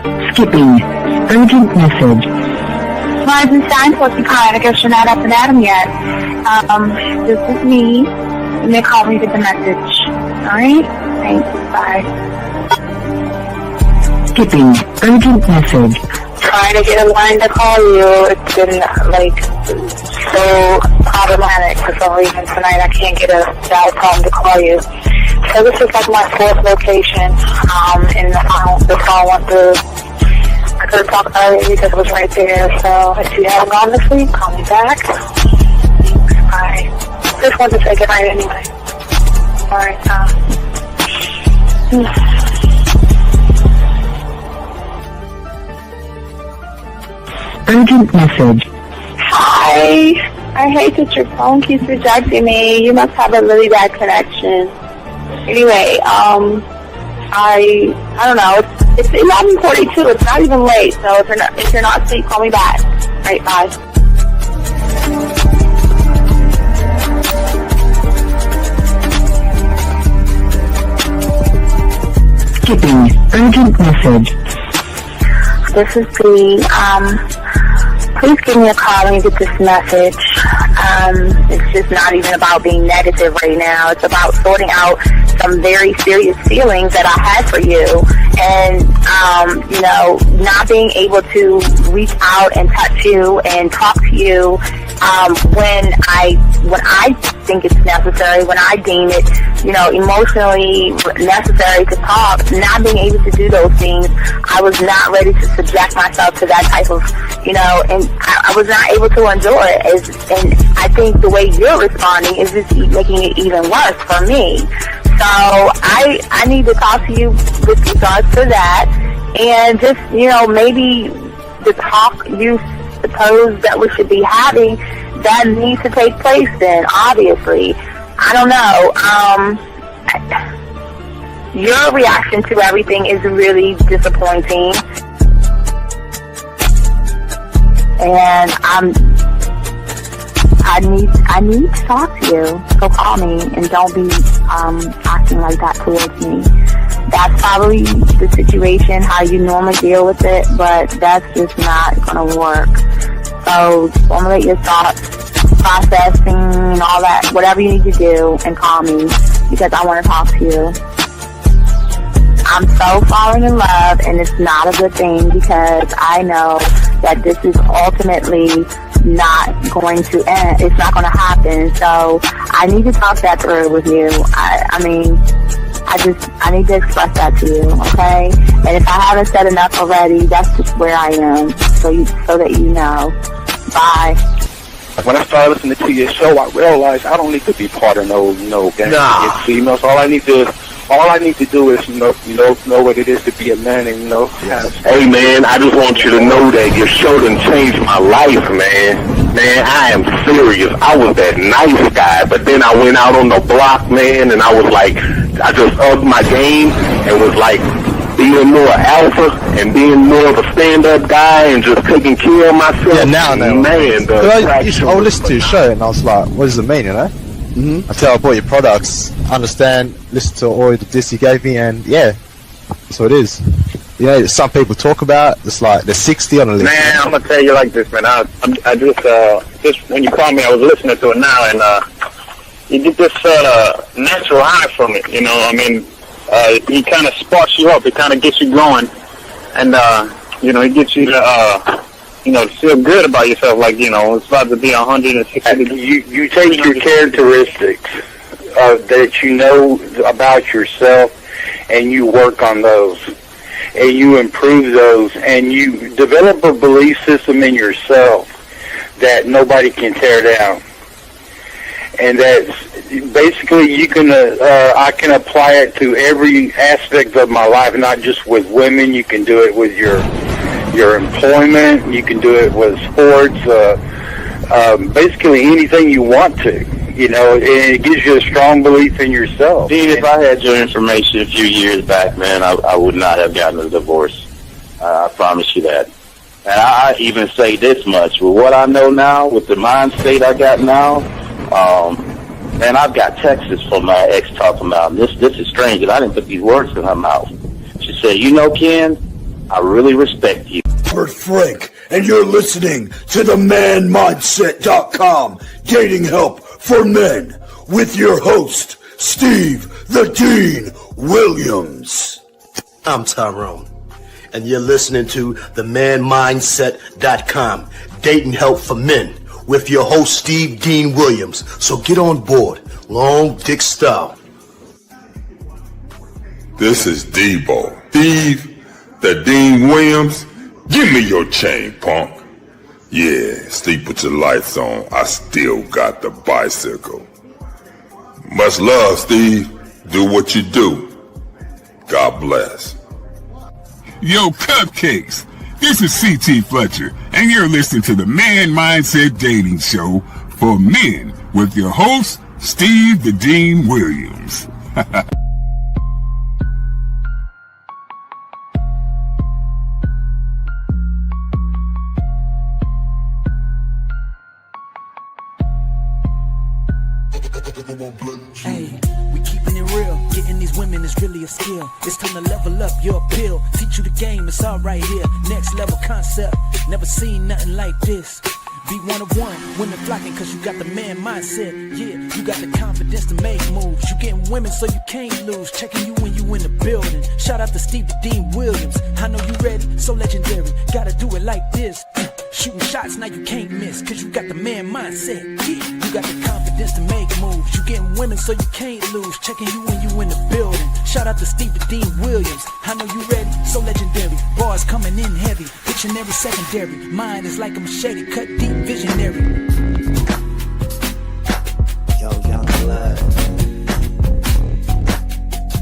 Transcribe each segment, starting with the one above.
Skipping. Urgent message. Rising sign, what's the kind? I guess you're not up and at 'em yet. This is me. And they call me to the message. Alright? Thanks. Bye. Skipping. Urgent message. Trying to get a line to call you. It's been, so problematic for some reason tonight. I can't get a dial tone to call you. So this is like my fourth location, and the phone went through. I could have talked earlier because it was right there. So if you haven't gone this week, call me back. Thanks. Bye. Just wanted to say goodnight anyway. Alright, Urgent message. Hi. I hate that your phone keeps rejecting me. You must have a really bad connection. Anyway, I don't know. It's 11:42. It's not even late. So if you're not asleep, call me back. All right, bye. Skipping. Urgent message. This is P. Please give me a call when you get this message. It's just not even about being negative right now. It's about sorting out some very serious feelings that I had for you. And, not being able to reach out and touch you and talk to you when I think it's necessary, when I deem it, emotionally necessary to talk. Not being able to do those things, I was not ready to subject myself to that type of, and I was not able to endure it. And I think the way you're responding is just making it even worse for me. So I need to talk to you with regards to that, and just, maybe the talk you suppose that we should be having, that needs to take place then, obviously. I don't know. Your reaction to everything is really disappointing. And I need to talk to you. So call me and don't be acting like that towards me. That's probably the situation, how you normally deal with it, but that's just not gonna work. So formulate your thoughts, processing, and all that, whatever you need to do, and call me because I want to talk to you. I'm so falling in love, and it's not a good thing because I know that this is ultimately not going to end. It's not going to happen. So I need to talk that through with you. I need to express that to you, okay? And if I haven't said enough already, that's just where I am, so that you know. Bye. When I started listening to your show, I realized I don't need to be part of no gang against females. All I need to do is know what it is to be a man and Hey man, I just want you to know that your show done changed my life, man. Man, I am serious. I was that nice guy, but then I went out on the block, man, and I was like, I just upped my game and was like being more alpha and being more of a stand-up guy and just taking care of myself. Yeah, now, man. I listened to your show and I was like, what does it mean, Mm-hmm. Until I bought your products, understand, listen to all the diss you gave me, and yeah, that's what it is. Some people talk about it's like they're 60 on the list. Man, I'm gonna tell you like this, man. I just when you called me, I was listening to it now, and you get this natural high from it. He kind of sparks you up. It kind of gets you going, and it gets you to feel good about yourself. Like it's about to be 160 degrees. You take your characteristics that you know about yourself, and you work on those, and you improve those, and you develop a belief system in yourself that nobody can tear down. And that's basically I can apply it to every aspect of my life, not just with women. You can do it with your employment. You can do it with sports. Basically anything you want to. And it gives you a strong belief in yourself. Dean, if I had your information a few years back, man, I would not have gotten a divorce. I promise you that. And I even say this much. With what I know now, with the mind state I got now, man, I've got texts from my ex talking about, this is strange, and I didn't put these words in her mouth. She said, Ken, I really respect you. Robert Frank, and you're listening to the manmindset.com dating help for men with your host, Steve the Dean Williams. I'm Tyrone, and you're listening to the manmindset.com dating help for men with your host, Steve Dean Williams. So get on board, long dick style. This is Debo, Steve the Dean Williams. Give me your chain, punk. Yeah, sleep with your lights on. I still got the bicycle. Much love, Steve. Do what you do. God bless. Yo, cupcakes. This is C.T. Fletcher, and you're listening to the Man Mindset Dating Show for men with your host, Steve the Dean Williams. Hey, we keeping it real. Getting these women is really a skill. It's time to level up your appeal. Teach you the game, it's all right here. Next level concept. Never seen nothing like this. Be one of one, women flocking cause you got the man mindset. Yeah, you got the confidence to make moves. You getting women so you can't lose. Checking you when you in the building. Shout out to Steve the Dean Williams. I know you ready, so legendary. Gotta do it like this. Shooting shots now you can't miss. Cause you got the man mindset. Yeah, you got the confidence to make moves. You getting women so you can't lose. Checking you when you in the building. Shout out to Steve the Dean Williams. I know you ready, so legendary. Bars coming in heavy. Dictionary secondary. Mine is like a machete, cut deep. Visionary. Yo, young blood.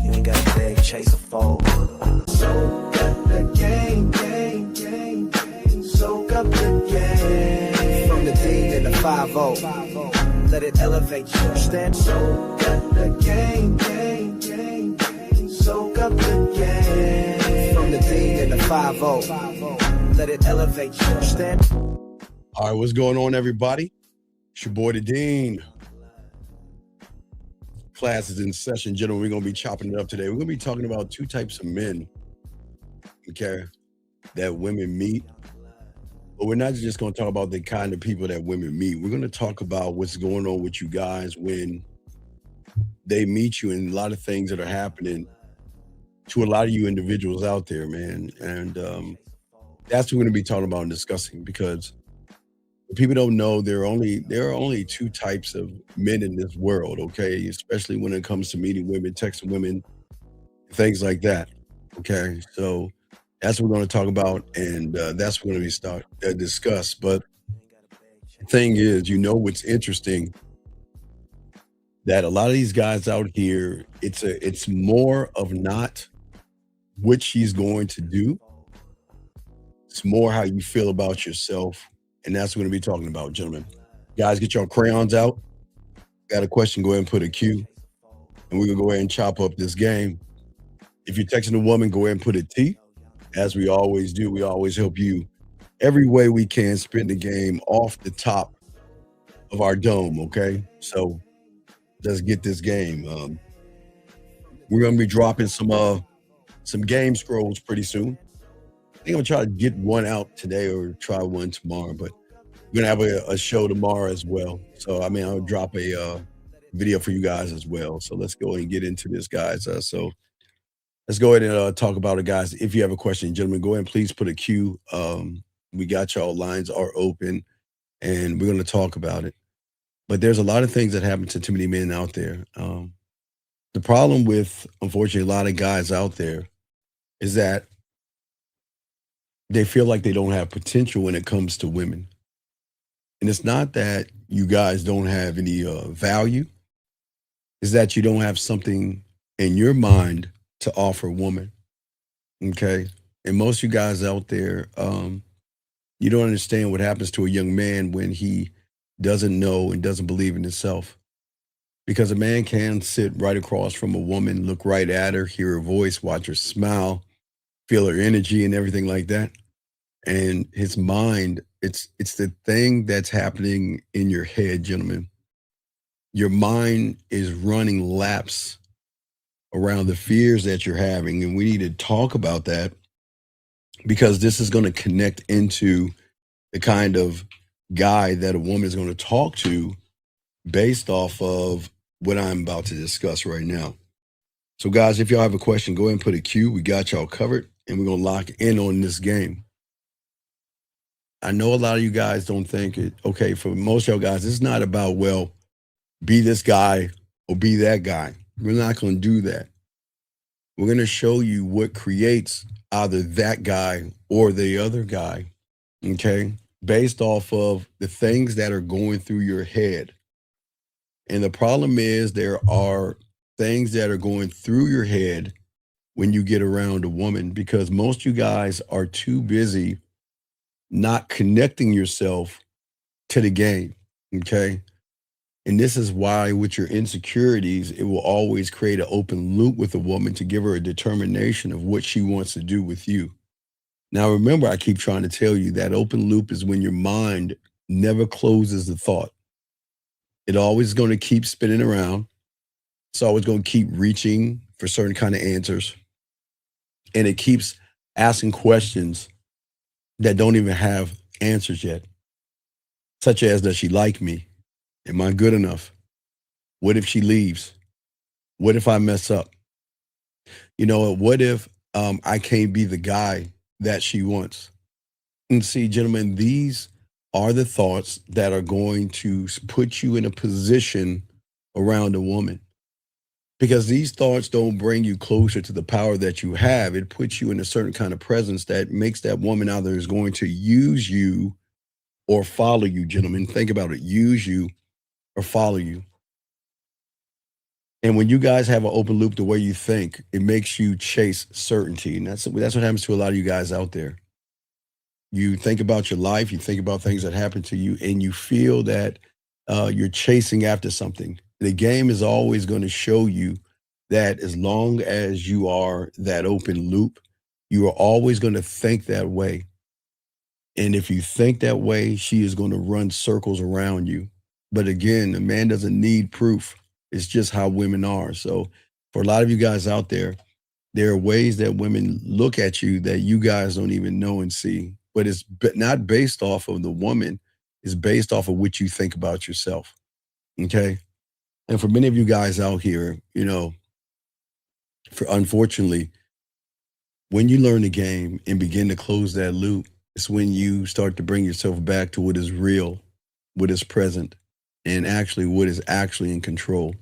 You ain't got to beg, chase a fold. Soak up the game. Soak up the game. From the D to the 5-0. Let it elevate you. Stand. Soak up the game. Soak up the game. From the D to the 5-0. Let it elevate you. Stand. All right, what's going on, everybody? It's your boy, the Dean. Class is in session, gentlemen. We're going to be chopping it up today. We're going to be talking about two types of men, okay, that women meet. But we're not just going to talk about the kind of people that women meet. We're going to talk about what's going on with you guys when they meet you and a lot of things that are happening to a lot of you individuals out there, man. And that's what we're going to be talking about and discussing, because people don't know there are only two types of men in this world, okay? Especially when it comes to meeting women, texting women, things like that, okay? So that's what we're going to talk about, and that's what we're going to discuss. But the thing is, what's interesting, that a lot of these guys out here, it's more of not what she's going to do. It's more how you feel about yourself. And that's what we're going to be talking about, gentlemen. Guys, get your crayons out. Got a question, go ahead and put a Q. And we're going to go ahead and chop up this game. If you're texting a woman, go ahead and put a T. As we always do, we always help you every way we can spin the game off the top of our dome, okay? So let's get this game. We're going to be dropping some game scrolls pretty soon. I think I'm gonna try to get one out today or try one tomorrow, but we're gonna have a show tomorrow as well. So I'll drop a video for you guys as well. So let's go ahead and get into this, guys. So let's go ahead and talk about it, guys. If you have a question, gentlemen, go ahead and please put a Q. We got y'all, lines are open, and we're gonna talk about it. But there's a lot of things that happen to too many men out there. The problem with, unfortunately, a lot of guys out there is that they feel like they don't have potential when it comes to women. And it's not that you guys don't have any value. It's that you don't have something in your mind to offer a woman, okay? And most of you guys out there, you don't understand what happens to a young man when he doesn't know and doesn't believe in himself. Because a man can sit right across from a woman, look right at her, hear her voice, watch her smile, feel her energy and everything like that. And his mind, it's the thing that's happening in your head, gentlemen. Your mind is running laps around the fears that you're having. And we need to talk about that because this is going to connect into the kind of guy that a woman is going to talk to based off of what I'm about to discuss right now. So, guys, if y'all have a question, go ahead and put a Q. We got y'all covered, and we're going to lock in on this game. I know a lot of you guys don't think it, okay, for most of y'all guys, it's not about, well, be this guy or be that guy. We're not going to do that. We're going to show you what creates either that guy or the other guy, okay, based off of the things that are going through your head. And the problem is there are things that are going through your head when you get around a woman, because most of you guys are too busy not connecting yourself to the game, okay? And this is why with your insecurities, it will always create an open loop with a woman to give her a determination of what she wants to do with you. Now, remember, I keep trying to tell you that open loop is when your mind never closes the thought. It always going to keep spinning around. It's always going to keep reaching for certain kind of answers. And it keeps asking questions that don't even have answers yet, such as, does she like me? Am I good enough? What if she leaves? What if I mess up? You know, what if I can't be the guy that she wants? And see, gentlemen, these are the thoughts that are going to put you in a position around a woman. Because these thoughts don't bring you closer to the power that you have. It puts you in a certain kind of presence that makes that woman either is going to use you or follow you, gentlemen. Think about it. Use you or follow you. And when you guys have an open loop the way you think, it makes you chase certainty. And that's what happens to a lot of you guys out there. You think about your life, you think about things that happen to you, and you feel that you're chasing after something. The game is always going to show you that as long as you are that open loop, you are always going to think that way. And if you think that way, she is going to run circles around you. But again, a man doesn't need proof. It's just how women are. So for a lot of you guys out there, there are ways that women look at you that you guys don't even know and see. But it's not based off of the woman. It's based off of what you think about yourself. Okay? And for many of you guys out here, you know, unfortunately, when you learn the game and begin to close that loop, it's when you start to bring yourself back to what is real, what is present, and actually what is actually in control.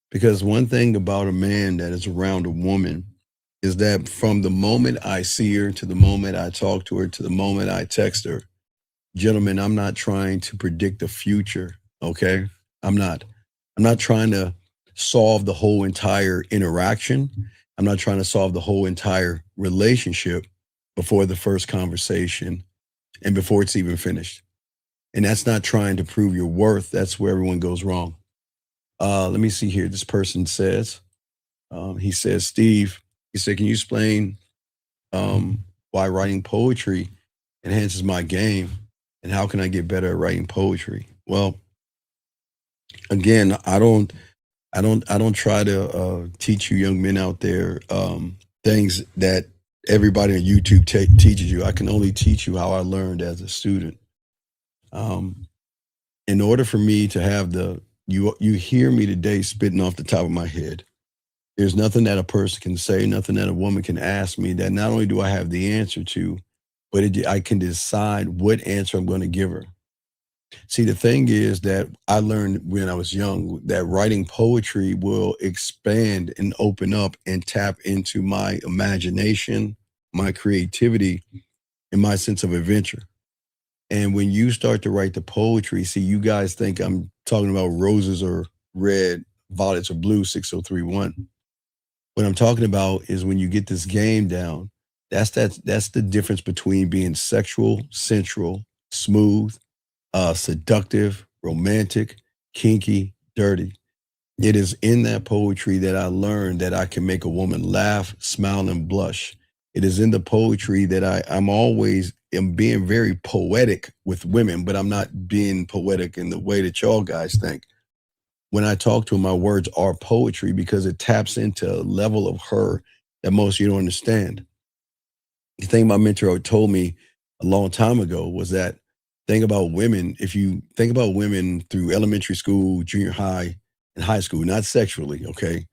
Because one thing about a man that is around a woman is that from the moment I see her to the moment I talk to her to the moment I text her, gentlemen, I'm not trying to predict the future, okay? I'm not trying to solve the whole entire interaction. I'm not trying to solve the whole entire relationship before the first conversation and before it's even finished. And that's not trying to prove your worth. That's where everyone goes wrong. Let me see here. This person says, he says, Steve, he said, can you explain why writing poetry enhances my game and how can I get better at writing poetry? Well, again, I don't try to teach you young men out there things that everybody on YouTube teaches you. I can only teach you how I learned as a student. In order for me to have you hear me today spitting off the top of my head, there's nothing that a person can say, nothing that a woman can ask me that not only do I have the answer to, but I can decide what answer I'm going to give her. See, the thing is that I learned when I was young that writing poetry will expand and open up and tap into my imagination, my creativity, and my sense of adventure. And when you start to write the poetry, see, you guys think I'm talking about roses are red, violets are blue, 6031. What I'm talking about is when you get this game down, that's the difference between being sexual, sensual, smooth, seductive, romantic, kinky, dirty. It is in that poetry that I learned that I can make a woman laugh, smile, and blush. It is in the poetry that I'm always being very poetic with women, but I'm not being poetic in the way that y'all guys think. When I talk to them, my words are poetry because it taps into a level of her that most of you don't understand. the thing my mentor told me a long time ago was that thing about women, if you think about women through elementary school, junior high, and high school, not sexually, okay?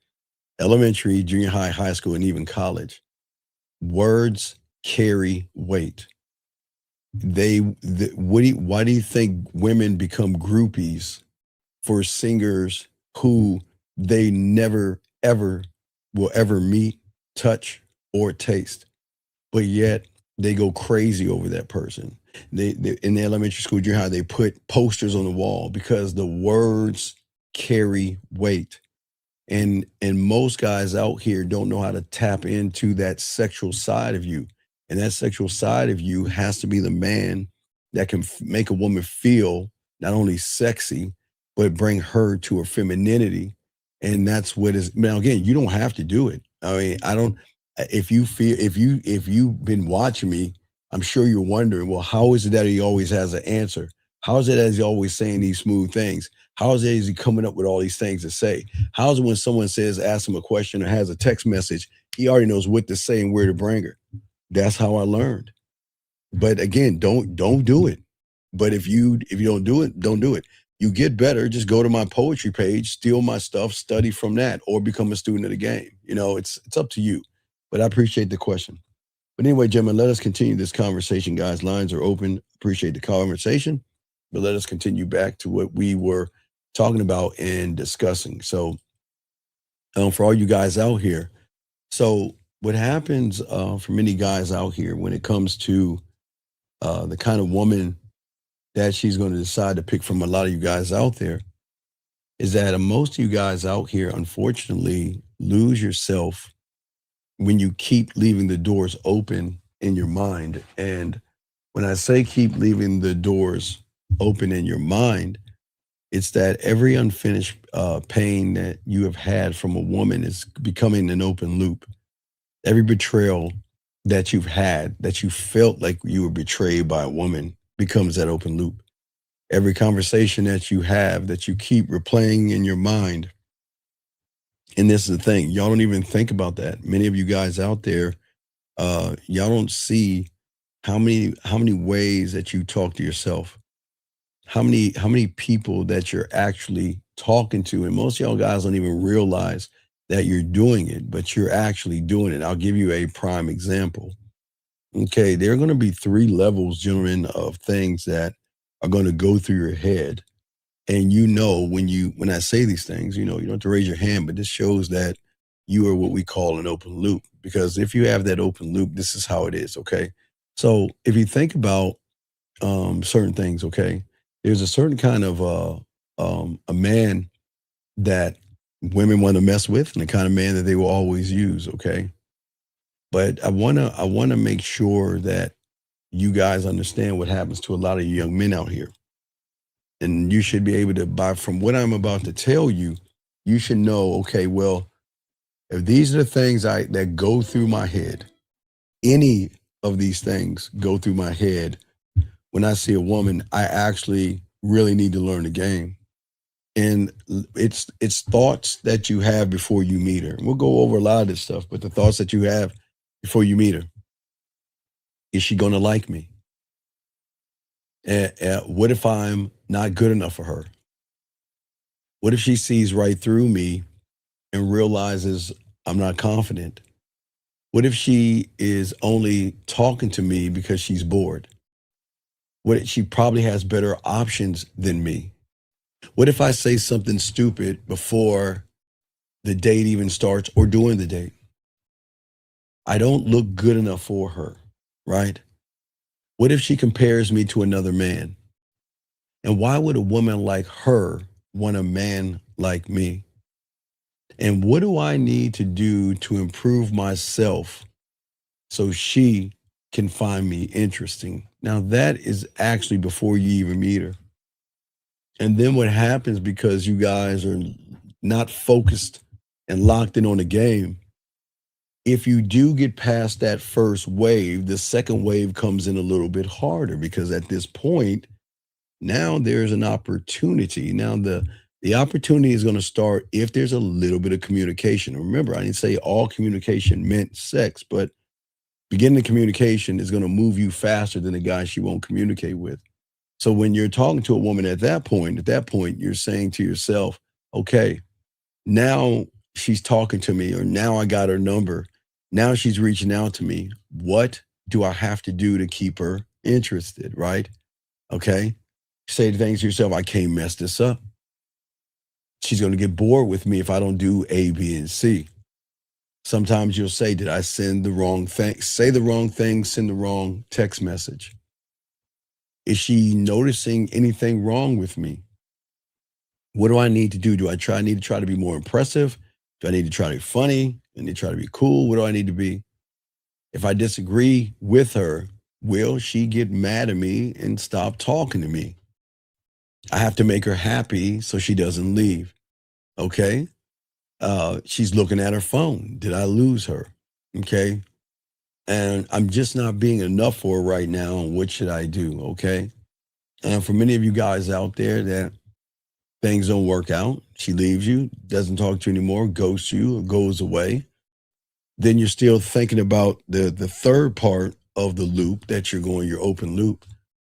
Elementary, junior high, high school, and even college, words carry weight. Why do you think women become groupies for singers who they never, ever will ever meet, touch, or taste? But yet they go crazy over that person. They in the elementary school, junior high, they put posters on the wall because the words carry weight. And most guys out here don't know how to tap into that sexual side of you. And that sexual side of you has to be the man that can make a woman feel not only sexy, but bring her to her femininity. And that's what is now again, you don't have to do it. I mean, I don't if you feel if you've been watching me, I'm sure you're wondering, well, how is it that he always has an answer? How is it that he's always saying these smooth things? How is it is he coming up with all these things to say? How is it when someone says, ask him a question or has a text message, he already knows what to say and where to bring her? That's how I learned. But again, don't do it. But if you don't do it, don't do it. You get better, just go to my poetry page, steal my stuff, study from that, or become a student of the game. You know, it's up to you. But I appreciate the question. But anyway, gentlemen, let us continue this conversation, guys. Lines are open. Appreciate the conversation. But let us continue back to what we were talking about and discussing. So for all you guys out here, so what happens for many guys out here when it comes to the kind of woman that she's going to decide to pick from a lot of you guys out there is that most of you guys out here, unfortunately, lose yourself when you keep leaving the doors open in your mind. And when I say keep leaving the doors open in your mind, it's that every unfinished pain that you have had from a woman is becoming an open loop. Every betrayal that you've had, that you felt like you were betrayed by a woman, becomes that open loop. Every conversation that you have that you keep replaying in your mind. And this is the thing, y'all don't even think about that. Many of you guys out there, y'all don't see how many ways that you talk to yourself. How many people that you're actually talking to, and most of y'all guys don't even realize that you're doing it, but you're actually doing it. I'll give you a prime example. Okay, there are going to be 3 levels, gentlemen, of things that are going to go through your head. And when I say these things, you don't have to raise your hand, but this shows that you are what we call an open loop. Because if you have that open loop, this is how it is, okay? So if you think about certain things, okay, there's a certain kind of a man that women want to mess with, and the kind of man that they will always use, okay? But I wanna make sure that you guys understand what happens to a lot of you young men out here. And you should be able to from what I'm about to tell you, you should know, okay, well, if these are the things that go through my head, any of these things go through my head when I see a woman, I actually really need to learn the game. And it's thoughts that you have before you meet her. We'll go over a lot of this stuff, but the thoughts that you have before you meet her. Is she going to like me? What if I'm not good enough for her? What if she sees right through me and realizes I'm not confident? What if she is only talking to me because she's bored? What if she probably has better options than me? What if I say something stupid before the date even starts or during the date? I don't look good enough for her, right? What if she compares me to another man? And why would a woman like her want a man like me? And what do I need to do to improve myself so she can find me interesting? Now, that is actually before you even meet her. And then what happens, because you guys are not focused and locked in on the game, if you do get past that first wave, the second wave comes in a little bit harder, because at this point, now there's an opportunity. Now the opportunity is going to start if there's a little bit of communication. Remember, I didn't say all communication meant sex, but Beginning communication is going to move you faster than the guy she won't communicate with. So when you're talking to a woman at that point, you're saying to yourself, okay, now she's talking to me, or now I got her number. Now she's reaching out to me. What do I have to do to keep her interested, right? Okay. Say things to yourself, I can't mess this up. She's going to get bored with me if I don't do A, B, and C. Sometimes you'll say, did I send the wrong thing? Say the wrong thing, send the wrong text message. Is she noticing anything wrong with me? What do I need to do? Need to try to be more impressive? Do I need to try to be funny? I need to try to be cool? What do I need to be? If I disagree with her, will she get mad at me and stop talking to me? I have to make her happy so she doesn't leave. Okay. She's looking at her phone. Did I lose her? Okay. And I'm just not being enough for her right now. What should I do? Okay. And for many of you guys out there that things don't work out, she leaves you, doesn't talk to you anymore, ghosts you, or goes away, then you're still thinking about the third part of the loop that you're going, your open loop.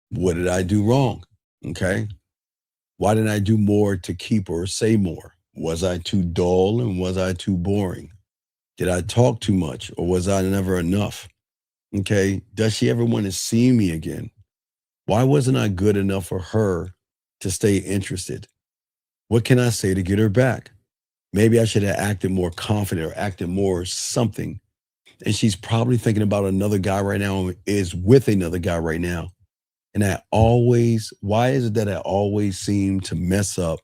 What did I do wrong? Okay. Why didn't I do more to keep her or say more? Was I too dull and was I too boring? Did I talk too much or was I never enough? Okay. Does she ever want to see me again? Why wasn't I good enough for her to stay interested? What can I say to get her back? Maybe I should have acted more confident or acted more something. And she's probably thinking about another guy right now, is with another guy right now. And why is it that I always seem to mess up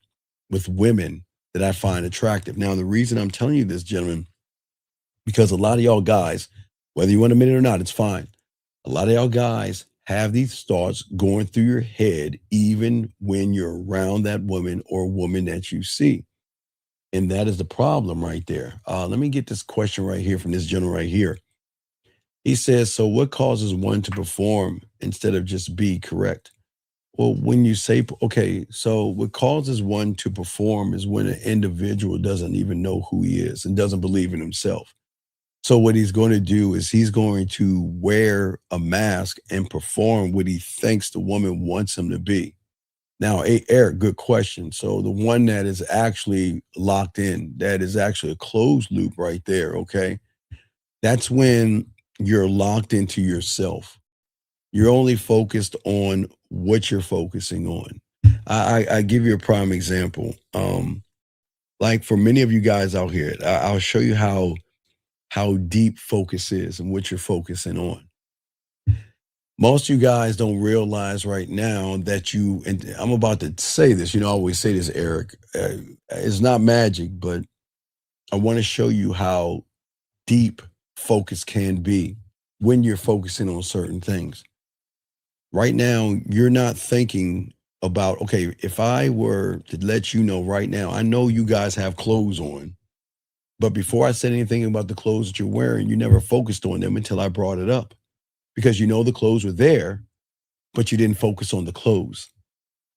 with women that I find attractive? Now, the reason I'm telling you this, gentlemen, because a lot of y'all guys, whether you want to admit it or not, it's fine. A lot of y'all guys have these thoughts going through your head, even when you're around that woman or woman that you see. And that is the problem right there. Let me get this question right here from this gentleman right here. He says, so what causes one to perform instead of just be correct? Well, when you say, okay, so what causes one to perform is when an individual doesn't even know who he is and doesn't believe in himself. So what he's going to do is he's going to wear a mask and perform what he thinks the woman wants him to be. Now, Eric, good question. So the one that is actually locked in, that is actually a closed loop right there, okay? That's when you're locked into yourself. You're only focused on what you're focusing on. I give you a prime example. Like for many of you guys out here, I'll show you how deep focus is and what you're focusing on. Most of you guys don't realize right now that and I'm about to say this, I always say this, Eric, it's not magic, but I want to show you how deep focus can be when you're focusing on certain things. Right now, you're not thinking about, okay, if I were to let you know right now, I know you guys have clothes on, but before I said anything about the clothes that you're wearing, you never focused on them until I brought it up. Because the clothes were there, but you didn't focus on the clothes.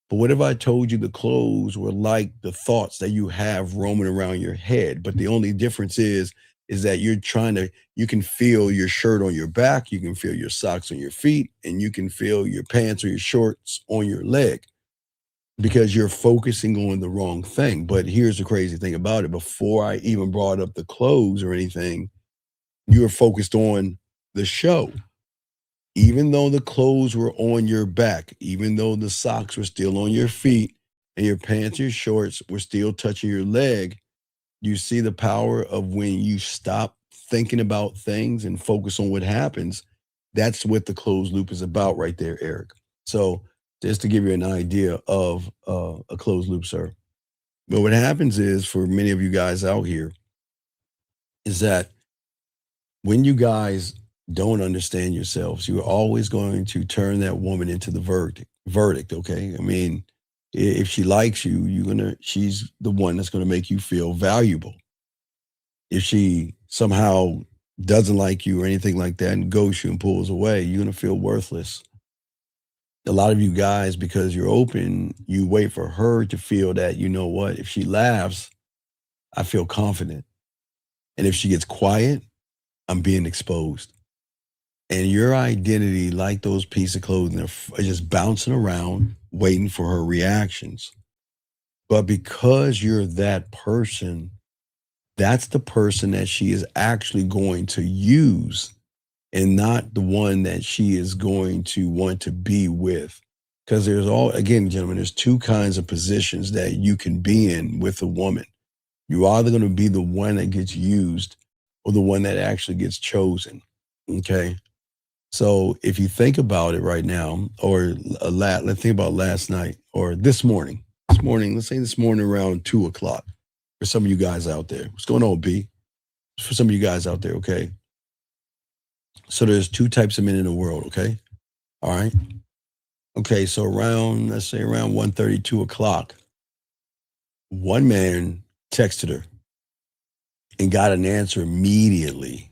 But what if I told you the clothes were like the thoughts that you have roaming around your head? But the only difference is that you can feel your shirt on your back, you can feel your socks on your feet, and you can feel your pants or your shorts on your leg because you're focusing on the wrong thing. But here's the crazy thing about it. Before I even brought up the clothes or anything, you were focused on the show. Even though the clothes were on your back, even though the socks were still on your feet and your pants, your shorts were still touching your leg, you see the power of when you stop thinking about things and focus on what happens. That's what the closed loop is about right there, Eric. So just to give you an idea of a closed loop, sir. But what happens is for many of you guys out here is that when you guys don't understand yourselves, you're always going to turn that woman into the verdict, okay? I mean, if she likes you, she's the one that's going to make you feel valuable. If she somehow doesn't like you or anything like that and ghosts you and pulls away, you're going to feel worthless. A lot of you guys, because you're open, you wait for her to feel that, you know what, if she laughs, I feel confident. And if she gets quiet, I'm being exposed. And your identity, like those pieces of clothing, are just bouncing around, waiting for her reactions. But because you're that person, that's the person that she is actually going to use and not the one that she is going to want to be with. Because again, gentlemen, there's two kinds of positions that you can be in with a woman. You're either going to be the one that gets used or the one that actually gets chosen. Okay. So if you think about it right now, or let's think about last night or this morning, let's say this morning around 2:00 for some of you guys out there. What's going on, B? For some of you guys out there, okay? So there's two types of men in the world, okay? All right. Okay, so let's say around 1:30, 2:00, one man texted her and got an answer immediately.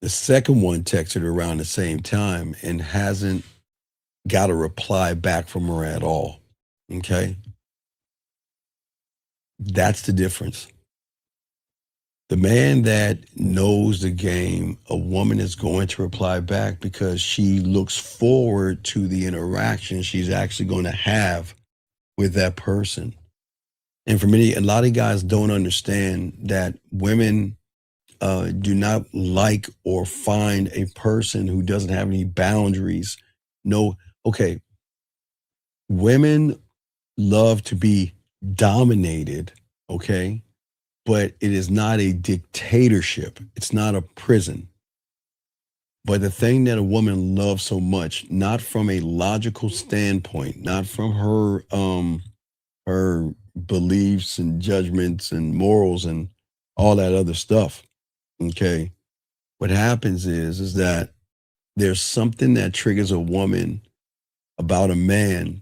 The second one texted her around the same time and hasn't got a reply back from her at all. Okay? That's the difference. The man that knows the game, a woman is going to reply back because she looks forward to the interaction she's actually going to have with that person. And for many, a lot of guys don't understand that women do not like or find a person who doesn't have any boundaries. No, okay. Women love to be dominated, okay? But it is not a dictatorship. It's not a prison. But the thing that a woman loves so much, not from a logical standpoint, not from her beliefs and judgments and morals and all that other stuff. Okay. What happens is that there's something that triggers a woman about a man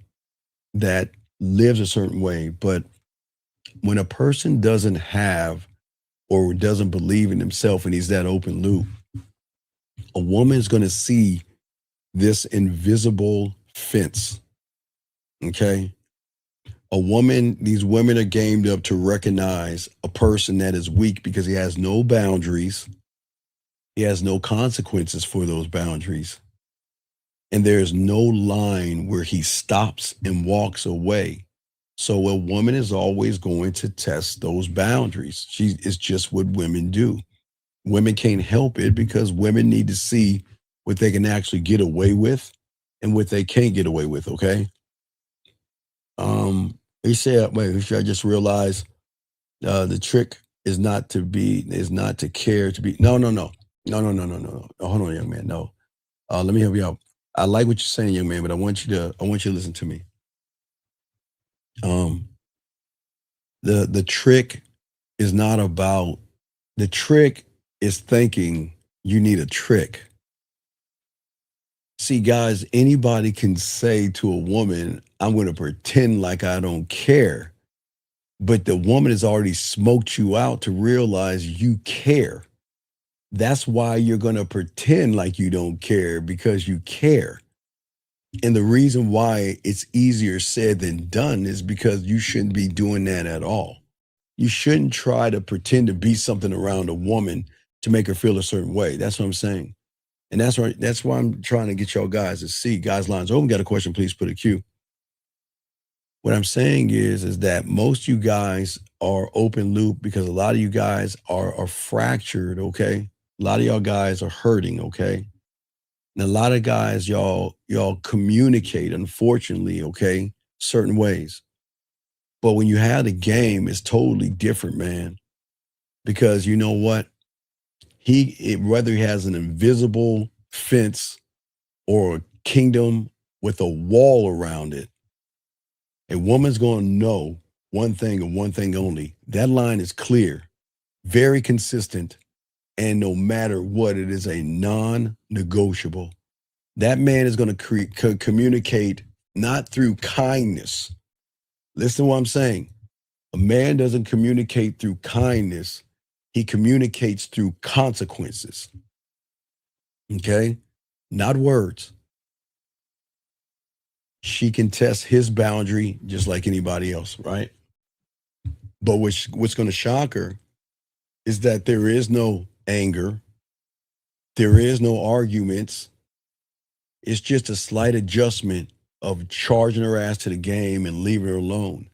that lives a certain way. But when a person doesn't have or doesn't believe in himself and he's that open loop, a woman is going to see this invisible fence. Okay. These women are gamed up to recognize a person that is weak because he has no boundaries. He has no consequences for those boundaries. And there's no line where he stops and walks away. So a woman is always going to test those boundaries. It's just what women do. Women can't help it because women need to see what they can actually get away with and what they can't get away with, okay? He said, wait, I just realized the trick is not to care to be. No. Hold on, young man. No. Let me help you out. I like what you're saying, young man, but I want you to listen to me. The trick is not about, the trick is thinking you need a trick. See, guys, anybody can say to a woman, I'm going to pretend like I don't care. But the woman has already smoked you out to realize you care. That's why you're going to pretend like you don't care, because you care. And the reason why it's easier said than done is because you shouldn't be doing that at all. You shouldn't try to pretend to be something around a woman to make her feel a certain way. That's what I'm saying. And that's right. That's why I'm trying to get y'all guys to see. Guys, lines open. Got a question? Please put a Q. What I'm saying is that most of you guys are open loop because a lot of you guys are fractured. Okay, a lot of y'all guys are hurting. Okay, and a lot of guys y'all communicate, unfortunately. Okay, certain ways. But when you have the game, it's totally different, man. Because you know what? Whether he has an invisible fence or a kingdom with a wall around it, a woman's going to know one thing and one thing only. That line is clear, very consistent, and no matter what, it is a non-negotiable. That man is going to communicate not through kindness. Listen to what I'm saying. A man doesn't communicate through kindness. He communicates through consequences. Okay? Not words. She can test his boundary just like anybody else, right? But what's going to shock her is that there is no anger. There is no arguments. It's just a slight adjustment of charging her ass to the game and leaving her alone.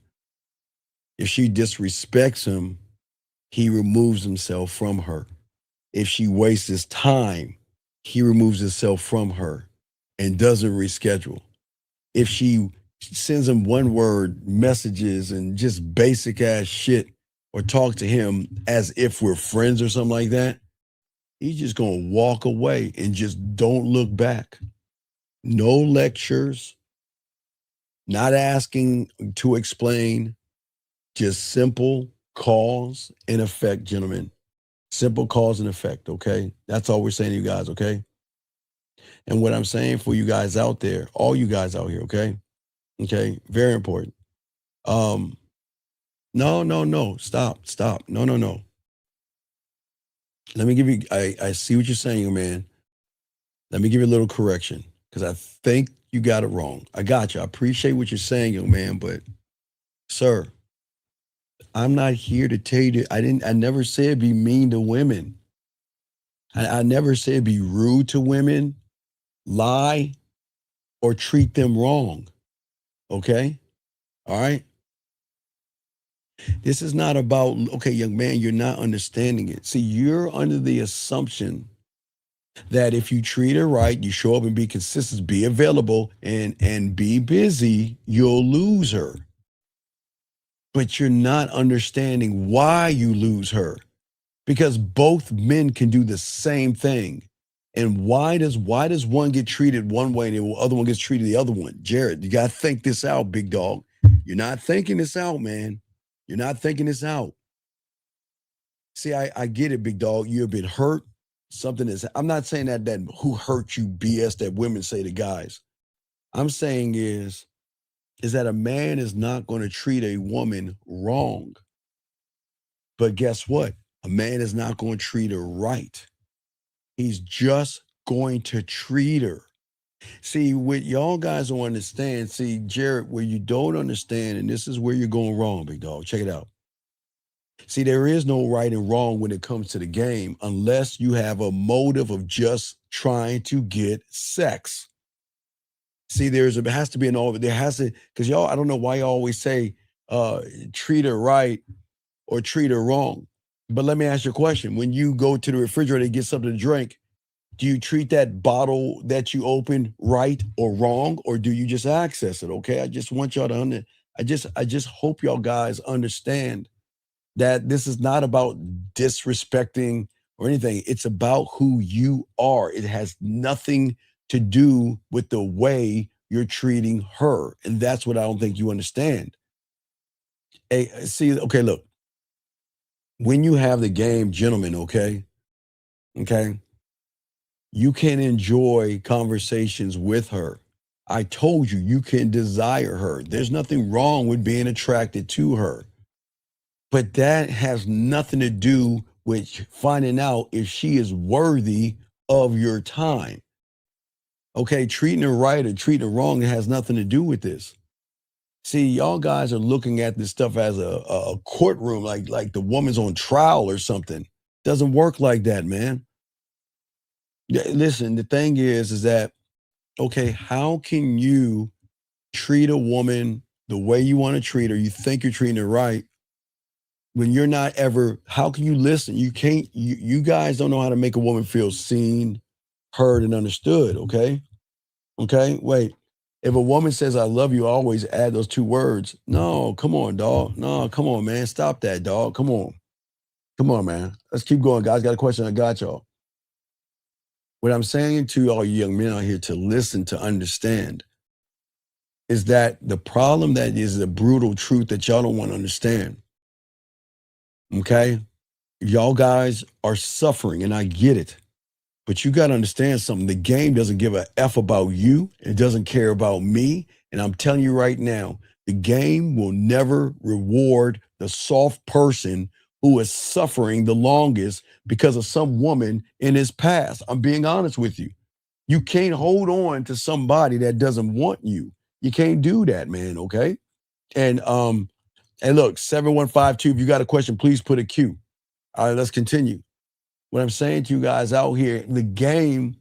If she disrespects him, he removes himself from her. If she wastes his time, he removes himself from her and doesn't reschedule. If she sends him one word messages and just basic ass shit or talk to him as if we're friends or something like that, he's just going to walk away and just don't look back. No lectures, not asking to explain, just simple cause and effect, gentlemen. Simple cause and effect, okay? That's all we're saying to you guys, okay? And what I'm saying for you guys out there, all you guys out here, okay? Okay, very important. No, stop. No. Let me give you, I see what you're saying, young man. Let me give you a little correction because I think you got it wrong. I got you. I appreciate what you're saying, young man, but sir, I'm not here to tell you I never said be mean to women. I never said be rude to women, lie, or treat them wrong. Okay? All right? This is not about, okay, young man, you're not understanding it. See, you're under the assumption that if you treat her right, you show up and be consistent, be available, and be busy, you'll lose her. But you're not understanding why you lose her. Because both men can do the same thing. And why does one get treated one way and the other one gets treated the other one? Jared, you got to think this out, big dog. You're not thinking this out, man. You're not thinking this out. See, I get it, big dog. You've been hurt. Something is, I'm not saying that who hurt you BS that women say to guys. I'm saying is that a man is not going to treat a woman wrong. But guess what? A man is not going to treat her right. He's just going to treat her. See, what y'all guys don't understand, see, Jared, where you don't understand, and this is where you're going wrong, big dog. Check it out. See, there is no right and wrong when it comes to the game unless you have a motive of just trying to get sex. See, there has to be because y'all, I don't know why y'all always say treat her right or treat her wrong. But let me ask you a question. When you go to the refrigerator to get something to drink, do you treat that bottle that you open right or wrong, or do you just access it? Okay, I just want y'all to I just hope y'all guys understand that this is not about disrespecting or anything. It's about who you are. It has nothing to do with the way you're treating her, and that's what I don't think you understand. Hey, see, okay, look. When you have the game, gentlemen, okay, you can enjoy conversations with her. I told you, you can desire her. There's nothing wrong with being attracted to her. But that has nothing to do with finding out if she is worthy of your time. Okay, treating her right or treating her wrong, it has nothing to do with this. See, y'all guys are looking at this stuff as a courtroom, like the woman's on trial or something. Doesn't work like that, man. Listen, the thing is that, okay, how can you treat a woman the way you want to treat her? You think you're treating her right when you're not ever, how can you listen? You can't, you guys don't know how to make a woman feel seen, heard, and understood, okay? Okay, wait. If a woman says, I love you, always add those two words. No, come on, dog. No, come on, man. Stop that, dog. Come on. Come on, man. Let's keep going, guys. Got a question. I got y'all. What I'm saying to all you young men out here to listen, to understand, is that the problem that is the brutal truth that y'all don't want to understand. Okay? Y'all guys are suffering, and I get it. But you got to understand something. The game doesn't give a F about you. It doesn't care about me. And I'm telling you right now, the game will never reward the soft person who is suffering the longest because of some woman in his past. I'm being honest with you. You can't hold on to somebody that doesn't want you. You can't do that, man, okay? And look, 7152, if you got a question, please put a Q. All right, let's continue. What I'm saying to you guys out here, the game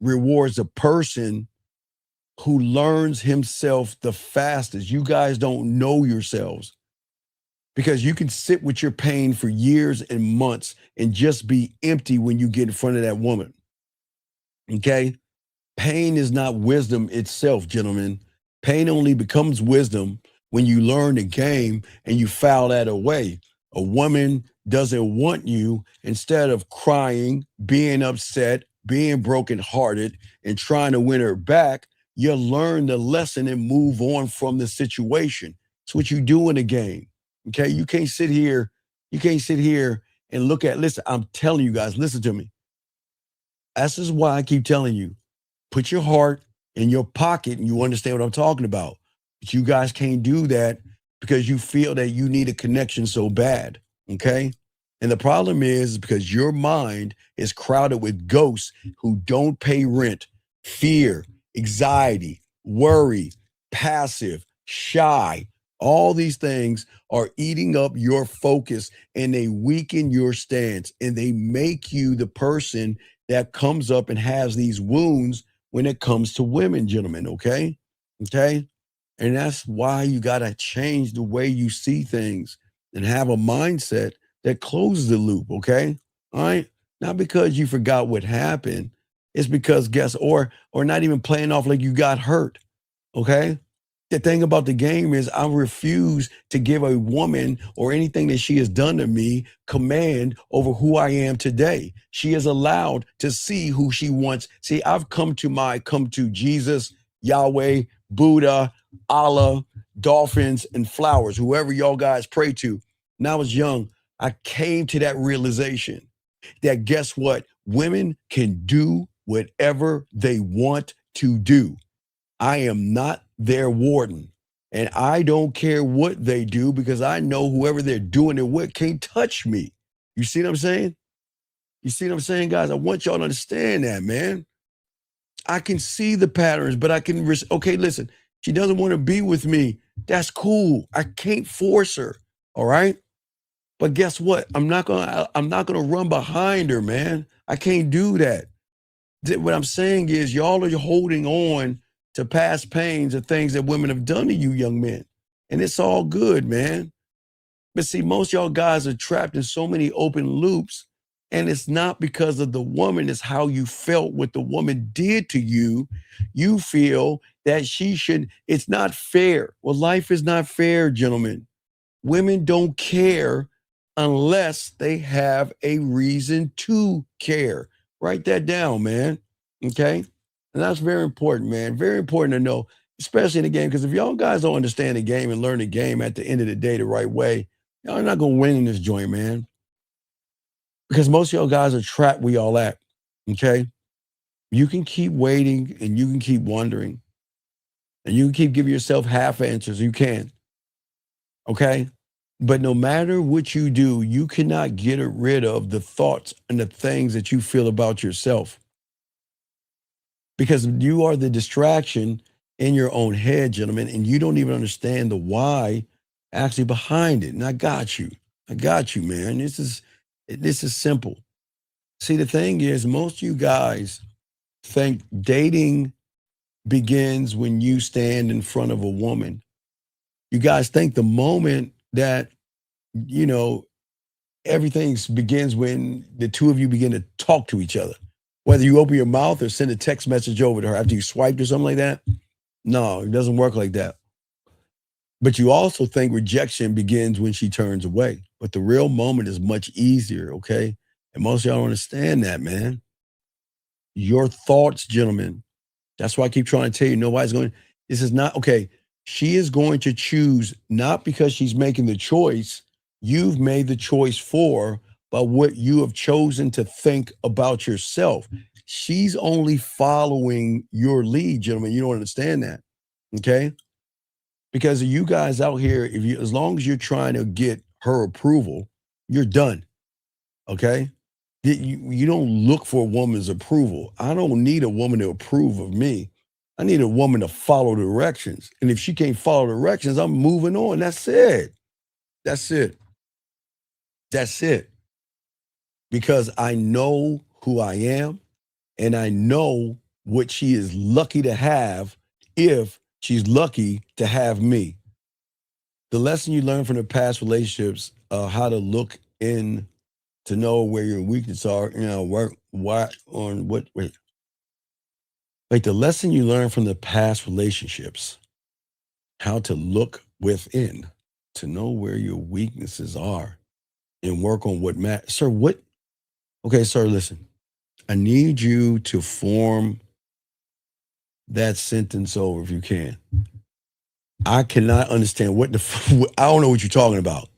rewards a person who learns himself the fastest. You guys don't know yourselves because you can sit with your pain for years and months and just be empty when you get in front of that woman. Okay? Pain is not wisdom itself, gentlemen. Pain only becomes wisdom when you learn the game and you foul that away. A woman doesn't want you. Instead of crying, being upset, being brokenhearted, and trying to win her back, you learn the lesson and move on from the situation. It's what you do in the game. Okay, you can't sit here and listen, I'm telling you guys, listen to me. This is why I keep telling you, put your heart in your pocket and you understand what I'm talking about. But you guys can't do that because you feel that you need a connection so bad, okay? And the problem is because your mind is crowded with ghosts who don't pay rent, fear, anxiety, worry, passive, shy. All these things are eating up your focus and they weaken your stance and they make you the person that comes up and has these wounds when it comes to women, gentlemen, okay? Okay? And that's why you got to change the way you see things and have a mindset that closes the loop, okay? All right? Not because you forgot what happened. It's because or not even playing off like you got hurt, okay? The thing about the game is I refuse to give a woman or anything that she has done to me command over who I am today. She is allowed to see who she wants. See, I've come to Jesus, Yahweh, Buddha, Allah, dolphins, and flowers, whoever y'all guys pray to. When I was young, I came to that realization that guess what? Women can do whatever they want to do. I am not their warden. And I don't care what they do because I know whoever they're doing it with can't touch me. You see what I'm saying? You see what I'm saying, guys? I want y'all to understand that, man. I can see the patterns, but I can, okay, listen, she doesn't want to be with me. That's cool. I can't force her. All right. But guess what? I'm not gonna run behind her, man. I can't do that. What I'm saying is y'all are holding on to past pains of things that women have done to you, young men. And it's all good, man. But see, most y'all guys are trapped in so many open loops. And it's not because of the woman, it's how you felt what the woman did to you. You feel that it's not fair. Well, life is not fair, gentlemen. Women don't care unless they have a reason to care. Write that down, man. Okay? And that's very important, man. Very important to know, especially in the game, because if y'all guys don't understand the game and learn the game at the end of the day the right way, y'all are not going to win in this joint, man. Because most of y'all guys are trapped where y'all at, okay? You can keep waiting and you can keep wondering. And you can keep giving yourself half answers. You can, okay? But no matter what you do, you cannot get rid of the thoughts and the things that you feel about yourself. Because you are the distraction in your own head, gentlemen, and you don't even understand the why actually behind it. And I got you. I got you, man. This is simple. See, the thing is, most of you guys think dating begins when you stand in front of a woman. You guys think the moment that, everything begins when the two of you begin to talk to each other. Whether you open your mouth or send a text message over to her after you swiped or something like that. No, it doesn't work like that. But you also think rejection begins when she turns away. But the real moment is much easier, okay? And most of y'all don't understand that, man. Your thoughts, gentlemen. That's why I keep trying to tell you, this is not, okay, she is going to choose not because she's making the choice. You've made the choice for her, but what you have chosen to think about yourself. She's only following your lead, gentlemen. You don't understand that, okay? Because you guys out here, as long as you're trying to get her approval, you're done, okay? You don't look for a woman's approval. I don't need a woman to approve of me. I need a woman to follow directions. And if she can't follow directions, I'm moving on. That's it. That's it. That's it. because I know who I am and I know what she is lucky to have if she's lucky to have me. The lesson you learn from the past relationships, how to look in to know where your weaknesses are, work wait. Like the lesson you learn from the past relationships, how to look within to know where your weaknesses are and work on what matters. Sir, okay, sir, listen. I need you to form that sentence over if you can. I cannot understand I don't know what you're talking about.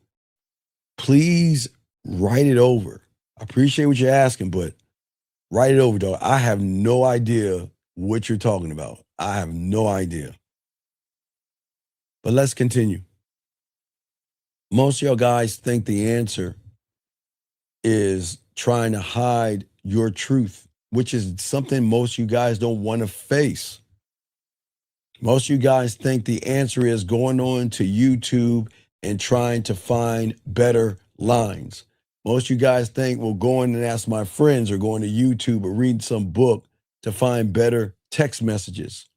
Please write it over. I appreciate what you're asking, but write it over, dog. I have no idea what you're talking about. I have no idea. But let's continue. Most of y'all guys think the answer is trying to hide your truth, which is something most of you guys don't want to face. Most of you guys think the answer is going on to YouTube and trying to find better lines. Most of you guys think, well, going and ask my friends or going to YouTube or read some book to find better text messages.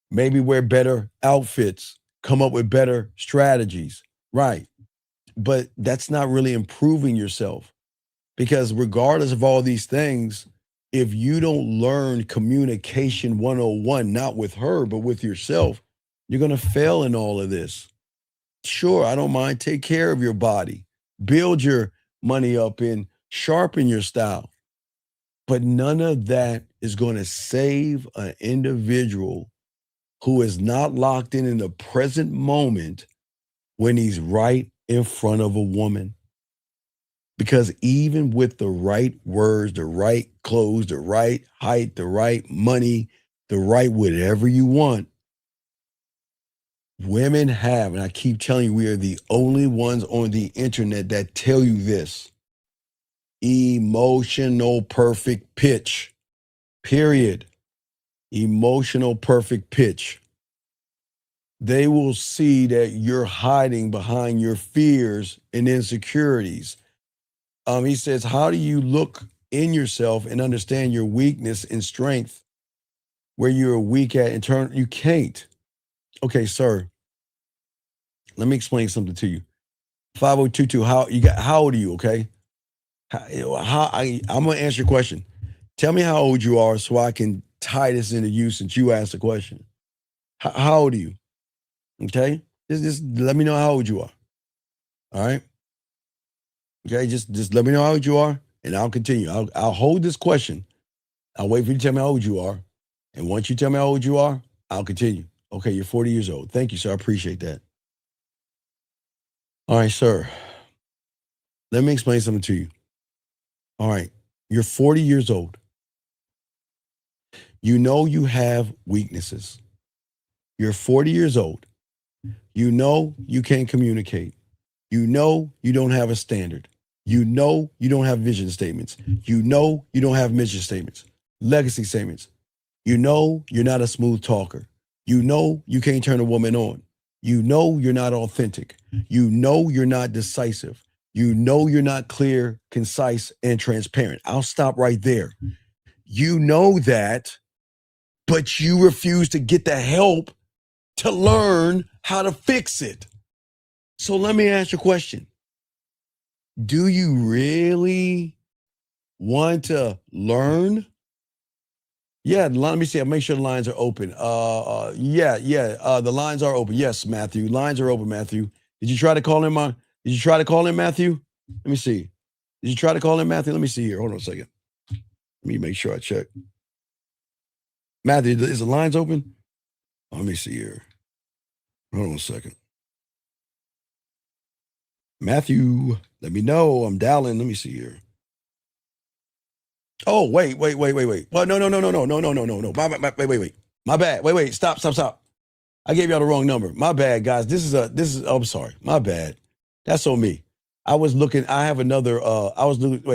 Maybe wear better outfits, come up with better strategies. Right. But that's not really improving yourself, because regardless of all these things, if you don't learn communication 101, not with her, but with yourself, you're going to fail in all of this. Sure, I don't mind. Take care of your body, build your money up and sharpen your style. But none of that is going to save an individual who is not locked in the present moment when he's right in front of a woman. Because even with the right words, the right clothes, the right height, the right money, the right whatever you want, women have, and I keep telling you, we are the only ones on the internet that tell you this, emotional perfect pitch, period. Emotional perfect pitch. They will see that you're hiding behind your fears and insecurities. He says, how do you look in yourself and understand your weakness and strength where you're weak at and turn? You can't. Okay, sir, let me explain something to you. 5022, how old are you, okay? I'm going to answer your question. Tell me how old you are so I can tie this into you since you asked the question. How old are you? Okay? Just let me know how old you are. All right? Okay, just let me know how old you are, and I'll continue. I'll hold this question. I'll wait for you to tell me how old you are. And once you tell me how old you are, I'll continue. Okay, you're 40 years old. Thank you, sir. I appreciate that. All right, sir. Let me explain something to you. All right, you're 40 years old. You know you have weaknesses. You're 40 years old. You know you can't communicate. You know you don't have a standard. You know you don't have vision statements. You know you don't have mission statements, legacy statements. You know you're not a smooth talker. You know you can't turn a woman on. You know you're not authentic. You know you're not decisive. You know you're not clear, concise, and transparent. I'll stop right there. You know that, but you refuse to get the help to learn how to fix it. So let me ask you a question. Do you really want to learn? Yeah, let me see. I'll make sure the lines are open. The lines are open. Yes, Matthew. Lines are open, Matthew. Did you try to call in, Matthew? Let me see. Did you try to call in, Matthew? Let me see here. Hold on a second. Let me make sure I check. Matthew, is the lines open? Let me see here. Hold on a second. Matthew, let me know. I'm dialing. Let me see here. Oh, wait. Well, no. Wait. My bad. Wait. Stop. I gave y'all the wrong number. My bad, guys. I'm sorry. My bad. That's on me. I was looking, I have another,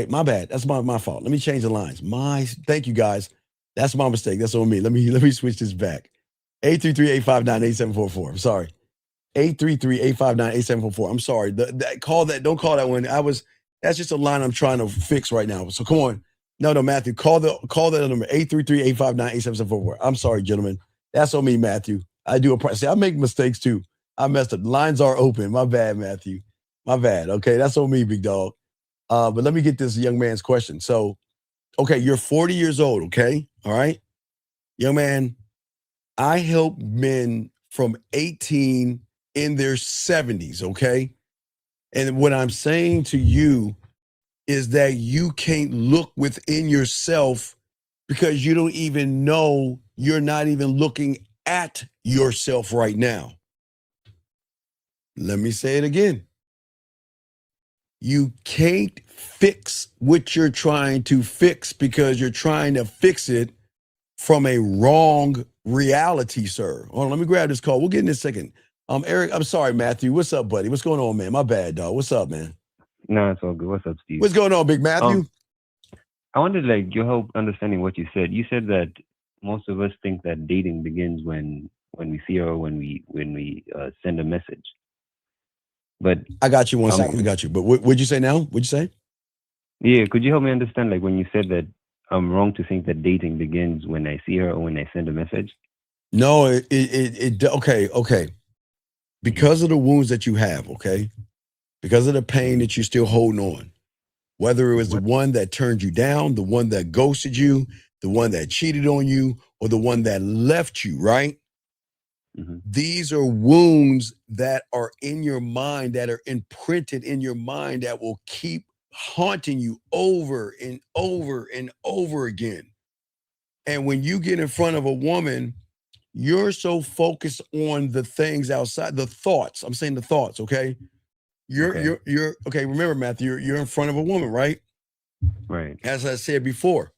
my bad. That's my fault. Let me change the lines. Thank you, guys. That's my mistake. That's on me. Let me switch this back. 833-859-8744. I'm sorry. 833-859-8744. I'm sorry. Don't call that one. That's just a line I'm trying to fix right now. So come on. No, Matthew, call that number 833-859-8774. I'm sorry, gentlemen. That's on me, Matthew. I do I make mistakes too. I messed up. Lines are open. My bad, Matthew. My bad. Okay, that's on me, big dog. But let me get this young man's question. So, okay, you're 40 years old, okay? All right? Young man, I help men from 18 in their 70s, okay? And what I'm saying to you is that you can't look within yourself because you don't even know you're not even looking at yourself right now. Let me say it again. You can't fix what you're trying to fix because you're trying to fix it from a wrong reality, sir. Hold on, let me grab this call. We'll get in a second. Eric, I'm sorry, Matthew. What's up, buddy? What's going on, man? My bad, dog. What's up, man? No, it's all good. What's up, Steve? What's going on, Big Matthew? I wanted your help understanding what you said. You said that most of us think that dating begins when we see her or when we send a message. But I got you 1 second. I got you. But what'd you say now? What'd you say? Yeah, could you help me understand, like, when you said that I'm wrong to think that dating begins when I see her or when I send a message? No, okay. Because of the wounds that you have, okay? Because of the pain that you're still holding on, whether it was the one that turned you down, the one that ghosted you, the one that cheated on you, or the one that left you, right? Mm-hmm. These are wounds that are in your mind, that are imprinted in your mind, that will keep haunting you over and over and over again. And when you get in front of a woman, you're so focused on the things outside, the thoughts. I'm saying the thoughts, okay? You're okay. Remember, Matthew, you're in front of a woman, right? Right. As I said before,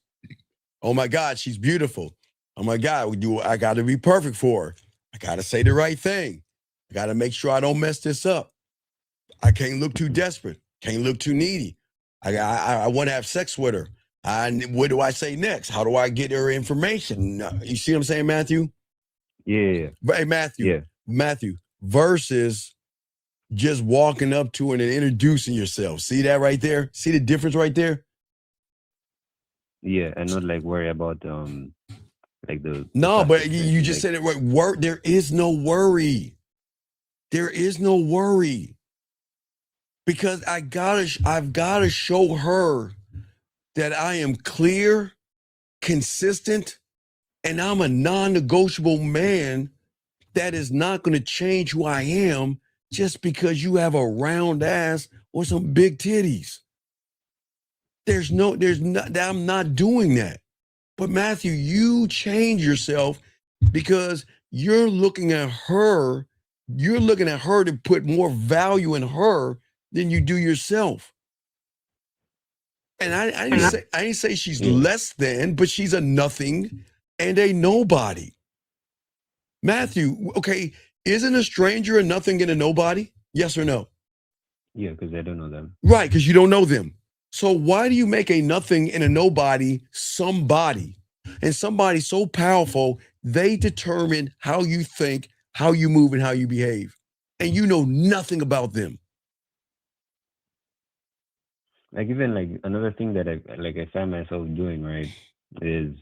oh my God, she's beautiful. Oh my God, I got to be perfect for her. I got to say the right thing. I got to make sure I don't mess this up. I can't look too desperate. Can't look too needy. I want to have sex with her. What do I say next? How do I get her information? You see what I'm saying, Matthew? Yeah. Hey, Matthew, versus just walking up to her and introducing yourself. See that right there? See the difference right there? Yeah, and not like worry about like the no, but you just said it right. There is no worry. There is no worry. Because I've gotta show her that I am clear, consistent, and I'm a non-negotiable man that is not going to change who I am just because you have a round ass or some big titties. I'm not doing that. But Matthew, you change yourself because you're looking at her to put more value in her than you do yourself. And I didn't say she's less than, but she's a nothing and a nobody. Matthew, okay, isn't a stranger a nothing and a nobody? Yes or no? Yeah, because I don't know them. Right, because you don't know them. So why do you make a nothing and a nobody somebody? And somebody so powerful, they determine how you think, how you move, and how you behave. And you know nothing about them. Like, even like another thing that I find myself doing, right, is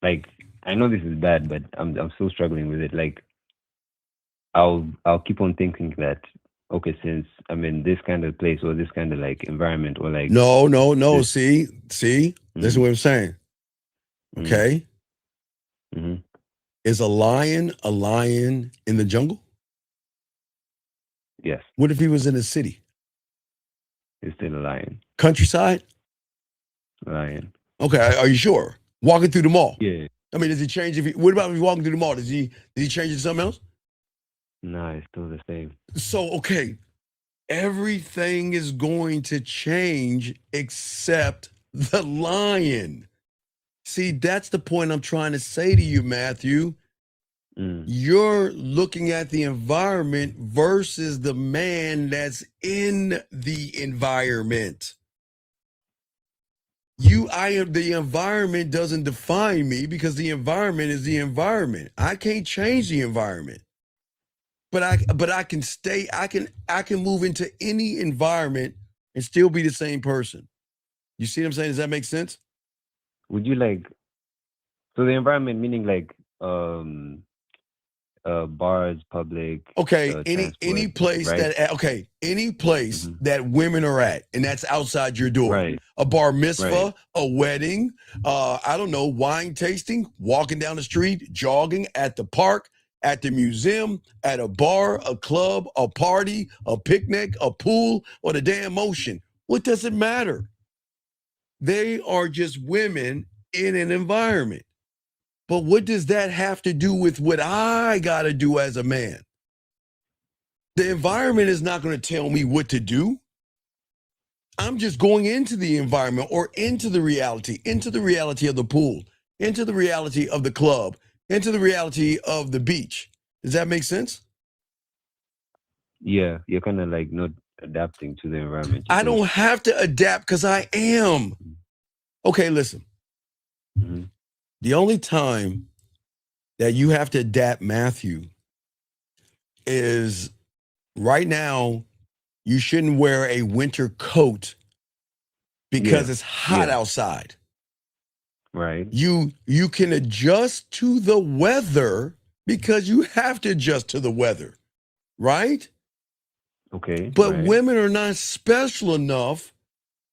like, I know this is bad, but I'm still struggling with it. Like, I'll keep on thinking that, okay, since I'm in this kind of place or this kind of like environment or like no. See, this is what I'm saying. Okay. Mm-hmm. Is a lion in the jungle? Yes. What if he was in a city? He's still a lion. Countryside? Lion. Okay, are you sure? Walking through the mall? Yeah. I mean, does he change what about if he's walking through the mall? Does he change it to something else? No, it's still the same. So, okay, everything is going to change except the lion. See, that's the point I'm trying to say to you, Matthew. You're looking at the environment versus the man that's in the environment. The environment doesn't define me because the environment is the environment. I can't change the environment. But I can move into any environment and still be the same person. You see what I'm saying? Does that make sense? Would you like, so the environment meaning like bars, public, Okay, any transport, place right? that any place that women are at, and that's outside your door. Right. A bar mitzvah, Right. a wedding, I don't know, wine tasting, walking down the street, jogging, at the park, at the museum, at a bar, a club, a party, a picnic, a pool, or the damn ocean. What does it matter? They are just women in an environment. But what does that have to do with what I got to do as a man? The environment is not going to tell me what to do. I'm just going into the environment or into the reality of the pool, into the reality of the club, into the reality of the beach. Does that make sense? Yeah, you're kind of like not adapting to the environment. I don't have to adapt because I am. Okay, listen. The only time that you have to adapt, Matthew, is right now. You shouldn't wear a winter coat because it's hot outside. Right. You can adjust to the weather because you have to adjust to the weather, right? Okay. But women are not special enough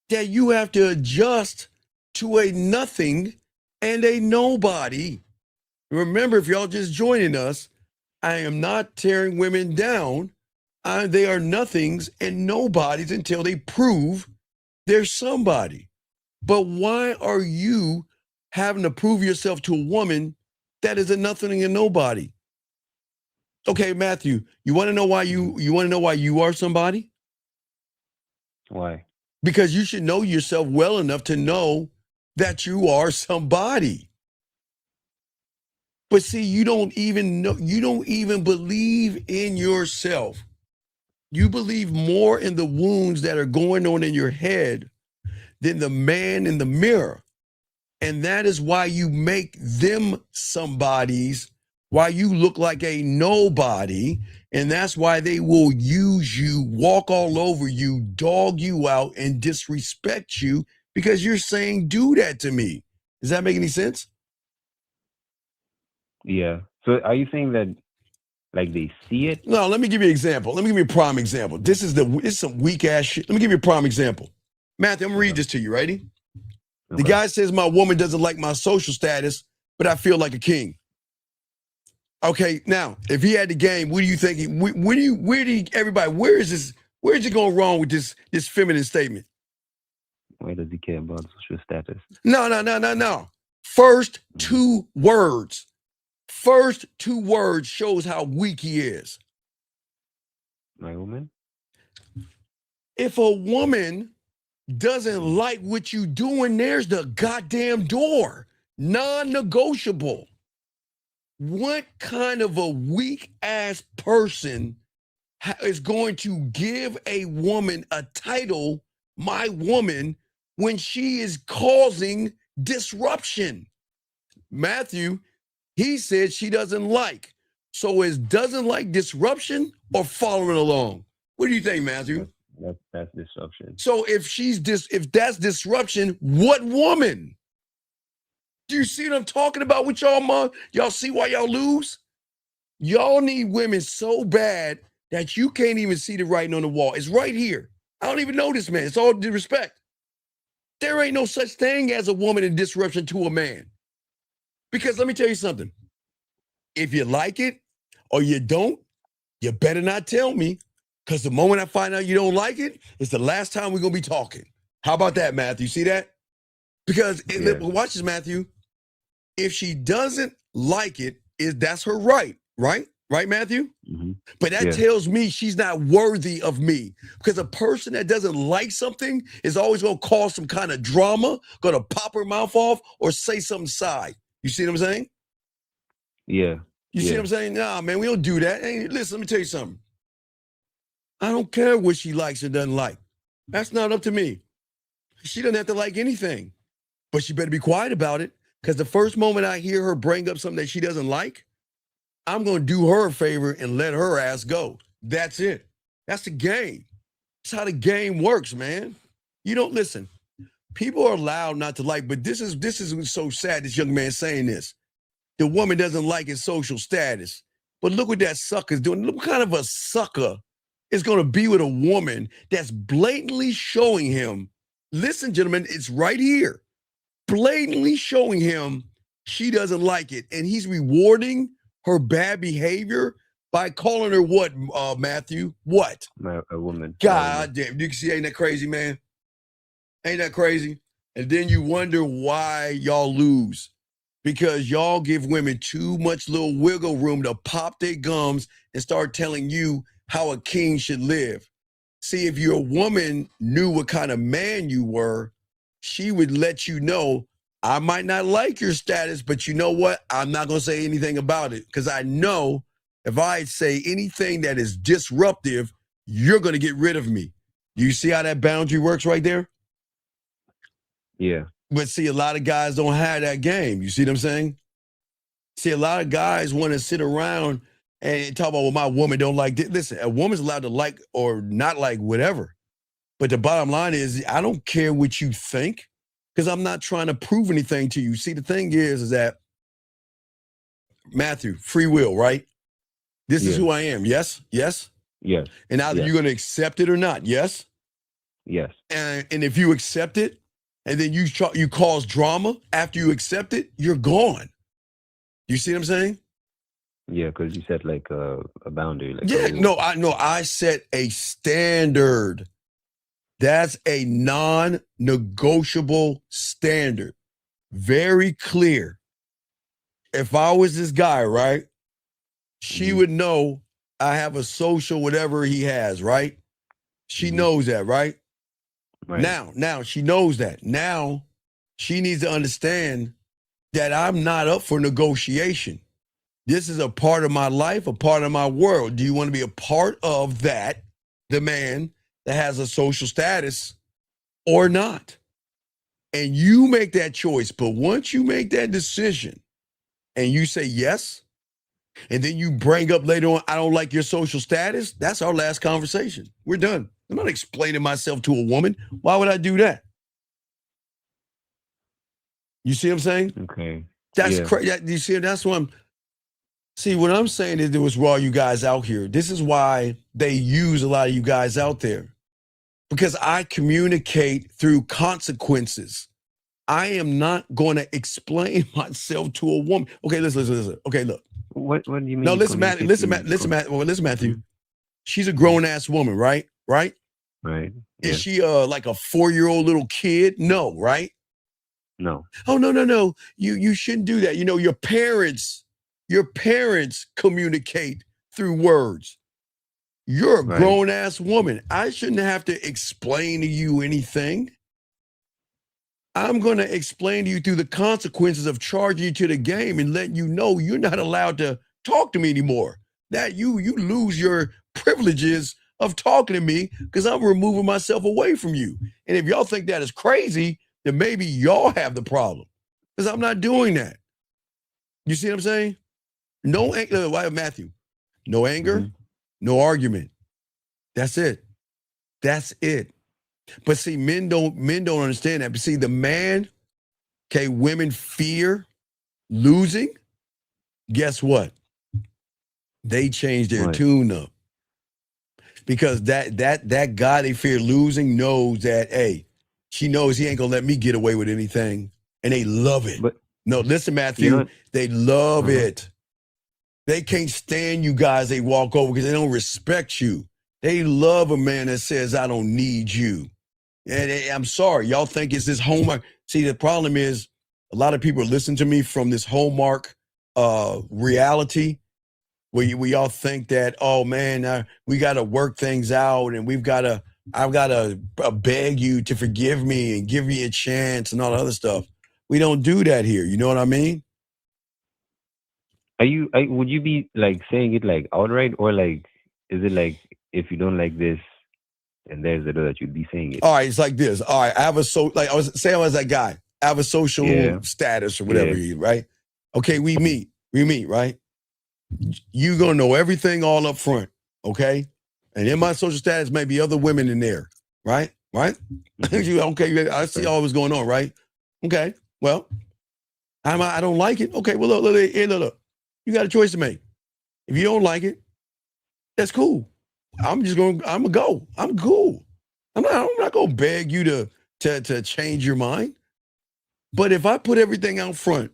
that you have to adjust to a nothing and a nobody. Remember, if y'all just joining us, I am not tearing women down. They are nothings and nobodies until they prove they're somebody. But why are you having to prove yourself to a woman that is a nothing and nobody? Okay, Matthew, you want to know why you are somebody? Why? Because you should know yourself well enough to know that you are somebody. But see, you don't even believe in yourself. You believe more in the wounds that are going on in your head than the man in the mirror. And that is why you make them somebodies, why you look like a nobody. And that's why they will use you, walk all over you, dog you out, and disrespect you because you're saying, do that to me. Does that make any sense? Yeah. So are you saying that like they see it? No, let me give you an example. Let me give you a prime example. This is some weak ass shit. Let me give you a prime example. Matthew, I'm gonna read this to you. Ready? The guy says my woman doesn't like my social status, but I feel like a king. Okay, now if he had the game, what do you think? Where is it going wrong with this feminine statement? Why does he care about social status? No. First two words shows how weak he is. My woman? If a woman doesn't like what you doing, there's the goddamn door. Non-negotiable. What kind of a weak ass person is going to give a woman a title, my woman, when she is causing disruption? Matthew, he said she doesn't like. So is doesn't like disruption or following along? What do you think, Matthew? That's disruption. So if that's disruption, what woman? Do you see what I'm talking about with y'all, mom? Y'all see why y'all lose? Y'all need women so bad that you can't even see the writing on the wall. It's right here. I don't even know this man. It's all due respect. There ain't no such thing as a woman in disruption to a man. Because let me tell you something. If you like it or you don't, you better not tell me. Because the moment I find out you don't like it, it's the last time we're going to be talking. How about that, Matthew? See that? Because, watch this, Matthew. If she doesn't like it, that's her right? Right, Matthew? Mm-hmm. But that tells me she's not worthy of me. Because a person that doesn't like something is always going to cause some kind of drama, going to pop her mouth off or say something side. You see what I'm saying? Yeah. You see what I'm saying? Nah, man, we don't do that. Hey, listen, let me tell you something. I don't care what she likes or doesn't like. That's not up to me. She doesn't have to like anything. But she better be quiet about it. Because the first moment I hear her bring up something that she doesn't like, I'm going to do her a favor and let her ass go. That's it. That's the game. That's how the game works, man. You don't listen. People are allowed not to like, but this is so sad. This young man saying this. The woman doesn't like his social status. But look what that sucker's doing. Look what kind of a sucker is going to be with a woman that's blatantly showing him. Listen, gentlemen, it's right here. Blatantly showing him she doesn't like it. And he's rewarding her bad behavior by calling her what, Matthew? What? A woman. God damn. You can see, ain't that crazy, man? Ain't that crazy? And then you wonder why y'all lose. Because y'all give women too much little wiggle room to pop their gums and start telling you how a king should live. See, if your woman knew what kind of man you were, she would let you know, I might not like your status, but you know what? I'm not going to say anything about it because I know if I say anything that is disruptive, you're going to get rid of me. Do you see how that boundary works right there? Yeah. But see, a lot of guys don't have that game. You see what I'm saying? See, a lot of guys want to sit around and talk about, well, my woman don't like this. Listen, a woman's allowed to like or not like whatever. But the bottom line is, I don't care what you think because I'm not trying to prove anything to you. See, the thing is that, Matthew, free will, right? This is who I am. Yes? Yes? Yes. And either you're going to accept it or not. Yes? Yes. And if you accept it, and then you cause drama after you accept it, you're gone. You see what I'm saying? Yeah, because you set like a boundary. Like I set a standard. That's a non-negotiable standard. Very clear. If I was this guy, right, she would know I have a social whatever he has, right? She knows that, right? Right. Now she knows that. Now she needs to understand that I'm not up for negotiation. This is a part of my life, a part of my world. Do you want to be a part of that, the man that has a social status or not? And you make that choice. But once you make that decision and you say yes, and then you bring up later on, I don't like your social status, that's our last conversation. We're done. I'm not explaining myself to a woman. Why would I do that? You see what I'm saying? Okay. That's crazy. You see, that's what what I'm saying is there was raw you guys out here. This is why they use a lot of you guys out there. Because I communicate through consequences. I am not going to explain myself to a woman. Okay, listen. Okay, look. What do you mean? No, listen, Matthew. She's a grown-ass woman, right? Right? Right. Is she like a 4-year-old little kid? No, right? No. Oh, no. You shouldn't do that. You know, your parents communicate through words. You're a grown-ass woman. I shouldn't have to explain to you anything. I'm going to explain to you through the consequences of charging you to the game and letting you know you're not allowed to talk to me anymore. That you lose your privileges of talking to me because I'm removing myself away from you. And if y'all think that is crazy, then maybe y'all have the problem because I'm not doing that. You see what I'm saying? No anger, Matthew. No anger, no argument. That's it. But see, men don't understand that. But see, the man, women fear losing. Guess what? They change their tune up. Because that guy they fear losing knows that, hey, she knows he ain't gonna let me get away with anything. And they love it. But no, listen, Matthew, they love it. They can't stand you guys they walk over because they don't respect you. They love a man that says, I don't need you. And I'm sorry, y'all think it's this Hallmark. See, the problem is a lot of people listen to me from this Hallmark reality where we all think that, oh man, we got to work things out and I've got to beg you to forgive me and give me a chance and all the other stuff. We don't do that here. You know what I mean? Would you be like saying it like outright or like, is it like, if you don't like this, and there's the door that you'd be saying it? All right, it's like this. All right, I have I was that guy. I have a social status or whatever, right? Okay, we meet, right? You're gonna know everything all up front, okay? And in my social status may be other women in there, right? Right? Okay, I see all what's going on, right? Okay, well, I don't like it. Okay, well, look. You got a choice to make. If you don't like it, that's cool. I'm gonna go. I'm cool. I'm not gonna beg you to change your mind. But if I put everything out front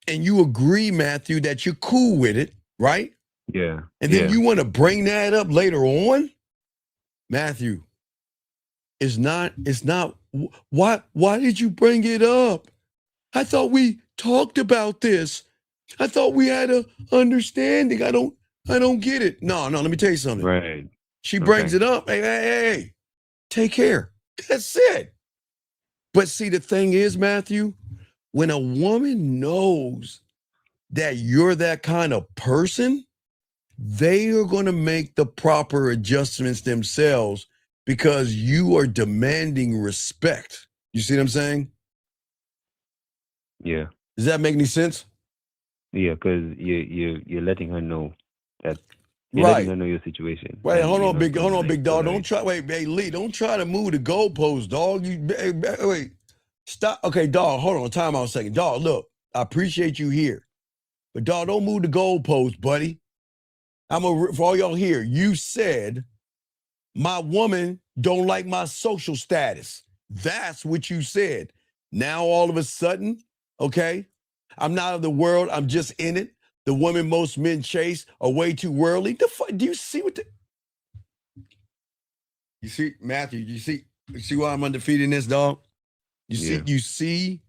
and you agree, Matthew, that you're cool with it, right? Yeah. And then you want to bring that up later on, Matthew, it's not, why did you bring it up? I thought we talked about this. I thought we had a understanding. I don't get it. No, let me tell you something. Right. She brings it up. Hey, take care. That's it. But see, the thing is, Matthew, when a woman knows that you're that kind of person, they are going to make the proper adjustments themselves because you are demanding respect. You see what I'm saying? Yeah. Does that make any sense? Yeah, because you're letting her know that you're letting her know your situation. Wait, hold on, big dog. Don't try. Wait, hey, Lee, don't try to move the goalpost, dog. Wait, stop. Okay, dog, hold on. Time out a second, dog. Look, I appreciate you here, but dog, don't move the goalpost, buddy. For all y'all here, you said my woman don't like my social status. That's what you said. Now all of a sudden, okay, I'm not of the world. I'm just in it. The woman most men chase are way too worldly. Do you see what you see, Matthew? You see why I'm undefeated in this, dog? You see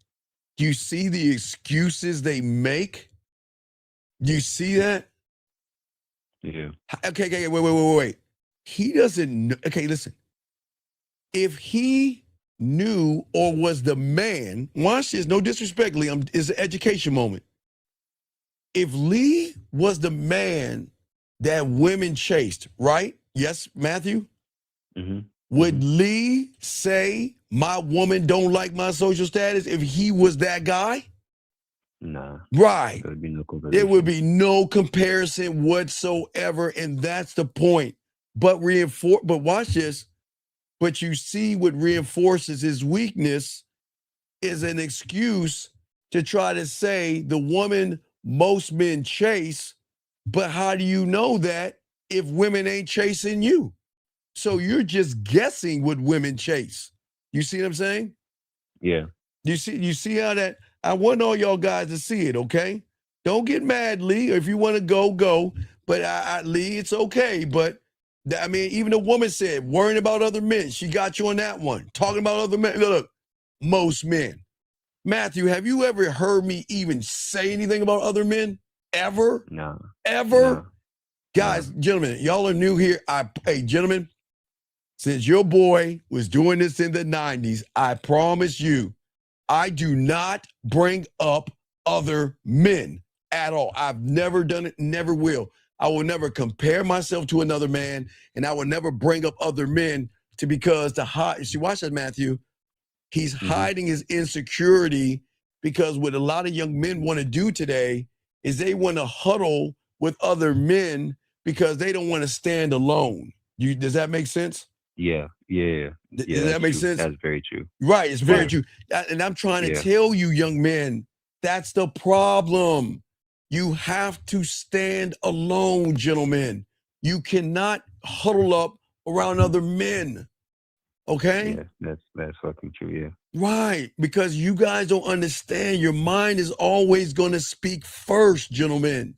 the excuses they make? You see that? Yeah. Okay, wait. He doesn't know. Okay, listen. If he knew or was the man, watch this, no disrespect, Lee, it's an education moment. If Lee was the man that women chased, right? Yes, Matthew? Would Lee say my woman don't like my social status if he was that guy? Nah. Right. There would be no comparison. There would be no comparison whatsoever, and that's the point. But watch this. But you see what reinforces his weakness is an excuse to try to say the woman most men chase, but how do you know that if women ain't chasing you? So you're just guessing what women chase. You see what I'm saying? Yeah. You see how that, I want all y'all guys to see it, okay? Don't get mad, Lee. If you want to go. But Lee, it's okay. But I mean, even a woman said, worrying about other men. She got you on that one. Talking about other men. Look, most men. Matthew, have you ever heard me even say anything about other men? Ever? No. Ever? No. Guys, gentlemen, y'all are new here. Hey, gentlemen, since your boy was doing this in the 90s, I promise you, I do not bring up other men at all. I've never done it, never will. I will never compare myself to another man, and I will never bring up other men because to hide. See, watch that, Matthew. He's hiding his insecurity because what a lot of young men want to do today is they want to huddle with other men because they don't want to stand alone. Does that make sense? Yeah. Does that make sense? That's very true. Right, it's very true. And I'm trying to tell you, young men, that's the problem. You have to stand alone, gentlemen. You cannot huddle up around other men. Okay? Yeah, that's fucking true, yeah. Right, because you guys don't understand. Your mind is always going to speak first, gentlemen.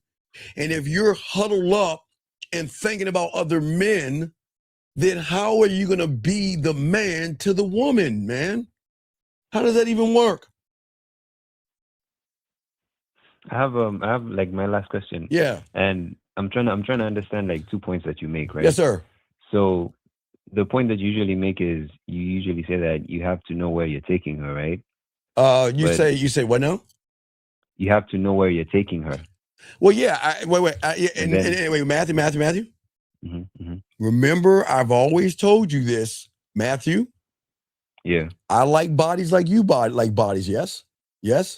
And if you're huddled up and thinking about other men, then how are you going to be the man to the woman, man? How does that even work? I have like my last question. Yeah. And I'm trying to understand like 2 points that you make, right? Yes, sir. So the point that you usually make is you usually say that you have to know where you're taking her, right? You say what now? You have to know where you're taking her. Well, yeah. Anyway, Matthew. Remember, I've always told you this, Matthew. Yeah. I like bodies like you like bodies. Yes.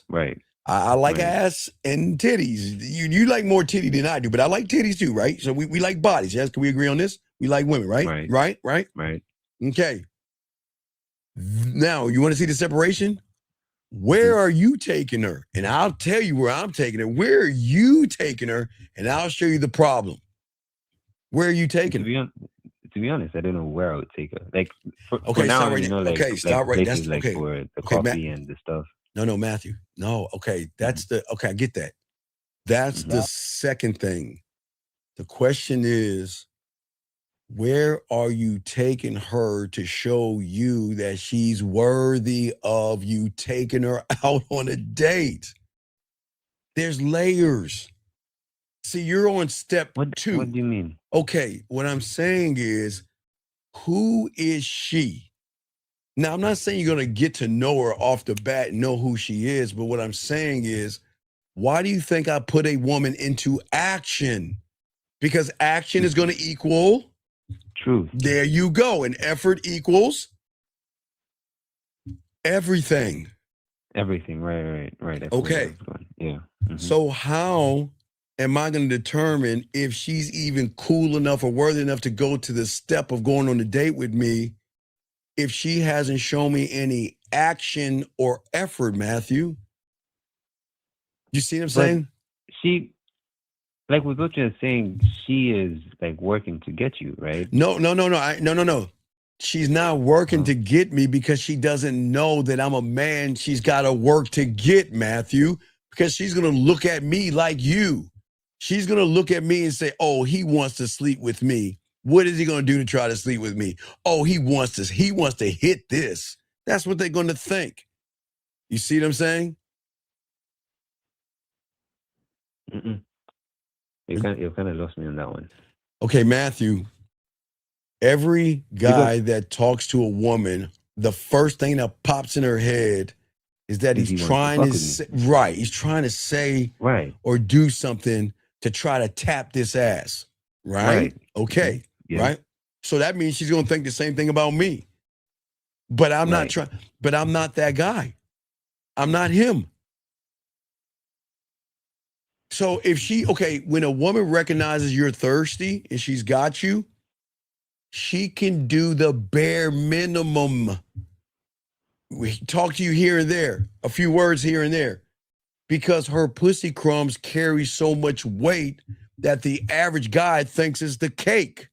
Right. I like ass and titties. You like more titty than I do, but I like titties too, right? So we like bodies. Yes. Can we agree on this? We like women, right? Right. Okay. Now, you want to see the separation? Where are you taking her? And I'll tell you where I'm taking her. Where are you taking her? And I'll show you the problem. Where are you taking her? To be honest, I don't know where I would take her. Like for now, stop right you know, there. like, Okay, stop right. places That's okay. for the Okay, coffee and the stuff. No, Matthew. No, okay. That's I get that. That's the second thing. The question is, where are you taking her to show you that she's worthy of you taking her out on a date? There's layers. See, you're on step 2. What do you mean? Okay, what I'm saying is, who is she? Now, I'm not saying you're going to get to know her off the bat and know who she is, but what I'm saying is, why do you think I put a woman into action? Because action is going to equal truth. There you go. And effort equals everything. Everything, right. That's okay. Yeah. So how am I going to determine if she's even cool enough or worthy enough to go to the step of going on a date with me if she hasn't shown me any action or effort, Matthew? You see what I'm saying? She, like we both just saying, she is like working to get you, right? No. She's not working to get me because she doesn't know that I'm a man. She's got to work to get, Matthew, because she's going to look at me like you. She's going to look at me and say, oh, he wants to sleep with me. What is he going to do to try to sleep with me? Oh, he wants to hit this. That's what they're going to think. You see what I'm saying? You kind of lost me on that one. Okay, Matthew. Every guy that talks to a woman, the first thing that pops in her head is that he's trying to say, he's trying to say or do something to try to tap this ass. Right? Okay. Yeah. Right? So that means she's going to think the same thing about me. But I'm not that guy. I'm not him. So when a woman recognizes you're thirsty and she's got you, she can do the bare minimum. We talk to you here and there, a few words here and there, because her pussy crumbs carry so much weight that the average guy thinks it's the cake.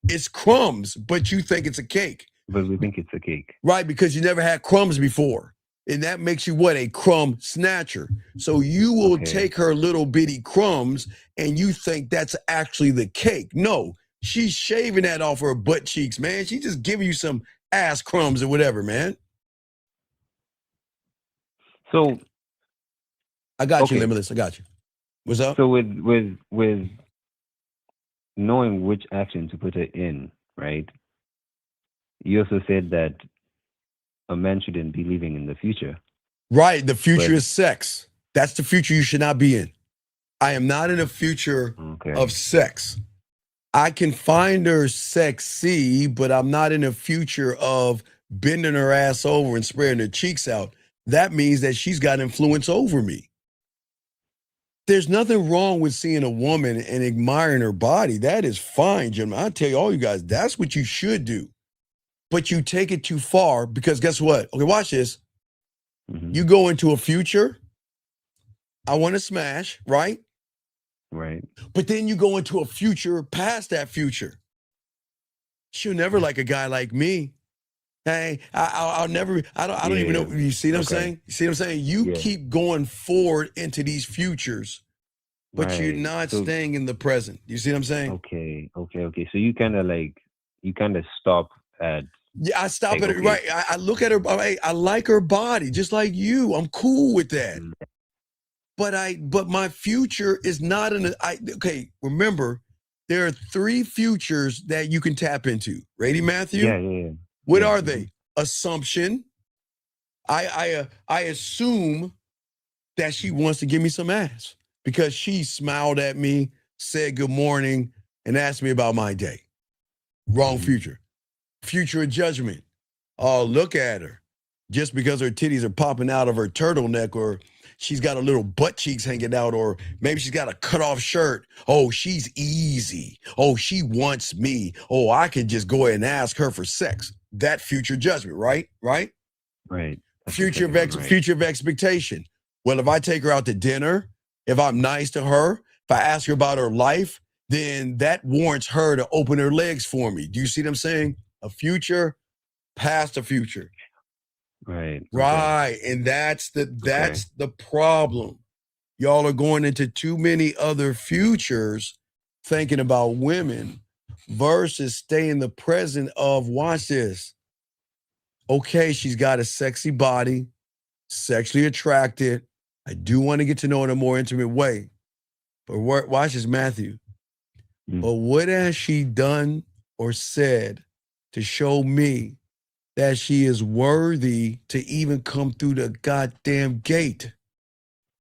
It's crumbs, but you think it's a cake. But we think it's a cake. Right, because you never had crumbs before. And that makes you what? A crumb snatcher. So you will take her little bitty crumbs and you think that's actually the cake. No. She's shaving that off her butt cheeks, man. She's just giving you some ass crumbs or whatever, man. So I got you, Limitless. I got you. What's up? So with knowing which action to put it in, right? You also said that a man shouldn't be living in the future. Right. The future is sex. That's the future you should not be in. I am not in a future of sex. I can find her sexy, but I'm not in a future of bending her ass over and spreading her cheeks out. That means that she's got influence over me. There's nothing wrong with seeing a woman and admiring her body. That is fine, gentlemen. I tell you all you guys, that's what you should do. But you take it too far because guess what? Okay, watch this. You go into a future. I want to smash, right? Right. But then you go into a future past that future. She'll never like a guy like me. Hey, I'll never, I don't even know. You see what I'm saying? You see what I'm saying? You keep going forward into these futures, but you're not staying in the present. You see what I'm saying? Okay. So you kind of stop at. Yeah, I stop at it. Right. I look at her. I like her body just like you. I'm cool with that. But my future is not remember, there are 3 futures that you can tap into. Ready, Matthew? Yeah. What are they? Assumption. I assume that she wants to give me some ass because she smiled at me, said good morning, and asked me about my day. Wrong future. Future of judgment. Oh, look at her. Just because her titties are popping out of her turtleneck or she's got a little butt cheeks hanging out, or maybe she's got a cut off shirt. Oh, she's easy. Oh, she wants me. Oh, I can just go ahead and ask her for sex. That future judgment, right? Right? Right. That's the Future second one, right. future of expectation. Well, if I take her out to dinner, if I'm nice to her, if I ask her about her life, then that warrants her to open her legs for me. Do you see what I'm saying? A future, past a future. Right. Okay. Right. And that's the problem. Y'all are going into too many other futures thinking about women versus stay in the present of, watch this. Okay, she's got a sexy body, sexually attracted. I do want to get to know her in a more intimate way. But watch this, Matthew. But what has she done or said to show me that she is worthy to even come through the goddamn gate,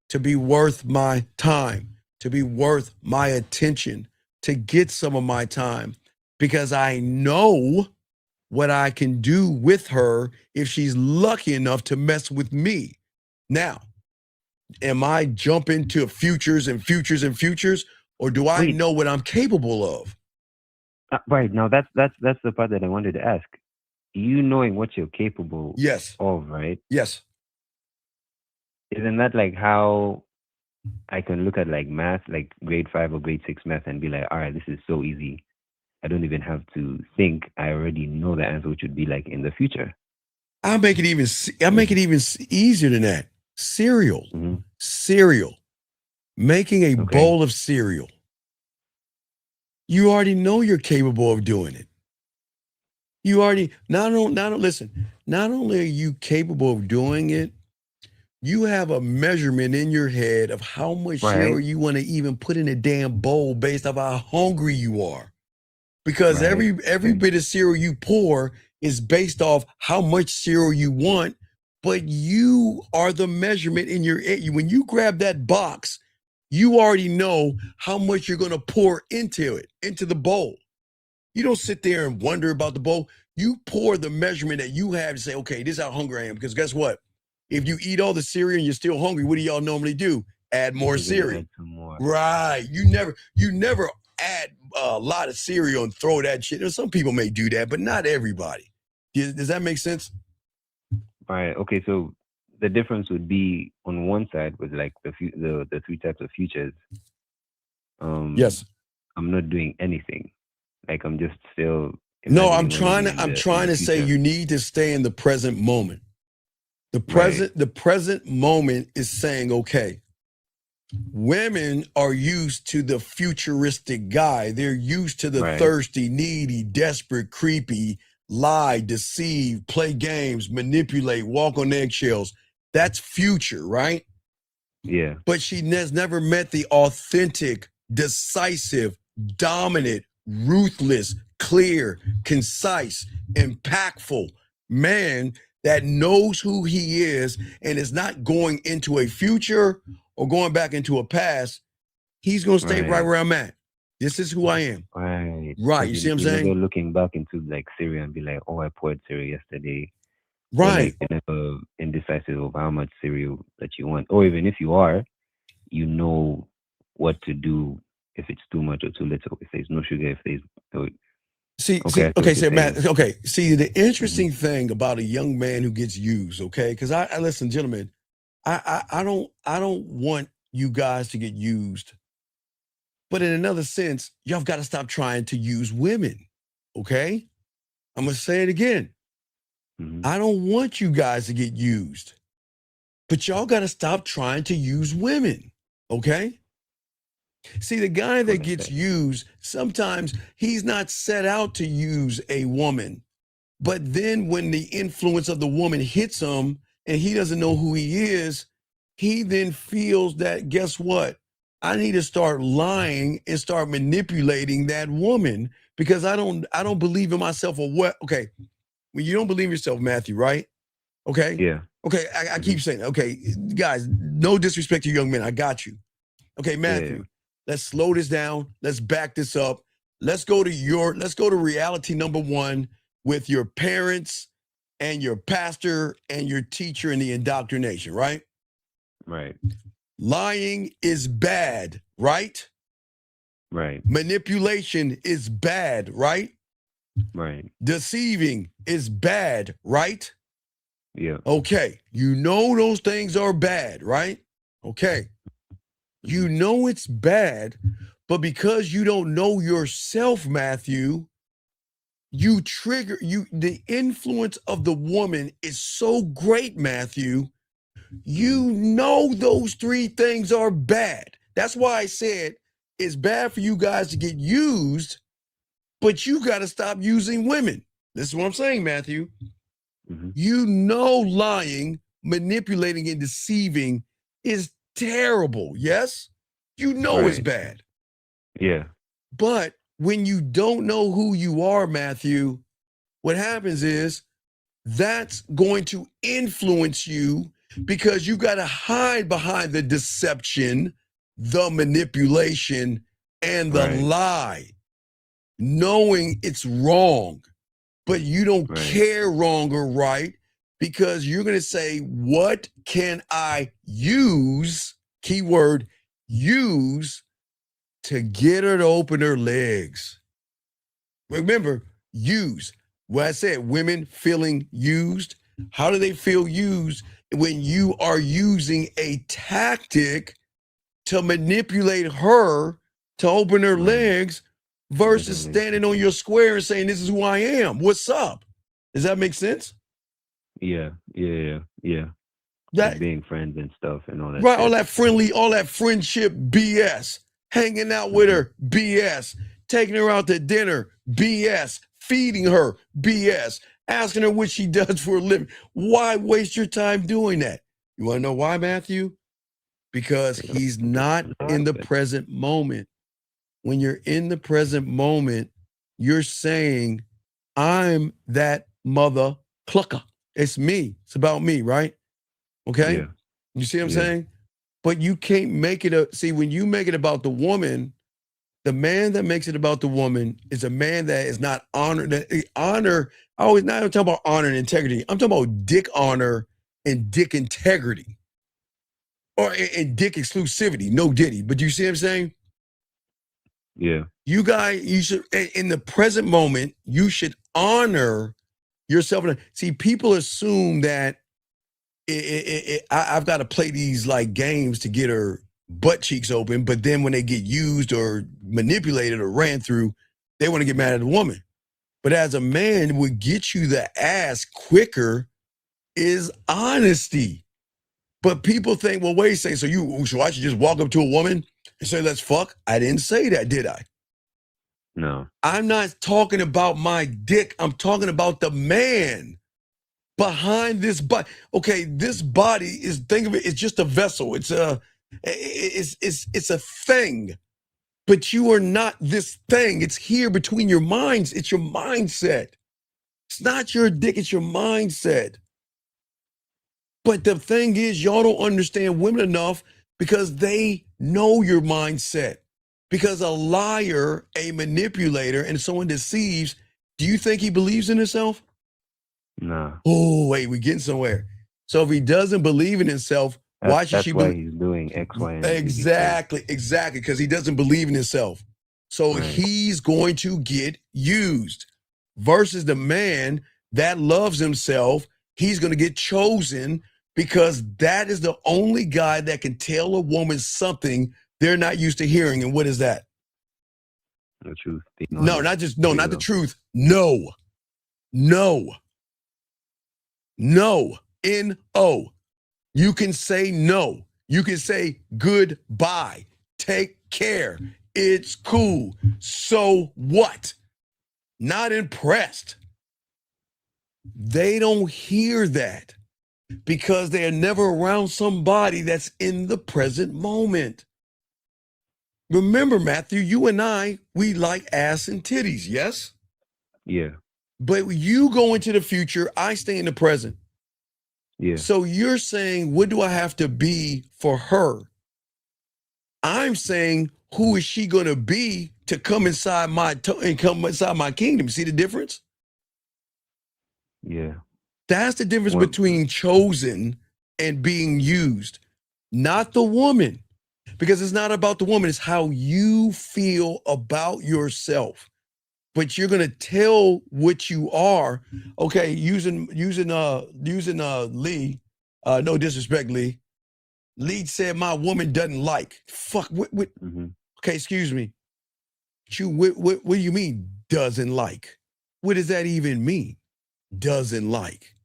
to be worth my time, to be worth my attention, to get some of my time? Because I know what I can do with her if she's lucky enough to mess with me. Now, am I jumping to futures and futures and futures, or do I know what I'm capable of? Right. Now that's the part that I wanted to ask. You knowing what you're capable of, right? Yes. Isn't that like how I can look at like math, like grade 5 or grade 6 math, and be like, all right, this is so easy. I don't even have to think. I already know the answer, which would be like in the future. I'll make it even easier than that. Cereal. Cereal. Making a bowl of cereal. You already know you're capable of doing it. You already, not only are you capable of doing it, you have a measurement in your head of how much cereal you want to even put in a damn bowl based off how hungry you are. Because every bit of cereal you pour is based off how much cereal you want, but you are the measurement in your head. When you grab that box, you already know how much you're going to pour into it, into the bowl. You don't sit there and wonder about the bowl. You pour the measurement that you have and say, okay, this is how hungry I am. Because guess what? If you eat all the cereal and you're still hungry, what do y'all normally do? Add more cereal. Add some more. Right. You never add a lot of cereal and throw that shit. Some people may do that, but not everybody. Does that make sense? All right. Okay. So the difference would be on one side with like the 3 types of futures. Yes. I'm not doing anything. Like I'm just still. No, I'm trying to say you need to stay in the present moment. The present moment is saying, okay, women are used to the futuristic guy. They're used to the thirsty, needy, desperate, creepy, lie, deceive, play games, manipulate, walk on eggshells. That's future, right? Yeah. But she has never met the authentic, decisive, dominant, ruthless, clear, concise, impactful man that knows who he is and is not going into a future or going back into a past. He's going to stay right where I'm at. This is who I am. Right. You see what I'm saying? They're looking back into like cereal and be like, oh, I poured cereal yesterday. Right. Or like, indecisive of how much cereal that you want. Or even if you are, you know what to do if it's too much or too little. If there's no sugar, if there's See, Matt, see, the interesting thing about a young man who gets used, okay? Because I listen, gentlemen, I don't want you guys to get used. But in another sense, y'all got to stop trying to use women, okay? I'm going to say it again. I don't want you guys to get used. But y'all got to stop trying to use women, okay? See, the guy that gets used, sometimes he's not set out to use a woman. But then when the influence of the woman hits him and he doesn't know who he is, he then feels that, guess what? I need to start lying and start manipulating that woman because I don't believe in myself or what? Okay, when you don't believe in yourself, Matthew, right? Okay? Yeah. Okay, I keep saying, okay, guys, no disrespect to young men. I got you. Okay, Matthew. Yeah. Let's slow this down. Let's back this up. Let's go to reality number 1 with your parents and your pastor and your teacher and the indoctrination, right? Right. Lying is bad, right? Right. Manipulation is bad, right? Right. Deceiving is bad, right? Yeah. Okay. You know those things are bad, right? Okay. You know it's bad, but because you don't know yourself, Matthew, you trigger the influence of the woman is so great, Matthew. You know those three things are bad. That's why I said it's bad for you guys to get used, but you got to stop using women. This is what I'm saying, Matthew. You know lying, manipulating, and deceiving is terrible. Yes? You know it's Right. bad. Yeah. But when you don't know who you are, Matthew, what happens is that's going to influence you because you got to hide behind the deception, the manipulation, and the Right. lie, knowing it's wrong, but you don't care wrong or right because you're going to say, what can I use? Keyword, use to get her to open her legs. Remember, use. What I said, women feeling used. How do they feel used? When you are using a tactic to manipulate her to open her legs versus standing on your square and saying, this is who I am. What's up? Does that make sense? Yeah. Yeah. Yeah. That, like being friends and stuff and all that. right, shit. all that friendship BS, hanging out with her BS, taking her out to dinner BS, feeding her BS, asking her what she does for a living. Why waste your time doing that? You want to know why, Matthew? Because he's not in the present moment. When you're in the present moment, you're saying, I'm that mother clucker. It's me. It's about me, right? Okay? Yeah. You see what I'm Yeah. saying? But you can't make it see, when you make it about the woman, the man that makes it about the woman is a man that is not honored. Honor, I always not even talking about honor and integrity. I'm talking about dick honor and dick integrity. Or and dick exclusivity. No Diddy. But you see what I'm saying? Yeah. You guys, you should, in the present moment, you should honor yourself. See, people assume that I've got to play these like games to get her butt cheeks open, but then when they get used or manipulated or ran through, they want to get mad at the woman. But as a man, what gets you the ass quicker is honesty. But people think, well, wait a second, so I should just walk up to a woman and say, let's fuck? I didn't say that, did I? No. I'm not talking about my dick. I'm talking about the man behind this body. Okay, this body is, think of it, it's just a vessel. It's a thing. But you are not this thing. It's here between your minds. It's your mindset. It's not your dick, it's your mindset. But the thing is, y'all don't understand women enough because they know your mindset. Because a liar, a manipulator, and someone deceives, do you think he believes in himself? No. Oh, wait, we're getting somewhere. So if he doesn't believe in himself, why should That's she why believe? he's doing X, Y, and Z. Exactly, because he doesn't believe in himself. So he's going to get used versus the man that loves himself. He's going to get chosen because that is the only guy that can tell a woman something they're not used to hearing. And what is that? The truth. No, not the truth. No. No. N-O. You can say no. You can say goodbye. Take care. It's cool. So what? Not impressed. They don't hear that because they are never around somebody that's in the present moment. Remember, Matthew, you and I, we like ass and titties, yes? Yeah. But you go into the future, I stay in the present. Yeah. So you're saying, what do I have to be for her? I'm saying, who is she going to be to come inside my kingdom? See the difference? Yeah. That's the difference between chosen and being used. not the woman, because it's not about the woman. It's how you feel about yourself. But you're gonna tell what you are. Okay, using Lee. No disrespect, Lee. Lee said my woman doesn't like. Fuck. What? Okay, excuse me. What do you mean doesn't like? What does that even mean? Doesn't like.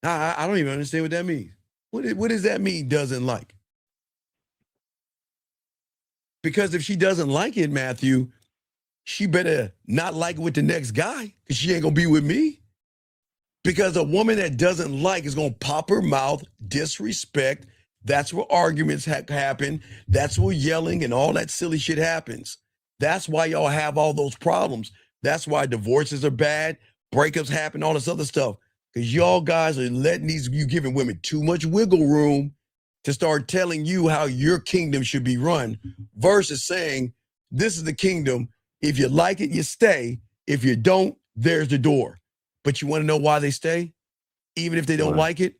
I don't even understand what that means. What does that mean? Doesn't like? Because if she doesn't like it, Matthew, she better not like it with the next guy, because she ain't gonna be with me. Because a woman that doesn't like is gonna pop her mouth, disrespect. That's where arguments happen. That's where yelling and all that silly shit happens. That's why y'all have all those problems. That's why divorces are bad, breakups happen, all this other stuff. Because y'all guys are you giving women too much wiggle room to start telling you how your kingdom should be run, versus saying, this is the kingdom. If you like it, you stay. If you don't, there's the door. But you want to know why they stay? Even if they don't like it?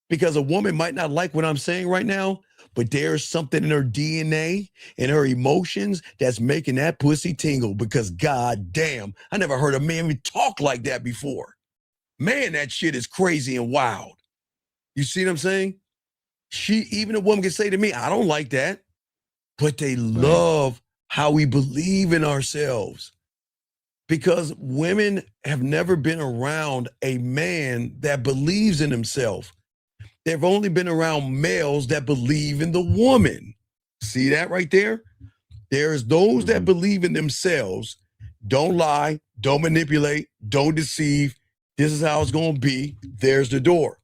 Because a woman might not like what I'm saying right now, but there's something in her DNA and her emotions that's making that pussy tingle, because god damn, I never heard a man even talk like that before. Man, that shit is crazy and wild. You see what I'm saying? Even a woman can say to me, I don't like that, but they love how we believe in ourselves. Because women have never been around a man that believes in himself. They've only been around males that believe in the woman. See that right there? There's those that believe in themselves, don't lie, don't manipulate, don't deceive. This is how it's going to be. There's the door.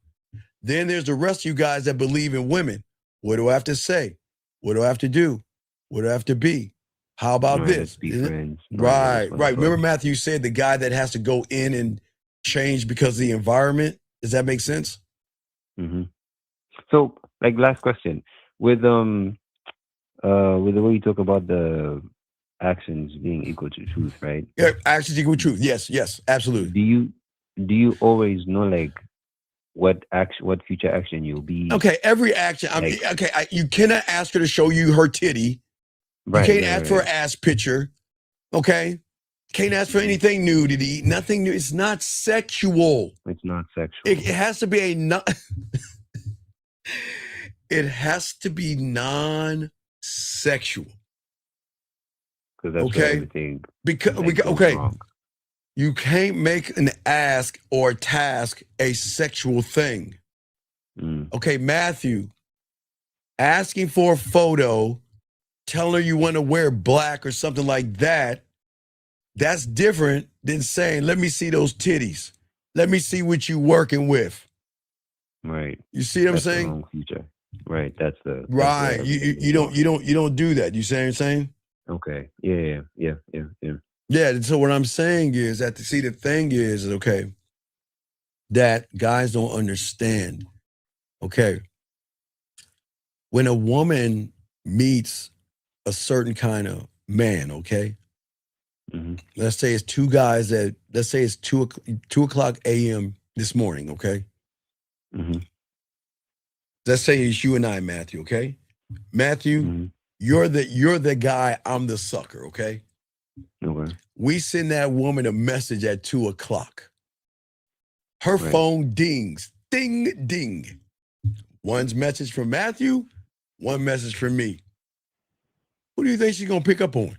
Then there's the rest of you guys that believe in women. What do I have to say? What do I have to do? What do I have to be? How about this? Right. Remember Matthew said the guy that has to go in and change because of the environment? Does that make sense? Mm-hmm. So, like, last question. With the way you talk about the actions being equal to truth, right? Yeah, actions equal to truth. Yes, absolutely. Do you always know, like, what future action you'll be? Okay, every action. You cannot ask her to show you her titty. You can't ask for an ass picture. Okay? Can't ask for anything nudity. Nothing new. It's not sexual. It's not sexual. It has to be it has to be non-sexual. Because that's where everything. Wrong. You can't make an ask or a task a sexual thing. Okay, Matthew, asking for a photo, telling her you want to wear black or something like that, that's different than saying, let me see those titties. Let me see what you working with. Right. You see what I'm saying? The wrong future. Right. That's the right. You don't do that. You see what I'm saying? Okay. Yeah. Yeah. So what I'm saying is that the thing is, okay, that guys don't understand. Okay. When a woman meets a certain kind of man, okay? Let's say it's two guys let's say it's 2 o'clock a.m. this morning, okay? Let's say it's you and I, Matthew, okay? Matthew, you're the guy, I'm the sucker, okay? Okay. We send that woman a message at 2 o'clock. Her phone dings, ding, ding. One's message from Matthew, one message from me. Who do you think she's gonna pick up on?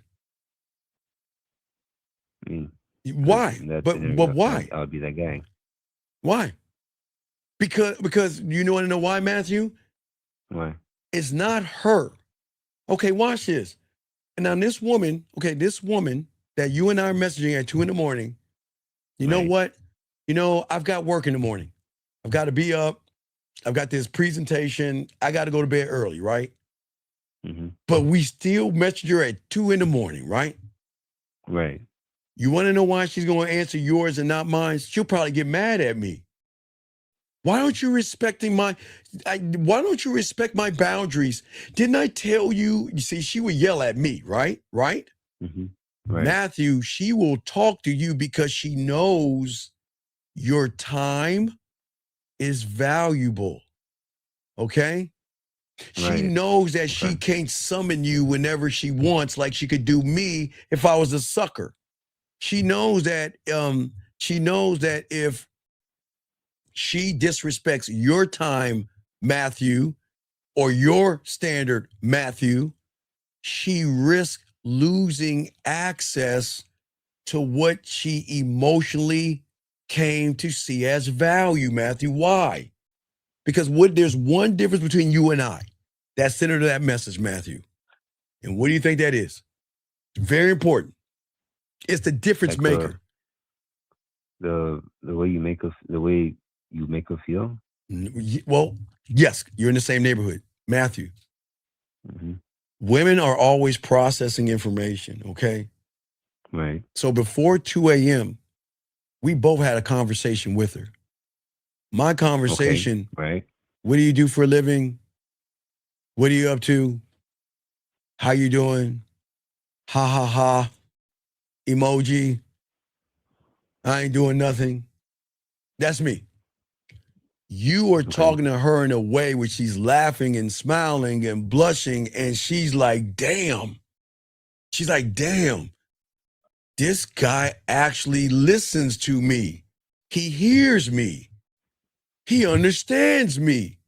Why? But why? I'll be that guy. Why? Because you want to know why, Matthew? Why? It's not her. Okay, watch this. And now this woman that you and I are messaging at 2 a.m, you know what? I've got work in the morning. I've got to be up. I've got this presentation. I got to go to bed early, right? But we still message her at 2 a.m, right? Right. You want to know why she's going to answer yours and not mine? She'll probably get mad at me. Why don't you respect my boundaries? Didn't I tell you? You see, she would yell at me, right? Right. Matthew, she will talk to you because she knows your time is valuable. Okay? She knows that she can't summon you whenever she wants, like she could do me if I was a sucker. She knows that if she disrespects your time, Matthew, or your standard, Matthew, she risks losing access to what she emotionally came to see as value, Matthew. Why? Because there's one difference between you and I. That's centered to that message, Matthew. And what do you think that is? Very important. It's the difference maker. The way you make her feel. Well, yes, you're in the same neighborhood, Matthew. Women are always processing information. Okay. Right. So before 2 a.m., we both had a conversation with her. My conversation. Okay. Right. What do you do for a living? What are you up to? How you doing? Ha ha ha. Emoji. I ain't doing nothing. That's me. You are talking to her in a way where she's laughing and smiling and blushing, and she's like, damn. She's like, damn. This guy actually listens to me. He hears me. He understands me.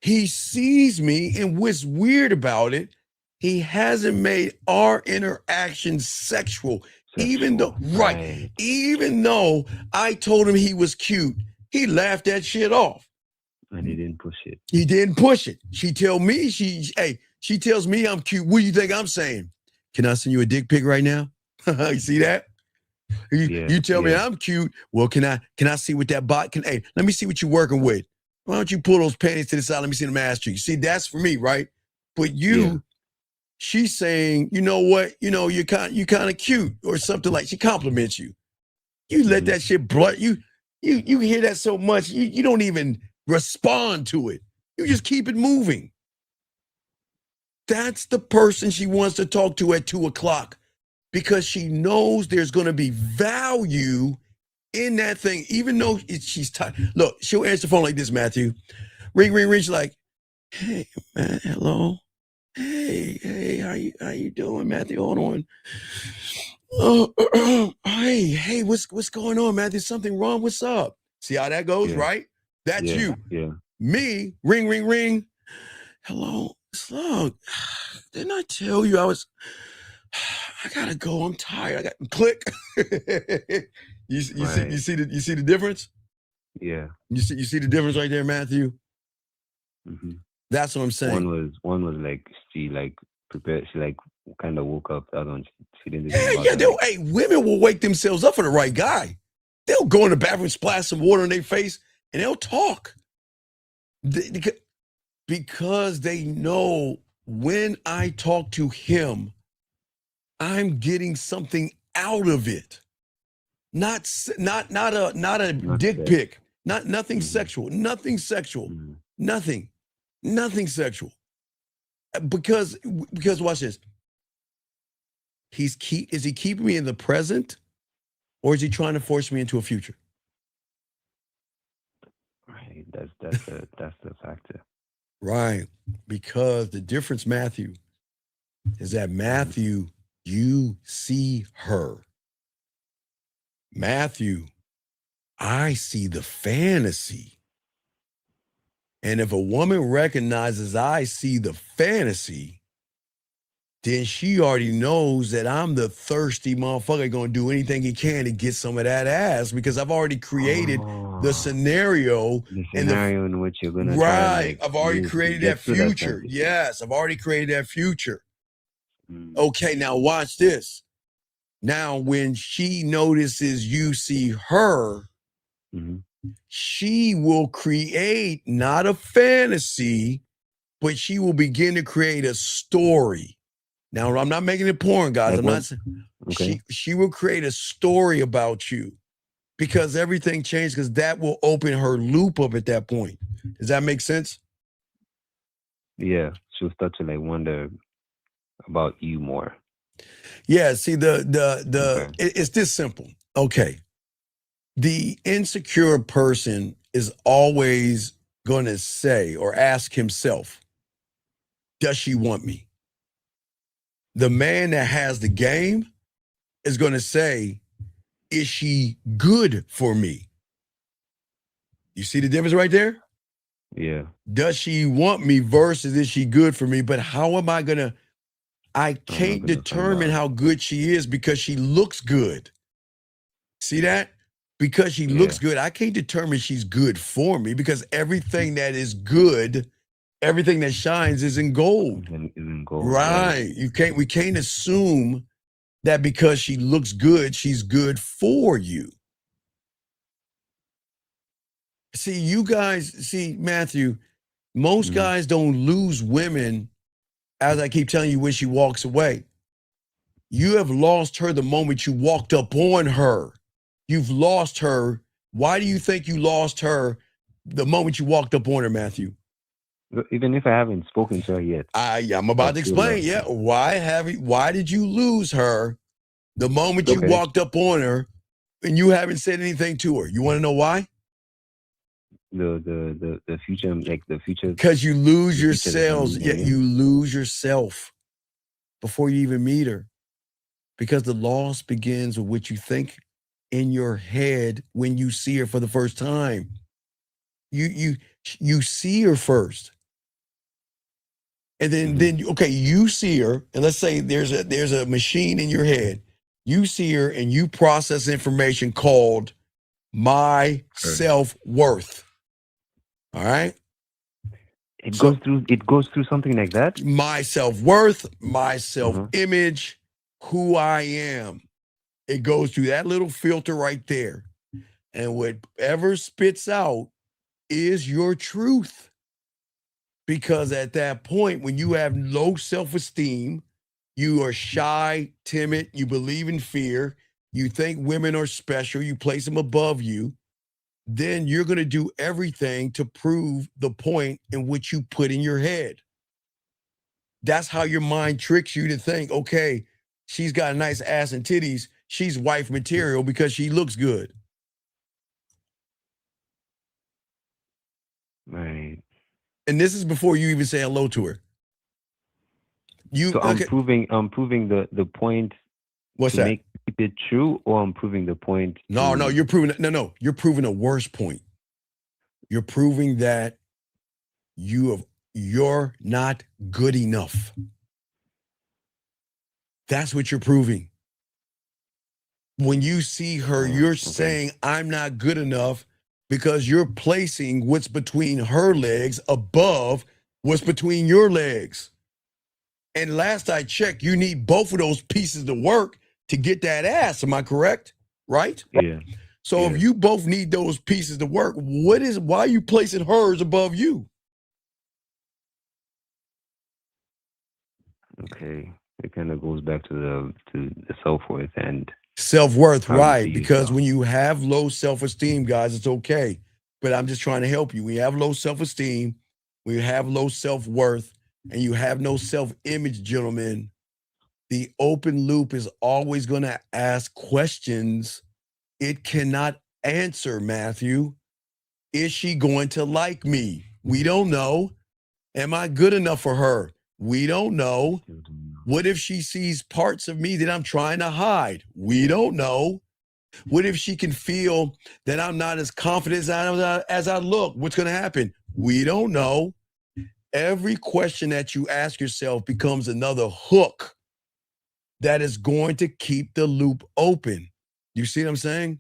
He sees me, and what's weird about it, he hasn't made our interaction sexual. Even though I told him he was cute, he laughed that shit off. And he didn't push it. He didn't push it. She tells me I'm cute. What do you think I'm saying? Can I send you a dick pic right now? You see that? You tell me I'm cute. Well, can I see what that bot can? Hey, let me see what you're working with. Why don't you pull those panties to the side? Let me see them ass cheeks. See, that's for me, right? But she's saying, you know what? You know, you're kind of cute or something like. She compliments you. You let that shit blunt. You hear that so much, you don't even respond to it. You just keep it moving. That's the person she wants to talk to at 2:00 because she knows there's going to be value in that thing, even though she's tired. Look, she'll answer the phone like this, Matthew. Ring, ring, ring. She's like, hey, man, hello. Hey, how you doing, Matthew? Hold on. Hey, what's going on, Matthew? Something wrong? What's up? See how that goes, right? That's you. Yeah. Me, ring, ring, ring. Hello, Slug. Didn't I tell you I gotta go. I'm tired. I got click. You see the difference? Yeah. You see the difference right there, Matthew? That's what I'm saying. One was like she like prepared. She like kind of woke up. The other one she didn't. Hey, women will wake themselves up for the right guy. They'll go in the bathroom, splash some water on their face, and they'll talk. Because they know when I talk to him, I'm getting something out of it. Not a dick pic. Nothing sexual. Nothing sexual. Nothing sexual. Because watch this. Is he keeping me in the present, or is he trying to force me into a future? Right. That's the factor. Right. Because the difference, Matthew, is that Matthew, you see her. Matthew, I see the fantasy. And if a woman recognizes I see the fantasy, then she already knows that I'm the thirsty motherfucker going to do anything he can to get some of that ass because I've already created the scenario. In which you're going to I've already created that future. Yes, I've already created that future. Okay, now watch this. Now, when she notices you see her, she will create not a fantasy, but she will begin to create a story. Now, I'm not making it porn, guys. I'm not saying she will create a story about you because everything changed because that will open her loop up at that point. Does that make sense? Yeah, she'll start to like wonder about you more. Yeah, see it's this simple. Okay. The insecure person is always going to say or ask himself, does she want me? The man that has the game is going to say, is she good for me? You see the difference right there? Yeah. Does she want me versus is she good for me? But how am I going to, I can't determine how good she is because she looks good. See that? Because she looks good, I can't determine she's good for me because everything that is good, everything that shines is in gold. Is in gold. Right. We can't assume that because she looks good, she's good for you. See, you guys, Matthew, most guys don't lose women, as I keep telling you, when she walks away. You have lost her the moment you walked up on her. You've lost her. Why do you think you lost her the moment you walked up on her, Matthew? Even if I haven't spoken to her yet. I'm about to explain. Yeah. Why did you lose her the moment you walked up on her and you haven't said anything to her? You want to know why? The future, like the future. Because you lose yourselves. Yeah, you lose yourself before you even meet her. Because the loss begins with what you think in your head when you see her for the first time. You see her first. And then you see her, and let's say there's a machine in your head. You see her and you process information called my self-worth. All right? It goes through something like that. My self-worth, my self-image, who I am. It goes through that little filter right there. And whatever spits out is your truth. Because at that point, when you have low self-esteem, you are shy, timid, you believe in fear, you think women are special, you place them above you, then you're going to do everything to prove the point in which you put in your head. That's how your mind tricks you to think, okay, she's got a nice ass and titties, she's wife material because she looks good. Right. And this is before you even say hello to her. So I'm proving the point. What's to that? Keep it true, or I'm proving the point. No, you're proving you're proving a worse point. You're proving that you're not good enough. That's what you're proving. When you see her, you're saying, I'm not good enough because you're placing what's between her legs above what's between your legs. And last I checked, you need both of those pieces to work to get that ass. Am I correct? Right? Yeah. So if you both need those pieces to work, why are you placing hers above you? Okay. It kind of goes back to the self-worth and self-worth, right? Because when you have low self-esteem, guys, it's okay. But I'm just trying to help you. When you have low self-esteem, when you have low self-worth, and you have no self-image, gentlemen, the open loop is always going to ask questions it cannot answer, Matthew. Is she going to like me? We don't know. Am I good enough for her? We don't know. What if she sees parts of me that I'm trying to hide? We don't know. What if she can feel that I'm not as confident as I look? What's going to happen? We don't know. Every question that you ask yourself becomes another hook that is going to keep the loop open. You see what I'm saying?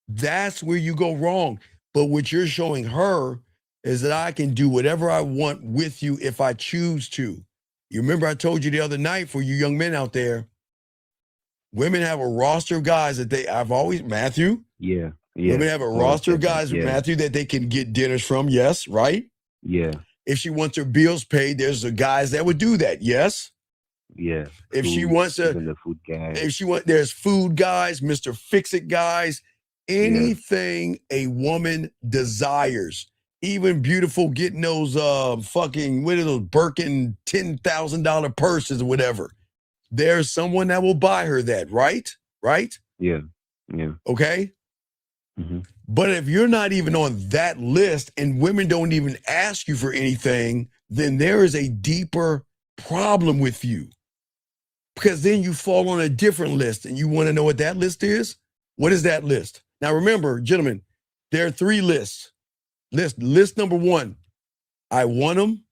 That's where you go wrong. But what you're showing her is that I can do whatever I want with you if I choose to. You remember I told you the other night, for you young men out there, women have a roster of guys that Matthew? Yeah. Women have a roster of guys, Matthew, that they can get dinners from, yes, right? Yeah. If she wants her bills paid, there's the guys that would do that, yes? Yeah. If she wants the food guy. There's food guys, Mr. Fix-It guys, anything a woman desires. Even beautiful, getting those what are those Birkin $10,000 purses or whatever. There's someone that will buy her that, right? Right? Yeah. Okay? But if you're not even on that list and women don't even ask you for anything then there is a deeper problem with you. Because then you fall on a different list, and you want to know what that list is? What is that list? Now remember, gentlemen, there are 3 lists. List number 1, I want them.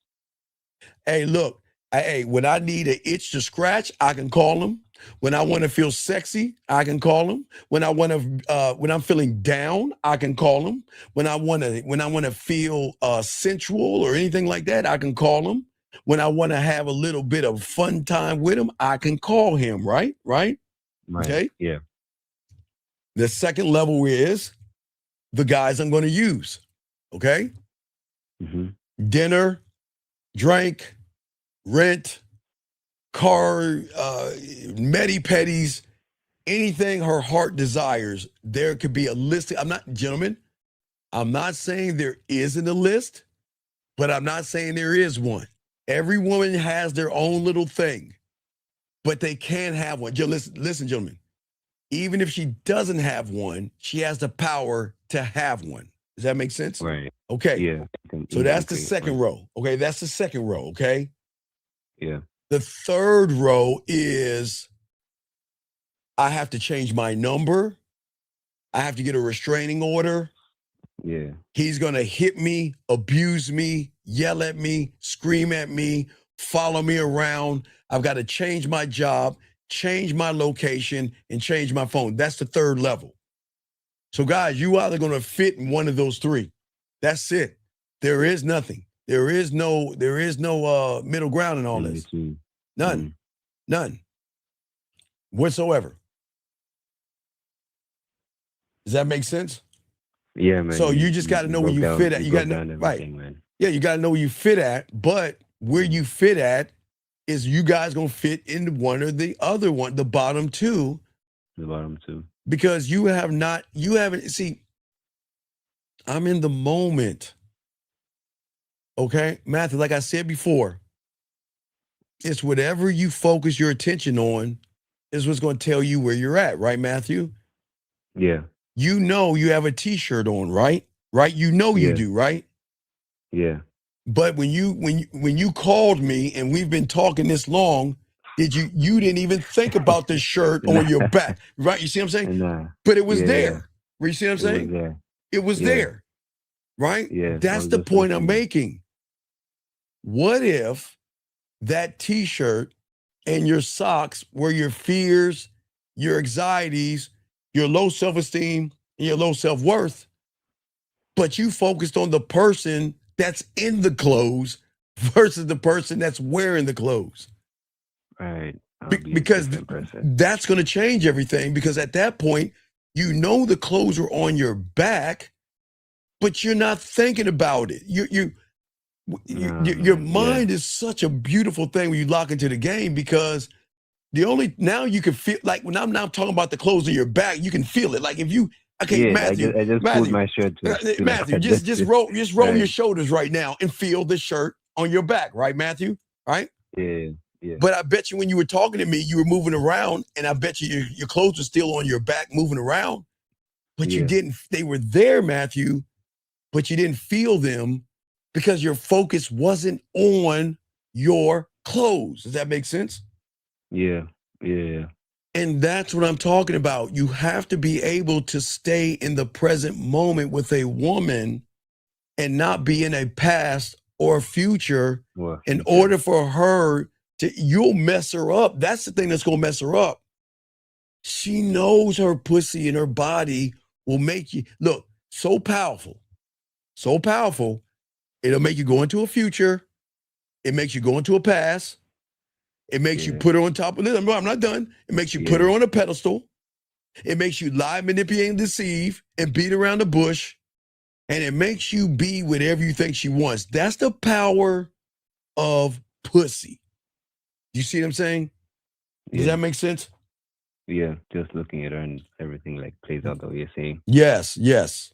Hey, look, when I need an itch to scratch, I can call them. When I want to feel sexy, I can call them. When I'm feeling down, I can call them. When I want to feel sensual or anything like that, I can call them. When I want to have a little bit of fun time with him, I can call him, right? Right. Okay. Yeah. The second level is the guys I'm going to use. Okay. Mm-hmm. Dinner, drink, rent, car, medi-pedis, anything her heart desires. There could be a list. Gentlemen, I'm not saying there isn't a list, but I'm not saying there is one. Every woman has their own little thing, but they can have one. Listen, gentlemen, even if she doesn't have one, she has the power to have one. Does that make sense? Right. Okay. Yeah. So that's the second row. Okay. That's the second row. Okay. Yeah. The third row is I have to change my number. I have to get a restraining order. Yeah. He's going to hit me, abuse me, yell at me, scream at me, follow me around. I've got to change my job, change my location, and change my phone. That's the third level. So guys, you either going to fit in one of those 3. That's it. There is nothing. There is no middle ground in all this. None. None. Whatsoever. Does that make sense? Yeah, man. So you just got to know where you fit at. You got to know, right? Man. Yeah, you got to know where you fit at. But where you fit at is you guys gonna fit into one or the other one, the bottom 2. The bottom 2. Because you haven't. See, I'm in the moment. Okay, Matthew. Like I said before, it's whatever you focus your attention on is what's going to tell you where you're at, right, Matthew? Yeah. You know you have a T-shirt on, right? Right? You know you do, right? Yeah. But when you called me and we've been talking this long, you didn't even think about the shirt on your back, right? You see what I'm saying? But it was there. You see what I'm saying? It was there, right? Yeah. That's the point I'm making. What if that T-shirt and your socks were your fears, your anxieties, your low self-esteem, and your low self-worth, but you focused on the person that's in the clothes versus the person that's wearing the clothes? Right. Because that's going to change everything, because at that point, you know the clothes are on your back, but you're not thinking about it. Your mind is such a beautiful thing when you lock into the game, because now you can feel, like when I'm now talking about the clothes on your back, you can feel it. Like if you, okay, Matthew, I just pulled my shirt to Matthew, just roll your shoulders right now and feel the shirt on your back, right, Matthew? Right? Yeah. Yeah. But I bet you when you were talking to me, you were moving around, and I bet you your clothes were still on your back moving around, but you didn't, they were there, Matthew, but you didn't feel them because your focus wasn't on your clothes. Does that make sense? Yeah. Yeah. And that's what I'm talking about. You have to be able to stay in the present moment with a woman and not be in a past or future in order for her to, you'll mess her up. That's the thing that's going to mess her up. She knows her pussy and her body will make you, look, so powerful, it'll make you go into a future. It makes you go into a past. It makes you put her on top of this. I'm not done. It makes you put her on a pedestal. It makes you lie, manipulate, and deceive, and beat around the bush. And it makes you be whatever you think she wants. That's the power of pussy. You see what I'm saying? Does that make sense? Yeah, just looking at her and everything like plays out the way you're saying. Yes, yes.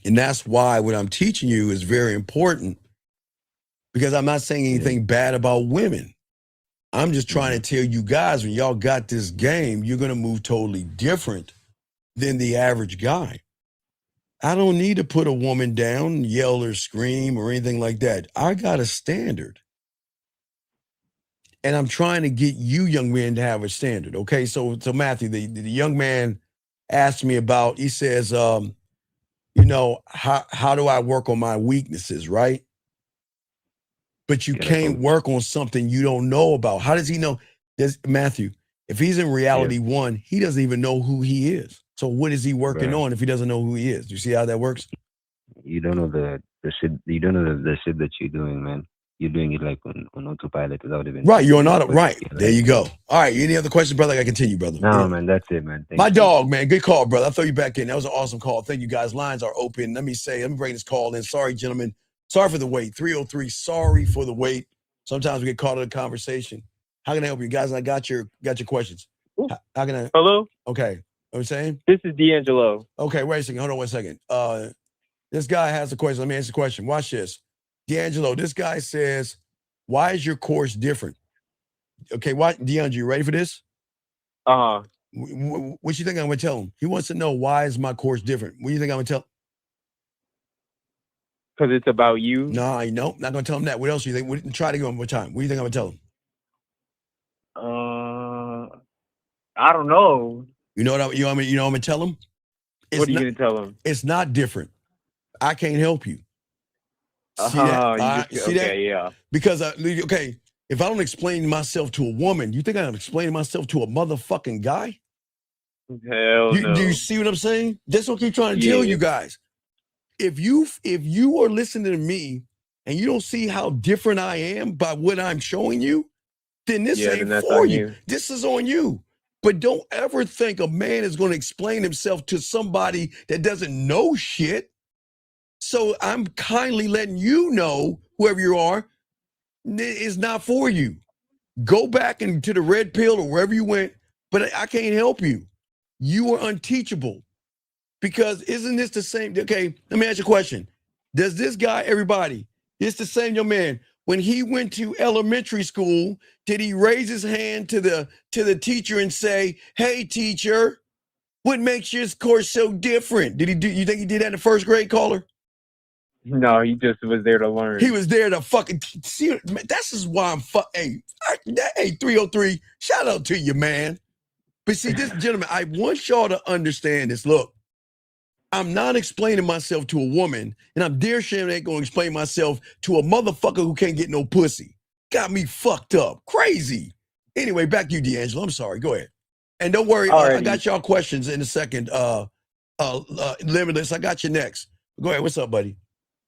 And that's why what I'm teaching you is very important, because I'm not saying anything bad about women. I'm just trying to tell you guys, when y'all got this game, you're going to move totally different than the average guy. I don't need to put a woman down, yell or scream or anything like that. I got a standard. And I'm trying to get you young men to have a standard. Okay, so Matthew, the young man asked me about, he says, how do I work on my weaknesses, right? But you can't work on something you don't know about. How does he know? Matthew, if he's in reality one, he doesn't even know who he is. So what is he working on if he doesn't know who he is? Do you see how that works? You don't know the shit. You don't know the shit that you're doing, man. You're doing it like on autopilot without even. Right, you're on auto. Right, there you go. All right, any other questions, brother? I can continue, brother. No, man, that's it, man. My dog, man, good call, brother. I'll throw you back in. That was an awesome call. Thank you, guys. Lines are open. Let me bring this call in. Sorry, gentlemen. Sorry for the wait. 303. Sorry for the wait. Sometimes we get caught in a conversation. How can I help you, guys? I got your questions. How can I? Hello. Okay. What are you saying? This is D'Angelo. Okay, wait a second. Hold on 1 second. This guy has a question. Let me answer the question. Watch this. D'Angelo, this guy says, why is your course different? Okay, D'Angelo, you ready for this? Uh-huh. What you think I'm going to tell him? He wants to know, why is my course different? What do you think I'm going to tell? Because it's about you? No, not going to tell him that. What else do you think? Try to go one more time. What do you think I'm going to tell him? I don't know. You know what I'm going to tell him? What are you going to tell him? It's not different. I can't help you. See that? Yeah. Because, if I don't explain myself to a woman, you think I'm explaining myself to a motherfucking guy? Hell no. Do you see what I'm saying? That's what I keep trying to tell you guys. If you are listening to me and you don't see how different I am by what I'm showing you, then this ain't for you. This is on you. But don't ever think a man is going to explain himself to somebody that doesn't know shit. So I'm kindly letting you know, whoever you are, it's not for you. Go back into the red pill or wherever you went, but I can't help you. You are unteachable. Because isn't this the same? Okay, let me ask you a question. Does this guy, everybody, it's the same young man, when he went to elementary school, did he raise his hand to the teacher and say, "Hey, teacher, what makes your course so different?" You think he did that in the first grade, caller? No, he just was there to learn. He was there to fucking see. That's just why I'm hey, 303, shout out to you, man. But see, this gentleman, I want y'all to understand this. Look, I'm not explaining myself to a woman, and I'm dare sure ain't gonna explain myself to a motherfucker who can't get no pussy. Got me fucked up. Crazy. Anyway, back to you, D'Angelo. I'm sorry. Go ahead. And don't worry, I got y'all questions in a second. Limitless, I got you next. Go ahead. What's up, buddy?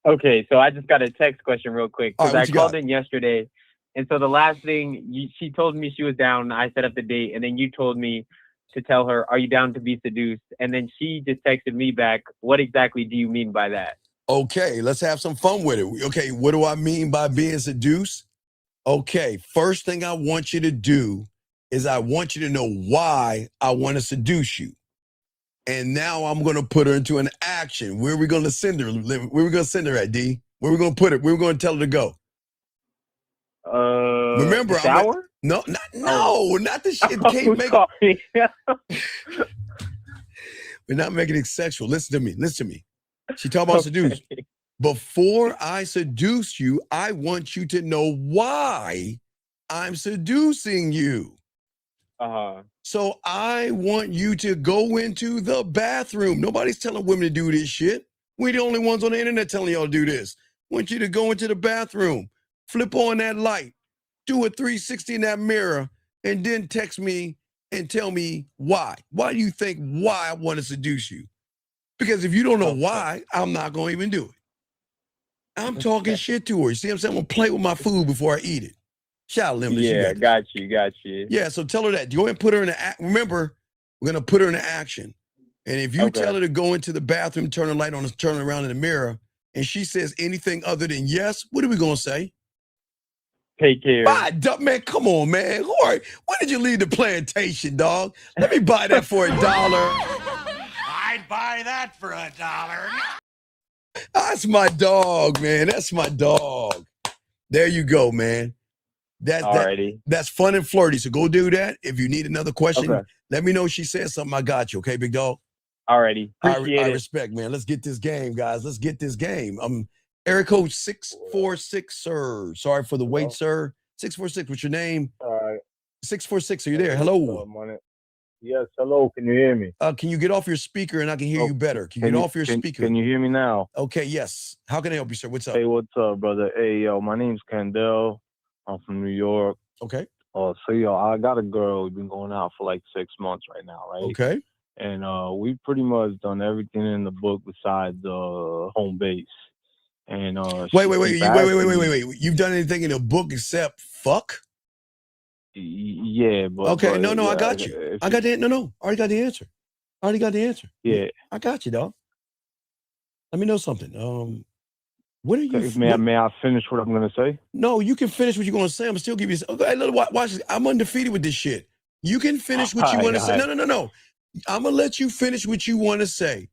Okay, so I just got a text question real quick. Because I called in yesterday, and so the last thing, she told me she was down. I set up the date, and then you told me to tell her, "Are you down to be seduced?" And then she just texted me back, "What exactly do you mean by that?" Okay, let's have some fun with it. Okay, what do I mean by being seduced? Okay, first thing I want you to do is I want you to know why I want to seduce you. And now I'm going to put her into an action. Where are we going to send her? Where are we going to send her at, D? Where are we going to put her? Where are we going to tell her to go? Remember, the shower? Not the shit. We're not making it sexual. Listen to me. She talking about seduce. Before I seduce you, I want you to know why I'm seducing you. So I want you to go into the bathroom. Nobody's telling women to do this shit. We're the only ones on the internet telling y'all to do this. I want you to go into the bathroom, flip on that light, do a 360 in that mirror, and then text me and tell me why. Why do you think why I want to seduce you? Because if you don't know why, I'm not going to even do it. I'm talking shit to her. You see what I'm saying? I'm going to play with my food before I eat it. Shout out, Limitless. Yeah, got you. Yeah, so tell her that. Go ahead and put her in the remember, we're going to put her in action. And if you tell her to go into the bathroom, turn the light on, and turn around in the mirror, and she says anything other than yes, what are we going to say? Take care. Man, come on, man. When did you leave the plantation, dog? Let me buy that for $1. I'd buy that for $1. That's my dog, man. That's my dog. There you go, man. That's fun and flirty. So go do that. If you need another question, let me know. She says something. I got you. Okay, big dog? Alrighty. Appreciate I it. respect, man. Let's get this game, guys. Let's get this game. Eric code 646, sir. Sorry for the wait, sir. 646, what's your name? 646, are you there? Hello. Yes, hello. Can you hear me? Can you get off your speaker and I can hear you better? Can you get off your speaker? Can you hear me now? Okay, yes. How can I help you, sir? What's up? Hey, what's up, brother? Hey, yo, my name's Kendall. I'm from New York. Okay. So, yo, I got a girl. We've been going out for like 6 months right now, right? Okay. And we've pretty much done everything in the book besides home base. And wait. You've done anything in the book except fuck? Yeah, but okay, no, yeah, I got you. I got the no. I already got the answer. Yeah, I got you, dog. Let me know something. What are you? May I finish what I'm gonna say? No, you can finish what you're gonna say. I'm still give you. Okay, watch this. I'm undefeated with this shit. You can finish what you want to say. No. I'm gonna let you finish what you want to say,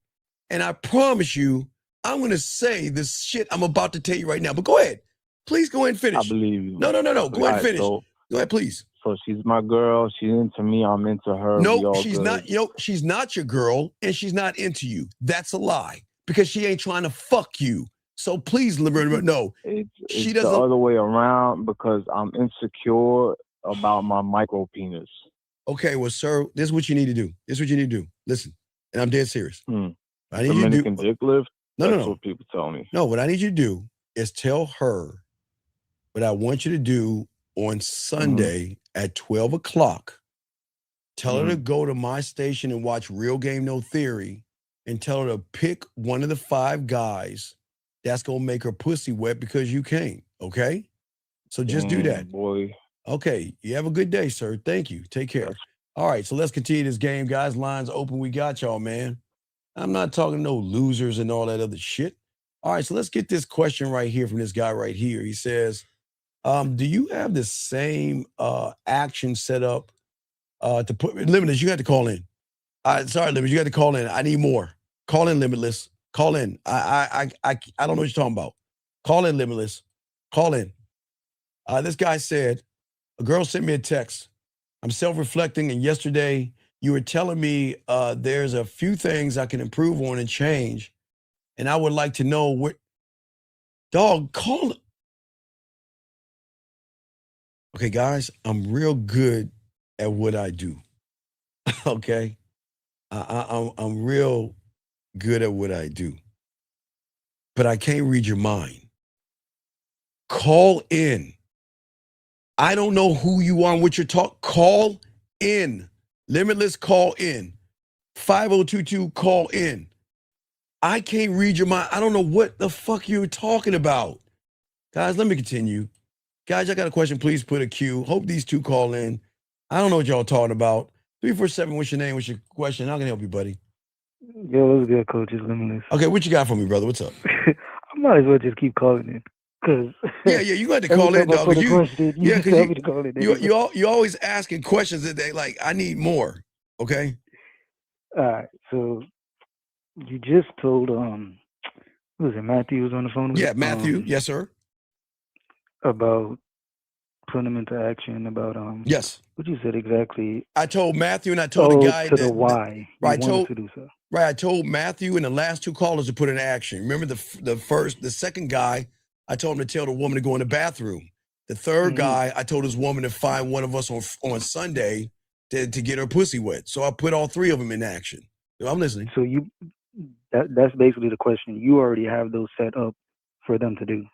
and I promise you, I'm gonna say this shit I'm about to tell you right now. But go ahead, please go ahead and finish. I believe you. No. Go ahead and finish. Go ahead, please. So she's my girl. She's into me. I'm into her. No, she's not. She's not your girl, and she's not into you. That's a lie because she ain't trying to fuck you. So please, no. She doesn't. The other way around because I'm insecure about my micro penis. Okay, well, sir, this is what you need to do. Listen, and I'm dead serious. I need Dominican dick lift. No. That's what people tell me. No, what I need you to do is tell her what I want you to do on Sunday at 12 o'clock. Tell her to go to my station and watch Real Game No Theory and tell her to pick one of the 5 guys that's going to make her pussy wet because you can't, okay? So just do that. Boy. Okay, you have a good day, sir. Thank you. Take care. All right, so let's continue this game, guys. Lines open. We got y'all, man. I'm not talking no losers and all that other shit. All right, so let's get this question right here from this guy right here. He says, do you have the same action set up to put Limitless? You got to call in. Sorry, Limitless, you got to call in. I need more. Call in, Limitless. Call in. I don't know what you're talking about. Call in, Limitless. Call in. This guy said, a girl sent me a text. I'm self-reflecting, and yesterday you were telling me there's a few things I can improve on and change, and I would like to know what. Dog, call. Okay, guys, I'm real good at what I do. Okay, I'm real good at what I do, but I can't read your mind. Call in. I don't know who you are and what you're talking. Call in. Limitless, call in. 5022, call in. I can't read your mind. I don't know what the fuck you're talking about. Guys, let me continue. Guys, I got a question. Please put a Q. Hope these 2 call in. I don't know what y'all talking about. 347, what's your name? What's your question? How can I help you, buddy? Yo, what's good, Coach? It's Limitless. Okay, what you got for me, brother? What's up? I might as well just keep calling in. Yeah, you got to call in, dog. You always asking questions that they like. I need more. Okay. All right. So you just told who was it? Matthew was on the phone with Yeah, Matthew. Yes, sir. About putting them into action. About Yes. What you said exactly? I told Matthew and I told the guy the why. Right. To do so. Right. I told Matthew and the last 2 callers to put in action. Remember the second guy. I told him to tell the woman to go in the bathroom. The third guy, I told his woman to find one of us on Sunday to get her pussy wet. So I put all 3 of them in action. I'm listening. So that's basically the question. You already have those set up for them to do.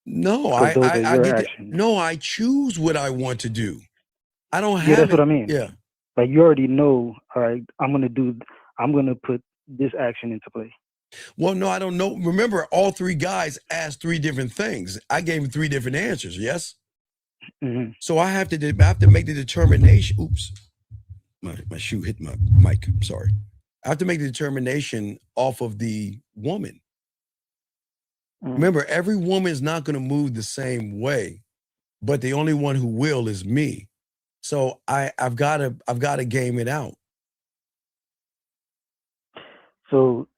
No, I choose what I want to do. I don't have. Yeah, that's what I mean. Yeah. Like you already know. All right, I'm gonna put this action into play. Well, no, I don't know. Remember, all 3 guys asked 3 different things. I gave them 3 different answers. Yes. Mm-hmm. So I have to make the determination. Oops, my shoe hit my mic. I'm sorry. I have to make the determination off of the woman. Mm-hmm. Remember, every woman is not going to move the same way, but the only one who will is me. So I've got to game it out. So.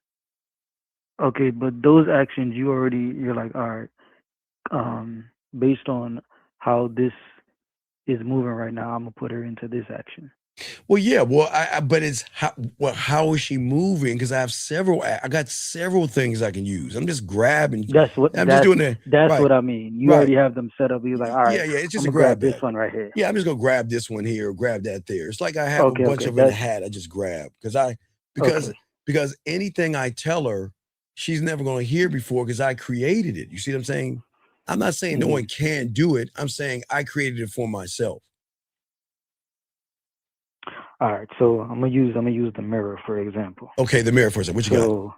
Okay, but those actions you're like, all right, based on how this is moving right now, I'm gonna put her into this action. Well, yeah. Well, but it's how is she moving? Because I got several things I can use. I'm just grabbing. I'm just doing that. That's Right. what I mean. You Right. already have them set up. You're like, all right, Yeah. It's I'm just a gonna grab this bag. one right here. Yeah, I'm just gonna grab this one here, grab that there. It's like I have a bunch Okay. of in a hat. I just grab because Okay. because anything I tell her, she's never gonna hear before because I created it. You see what I'm saying? I'm not saying no one can do it. I'm saying I created it for myself. All right. So I'm gonna use the mirror for example. Okay, the mirror for a second. What you got? So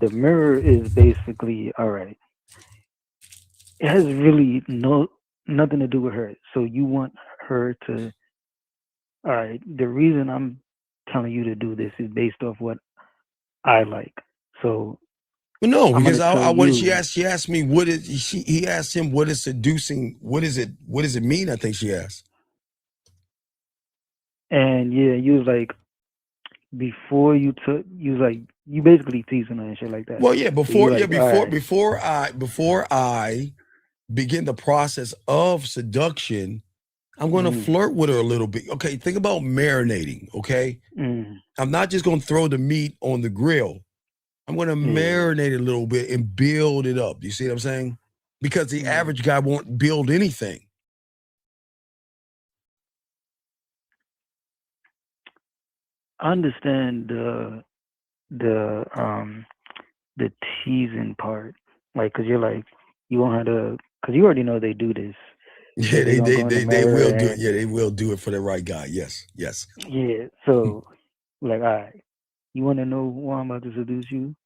the mirror is basically all right. It has really nothing to do with her. So you want her to. All right. The reason I'm telling you to do this is based off what I like. So Well, no, I'm because gonna tell she you. asked me what is he asked him what is seducing, what does it mean? I think she asked. And yeah, you was like before you took, you was like you basically teasing her and shit like that. Well, yeah, So you like, all right. before I begin the process of seduction, I'm going to flirt with her a little bit. Okay, think about marinating, okay? I'm not just going to throw the meat on the grill. I'm going to marinate it a little bit and build it up. You see what I'm saying? Because the average guy won't build anything. I understand the teasing part, like, cause you're like you want her to, cause you already know they do this. Yeah, they will do it. Yeah, they will do it for the right guy. Yes. Yeah, so like, all right, you want to know why I'm about to seduce you?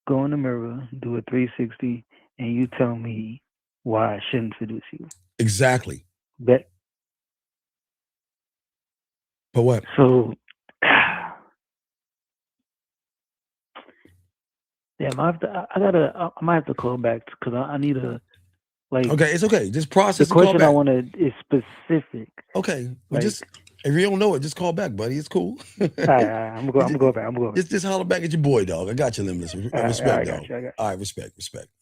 Go in the mirror, do a 360, and you tell me why I shouldn't seduce you. Exactly. But what? So, damn, I might have to call back because I need a, like. Okay, it's okay. Just process the and call question back. I wanted is specific. Okay, like, just if you don't know it, just call back, buddy. It's cool. all right, I'm gonna go back. Just holler back at your boy, dog. I got you, Limitless. Respect, dog. I got you. All right, respect.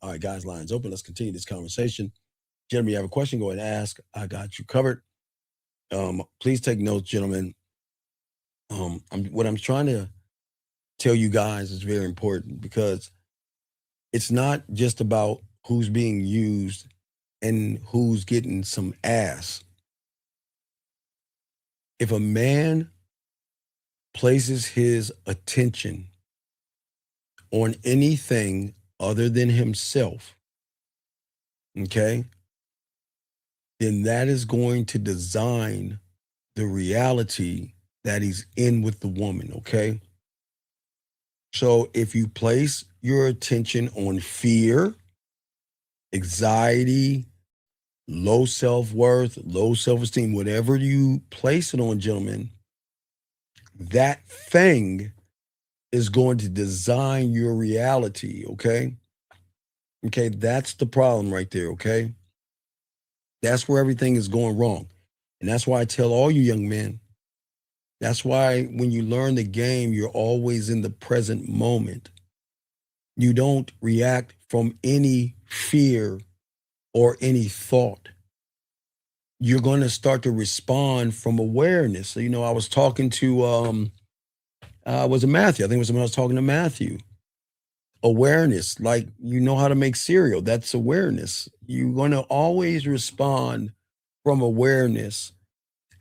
All right, guys, lines open. Let's continue this conversation. Gentlemen, you have a question, go ahead and ask. I got you covered. Please take notes, gentlemen. What I'm trying to tell you guys is very important because it's not just about who's being used and who's getting some ass. If a man places his attention on anything other than himself, okay, then that is going to design the reality that he's in with the woman, okay? So if you place your attention on fear, anxiety, low self-worth, low self-esteem, whatever you place it on, gentlemen, that thing is going to design your reality, okay? Okay, that's the problem right there, okay? That's where everything is going wrong. And that's why I tell all you young men, that's why when you learn the game, you're always in the present moment. You don't react from any fear or any thought. You're going to start to respond from awareness. So, I was talking to, was it Matthew? I think it was when I was talking to Matthew. Awareness, like you know how to make cereal. That's awareness. You're going to always respond from awareness.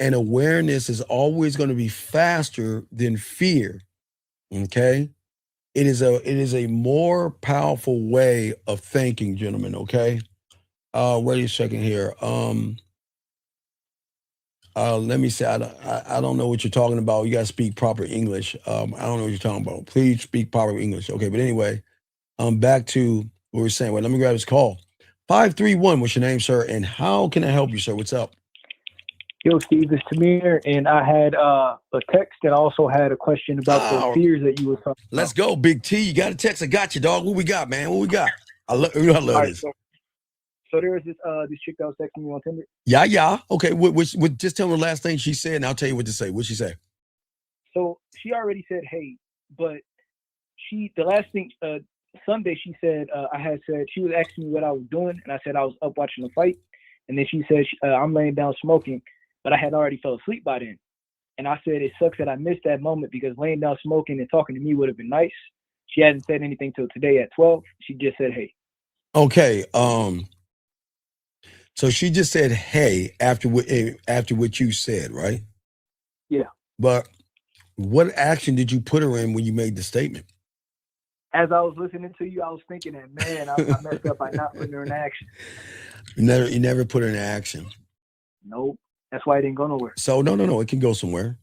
And awareness is always going to be faster than fear. Okay? It is a more powerful way of thinking, gentlemen, okay? Wait a second here. Let me say, I don't know what you're talking about. You got to speak proper English. I don't know what you're talking about. Please speak proper English. Okay, but anyway, back to what we're saying. Wait, let me grab this call. 531, what's your name, sir? And how can I help you, sir? What's up? Yo, Steve, it's Tamir, and I had a text and also had a question about the fears that you were talking about. Let's go, Big T. You got a text? I got you, dog. What we got, man? What we got? I love this. So there was this chick that was texting me on Tinder. Yeah. Okay, just tell me the last thing she said, and I'll tell you what to say. What'd she say? So she already said, hey, but the last thing, Sunday she said, I had said, she was asking me what I was doing, and I said I was up watching the fight, and then she said, I'm laying down smoking, but I had already fell asleep by then. And I said, it sucks that I missed that moment because laying down smoking and talking to me would have been nice. She hasn't said anything till today at 12. She just said, hey. Okay. So she just said, hey, after what you said, right? Yeah. But what action did you put her in when you made the statement? As I was listening to you, I was thinking that, man, I messed up by not putting her in action. You never put her in action. Nope. That's why it didn't go nowhere. So no, it can go somewhere.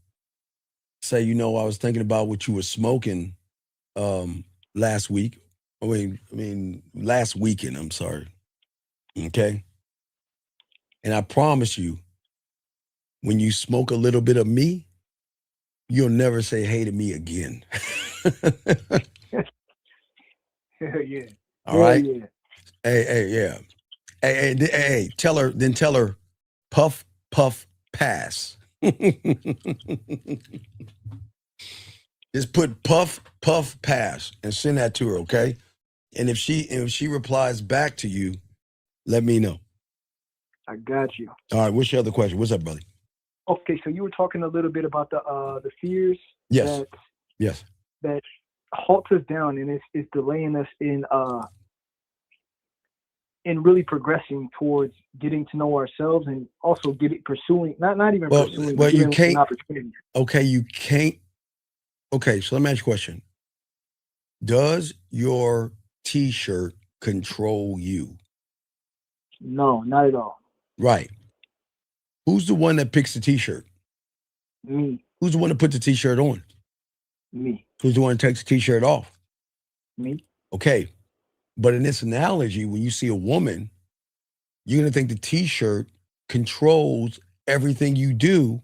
Say, I was thinking about what you were smoking last week. I mean last weekend, I'm sorry. Okay. And I promise you, when you smoke a little bit of me, you'll never say hey to me again. Yeah. All right. Yeah. Hey, yeah. Hey, tell her, puff, puff, pass. Just put puff, puff, pass and send that to her, okay? And if she replies back to you, let me know. I got you. All right, what's your other question? What's up, brother? Okay, so you were talking a little bit about the fears Yes. that halts us down and it's delaying us in really progressing towards getting to know ourselves and also pursuing not even pursuing but you giving can't an opportunity. Okay, you can't. Okay, so let me ask you a question. Does your t-shirt control you? No, not at all. Right. Who's the one that picks the t-shirt? Me. Who's the one that puts the t-shirt on? Me. Who's the one that takes the t-shirt off? Me. Okay. But in this analogy, when you see a woman, you're going to think the t-shirt controls everything you do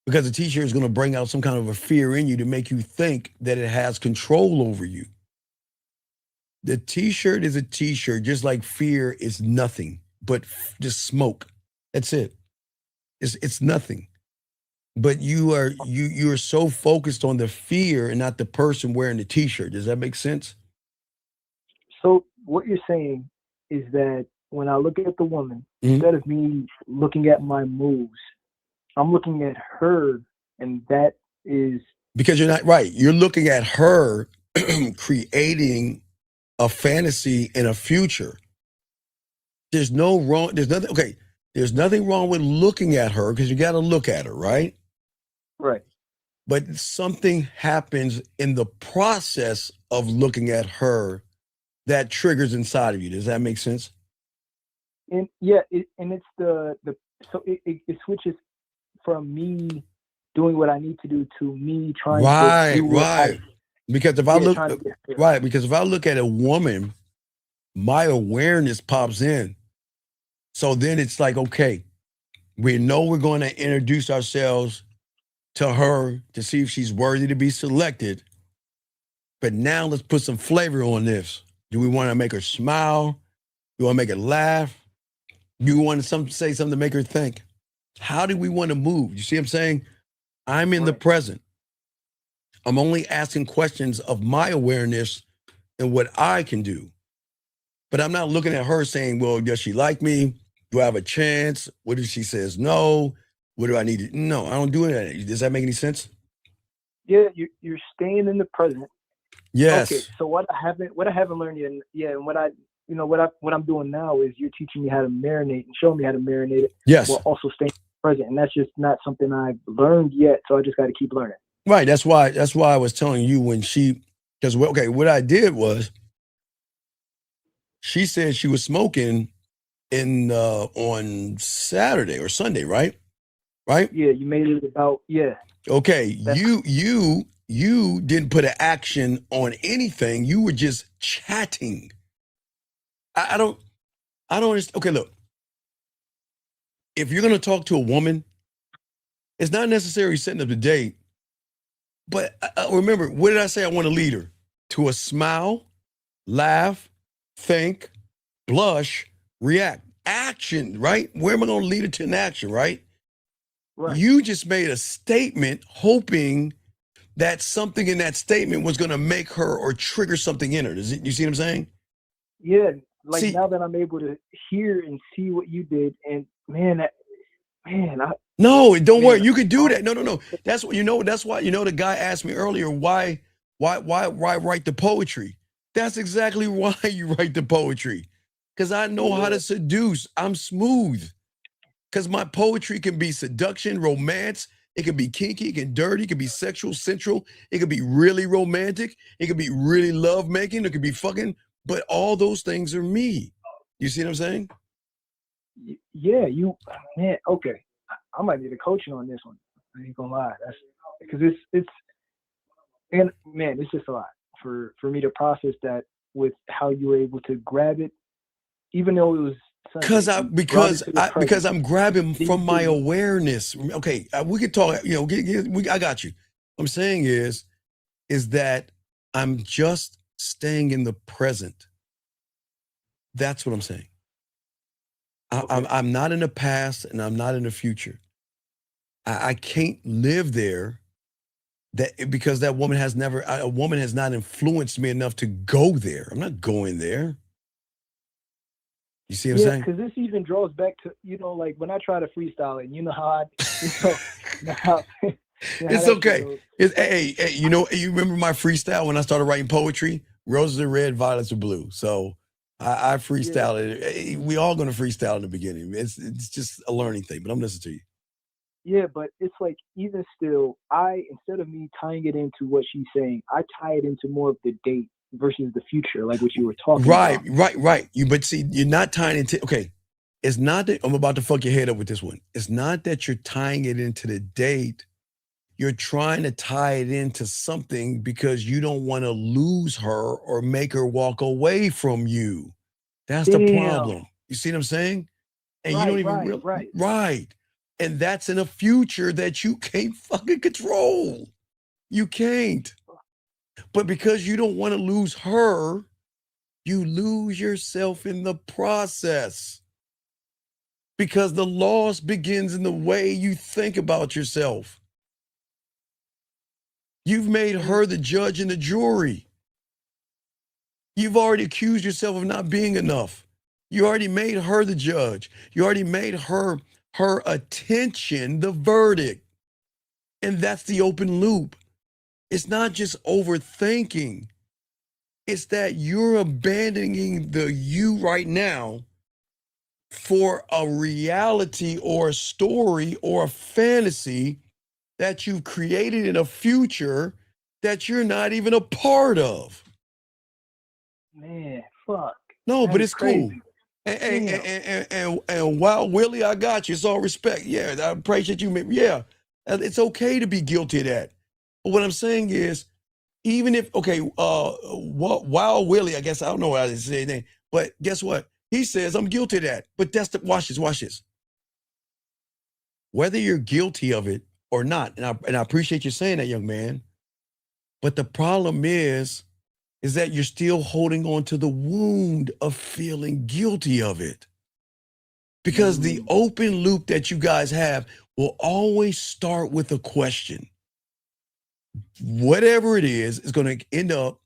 because the t-shirt is going to bring out some kind of a fear in you to make you think that it has control over you. The t-shirt is a t-shirt, just like fear is nothing but just smoke. That's it. It's nothing. But you are so focused on the fear and not the person wearing the t-shirt. Does that make sense? So what you're saying is that when I look at the woman, instead of me looking at my moves, I'm looking at her, and that is because you're not right. You're looking at her creating a fantasy in a future. There's nothing wrong with looking at her because you got to look at her, right? Right. But something happens in the process of looking at her that triggers inside of you. Does that make sense? And yeah, it's so it switches from me doing what I need to do to me trying to do what because if I look at a woman, my awareness pops in. So then it's like, okay, we know we're going to introduce ourselves to her to see if she's worthy to be selected. But now let's put some flavor on this. Do we want to make her smile? Do we want to make her laugh? Do you want to say something to make her think? How do we want to move? You see what I'm saying? I'm in the present. I'm only asking questions of my awareness and what I can do. But I'm not looking at her saying, well, does she like me? Do I have a chance? What if she says no? What do I need to? No, I don't do that. Does that make any sense? Yeah, you're staying in the present. Yes. Okay, so what I haven't learned yet, and what I'm doing now is you're teaching me how to marinate and showing me how to marinate it. Yes. While also staying present, and that's just not something I've learned yet. So I just got to keep learning. Right. That's why I was telling you what I did was she said she was smoking on Saturday or Sunday, right? Right? Yeah, you made it about Okay, you didn't put an action on anything. You were just chatting. I don't understand. Okay, look. If you're going to talk to a woman, it's not necessarily setting up the date. But remember, what did I say I want to lead her? To a smile, laugh, think, blush, react. Action, right? Where am I going to lead her to an action, right? Right. You just made a statement hoping that something in that statement was going to make her or trigger something in her. You see what I'm saying? Yeah, now that I'm able to hear and see what you did, and man, No, don't worry. You could do that. No. That's what that's why the guy asked me earlier why write the poetry. That's exactly why you write the poetry. Because I know how to seduce. I'm smooth. Because my poetry can be seduction, romance. It can be kinky, it can be dirty, it can be sexual, sensual. It can be really romantic. It can be really love making. It could be fucking. But all those things are me. You see what I'm saying? Yeah, man. Okay, I might need a coaching on this one. I ain't gonna lie. That's because it's and man, it's just a lot for me to process that with how you were able to grab it, even though it was Sunday, because I'm grabbing from my awareness. Okay, we could talk. I got you. What I'm saying is that I'm just staying in the present. That's what I'm saying. I'm not in the past and I'm not in the future. I can't live there because a woman has not influenced me enough to go there. I'm not going there. You see what I'm saying? Because this even draws back to, like when I try to freestyle it, you know how it's okay. Hey, you remember my freestyle when I started writing poetry? Roses are red, violets are blue. So I freestyle it. Hey, we all going to freestyle in the beginning. It's just a learning thing, but I'm listening to you. Yeah, but it's like even still, instead of me tying it into what she's saying, I tie it into more of the date versus the future, like what you were talking about. Right. But see, you're not tying into. Okay, it's not that I'm about to fuck your head up with this one. It's not that you're tying it into the date. You're trying to tie it into something because you don't want to lose her or make her walk away from you. That's the problem. You see what I'm saying? And you don't even right. And that's in a future that you can't fucking control. You can't. But because you don't want to lose her, you lose yourself in the process. Because the loss begins in the way you think about yourself. You've made her the judge and the jury. You've already accused yourself of not being enough. You already made her the judge. You already made her attention the verdict. And that's the open loop. It's not just overthinking. It's that you're abandoning the you right now for a reality or a story or a fantasy that you've created in a future that you're not even a part of. Man, fuck. No, but it's cool. And Wild Willie, I got you. It's all respect. Yeah, I appreciate you. Yeah, it's okay to be guilty of that. But what I'm saying is, even if, Wild Willie, I guess, I don't know how to say his name, but guess what? He says, I'm guilty of that. But watch this. Whether you're guilty of it or not, and I appreciate you saying that, young man, but the problem is that you're still holding on to the wound of feeling guilty of it. Because the open loop that you guys have will always start with a question. Whatever it is going to end up,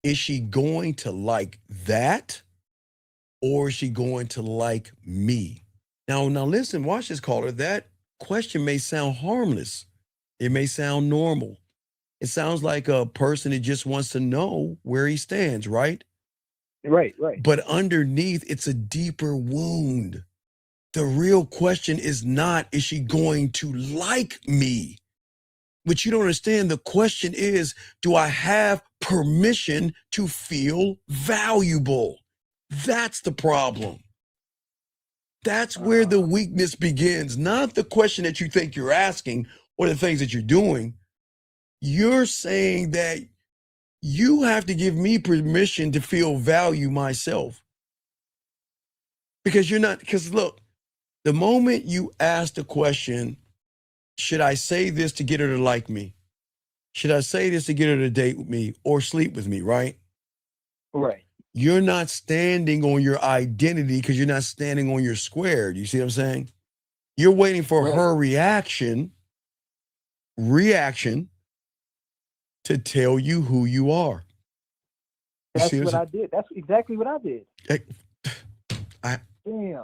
is she going to like that? Or is she going to like me? Now listen, watch this, caller. That question may sound harmless. It may sound normal. It sounds like a person that just wants to know where he stands, right? Right. But underneath, it's a deeper wound. The real question is not, is she going to like me? But you don't understand. The question is, do I have permission to feel valuable? That's the problem. That's where the weakness begins, not the question that you think you're asking or the things that you're doing. You're saying that you have to give me permission to feel value myself. Because look, the moment you ask the question, should I say this to get her to like me? Should I say this to get her to date with me or sleep with me, right? Right. You're not standing on your identity because you're not standing on your square. Do you see what I'm saying? You're waiting for her reaction to tell you who you are. That's what I did. That's exactly what I did.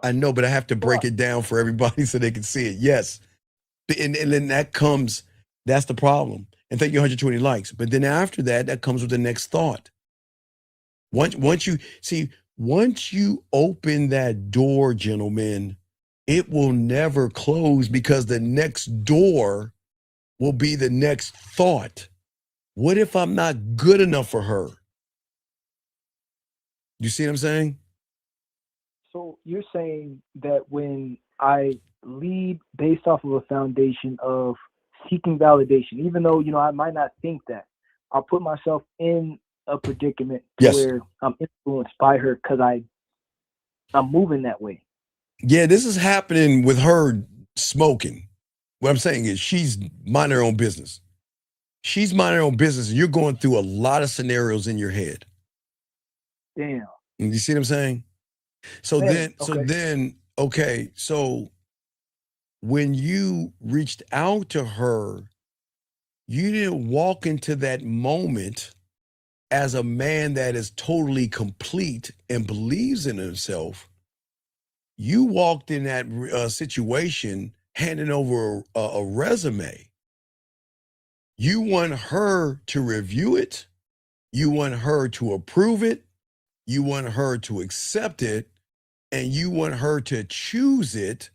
I know, but I have to break it down for everybody so they can see it. Yes, And then that's the problem. And thank you, 120 likes. But then after that comes with the next thought. Once you open that door, gentlemen, it will never close, because the next door will be the next thought. What if I'm not good enough for her? You see what I'm saying? So you're saying that when I lead based off of a foundation of seeking validation, even though, I might not think that, I'll put myself in a predicament to where I'm influenced by her because I'm moving that way. Yeah, this is happening with her smoking. What I'm saying is she's minding her own business. She's minding her own business, and you're going through a lot of scenarios in your head. Damn. And you see what I'm saying? So when you reached out to her, you didn't walk into that moment as a man that is totally complete and believes in himself. You walked in that situation handing over a resume. You want her to review it. You want her to approve it. You want her to accept it. And you want her to choose it,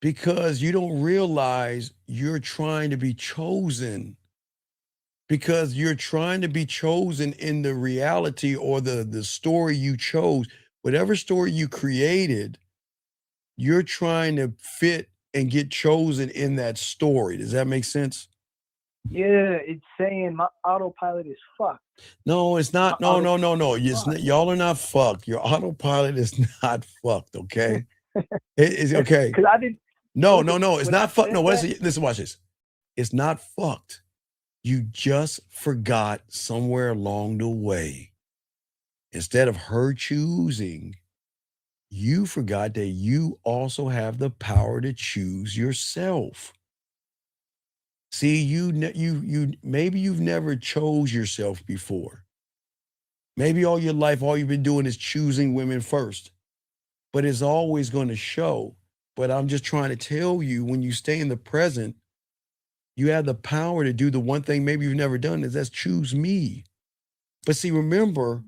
because you don't realize you're trying to be chosen. Because you're trying to be chosen in the reality or the story you chose. Whatever story you created, you're trying to fit and get chosen in that story. Does that make sense? Yeah, it's saying my autopilot is fucked. No, it's not. No. Y'all are not fucked. Your autopilot is not fucked, okay? It's okay. Because I didn't. No, it's not fucked. No, listen, watch this. It's not fucked. You just forgot somewhere along the way. Instead of her choosing, you forgot that you also have the power to choose yourself. See, you maybe you've never chose yourself before. Maybe all your life, all you've been doing is choosing women first. But it's always going to show. But I'm just trying to tell you, when you stay in the present, you have the power to do the one thing maybe you've never done, is that's choose me. But see, remember,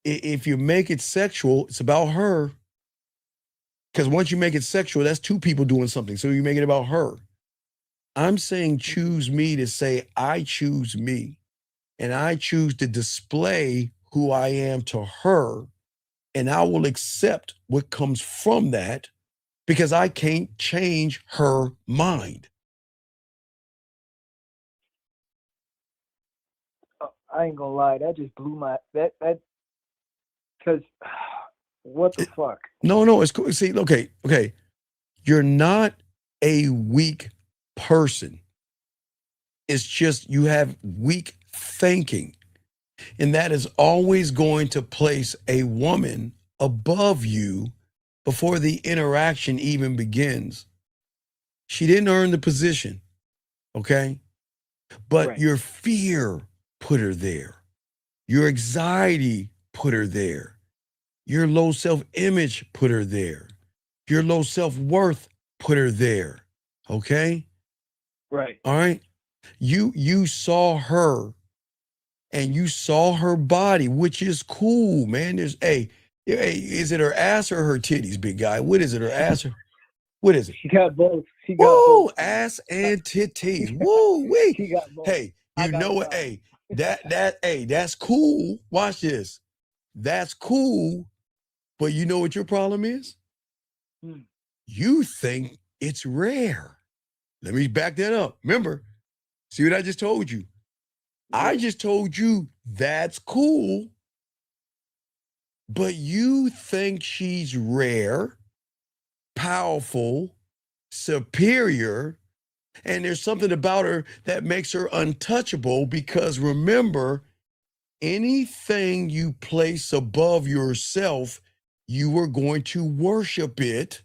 if you make it sexual, it's about her. Because once you make it sexual, that's two people doing something. So you make it about her. I'm saying choose me to say, I choose me. And I choose to display who I am to her. And I will accept what comes from that, because I can't change her mind. I ain't gonna lie, that just blew my that because what the fuck? No, it's cool. See, okay. You're not a weak person. It's just you have weak thinking. And that is always going to place a woman above you before the interaction even begins. She didn't earn the position, okay? But your fear put her there. Your anxiety put her there. Your low self-image put her there. Your low self-worth put her there, okay? Right. All right? You saw her, and you saw her body, which is cool, man. There's is it her ass or her titties, big guy? What is it, her ass or what is it? She got both. Woo, ass and titties. Woo, wee. She got both. Hey, you know what? Hey, that's cool. Watch this. That's cool. But you know what your problem is? You think it's rare. Let me back that up. Remember, see what I just told you? I just told you that's cool, but you think she's rare, powerful, superior, and there's something about her that makes her untouchable, because remember, anything you place above yourself, you are going to worship it,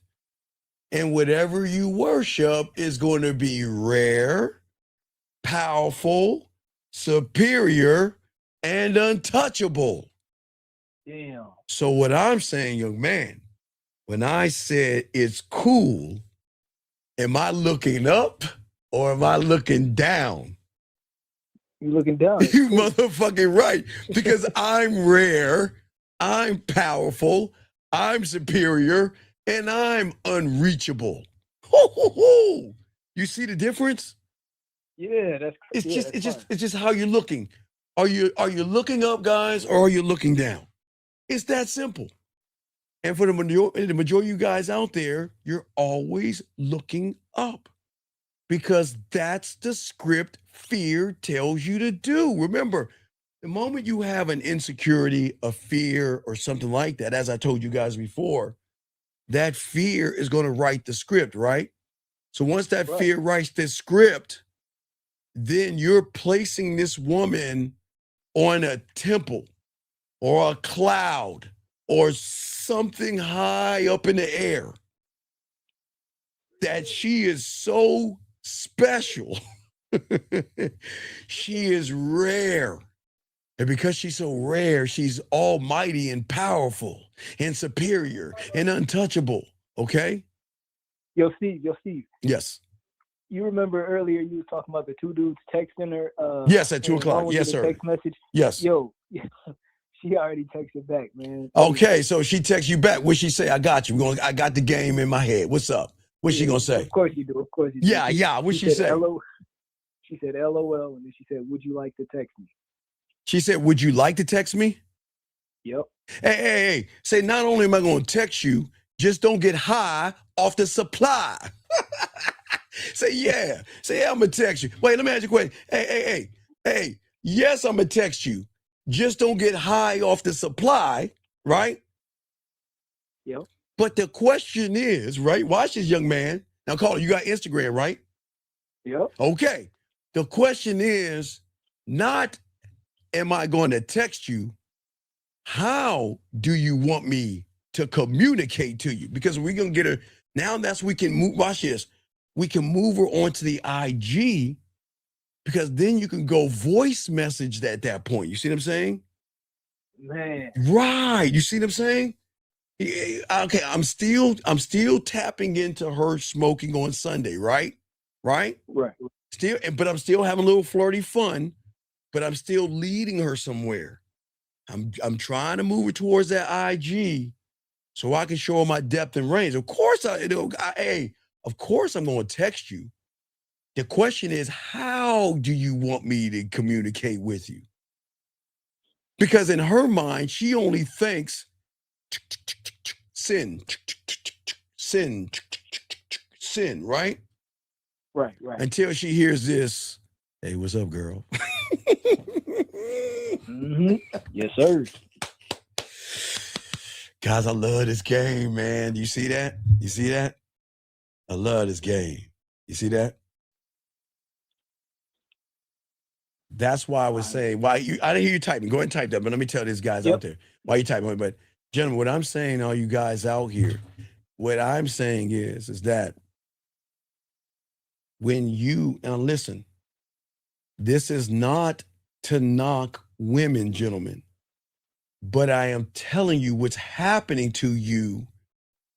and whatever you worship is going to be rare, powerful, superior, and untouchable. Damn. So what I'm saying, young man, when I said it's cool, Am I looking up or am I looking down? You're looking down. You motherfucking right. Because I'm rare, I'm powerful, I'm superior, and I'm unreachable. Ho, ho, ho. You see the difference? Yeah, that's It's just how you're looking. Are you looking up, guys, or are you looking down? It's that simple. And for the majority of you guys out there, you're always looking up because that's the script fear tells you to do. Remember, the moment you have an insecurity, a fear, or something like that, as I told you guys before, that fear is going to write the script, right? So once that fear writes the script, then you're placing this woman on a temple or a cloud or something high up in the air that she is so special. She is rare. And because she's so rare, she's almighty and powerful and superior and untouchable. Okay? Yo, Steve. Yes. You remember earlier you were talking about the two dudes texting her? Yes, at 2 o'clock. Yes, sir. Text message. Yes. Yo, she already texted back, man. Okay, so she texts you back. What'd she say? I got you. I got the game in my head. What's up? What's she gonna say? Of course you do. Of course you do. Yeah. What'd she say? She said LOL, and then she said, "Would you like to text me?" She said, "Would you like to text me?" Yep. Hey. Say, not only am I gonna text you, just don't get high off the supply. Say, yeah. Say, I'm gonna text you. Wait, let me ask you a question. Hey. Yes, I'm gonna text you. Just don't get high off the supply, right? Yep. But the question is, right? Watch this, young man. Now, Carter, you got Instagram, right? Yep. Okay. The question is not, am I going to text you? How do you want me to communicate to you? Because we're going to get her. Now we can move. Watch this. We can move her onto the IG because then you can go voice message at that point. You see what I'm saying? Man. Right. You see what I'm saying? Okay, I'm still tapping into her smoking on Sunday, right? Right. Still, but I'm still having a little flirty fun, but I'm still leading her somewhere. I'm trying to move her towards that IG so I can show her my depth and range. Of course, of course I'm going to text you. The question is, how do you want me to communicate with you? Because in her mind, she only thinks sin, right? Right. Until she hears this, hey, what's up, girl? Mm-hmm. Yes, sir. Guys, I love this game, man. You see that? I love this game. You see that? That's why I was saying, I didn't hear you typing. Go ahead and type that, but let me tell these guys out there why you typing. But gentlemen, what I'm saying, all you guys out here, what I'm saying is that when you, now listen, this is not to knock women, gentlemen, but I am telling you what's happening to you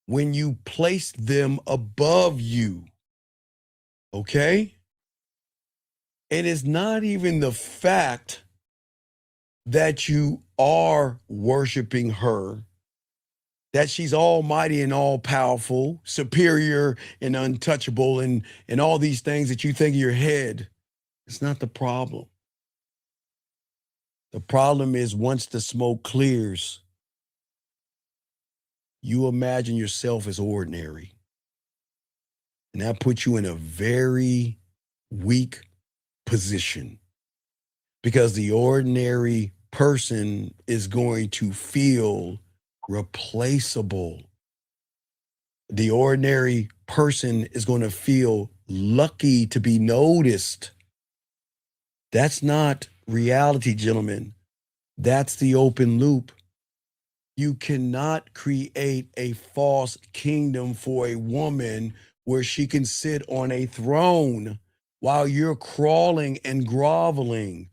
when you place them above you. Okay? It is not even the fact that you are worshiping her, that she's almighty and all powerful, superior and untouchable, and all these things that you think in your head. It's not the problem. The problem is once the smoke clears, you imagine yourself as ordinary. And that puts you in a very weak position because the ordinary person is going to feel replaceable. The ordinary person is going to feel lucky to be noticed. That's not reality, gentlemen. That's the open loop. You cannot create a false kingdom for a woman where she can sit on a throne while you're crawling and groveling.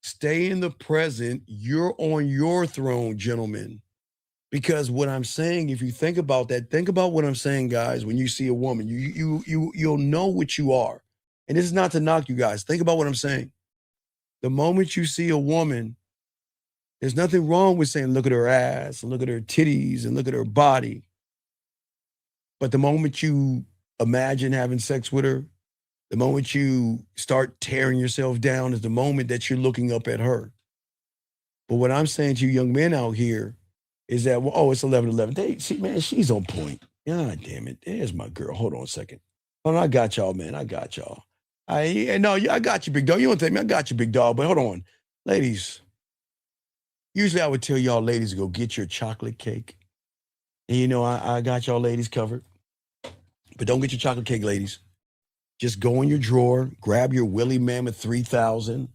Stay in the present. You're on your throne, gentlemen. Because what I'm saying, if you think about that, think about what I'm saying, guys. When you see a woman, you'll know what you are. And this is not to knock you guys. Think about what I'm saying. The moment you see a woman, there's nothing wrong with saying, look at her ass, and look at her titties, and look at her body. But the moment you imagine having sex with her, the moment you start tearing yourself down is the moment that you're looking up at her. But what I'm saying to you young men out here is that, well, oh, it's 11:11. See, man, she's on point. God damn it. There's my girl. Hold on a second. Hold on, I got y'all, man. I got y'all. I got you, big dog. You don't take me. I got you, big dog. But hold on. Ladies, usually I would tell y'all ladies to go get your chocolate cake. And you know, I got y'all ladies covered. But don't get your chocolate cake, ladies. Just go in your drawer, grab your Willie Mammoth 3000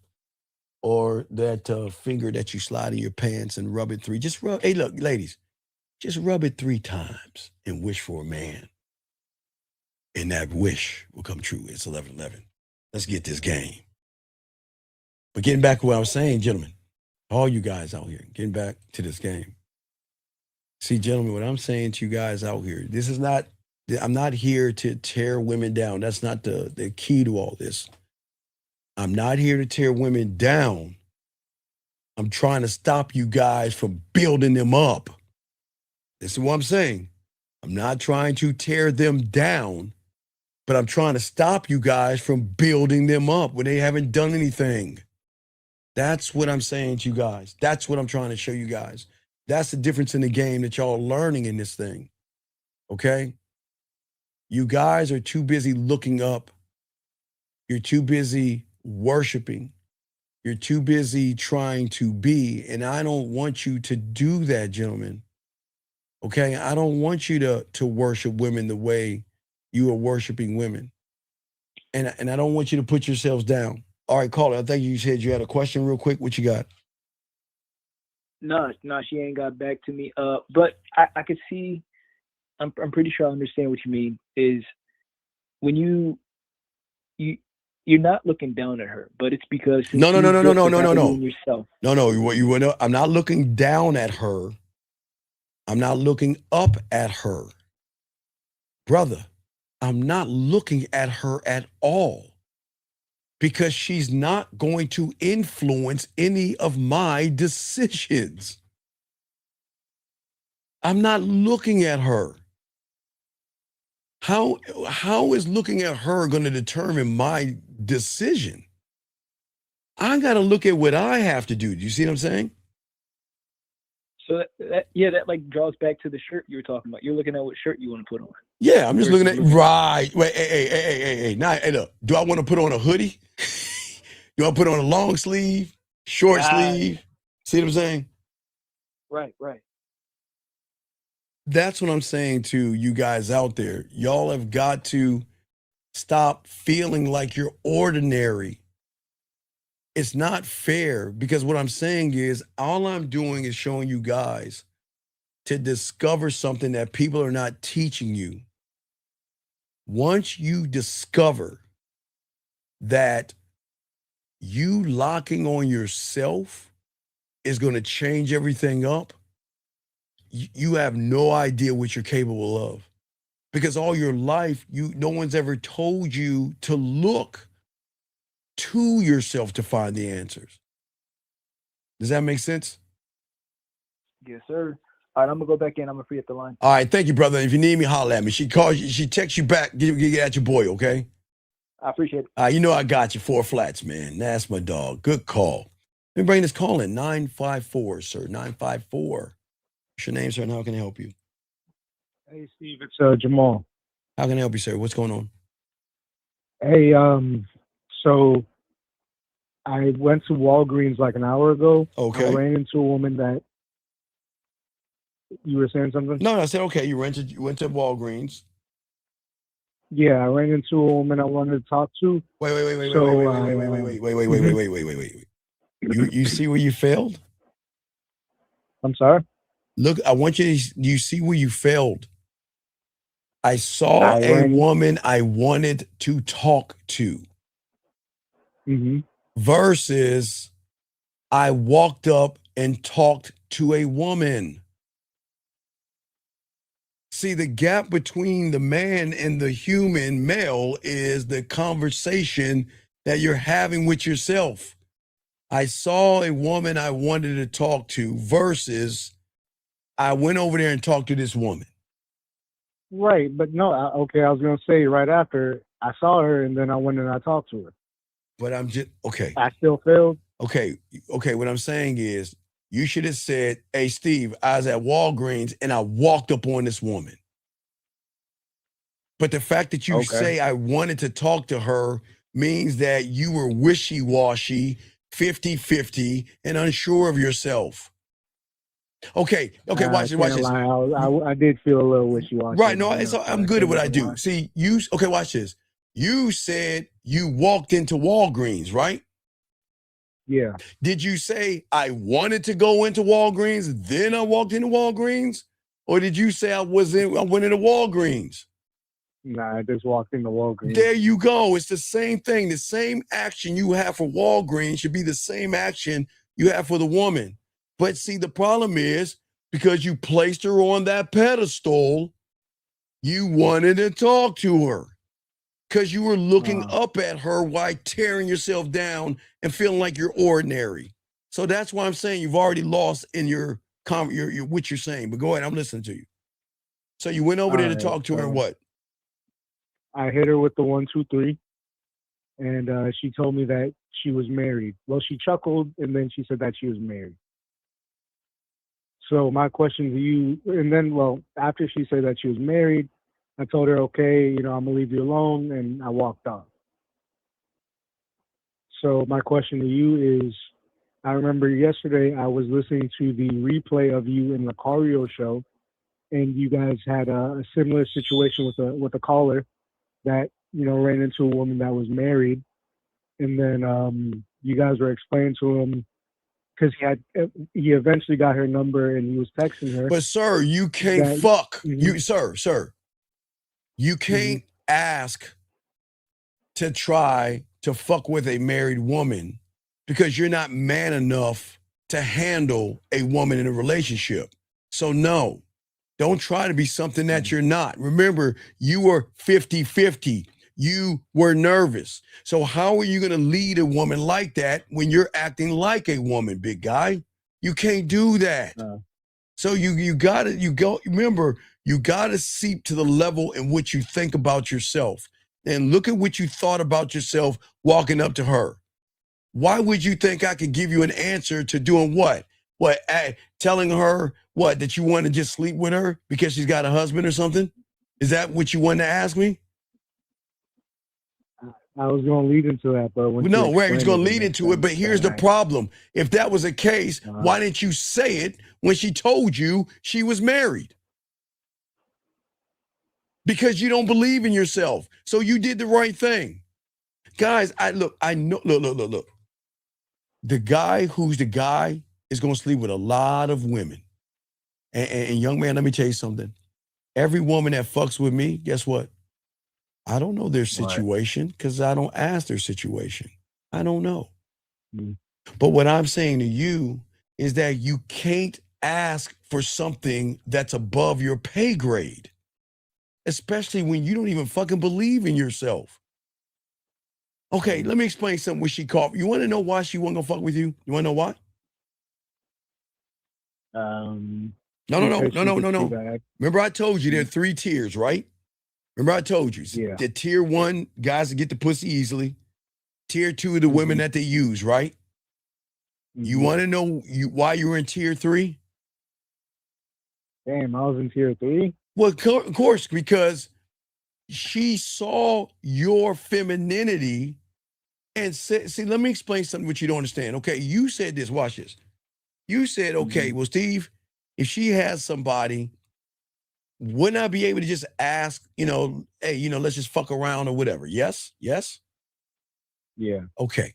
or that finger that you slide in your pants and rub it 3. Just rub. Hey, look, ladies, just rub it 3 times and wish for a man. And that wish will come true. It's 11:11. Let's get this game. But getting back to what I was saying, gentlemen, all you guys out here, getting back to this game. See, gentlemen, what I'm saying to you guys out here, this is not, I'm not here to tear women down. That's not the key to all this. I'm not here to tear women down. I'm trying to stop you guys from building them up. This is what I'm saying. I'm not trying to tear them down, but I'm trying to stop you guys from building them up when they haven't done anything. That's what I'm saying to you guys. That's what I'm trying to show you guys. That's the difference in the game that y'all are learning in this thing. Okay? You guys are too busy looking up. You're too busy worshiping. You're too busy trying to be. And I don't want you to do that, gentlemen. Okay? I don't want you to worship women the way you are worshiping women. And I don't want you to put yourselves down. All right, caller, I think you said you had a question real quick. What you got? No, she ain't got back to me. But I could see, I'm pretty sure I understand what you mean, is when you're not looking down at her, but it's because No. yourself. No. I'm not looking down at her. I'm not looking up at her. Brother, I'm not looking at her at all because she's not going to influence any of my decisions. I'm not looking at her. How is looking at her going to determine my decision? I got to look at what I have to do. Do you see what I'm saying? So that like draws back to the shirt you were talking about. You're looking at what shirt you want to put on. Yeah, I'm just looking at, right. Wait, hey. Now, hey, look, do I want to put on a hoodie? Do I put on a long sleeve, short sleeve? See what I'm saying? Right. That's what I'm saying to you guys out there. Y'all have got to stop feeling like you're ordinary. It's not fair because what I'm saying is all I'm doing is showing you guys to discover something that people are not teaching you. Once you discover that you locking on yourself is going to change everything up, you have no idea what you're capable of. Because all your life, no one's ever told you to look to yourself to find the answers. Does that make sense? Yes, sir. All right, I'm gonna go back in. I'm gonna free up the line. All right, thank you, brother. If you need me, holler at me. She calls you, she texts you back, get at your boy, okay? I appreciate it. You know I got you. 4 flats, man. That's my dog. Good call. Let me bring this call in. 954, sir. 954. What's your name, sir, and how can I help you? Hey, Steve, it's Jamal. How can I help you, sir? What's going on? Hey, so I went to Walgreens like an hour ago. Okay. I ran into a woman that you were saying something? No, I said, okay, you went to Walgreens. Yeah, I ran into a woman I wanted to talk to. Wait. You see where you failed? I'm sorry? Look, I want you see where you failed. I saw a woman I wanted to talk to. Mm-hmm. Versus I walked up and talked to a woman. See, the gap between the man and the human male is the conversation that you're having with yourself. I saw a woman I wanted to talk to versus I went over there and talked to this woman. Right, but no, okay, I was gonna say right after I saw her and then I went and I talked to her. But I'm just okay. I still failed. Okay. What I'm saying is you should have said, hey, Steve, I was at Walgreens and I walked up on this woman. But the fact that you say I wanted to talk to her means that you were wishy-washy, 50-50, and unsure of yourself. Okay, watch this. I did feel a little wishy-washy. Right, no, I'm good at what I do. See, watch this. You said you walked into Walgreens, right? Yeah. Did you say I wanted to go into Walgreens, then I walked into Walgreens? Or did you say I went into Walgreens? Nah, I just walked into Walgreens. There you go. It's the same thing. The same action you have for Walgreens should be the same action you have for the woman. But see, the problem is because you placed her on that pedestal, you wanted to talk to her because you were looking up at her while tearing yourself down and feeling like you're ordinary. So that's why I'm saying you've already lost in your what you're saying. But go ahead, I'm listening to you. So you went over there to talk to her and what? I hit her with the 1, 2, 3, and she told me that she was married. Well, she chuckled, and then she said that she was married. So my question to you, and then, after she said that she was married, I told her, okay, I'm going to leave you alone, and I walked off. So my question to you is, I remember yesterday I was listening to the replay of you in the Cario show, and you guys had a similar situation with a caller that, ran into a woman that was married. And then you guys were explaining to him, because he eventually got her number and he was texting her. But sir, you can't you can't ask to try to fuck with a married woman because you're not man enough to handle a woman in a relationship. So no, don't try to be something that you're not. Remember, you were 50-50. You were nervous. So how are you going to lead a woman like that when you're acting like a woman, big guy? You can't do that. So you got to remember, you got to seep to the level in which you think about yourself. And look at what you thought about yourself walking up to her. Why would you think I could give you an answer to doing what? What, telling her what, that you want to just sleep with her because she's got a husband or something? Is that what you wanted to ask me? I was going to lead into that, but no, where he's going to lead into it. But here's the problem. If that was the case, why didn't you say it when she told you she was married? Because you don't believe in yourself. So you did the right thing. Guys, look. The guy who's the guy is going to sleep with a lot of women. And young man, let me tell you something. Every woman that fucks with me, guess what? I don't know their situation because I don't ask their situation. I don't know. But what I'm saying to you is that you can't ask for something that's above your pay grade, especially when you don't even fucking believe in yourself. Okay, let me explain something when she called. You want to know why she wasn't gonna fuck with you? You want to know why? No. Remember I told you there are 3 tiers, right? Remember I told you. Yeah. The tier 1, guys that get the pussy easily. Tier 2 are the women that they use, right? You want to know why you were in tier 3? Damn, I was in tier 3? Well, of course, because she saw your femininity and said, see, let me explain something which you don't understand. Okay, you said this, watch this. You said, okay, well, Steve, if she has somebody, wouldn't I be able to just ask, hey, let's just fuck around or whatever? Yes? Yes? Yeah. Okay.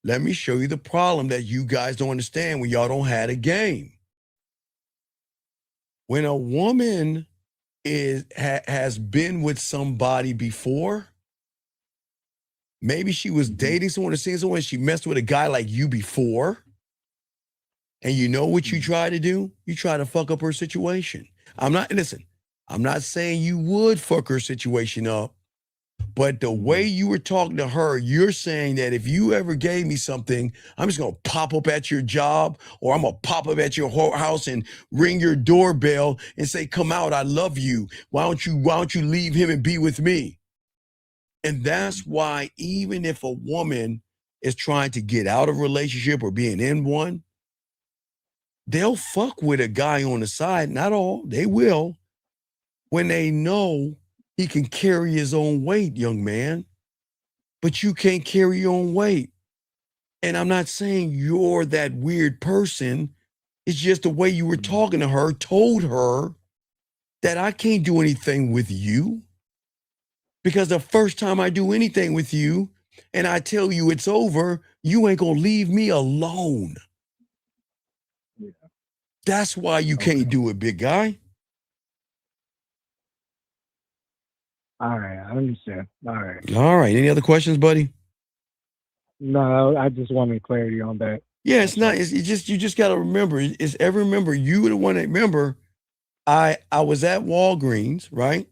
Let me show you the problem that you guys don't understand when y'all don't have a game. When a woman has been with somebody before, maybe she was dating someone or seeing someone, she messed with a guy like you before, and you know what you try to do? You try to fuck up her situation. Listen, I'm not saying you would fuck her situation up, but the way you were talking to her, you're saying that if you ever gave me something, I'm just gonna pop up at your job, or I'm gonna pop up at your house and ring your doorbell and say, "Come out, I love you. Why don't you leave him and be with me?" And that's why even if a woman is trying to get out of a relationship or being in one, they'll fuck with a guy on the side. Not all, they will, when they know he can carry his own weight, young man. But you can't carry your own weight. And I'm not saying you're that weird person. It's just the way you were talking to her told her that I can't do anything with you, because the first time I do anything with you and I tell you it's over, you ain't gonna leave me alone. Yeah. That's why you can't do it, big guy. All right, I understand. All right. All right. Any other questions, buddy? No, I just wanted clarity on that. Yeah, it's not. It's just, you just got to remember. Remember, you were the one that remember. I was at Walgreens, right?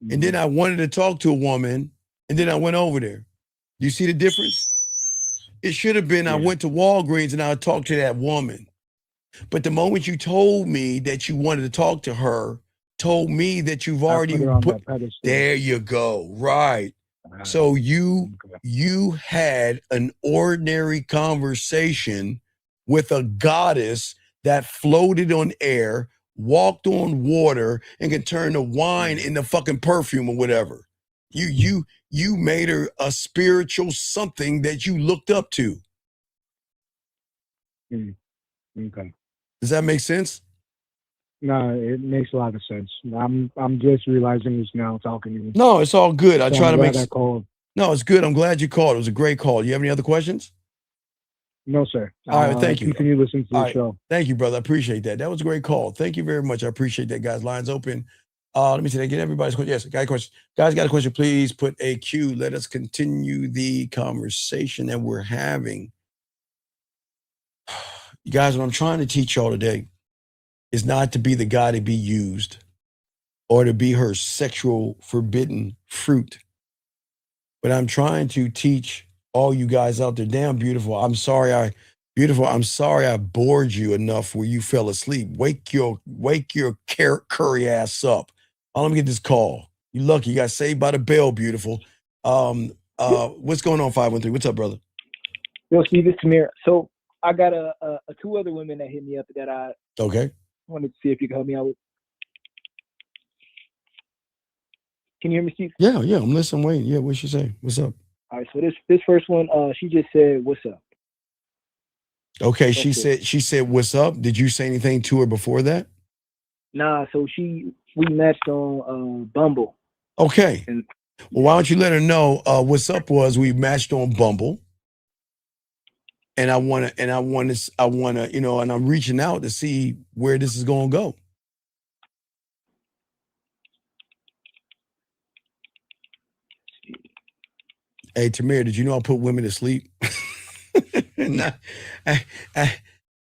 And then I wanted to talk to a woman, and then I went over there. You see the difference? It should have been I went to Walgreens and I talked to that woman. But the moment you told me that you wanted to talk to her, told me that you've already put. There you go. Right. So you had an ordinary conversation with a goddess that floated on air, walked on water, and can turn the wine into fucking perfume or whatever. You made her a spiritual something that you looked up to. Okay. Does that make sense? No, it makes a lot of sense. I'm just realizing this now talking to you. No, it's all good. I So try I'm to glad make. I called. No, it's good. I'm glad you called. It was a great call. You have any other questions? No, sir. All right, thank you. Continue listening to All the right. show. Thank you, brother. I appreciate that. That was a great call. Thank you very much. I appreciate that, guys. Lines open. Let me see. Did I get everybody's question? Yes, got a question. Guys, got a question? Please put a Q. Let us continue the conversation that we're having. You guys, what I'm trying to teach y'all today is not to be the guy to be used or to be her sexual forbidden fruit. But I'm trying to teach all you guys out there, damn beautiful. I'm sorry I bored you enough where you fell asleep. Wake your curry ass up. Let me get this call. You lucky you got saved by the bell, beautiful. What's going on, 513? What's up, brother? Yo, Steve, it's Tamir. So I got a two other women that hit me up that I wanted to see if you could help me out with. Can you hear me, Steve? Yeah, I'm listening. Wait, yeah, what'd she say? What's up? All right, so this first one, she just said, "What's up?" Okay, she said, "What's up?" Did you say anything to her before that? Nah, so we matched on Bumble. Okay. Well, why don't you let her know what's up was we matched on Bumble. And I wanna, and I'm reaching out to see where this is gonna go. Hey, Tamir, did you know I put women to sleep?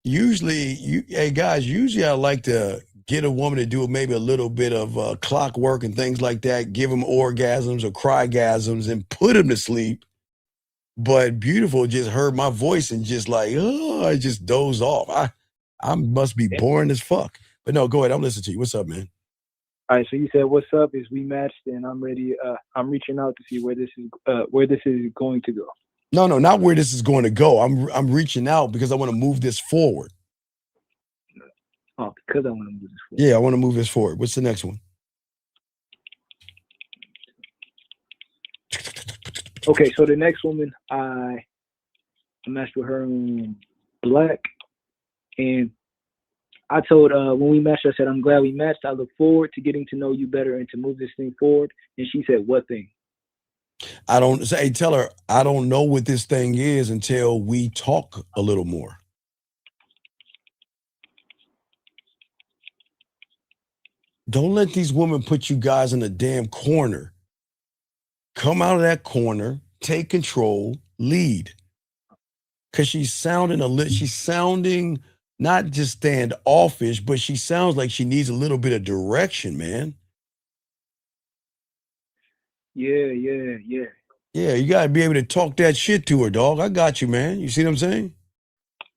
Usually I like to get a woman to do maybe a little bit of clockwork and things like that, give them orgasms or crygasms and put them to sleep. But beautiful just heard my voice and just like, I just dozed off. I must be boring as fuck. But no, go ahead. I'm listening to you. What's up, man? All right, so you said what's up is we matched, and I'm ready. I'm reaching out to see where this is going to go. No, not where this is going to go. I'm reaching out because I want to move this forward. Oh, because I want to move this forward. Yeah, I want to move this forward. What's the next one? Okay, so the next woman, I matched with her on Black, and I told when we matched, I said, "I'm glad we matched. I look forward to getting to know you better and to move this thing forward." And she said, "What thing?" Tell her, I don't know what this thing is until we talk a little more. Don't let these women put you guys in a damn corner. Come out of that corner, take control, lead. Because she's sounding not just standoffish, but she sounds like she needs a little bit of direction, man. Yeah. Yeah, you gotta be able to talk that shit to her, dog. I got you, man. You see what I'm saying?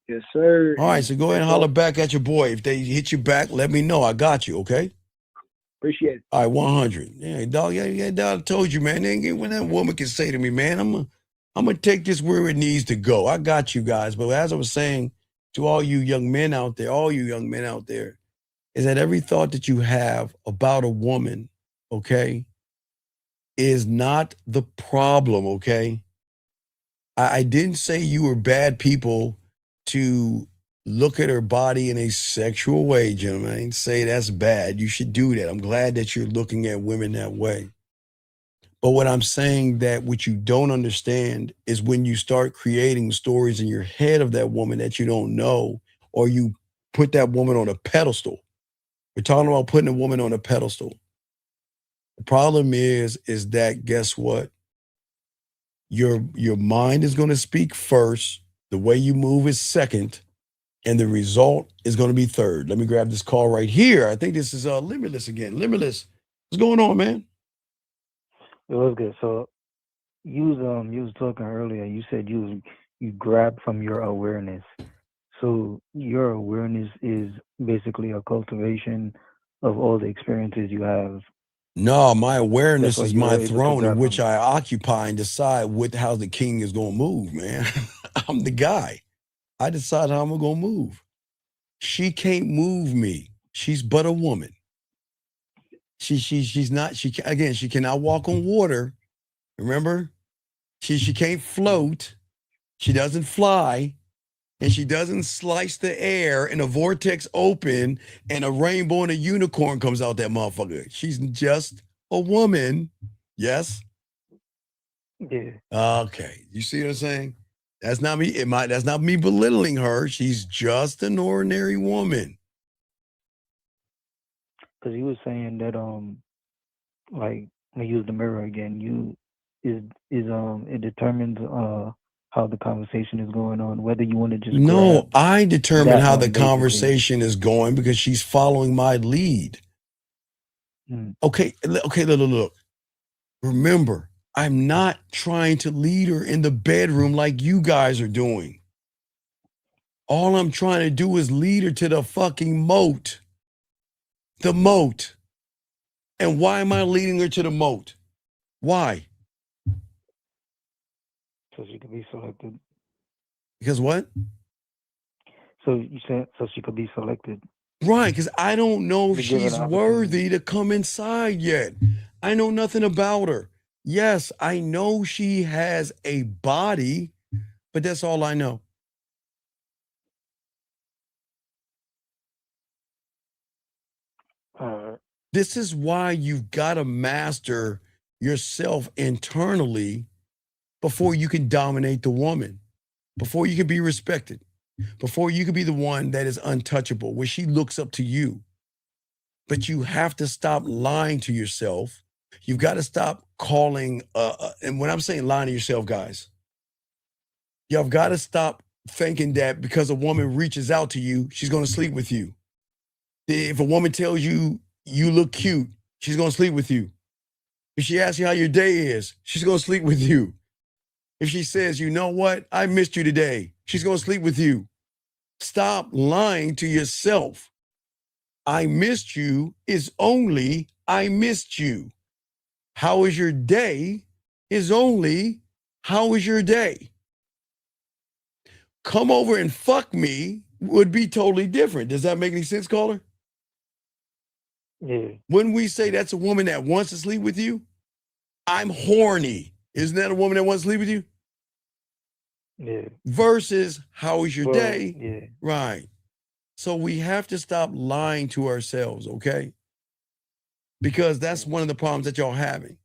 Yes, sir. All right, so go ahead and holler back at your boy. If they hit you back, let me know. I got you, okay? Appreciate it. All right, 100. Yeah, dog. Yeah, dog. I told you, man. When that woman can say to me, man, I'm gonna take this where it needs to go. I got you guys. But as I was saying to all you young men out there, is that every thought that you have about a woman, okay, is not the problem, okay? I didn't say you were bad people to look at her body in a sexual way, gentlemen. I didn't say that's bad. You should do that. I'm glad that you're looking at women that way. But what I'm saying that what you don't understand is when you start creating stories in your head of that woman that you don't know, or you put that woman on a pedestal. We're talking about putting a woman on a pedestal. The problem is that, guess what? Your mind is going to speak first. The way you move is second. And the result is going to be third. Let me grab this call right here. I think this is Limitless again. Limitless, what's going on, man? It was good. So you was talking earlier. You said you grab from your awareness. So your awareness is basically a cultivation of all the experiences you have. No, my awareness is my able to throne in grab which from. I occupy and decide how the king is going to move, man. I'm the guy. I decide how I'm going to move. She can't move me. She's but a woman. She's not, she cannot walk on water. Remember? She can't float. She doesn't fly. And she doesn't slice the air and a vortex open and a rainbow and a unicorn comes out that motherfucker. She's just a woman. Yes? Yeah. Okay. You see what I'm saying? That's not me. That's not me belittling her. She's just an ordinary woman. Because you were saying that like when you use the mirror again, it determines how the conversation is going on, whether you want to just No, grab I determine that how one the basically. conversation is going because she's following my lead. Okay, look. Remember, I'm not trying to lead her in the bedroom like you guys are doing. All I'm trying to do is lead her to the fucking moat. The moat. And why am I leading her to the moat? Why? So she could be selected. Because what? So you said so she could be selected. Right, because I don't know if To give her she's the opportunity. worthy to come inside yet. I know nothing about her. Yes, I know she has a body, but that's all I know. This is why you've got to master yourself internally before you can dominate the woman, before you can be respected, before you can be the one that is untouchable, where she looks up to you. But you have to stop lying to yourself. You've got to stop calling, and when I'm saying lying to yourself, guys, you've got to stop thinking that because a woman reaches out to you, she's going to sleep with you. If a woman tells you you look cute, she's going to sleep with you. If she asks you how your day is, she's going to sleep with you. If she says, you know what, I missed you today, she's going to sleep with you. Stop lying to yourself. I missed you is only I missed you. How is your day is only how is your day. Come over and fuck me would be totally different. Does that make any sense, caller? Yeah. When we say that's a woman that wants to sleep with you, I'm horny. Isn't that a woman that wants to sleep with you? Yeah. Versus how is your day? Yeah. Right. So we have to stop lying to ourselves, okay? Because that's one of the problems that y'all having.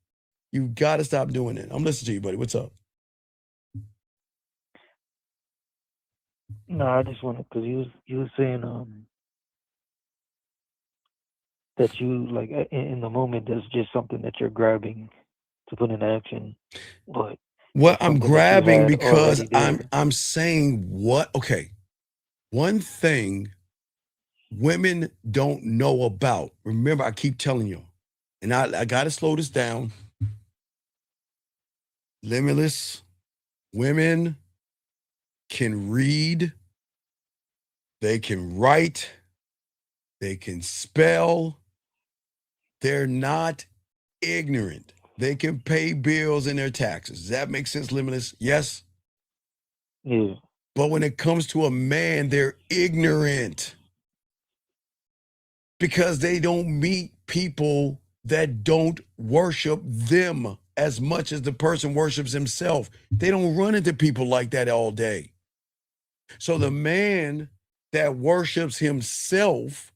You got to stop doing it. I'm listening to you, buddy. What's up? No, I just wanted because you was saying that you like in the moment that's just something that you're grabbing to put in action, but Well, I'm grabbing because I'm I'm saying what? Okay. One thing women don't know about, remember, I keep telling you, and I got to slow this down. Limitless women can read, they can write, they can spell. They're not ignorant. They can pay bills and their taxes. Does that make sense, Limitless? Yes? Yeah. But when it comes to a man, they're ignorant because they don't meet people that don't worship them as much as the person worships himself. They don't run into people like that all day. So the man that worships himself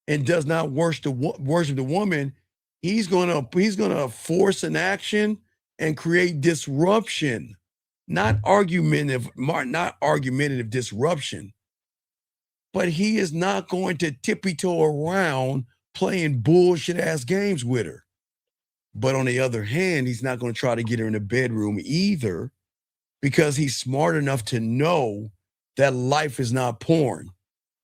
and does not worship the woman, he's gonna force an action and create disruption, not argumentative disruption. But he is not going to tippy-toe around playing bullshit ass games with her. But on the other hand, he's not going to try to get her in the bedroom either, because he's smart enough to know that life is not porn.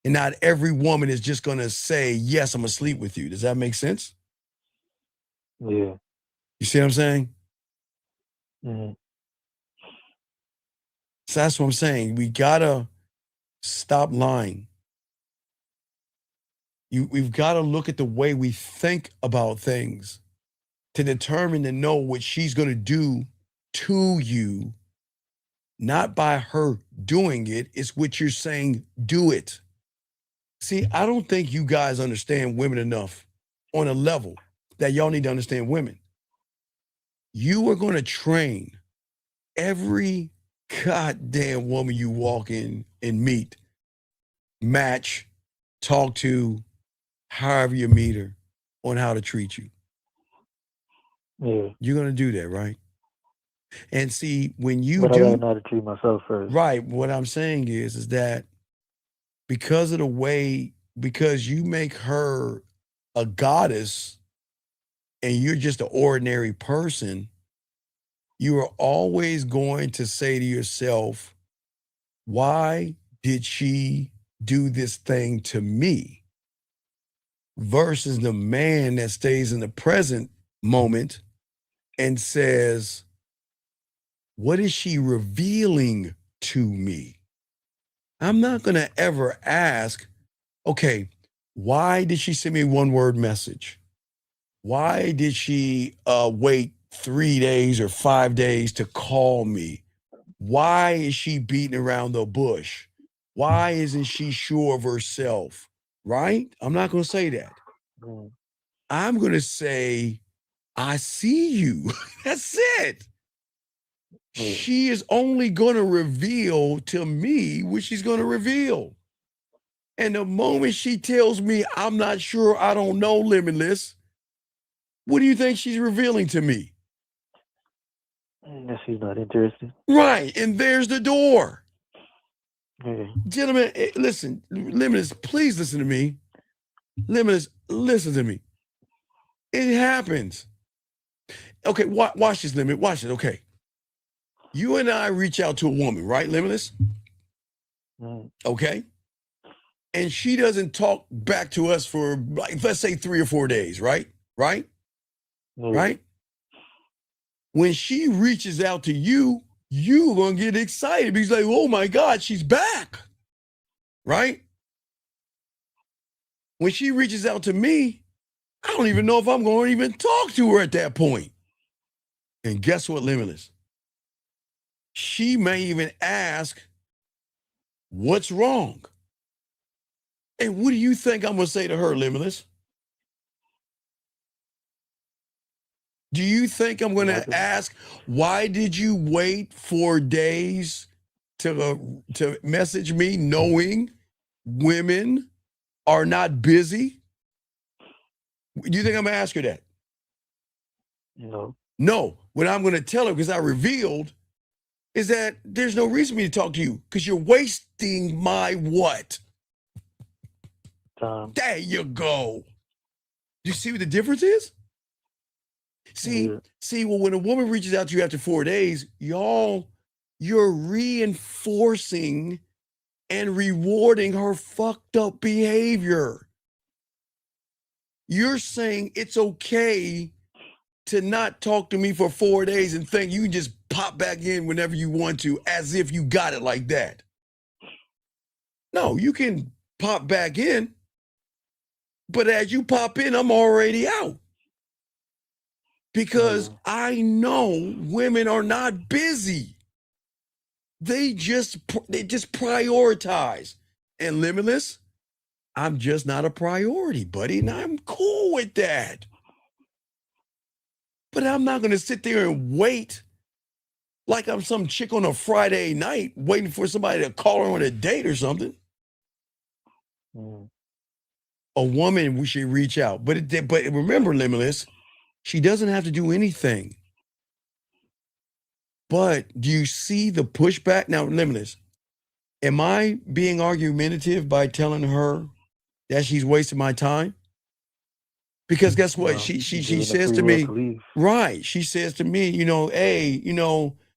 And not every woman is just going to say, yes, I'm going to sleep with you. Does that make sense? Yeah. You see what I'm saying? Mm-hmm. So that's what I'm saying. We got to stop lying. We've got to look at the way we think about things to determine and know what she's going to do to you, not by her doing it. It's what you're saying, do it. See, I don't think you guys understand women enough on a level that y'all need to understand women. You are going to train every goddamn woman you walk in and meet, match, talk to, however you meet her, on how to treat you. Yeah. You're going to do that, right? And see, when you but do, I gotta know how to treat myself first. right, what I'm saying is that because of the way, because you make her a goddess and you're just an ordinary person, you are always going to say to yourself, why did she do this thing to me? Versus the man that stays in the present moment and says, what is she revealing to me? I'm not going to ever ask, okay, why did she send me a one-word message? Why did she wait 3 days or 5 days to call me? Why is she beating around the bush? Why isn't she sure of herself? Right? I'm not going to say that. Mm. I'm going to say, I see you. That's it. She is only going to reveal to me what she's going to reveal. And the moment she tells me, I'm not sure, I don't know, Limitless, what do you think she's revealing to me? That she's not interested. Right. And there's the door. Yeah. Gentlemen, listen, Limitless, please listen to me. Limitless, listen to me. It happens. Okay, watch this, Limit. Watch it. Okay. You and I reach out to a woman, right, Limitless? Mm. Okay. And she doesn't talk back to us for, like, let's say 3 or 4 days, right? Right? Right? When she reaches out to you, you're going to get excited because, like, oh my God, she's back. Right? When she reaches out to me, I don't even know if I'm going to even talk to her at that point. And guess what, Limitless? She may even ask, what's wrong? And what do you think I'm going to say to her, Limitless? Do you think I'm going to ask, why did you wait 4 days to message me, knowing women are not busy? Do you think I'm going to ask her that? No. No. What I'm going to tell her, because I revealed, is that there's no reason for me to talk to you because you're wasting my what? Time. There you go. You see what the difference is? See, well, when a woman reaches out to you after 4 days, you're reinforcing and rewarding her fucked up behavior. You're saying it's okay to not talk to me for 4 days and think you can just pop back in whenever you want to, as if you got it like that. No, you can pop back in, but as you pop in, I'm already out. Because I know women are not busy. They just prioritize. And Limitless, I'm just not a priority, buddy, and I'm cool with that. But I'm not going to sit there and wait like I'm some chick on a Friday night waiting for somebody to call her on a date or something. A woman, we should reach out. But remember, Limitless, she doesn't have to do anything. But do you see the pushback? Now, Limitless, am I being argumentative by telling her that she's wasting my time? Because guess what? She says to me, right. She says to me, hey,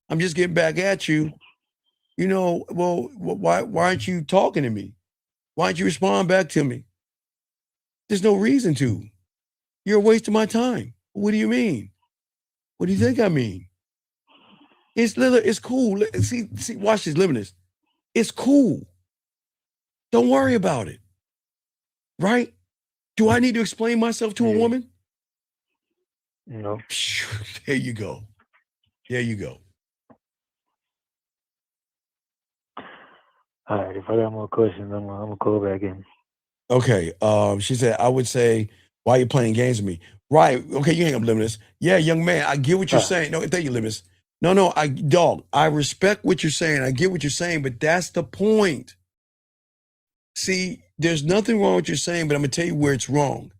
I'm just getting back at you. Well, why aren't you talking to me? Why don't you respond back to me? There's no reason to. You're a waste of my time. What do you mean? What do you think I mean? It's cool. See, watch this, Limitless. It's cool. Don't worry about it. Right? Do I need to explain myself to a woman? No. There you go. There you go. All right. If I got more questions, I'm gonna call back in. Okay. She said, I would say, why are you playing games with me? Right. Okay, you hang up, Limitless. Yeah, young man, I get what you're saying. No, thank you, Limitless. No, I respect what you're saying. I get what you're saying, but that's the point. See, there's nothing wrong with what you're saying, but I'm going to tell you where it's wrong.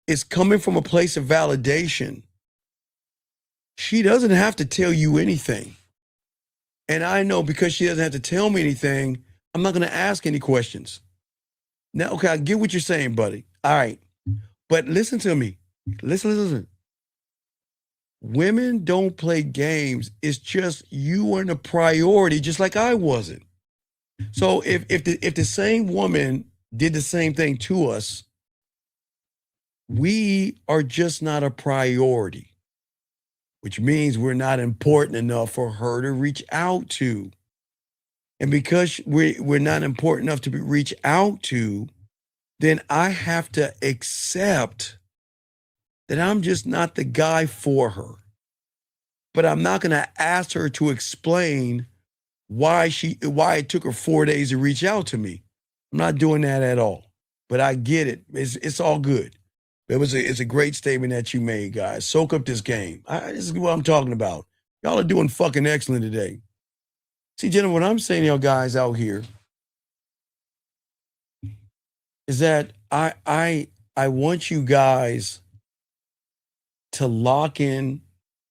It's coming from a place of validation. She doesn't have to tell you anything. And I know because she doesn't have to tell me anything, I'm not going to ask any questions. Now, okay, I get what you're saying, buddy. All right. But listen to me. Listen. Women don't play games. It's just you weren't a priority, just like I wasn't. So if the same woman did the same thing to us, we are just not a priority, which means we're not important enough for her to reach out to. And because we're not important enough to reach out to, then I have to accept that I'm just not the guy for her. But I'm not going to ask her to explain why it took her 4 days to reach out to me. I'm not doing that at all. But I get it. It's all good. It's a great statement that you made, guys. Soak up this game. This is what I'm talking about. Y'all are doing fucking excellent today. See, gentlemen, what I'm saying to y'all guys out here is that I want you guys to lock in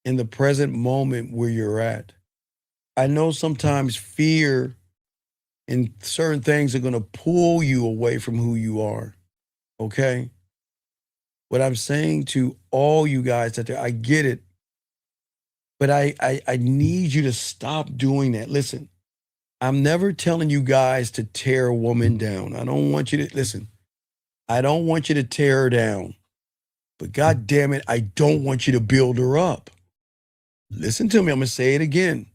the present moment where you're at. I know sometimes fear and certain things are going to pull you away from who you are. Okay? What I'm saying to all you guys out there, I get it, but I need you to stop doing that. Listen, I'm never telling you guys to tear a woman down. I don't want you to, listen, I don't want you to tear her down, but God damn it, I don't want you to build her up. Listen to me, I'm going to say it again.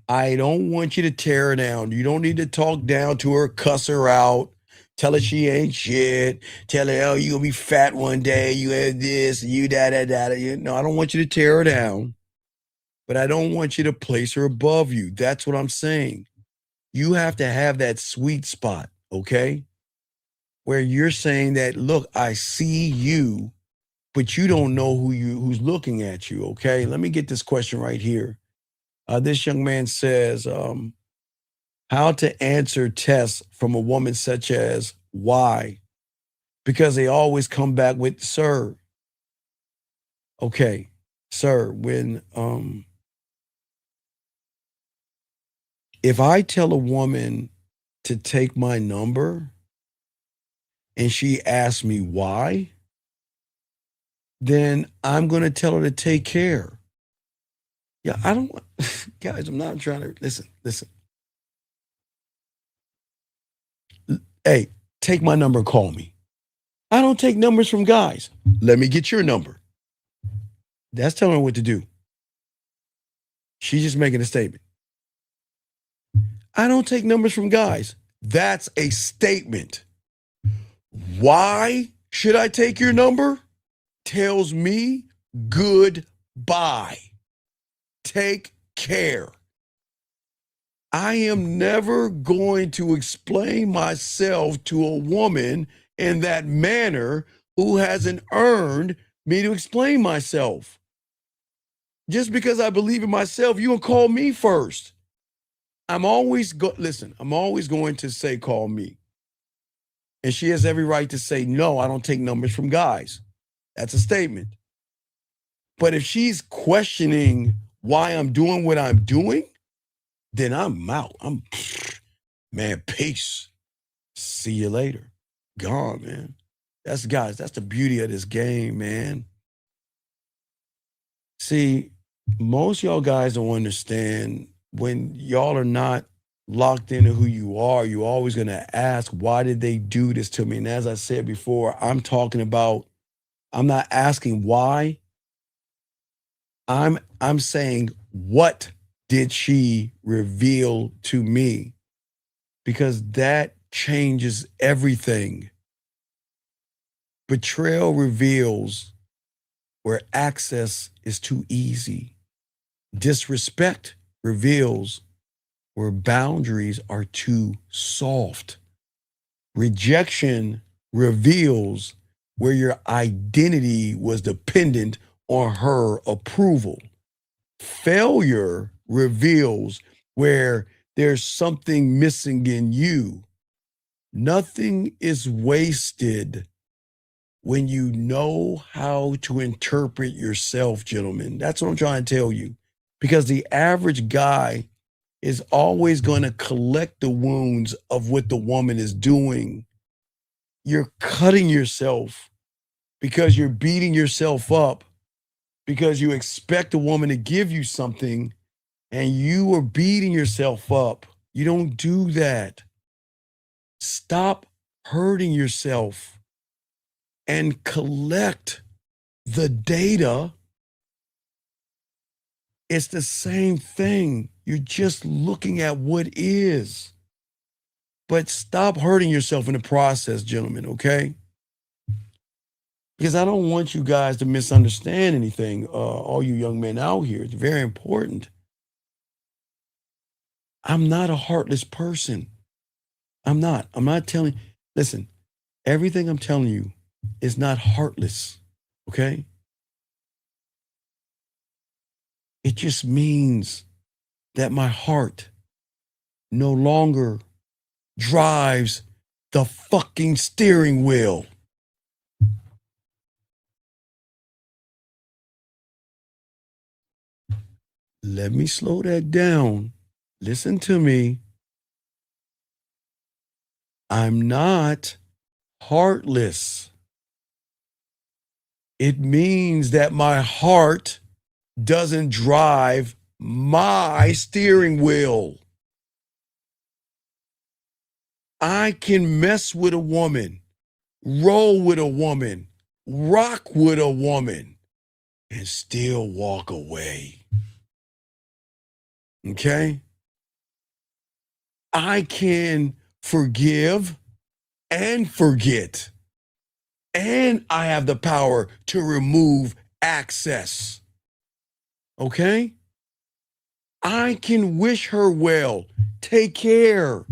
I don't want you to tear her down. You don't need to talk down to her, cuss her out, tell her she ain't shit, tell her, oh, you gonna be fat one day, you have this, you da. No, I don't want you to tear her down, but I don't want you to place her above you. That's what I'm saying. You have to have that sweet spot, okay? Where you're saying that, look, I see you, but you don't know who's looking at you, okay? Let me get this question right here. This young man says, how to answer tests from a woman such as why? Because they always come back with sir. Okay, sir, when if I tell a woman to take my number and she asks me why, then I'm going to tell her to take care. Yeah, I don't want, guys, I'm not trying to, listen. Hey, take my number and call me. I don't take numbers from guys. Let me get your number. That's telling her what to do. She's just making a statement. I don't take numbers from guys. That's a statement. Why should I take your number? Tells me goodbye. Take care. I am never going to explain myself to a woman in that manner who hasn't earned me to explain myself. Just because I believe in myself, you gonna call me first. I'm always going to say call me. And she has every right to say, no, I don't take numbers from guys. That's a statement. But if she's questioning why I'm doing what I'm doing, then I'm out. Man, peace. See you later. Gone, man. That's the beauty of this game, man. See, most y'all guys don't understand when y'all are not locked into who you are, you're always going to ask, why did they do this to me? And as I said before, I'm not asking why. I'm saying, what did she reveal to me? Because that changes everything. Betrayal reveals where access is too easy. Disrespect reveals where boundaries are too soft. Rejection reveals where your identity was dependent on her approval. Failure reveals where there's something missing in you. Nothing is wasted when you know how to interpret yourself, gentlemen. That's what I'm trying to tell you. Because the average guy is always going to collect the wounds of what the woman is doing. You're cutting yourself because you're beating yourself up because you expect a woman to give you something and you are beating yourself up. You don't do that. Stop hurting yourself and collect the data. It's the same thing. You're just looking at what is. But stop hurting yourself in the process, gentlemen, okay? Because I don't want you guys to misunderstand anything, all you young men out here. It's very important. I'm not a heartless person. I'm not listen, everything I'm telling you is not heartless, okay? It just means that my heart no longer drives the fucking steering wheel. Let me slow that down. Listen to me. I'm not heartless. It means that my heart doesn't drive my steering wheel. I can mess with a woman, roll with a woman, rock with a woman, and still walk away. Okay? I can forgive and forget. And I have the power to remove access. Okay? I can wish her well, take care,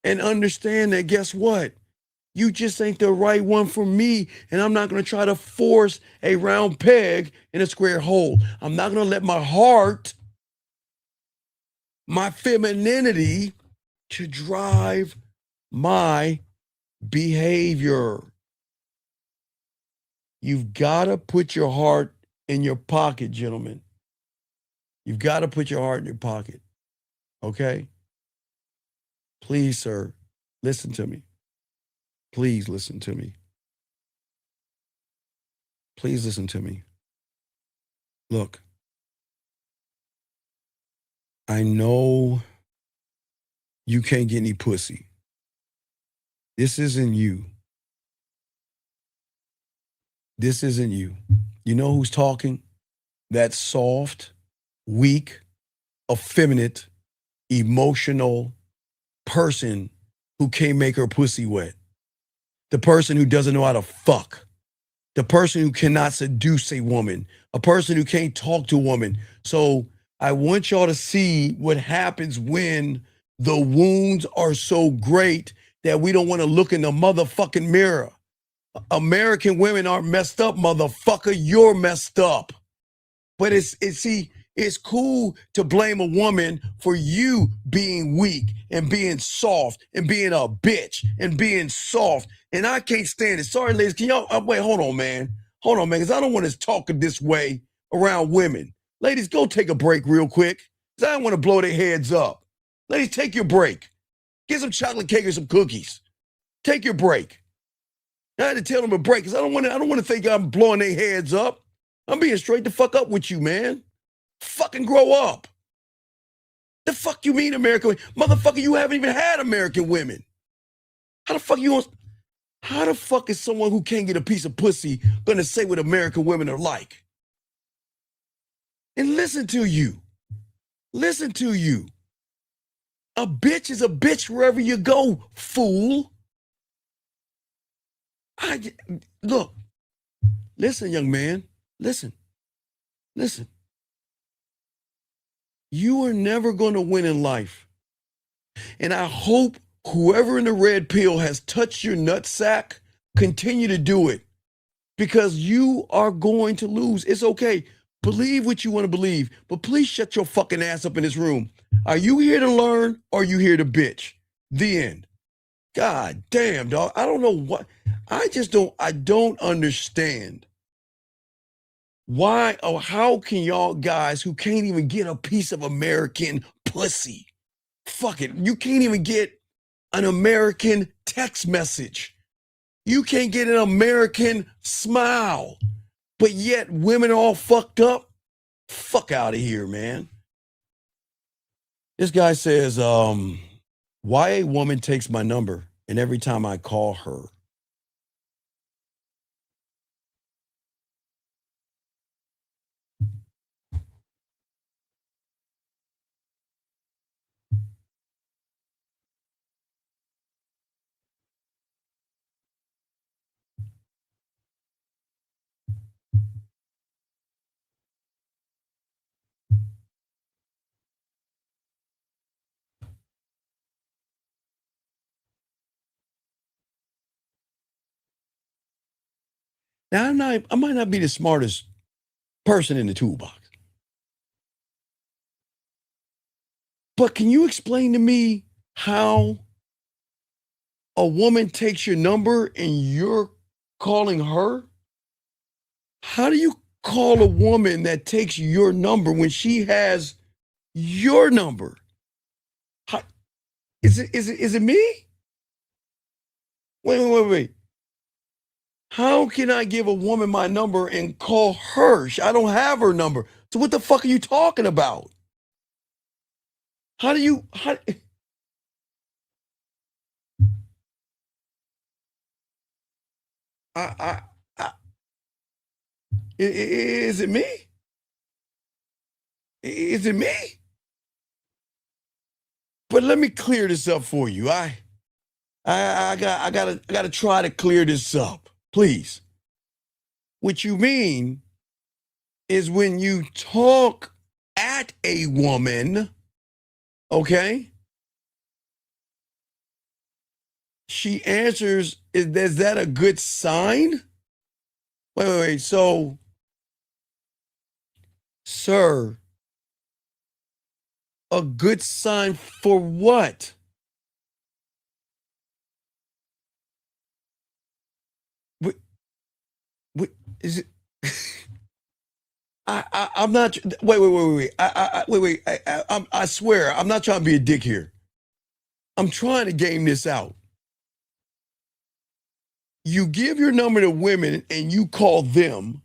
and understand that guess what? You just ain't the right one for me, and I'm not going to try to force a round peg in a square hole. I'm not going to let my heart, my femininity, to drive my behavior. You've got to put your heart in your pocket, gentlemen. You've got to put your heart in your pocket, okay? Please, sir, listen to me. Please listen to me. Please listen to me. Look, I know you can't get any pussy. This isn't you. This isn't you. You know who's talking? That soft, weak, effeminate, emotional person who can't make her pussy wet. The person who doesn't know how to fuck. The person who cannot seduce a woman. A person who can't talk to a woman. So I want y'all to see what happens when the wounds are so great that we don't want to look in the motherfucking mirror. American women aren't messed up, motherfucker. You're messed up. But it's cool to blame a woman for you being weak and being soft and being a bitch and being soft. And I can't stand it. Sorry, ladies. Can y'all wait? Hold on, man. Hold on, man. Because I don't want to talk this way around women. Ladies, go take a break real quick. Because I don't want to blow their heads up. Ladies, take your break. Get some chocolate cake or some cookies. Take your break. I had to tell them a break because I don't want to think I'm blowing their heads up. I'm being straight the fuck up with you, man. Fucking grow up. The fuck you mean American? Motherfucker, you haven't even had American women. How the fuck is someone who can't get a piece of pussy gonna say what American women are like? And listen to you. Listen to you. A bitch is a bitch wherever you go, fool. Look. Listen, young man. Listen. You are never going to win in life. And I hope whoever in the red pill has touched your nutsack, continue to do it. Because you are going to lose. It's okay. Believe what you want to believe. But please shut your fucking ass up in this room. Are you here to learn or are you here to bitch? The end. God damn, dog. I don't know what. I don't understand. Why or how can y'all guys who can't even get a piece of American pussy, fuck it, you can't even get an American text message. You can't get an American smile, but yet women are all fucked up? Fuck out of here, man. This guy says, why a woman takes my number and every time I call her. Now, I might not be the smartest person in the toolbox. But can you explain to me how a woman takes your number and you're calling her? How do you call a woman that takes your number when she has your number? How, is it me? Wait. How can I give a woman my number and call her? I don't have her number. So what the fuck are you talking about? Is it me? Is it me? But let me clear this up for you. I gotta try to clear this up, please. What you mean is when you talk at a woman, okay? She answers, is that a good sign? Wait. So, sir, a good sign for what? What is it? I'm not. Wait. I swear, I'm not trying to be a dick here. I'm trying to game this out. You give your number to women and you call them,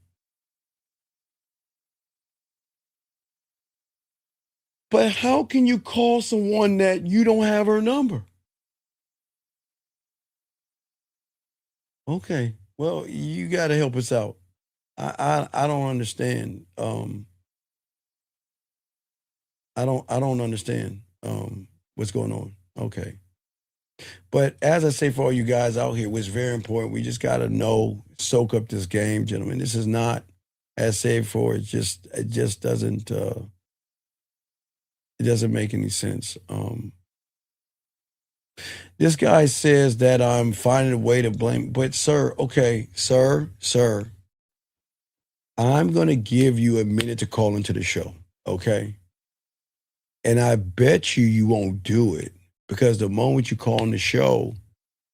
but how can you call someone that you don't have her number? Okay. Well, you got to help us out. I don't understand. I don't understand what's going on. Okay. But as I say for all you guys out here, what's very important, we just got to know, soak up this game, gentlemen. This is not as safe for it just doesn't it doesn't make any sense. This guy says that I'm finding a way to blame, but sir, okay, sir, I'm going to give you a minute to call into the show, okay? And I bet you won't do it because the moment you call on the show,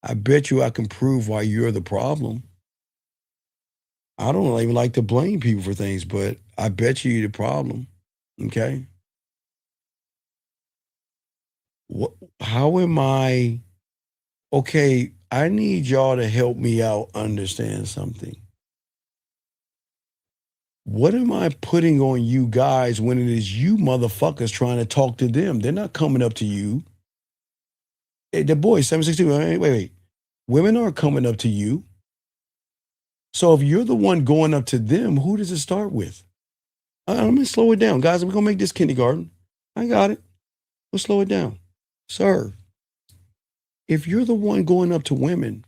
I bet you I can prove why you're the problem. I don't even like to blame people for things, but I bet you're the problem, okay? How am I? Okay, I need y'all to help me out understand something. What am I putting on you guys when it is you motherfuckers trying to talk to them? They're not coming up to you. Hey, the boys, 762, wait. Women aren't coming up to you. So if you're the one going up to them, who does it start with? I'm going to slow it down. Guys, we're going to make this kindergarten. I got it. We'll slow it down. Sir, if you're the one going up to women,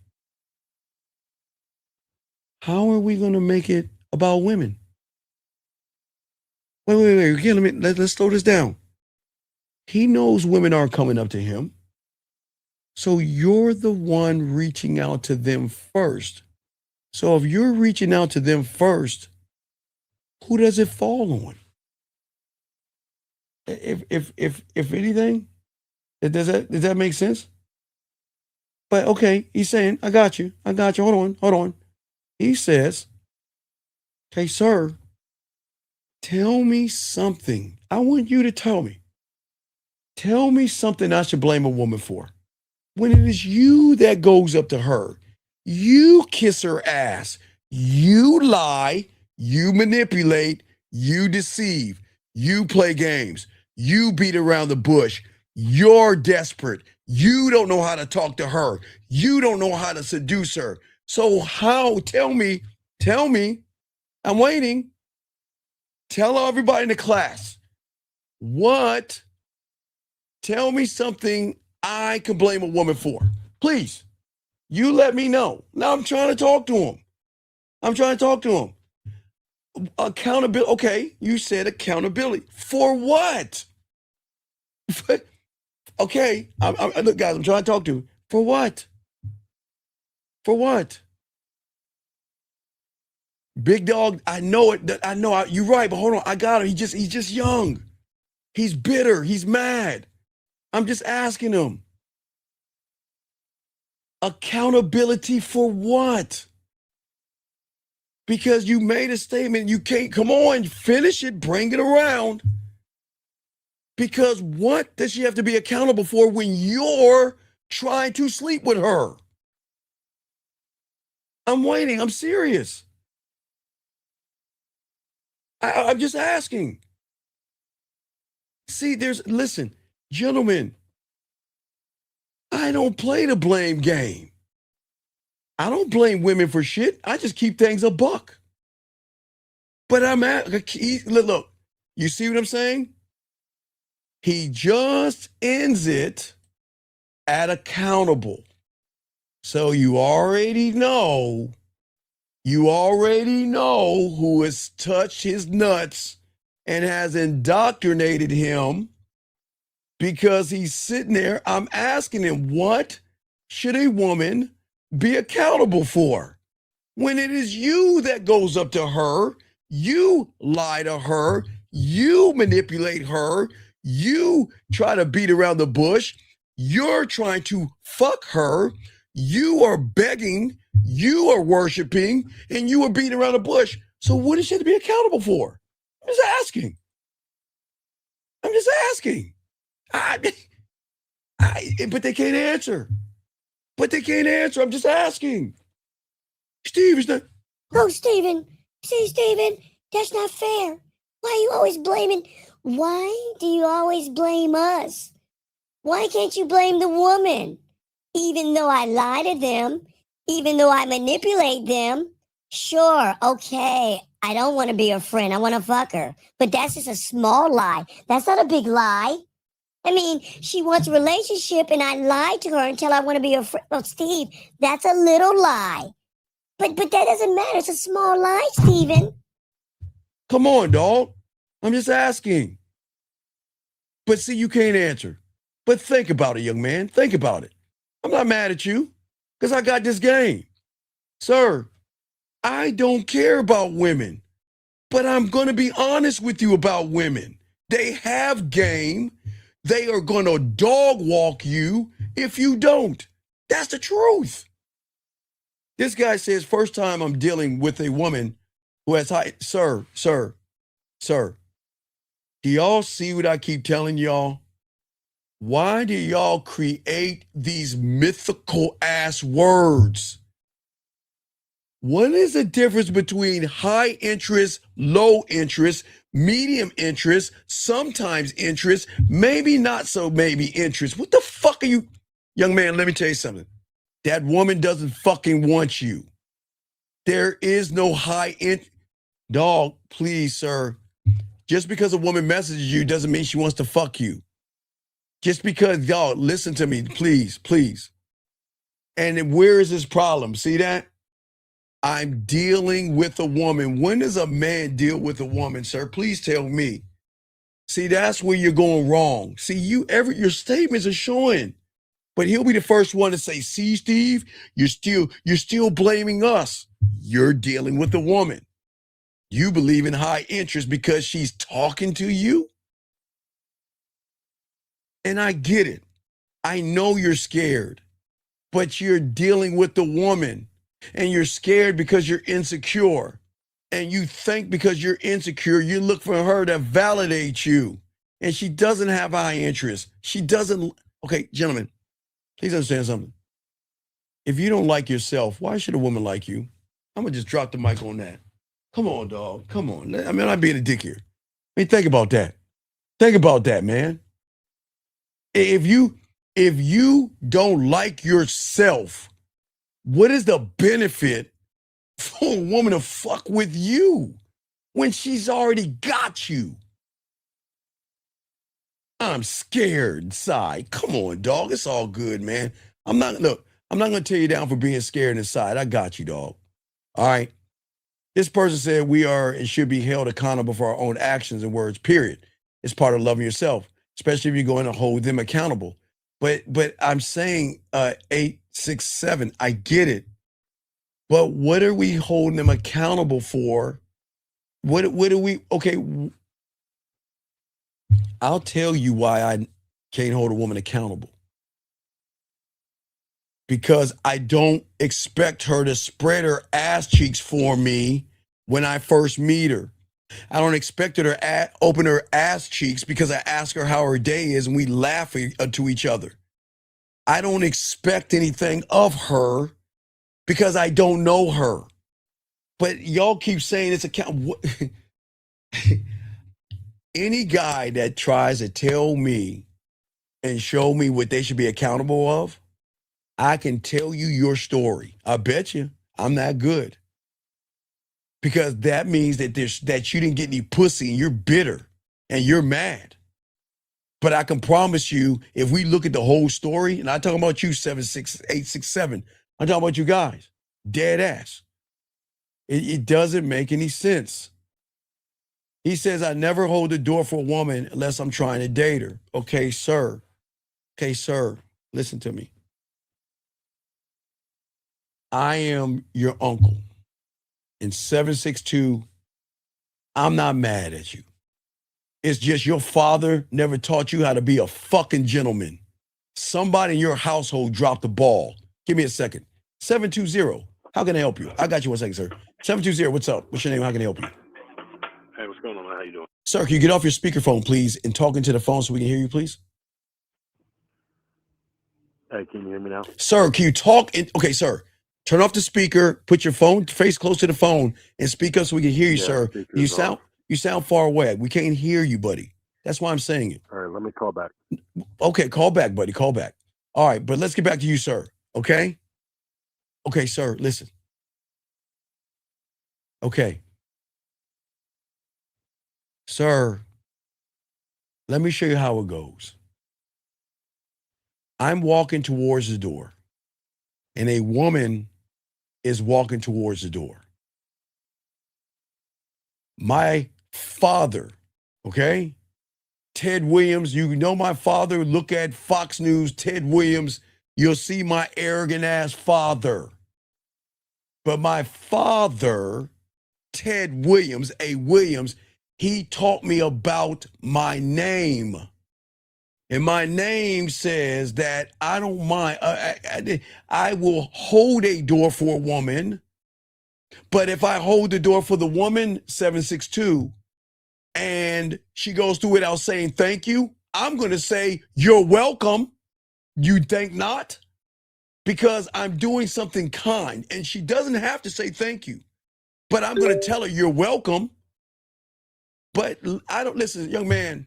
how are we going to make it about women? Wait. Again, let's slow this down. He knows women aren't coming up to him. So you're the one reaching out to them first. So if you're reaching out to them first, who does it fall on? If anything, does that make sense? But okay, he's saying, I got you. Hold on. He says, okay, sir, tell me something. I want you to tell me. Tell me something I should blame a woman for. When it is you that goes up to her, you kiss her ass, you lie, you manipulate, you deceive, you play games, you beat around the bush, you're desperate, you don't know how to talk to her, you don't know how to seduce her. So how, tell me, I'm waiting. Tell everybody in the class, tell me something I can blame a woman for. Please, you let me know. Now I'm trying to talk to him. Accountability. Okay, you said accountability. For what? Okay, look, guys, I'm trying to talk to him. For what? Big dog, I know it. You're right, but hold on. I got him. He's just young. He's bitter. He's mad. I'm just asking him. Accountability for what? Because you made a statement. You can't, come on, finish it, bring it around. Because what does she have to be accountable for when you're trying to sleep with her? I'm waiting. I'm serious. I'm just asking. See, listen, gentlemen, I don't play the blame game. I don't blame women for shit. I just keep things a buck. But look, you see what I'm saying? He just ends it at accountable. So you already know who has touched his nuts and has indoctrinated him because he's sitting there. I'm asking him, what should a woman be accountable for? When it is you that goes up to her, you lie to her, you manipulate her, you try to beat around the bush, you're trying to fuck her, you are begging, you are worshiping, and you are beating around the bush. So what is she to be accountable for? I'm just asking. But they can't answer. I'm just asking. Steve, is that? Oh, Steven. See, Steven, that's not fair. Why are you always blaming? Why do you always blame us? Why can't you blame the woman? Even though I lie to them, Even though I manipulate them, sure, okay, I don't want to be her friend. I want to fuck her. But that's just a small lie. That's not a big lie. I mean, she wants a relationship and I lied to her until I want to be her friend. Oh, Steve, that's a little lie. But that doesn't matter. It's a small lie, Steven. Come on, dog. I'm just asking. But see, you can't answer. But think about it, young man. Think about it. I'm not mad at you because I got this game. Sir, I don't care about women, but I'm going to be honest with you about women. They have game. They are going to dog walk you if you don't. That's the truth. This guy says, first time I'm dealing with a woman who has high. Sir, do y'all see what I keep telling y'all? Why do y'all create these mythical ass words? What is the difference between high interest, low interest, medium interest, sometimes interest, maybe not so maybe interest? What the fuck are you? Young man, let me tell you something. That woman doesn't fucking want you. There is no high interest. Dog, please, sir. Just because a woman messages you doesn't mean she wants to fuck you. Just because, y'all, listen to me, please, please. And where is this problem? See that? I'm dealing with a woman. When does a man deal with a woman, sir? Please tell me. See, that's where you're going wrong. See, your statements are showing. But he'll be the first one to say, see, Steve, you're still blaming us. You're dealing with a woman. You believe in high interest because she's talking to you? And I get it. I know you're scared, but you're dealing with the woman and you're scared because you're insecure. And you think because you're insecure, you look for her to validate you. And she doesn't have high interest. She doesn't. Okay, gentlemen, please understand something. If you don't like yourself, why should a woman like you? I'm going to just drop the mic on that. Come on, dog. Come on. I mean, I'm not being a dick here. I mean, think about that. Think about that, man. If you don't like yourself, what is the benefit for a woman to fuck with you when she's already got you? I'm scared inside. Come on, dog. It's all good, man. I'm not going to tear you down for being scared inside. I got you, dog. All right. This person said we are and should be held accountable for our own actions and words, period. It's part of loving yourself, especially if you're going to hold them accountable. But I'm saying 8, 6, 7, I get it. But what are we holding them accountable for? What do we, okay, I'll tell you why I can't hold a woman accountable. Because I don't expect her to spread her ass cheeks for me when I first meet her. I don't expect her to open her ass cheeks because I ask her how her day is and we laugh to each other. I don't expect anything of her because I don't know her. But y'all keep saying it's any guy that tries to tell me and show me what they should be accountable of, I can tell you your story. I bet you I'm that good. Because that means that you didn't get any pussy and you're bitter and you're mad. But I can promise you, if we look at the whole story, and I'm talking about you, 7, 6, 8, 6, 7, I'm talking about you guys, dead ass. It doesn't make any sense. He says, I never hold the door for a woman unless I'm trying to date her. Okay, sir. Listen to me. I am your uncle. In 762, I'm not mad at you. It's just your father never taught you how to be a fucking gentleman. Somebody in your household dropped the ball. Give me a second. 720, how can I help you? I got you 1 second, sir. 720, what's up? What's your name? How can I help you? Hey, what's going on, man? How you doing? Sir, can you get off your speakerphone, please, and talk into the phone so we can hear you, please? Hey, can you hear me now? Sir, can you talk? Okay, sir. Turn off the speaker, put your phone face close to the phone, and speak up so we can hear you, sir. You sound far away. We can't hear you, buddy. That's why I'm saying it. All right, let me call back. Okay, call back, buddy. Call back. All right, but let's get back to you, sir. Okay? Okay, sir, listen. Okay. Sir, let me show you how it goes. I'm walking towards the door, and a woman is walking towards the door. My father, okay? Ted Williams, you know my father. Look at Fox News, Ted Williams. You'll see my arrogant ass father. But my father, Ted Williams, A. Williams, he taught me about my name. And my name says that I don't mind. I will hold a door for a woman. But if I hold the door for the woman, 762, and she goes through without saying thank you, I'm going to say, you're welcome. You think not? Because I'm doing something kind. And she doesn't have to say thank you. But I'm going to tell her, you're welcome. But I don't, listen, young man,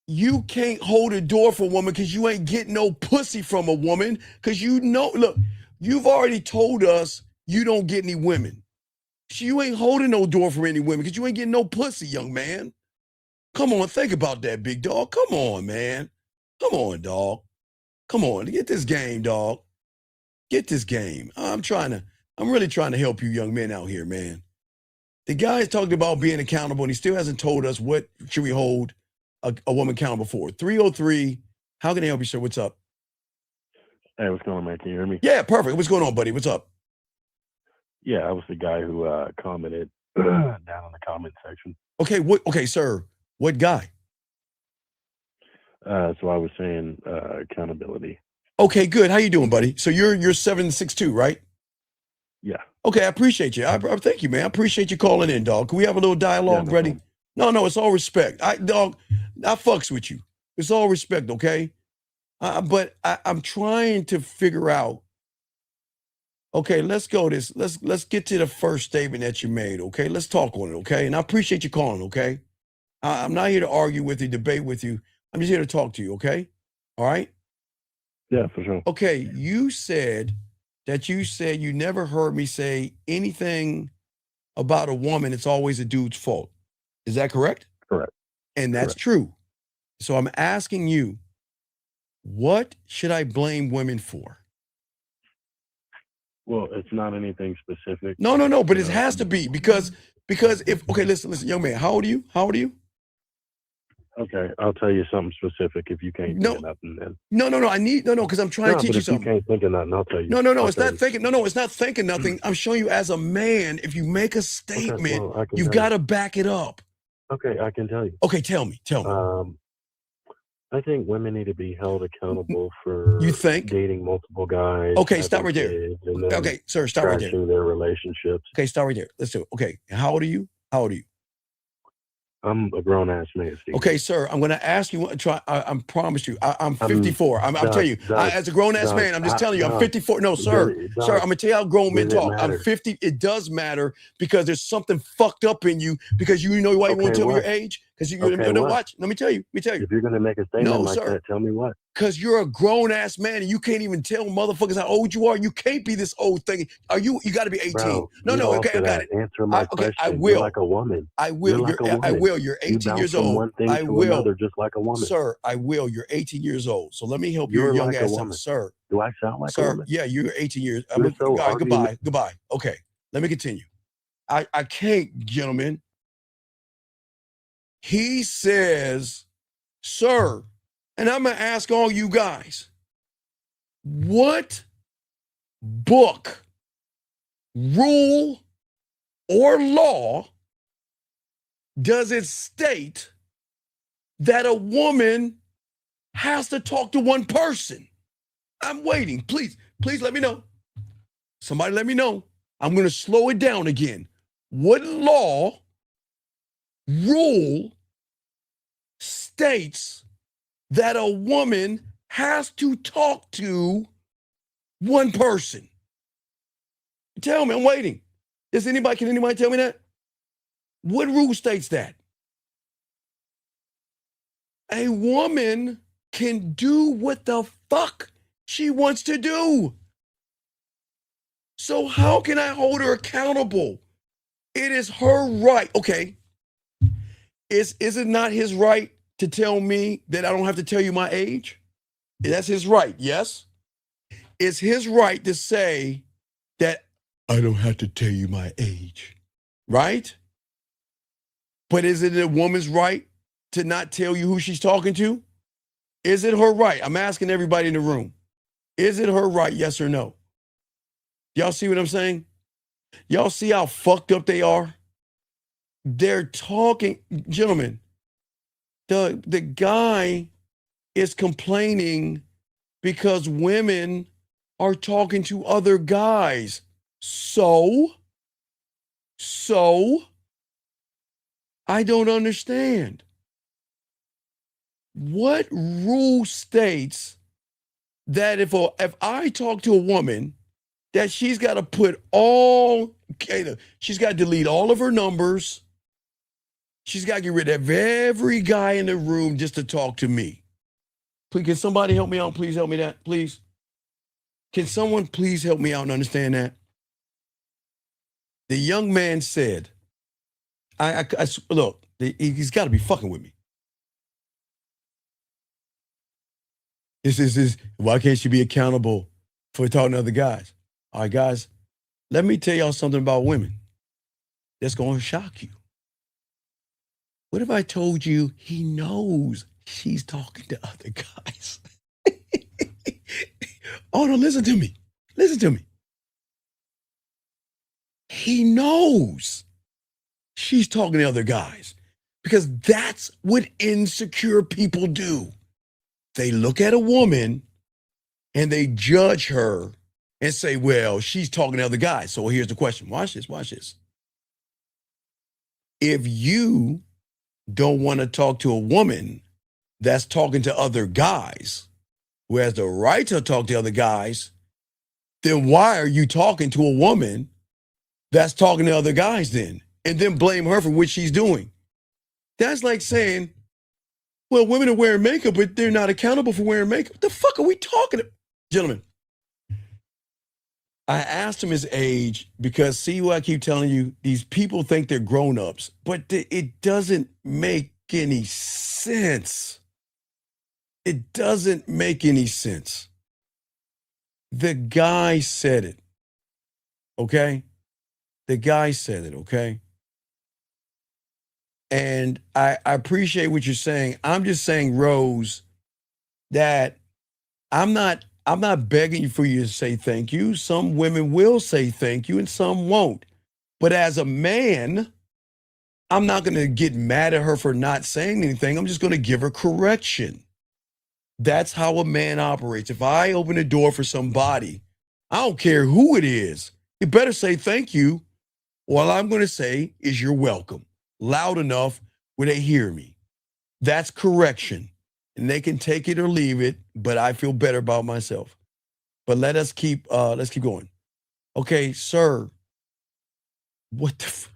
you can't hold a door for a woman because you ain't getting no pussy from a woman. Because you know, look, you've already told us you don't get any women. So you ain't holding no door for any women because you ain't getting no pussy, young man. Come on, think about that, big dog. Come on, man. Come on, dog. Come on, get this game, dog. Get this game. I'm really trying to help you young men out here, man. The guy's talking about being accountable, and he still hasn't told us what should we hold a woman accountable for. 303, how can I help you, sir? What's up? Hey, what's going on, man? Can you hear me? Yeah, perfect. What's going on, buddy? What's up? Yeah, I was the guy who commented down in the comment section. Okay, sir. What guy? So I was saying accountability. Okay, good. How you doing, buddy? So you're 762, right? Yeah. Okay, I appreciate you. I thank you, man. I appreciate you calling in, dog. Can we have a little dialogue ready? No, it's all respect. I fucks with you. It's all respect, okay? But I'm trying to figure out. Okay, let's go this. Let's get to the first statement that you made, okay? Let's talk on it, okay? And I appreciate you calling, okay? I'm not here to argue with you, debate with you. I'm just here to talk to you, okay? All right? Yeah, for sure. Okay, you said you never heard me say anything about a woman. It's always a dude's fault. Is that correct? Correct. And that's true. So I'm asking you, what should I blame women for? Well, it's not anything specific. No, but it has to be because if, okay, listen, young man, how old are you? Okay, I'll tell you something specific if you can't think of nothing then. No, because I'm trying to teach you something. If you can't think of nothing, I'll tell you. No, it's not thinking. No, it's not thinking nothing. I'm showing you as a man, if you make a statement, you've got to back it up. Okay, I can tell you. Okay, tell me. I think women need to be held accountable for dating multiple guys. Okay, stop right there. Okay, sir, stop right there. Crashing their relationships. Okay, stop right there. Let's do it. Okay, how old are you? I'm a grown ass man, Steve. Okay, sir, I'm going to ask you. I promise you. I'm 54. I'm telling you, as a grown ass man, I'm just telling you, I'm 54. No, sir, I'm going to tell you how grown men talk. I'm 50. It does matter because there's something fucked up in you because you know why you won't tell me your age. Because you watch. Let me tell you. If you're going to make a statement that, tell me what. Because you're a grown ass man and you can't even tell motherfuckers how old you are. You can't be this old thing. Are you? You got to be 18. Bro, Okay, I got it. Answer my question. I will. You're like a woman. I will. I will. You're 18 years old. One thing to another, just like a woman. Sir, I will. You're 18 years old. So let me help you, young like ass, a woman. Sir. Do I sound like a woman? Yeah, you're 18 years. Goodbye. Okay, let me continue. I can't, gentlemen. He says, sir, and I'm going to ask all you guys, what book, rule, or law does it state that a woman has to talk to one person? I'm waiting. Please let me know. Somebody let me know. I'm going to slow it down again. What law, rule states that a woman has to talk to one person? Tell me, I'm waiting. Can anybody tell me that? What rule states that? A woman can do what the fuck she wants to do. So how can I hold her accountable? It is her right. Okay. Is it not his right to tell me that I don't have to tell you my age? That's his right, yes? It's his right to say that I don't have to tell you my age, right? But is it a woman's right to not tell you who she's talking to? Is it her right? I'm asking everybody in the room. Is it her right, yes or no? Y'all see what I'm saying? Y'all see how fucked up they are? They're talking, gentlemen, the guy is complaining because women are talking to other guys. So I don't understand. What rule states that if I talk to a woman, that she's got to put she's got to delete all of her numbers. She's got to get rid of every guy in the room just to talk to me. Please, can somebody help me out? Please help me that, please. Can someone please help me out and understand that? The young man said, look, he's got to be fucking with me. This is why can't she be accountable for talking to other guys? All right, guys, let me tell y'all something about women that's going to shock you. What if I told you he knows she's talking to other guys? Oh, no, listen to me. Listen to me. He knows she's talking to other guys because that's what insecure people do. They look at a woman and they judge her and say, well, she's talking to other guys. So here's the question. Watch this. If you don't want to talk to a woman that's talking to other guys, who has the right to talk to other guys, then why are you talking to a woman that's talking to other guys then? And then blame her for what she's doing. That's like saying, well, women are wearing makeup, but they're not accountable for wearing makeup. What the fuck are we talking about? Gentlemen, I asked him his age because, see what I keep telling you? These people think they're grown-ups, but it doesn't make any sense. It doesn't make any sense. The guy said it, okay? The guy said it, okay? And I appreciate what you're saying. I'm just saying, Rose, that I'm not begging for you to say thank you. Some women will say thank you and some won't. But as a man, I'm not going to get mad at her for not saying anything. I'm just going to give her correction. That's how a man operates. If I open a door for somebody, I don't care who it is, you better say thank you. All I'm going to say is you're welcome. Loud enough where they hear me. That's correction. And they can take it or leave it, but I feel better about myself. But let's keep going. Okay, sir. What the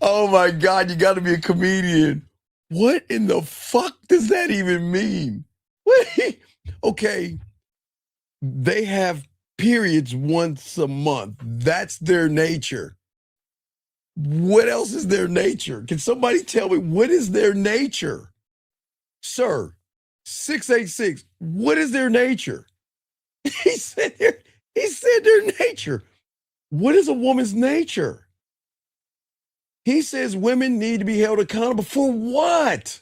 Oh my God, you got to be a comedian. What in the fuck does that even mean? Okay, they have periods once a month. That's their nature. What else is their nature? Can somebody tell me what is their nature? Sir, 686, what is their nature? He said their nature. What is a woman's nature? He says women need to be held accountable for what?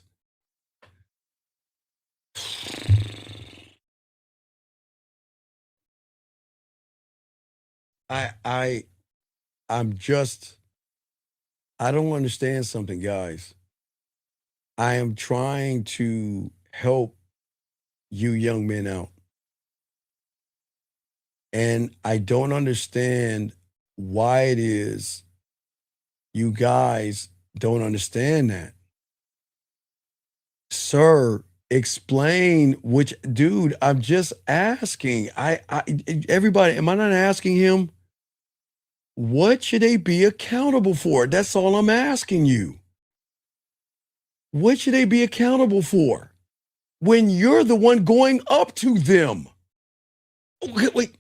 I don't understand something, guys. I am trying to help you young men out. And I don't understand why it is you guys don't understand that. Sir, Explain which, dude, I'm just asking. Everybody, am I not asking him? What should they be accountable for? That's all I'm asking you. What should they be accountable for when you're the one going up to them? Wait,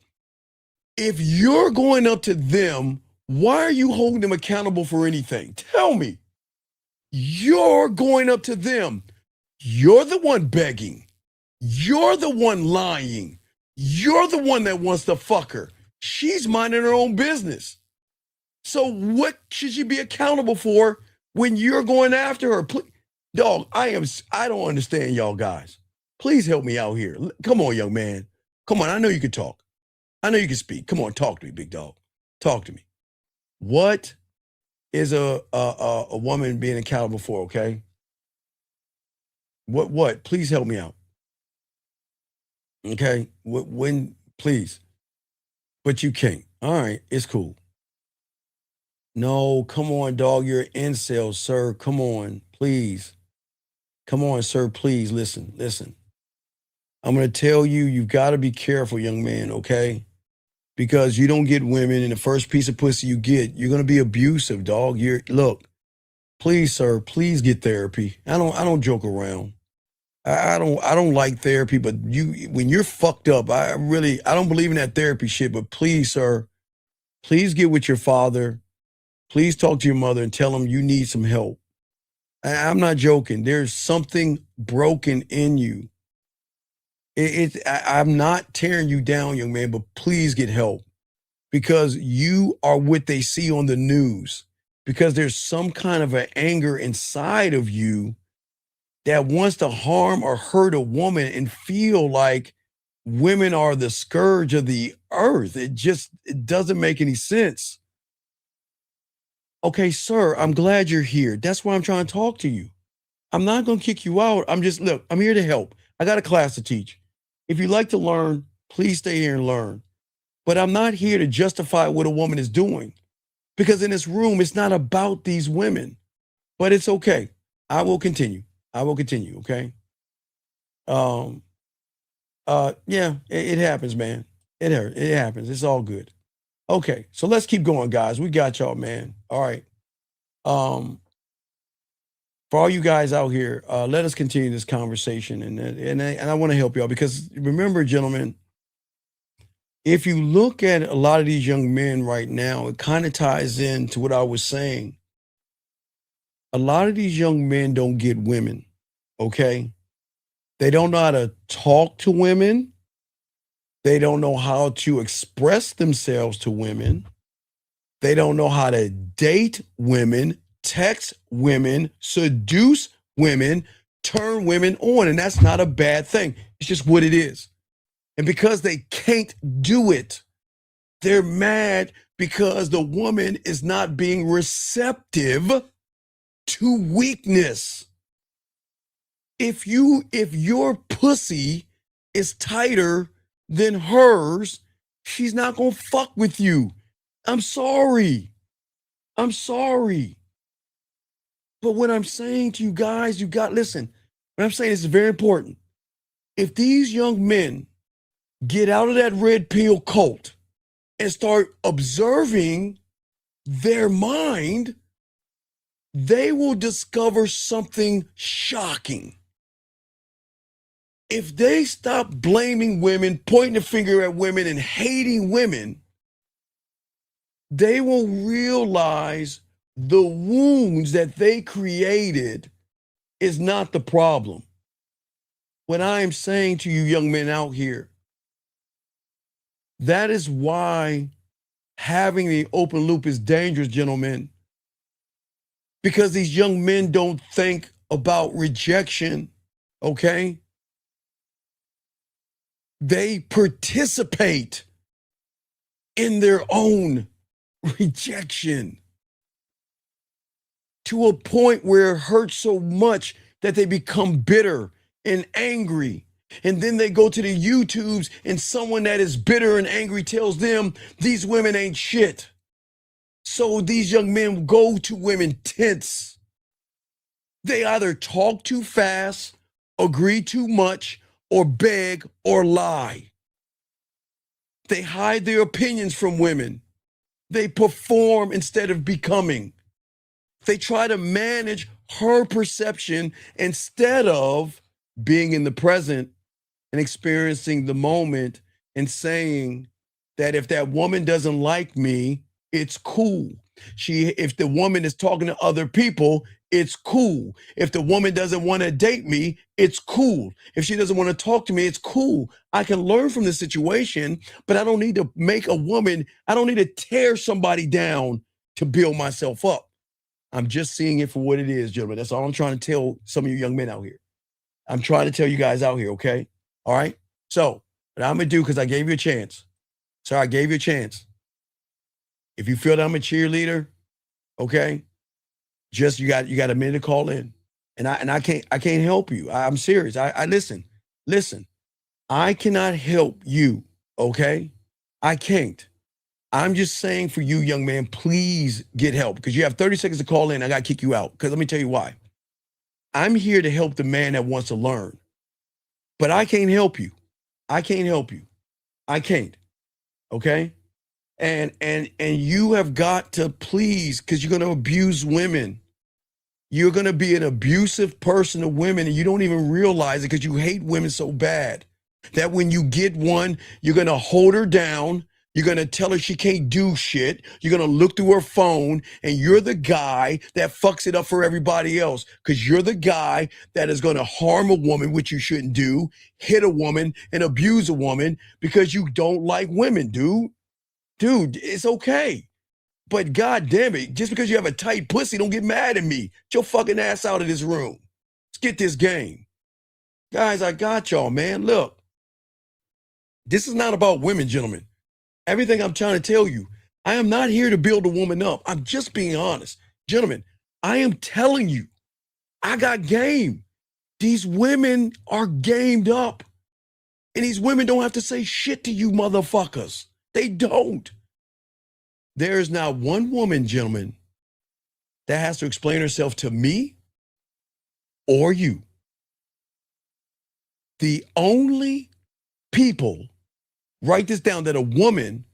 if you're going up to them, why are you holding them accountable for anything? Tell me. You're going up to them. You're the one begging. You're the one lying. You're the one that wants to fuck her. She's minding her own business. So what should she be accountable for when you're going after her? Please, dog, I don't understand y'all guys. Please help me out here. Come on, young man. Come on, I know you can talk. I know you can speak. Come on, talk to me, big dog. Talk to me. What is a woman being accountable for, okay? What? Please help me out. Okay? When, please. But you can't. All right, it's cool. No, come on, dog. You're an incel, sir. Come on, please. Come on, sir. Please listen. I'm going to tell you, you've got to be careful, young man, okay? Because you don't get women, and the first piece of pussy you get, you're going to be abusive, dog. Look, please, sir, please get therapy. I don't joke around. I don't like therapy, but when you're fucked up, I don't believe in that therapy shit, but please, sir, please get with your father. Please talk to your mother and tell them you need some help. I'm not joking. There's something broken in you. I'm not tearing you down, young man, but please get help because you are what they see on the news, because there's some kind of an anger inside of you that wants to harm or hurt a woman and feel like women are the scourge of the earth. It doesn't make any sense. Okay, sir, I'm glad you're here. That's why I'm trying to talk to you. I'm not going to kick you out. I'm here to help. I got a class to teach. If you like to learn, please stay here and learn. But I'm not here to justify what a woman is doing because in this room, it's not about these women. But it's okay. I will continue. Okay? Yeah, it happens, man. It happens. It's all good. Okay, so let's keep going, guys. We got y'all, man. All right. For all you guys out here, let us continue this conversation, and I want to help y'all because remember, gentlemen, if you look at a lot of these young men right now, it kind of ties into what I was saying. A lot of these young men don't get women, okay? They don't know how to talk to women. They don't know how to express themselves to women. They don't know how to date women, text women, seduce women, turn women on. And that's not a bad thing. It's just what it is. And because they can't do it, they're mad because the woman is not being receptive to weakness. If your pussy is tighter than hers, she's not going to fuck with you. I'm sorry. But what I'm saying to you guys, listen, what I'm saying is very important. If these young men get out of that red pill cult and start observing their mind, they will discover something shocking. If they stop blaming women, pointing the finger at women, and hating women, they will realize the wounds that they created is not the problem. What I am saying to you young men out here, that is why having the open loop is dangerous, gentlemen, because these young men don't think about rejection, okay? They participate in their own rejection to a point where it hurts so much that they become bitter and angry. And then they go to the YouTubes and someone that is bitter and angry tells them these women ain't shit. So these young men go to women tense. They either talk too fast agree too much, or beg or lie. They hide their opinions from women. They perform instead of becoming. They try to manage her perception instead of being in the present and experiencing the moment and saying that if that woman doesn't like me, it's cool. If the woman is talking to other people, it's cool. If the woman doesn't want to date me, it's cool. If she doesn't want to talk to me, it's cool. I can learn from the situation, but I don't need to I don't need to tear somebody down to build myself up. I'm just seeing it for what it is, gentlemen. That's all I'm trying to tell some of you young men out here. I'm trying to tell you guys out here, okay? All right? So, what I'm going to do, because I gave you a chance. So I gave you a chance. If you feel that I'm a cheerleader, okay, just you got a minute to call in. And I can't help you. I'm serious. I listen. I cannot help you, okay? I can't. I'm just saying for you, young man, please get help, because you have 30 seconds to call in. I got to kick you out, because let me tell you why. I'm here to help the man that wants to learn, but I can't help you. I can't help you. I can't. Okay? And you have got to please, because you're going to abuse women. You're going to be an abusive person to women, and you don't even realize it because you hate women so bad that when you get one, you're going to hold her down. You're going to tell her she can't do shit. You're going to look through her phone, and you're the guy that fucks it up for everybody else, because you're the guy that is going to harm a woman, which you shouldn't do, hit a woman and abuse a woman because you don't like women, dude. Dude, it's okay. But God damn it, just because you have a tight pussy, don't get mad at me. Get your fucking ass out of this room. Let's get this game. Guys, I got y'all, man. Look, this is not about women, gentlemen. Everything I'm trying to tell you, I am not here to build a woman up. I'm just being honest. Gentlemen, I am telling you, I got game. These women are gamed up. And these women don't have to say shit to you motherfuckers. They don't. There is not one woman, gentlemen, that has to explain herself to me or you. The only people, write this down, that a woman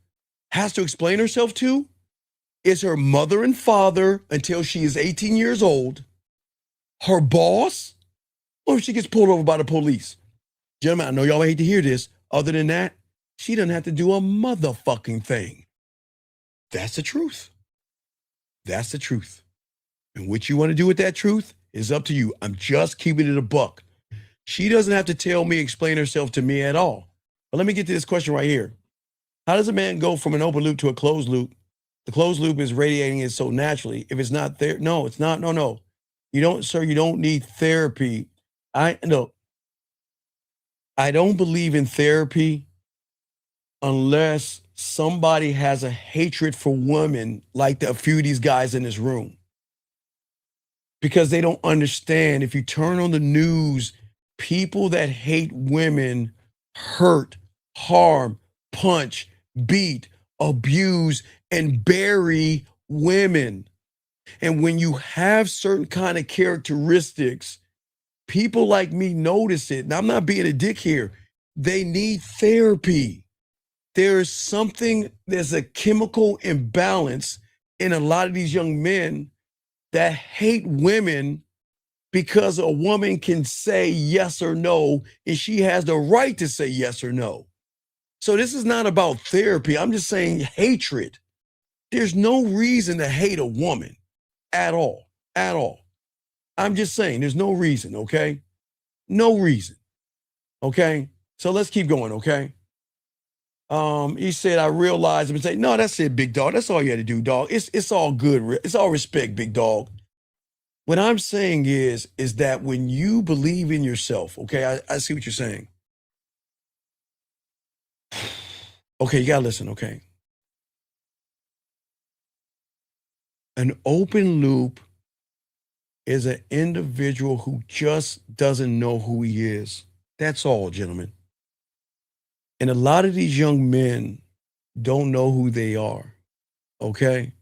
has to explain herself to is her mother and father until she is 18 years old, her boss, or if she gets pulled over by the police. Gentlemen, I know y'all hate to hear this. Other than that, she doesn't have to do a motherfucking thing. That's the truth. That's the truth. And what you want to do with that truth is up to you. I'm just keeping it a buck. She doesn't have to tell me, explain herself to me at all. But let me get to this question right here. How does a man go from an open loop to a closed loop? The closed loop is radiating it so naturally. If it's not there, no, it's not. No. You don't, sir, you don't need therapy. I don't believe in therapy unless somebody has a hatred for women like a few of these guys in this room. Because they don't understand. If you turn on the news, people that hate women hurt, harm, punch, beat, abuse, and bury women. And when you have certain kind of characteristics, people like me notice it. And I'm not being a dick here. They need therapy. There's a chemical imbalance in a lot of these young men that hate women because a woman can say yes or no, and she has the right to say yes or no. So this is not about therapy. I'm just saying hatred. There's no reason to hate a woman at all, at all. I'm just saying there's no reason, okay? No reason, okay? So let's keep going, okay? He said, I realized him and say, no, that's it, big dog. That's all you had to do, dog. It's all good. It's all respect, big dog. What I'm saying is that when you believe in yourself, okay, I see what you're saying. Okay, you gotta listen, okay? An open loop is an individual who just doesn't know who he is. That's all, gentlemen. And a lot of these young men don't know who they are, okay?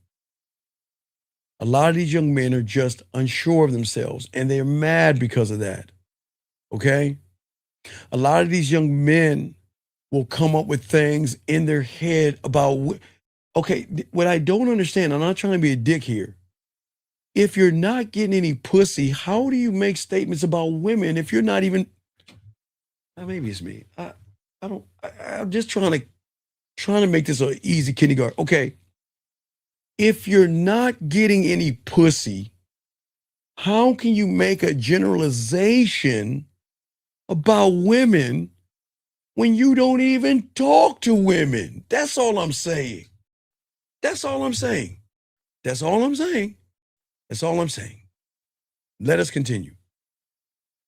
A lot of these young men are just unsure of themselves, and they're mad because of that, Okay? A lot of these young men will come up with things in their head about, okay, what I don't understand, I'm not trying to be a dick here. If you're not getting any pussy, how do you make statements about women if you're not even, maybe it's me. I'm just trying to make this an easy kindergarten. Okay. If you're not getting any pussy, how can you make a generalization about women when you don't even talk to women? That's all I'm saying. That's all I'm saying. That's all I'm saying. That's all I'm saying. Let us continue.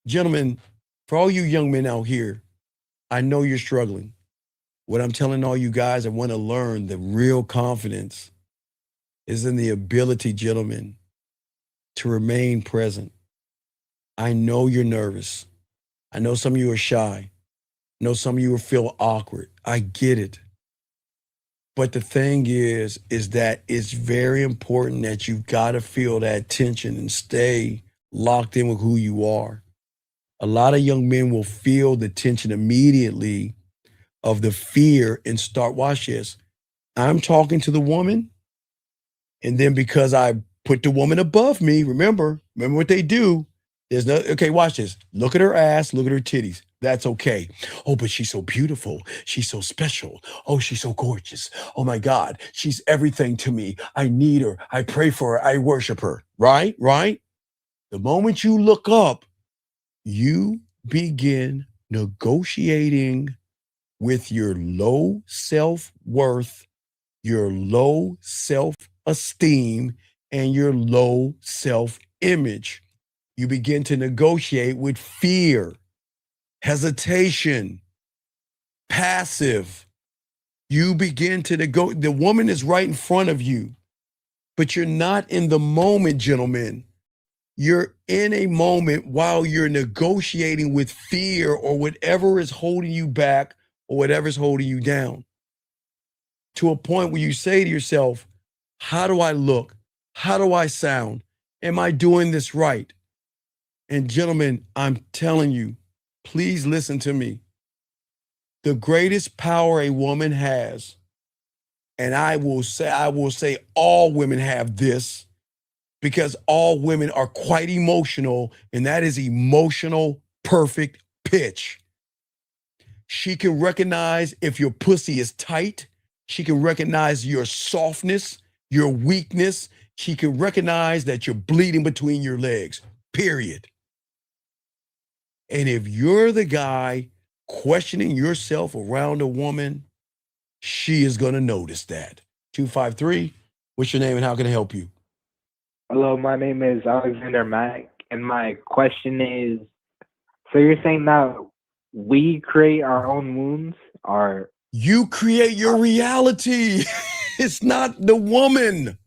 Gentlemen, for all you young men out here, I know you're struggling. What I'm telling all you guys that want to learn the real confidence is in the ability, gentlemen, to remain present. I know you're nervous. I know some of you are shy. I know some of you will feel awkward. I get it. But the thing is that it's very important that you've got to feel that tension and stay locked in with who you are. A lot of young men will feel the tension immediately of the fear and start, watch this. I'm talking to the woman, and then because I put the woman above me, remember what they do. There's no, okay, watch this. Look at her ass, look at her titties. That's okay. Oh, but she's so beautiful. She's so special. Oh, she's so gorgeous. Oh my God, she's everything to me. I need her. I pray for her. I worship her. Right? The moment you look up, you begin negotiating with your low self-worth, your low self-esteem, and your low self-image. You begin to negotiate with fear, hesitation, passive. You begin to negotiate. The woman is right in front of you, but you're not in the moment, gentlemen. You're in a moment while you're negotiating with fear or whatever is holding you back or whatever is holding you down, to a point where you say to yourself, how do I look? How do I sound? Am I doing this right? And gentlemen, I'm telling you, please listen to me. The greatest power a woman has, and I will say all women have this, because all women are quite emotional, and that is emotional perfect pitch. She can recognize if your pussy is tight. She can recognize your softness, your weakness. She can recognize that you're bleeding between your legs, period. And if you're the guy questioning yourself around a woman, she is going to notice that. 253, what's your name and how can I help you? Hello, my name is Alexander Mack, and my question is, so you're saying that we create our own wounds, or you create your reality? It's not the woman.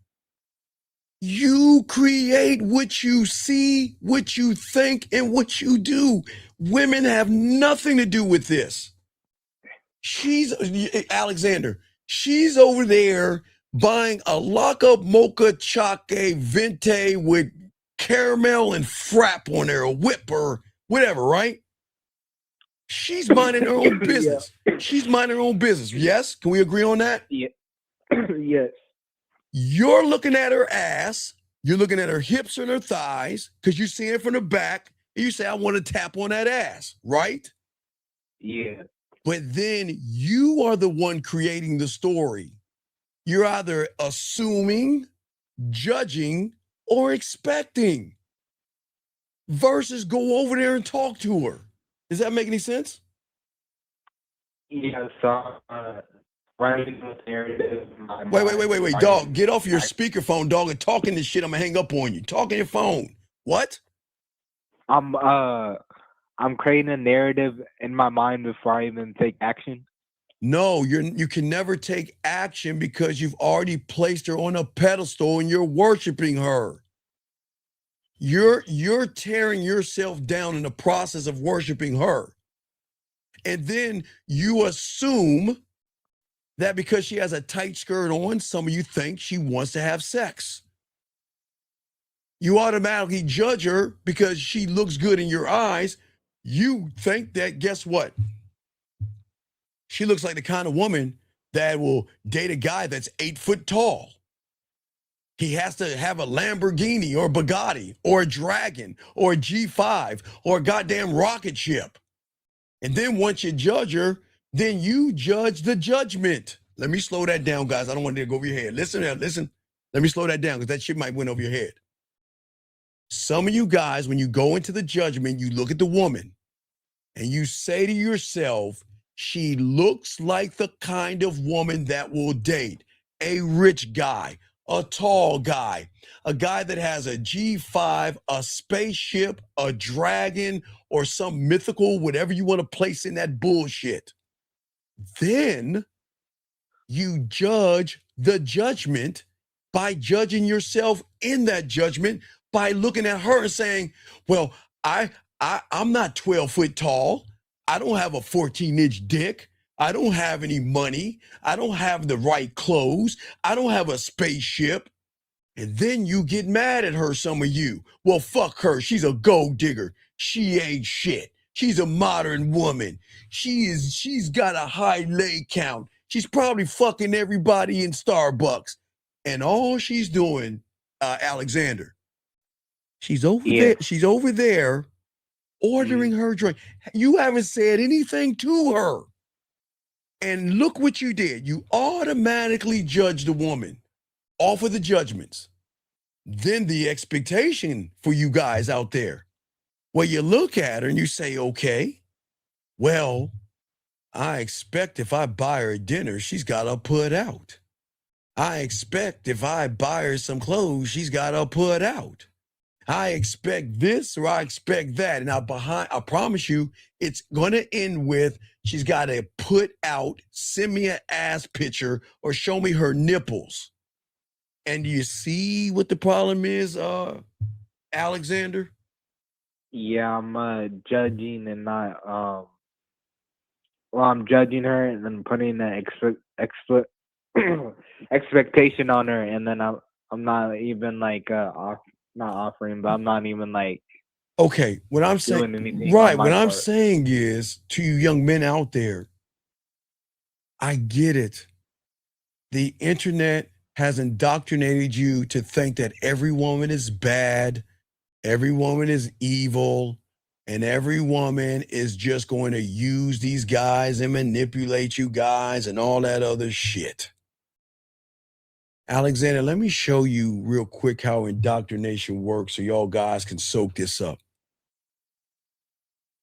You create what you see, what you think, and what you do. Women have nothing to do with this. Alexander, she's over there buying a lock-up mocha chocolate venti with caramel and frap on there, a whip or whatever, right? She's minding her own business. Yeah. She's minding her own business. Yes? Can we agree on that? Yeah. Yes. You're looking at her ass. You're looking at her hips and her thighs because you see it from the back. And you say, I want to tap on that ass, right? Yeah. But then you are the one creating the story. You're either assuming, judging, or expecting versus go over there and talk to her. Does that make any sense? Yeah, so writing with narrative. Wait, dog. Get off your speakerphone, dog, and talking this shit. I'm gonna hang up on you. Talk on your phone. What? I'm creating a narrative in my mind before I even take action. No, you can never take action because you've already placed her on a pedestal and you're worshiping her. You're tearing yourself down in the process of worshiping her. And then you assume that because she has a tight skirt on, some of you think she wants to have sex. You automatically judge her because she looks good in your eyes. you think that, guess what? She looks like the kind of woman that will date a guy that's 8 foot tall. He has to have a Lamborghini or a Bugatti or a Dragon or a G5 or a goddamn rocket ship. And then once you judge her, then you judge the judgment. Let me slow that down, guys. I don't want it to go over your head. Listen. Let me slow that down because that shit might went over your head. Some of you guys, when you go into the judgment, you look at the woman and you say to yourself, she looks like the kind of woman that will date a rich guy, a tall guy, a guy that has a G5, a spaceship, a dragon, or some mythical, whatever you want to place in that bullshit. Then you judge the judgment by judging yourself in that judgment by looking at her and saying, well, I'm not 12 foot tall. I don't have a 14-inch dick. I don't have any money. I don't have the right clothes. I don't have a spaceship. And then you get mad at her, some of you. Well, fuck her. She's a gold digger. She ain't shit. She's a modern woman. She's got a high leg count. She's probably fucking everybody in Starbucks. And all she's doing, Alexander, she's over there. She's over there ordering her drink. You haven't said anything to her. And look what you did. You automatically judged the woman off of the judgments. Then the expectation for you guys out there, well, you look at her and you say, okay, well, I expect if I buy her dinner, she's got to put out. I expect if I buy her some clothes, she's got to put out. I expect this or I expect that. And I promise you, it's going to end with she's got to put out, send me an ass picture or show me her nipples. And do you see what the problem is, Alexander? Yeah, I'm judging and not I'm judging her and then putting an expectation on her, and then I'm not even like not offering, but I'm not even like okay. What I'm saying, right? What I'm saying is to you young men out there, I get it. The internet has indoctrinated you to think that every woman is bad, every woman is evil, and every woman is just going to use these guys and manipulate you guys and all that other shit. Alexander, let me show you real quick how indoctrination works so y'all guys can soak this up.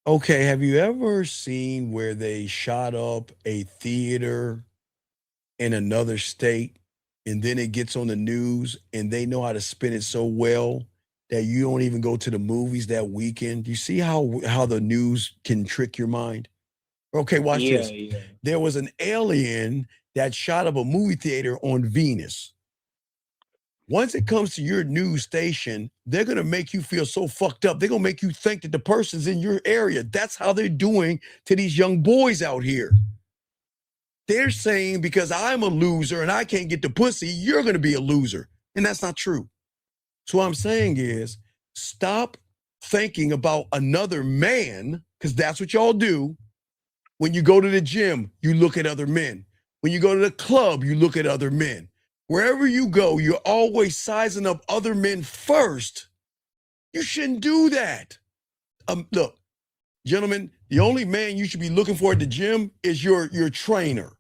Okay, have you ever seen where they shot up a theater in another state and then it gets on the news and they know how to spin it so well that you don't even go to the movies that weekend? Do you see how the news can trick your mind? Okay, watch this. Yeah. There was an alien that shot up a movie theater on Venus. Once it comes to your news station, they're going to make you feel so fucked up. They're going to make you think that the person's in your area. That's how they're doing to these young boys out here. They're saying because I'm a loser and I can't get the pussy, you're going to be a loser. And that's not true. So what I'm saying is stop thinking about another man, because that's what y'all do. When you go to the gym, you look at other men. When you go to the club, you look at other men. Wherever you go, you're always sizing up other men first. You shouldn't do that. Look, gentlemen, the only man you should be looking for at the gym is your trainer.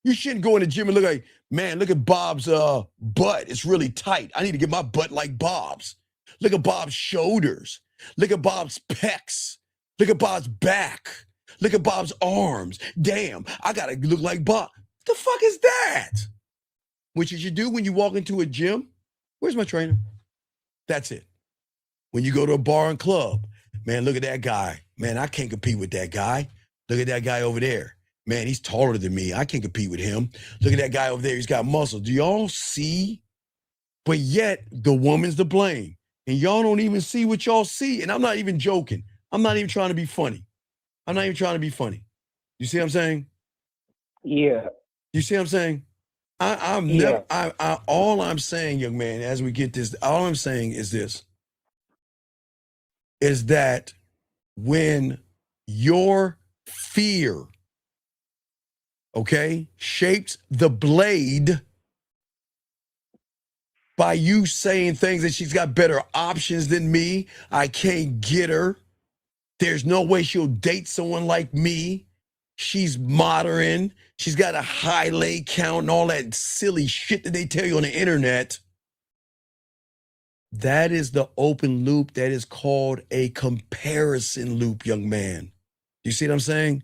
You shouldn't go in the gym and look like, man, look at Bob's butt. It's really tight. I need to get my butt like Bob's. Look at Bob's shoulders. Look at Bob's pecs. Look at Bob's back. Look at Bob's arms. Damn, I got to look like Bob. What the fuck is that? What you should do when you walk into a gym, where's my trainer? That's it. When you go to a bar and club, man, look at that guy. Man, I can't compete with that guy. Look at that guy over there. Man, he's taller than me. I can't compete with him. Look at that guy over there. He's got muscle. Do y'all see? But yet, the woman's to blame. And y'all don't even see what y'all see. And I'm not even joking. I'm not even trying to be funny. I'm not even trying to be funny. You see what I'm saying? Yeah. You see what I'm saying? All I'm saying, young man, as we get this, all I'm saying is this, is that when your fear, okay, shapes the blade by you saying things that she's got better options than me, I can't get her, there's no way she'll date someone like me, she's modern, she's got a high leg count and all that silly shit that they tell you on the internet. That is the open loop that is called a comparison loop, young man. You see what I'm saying?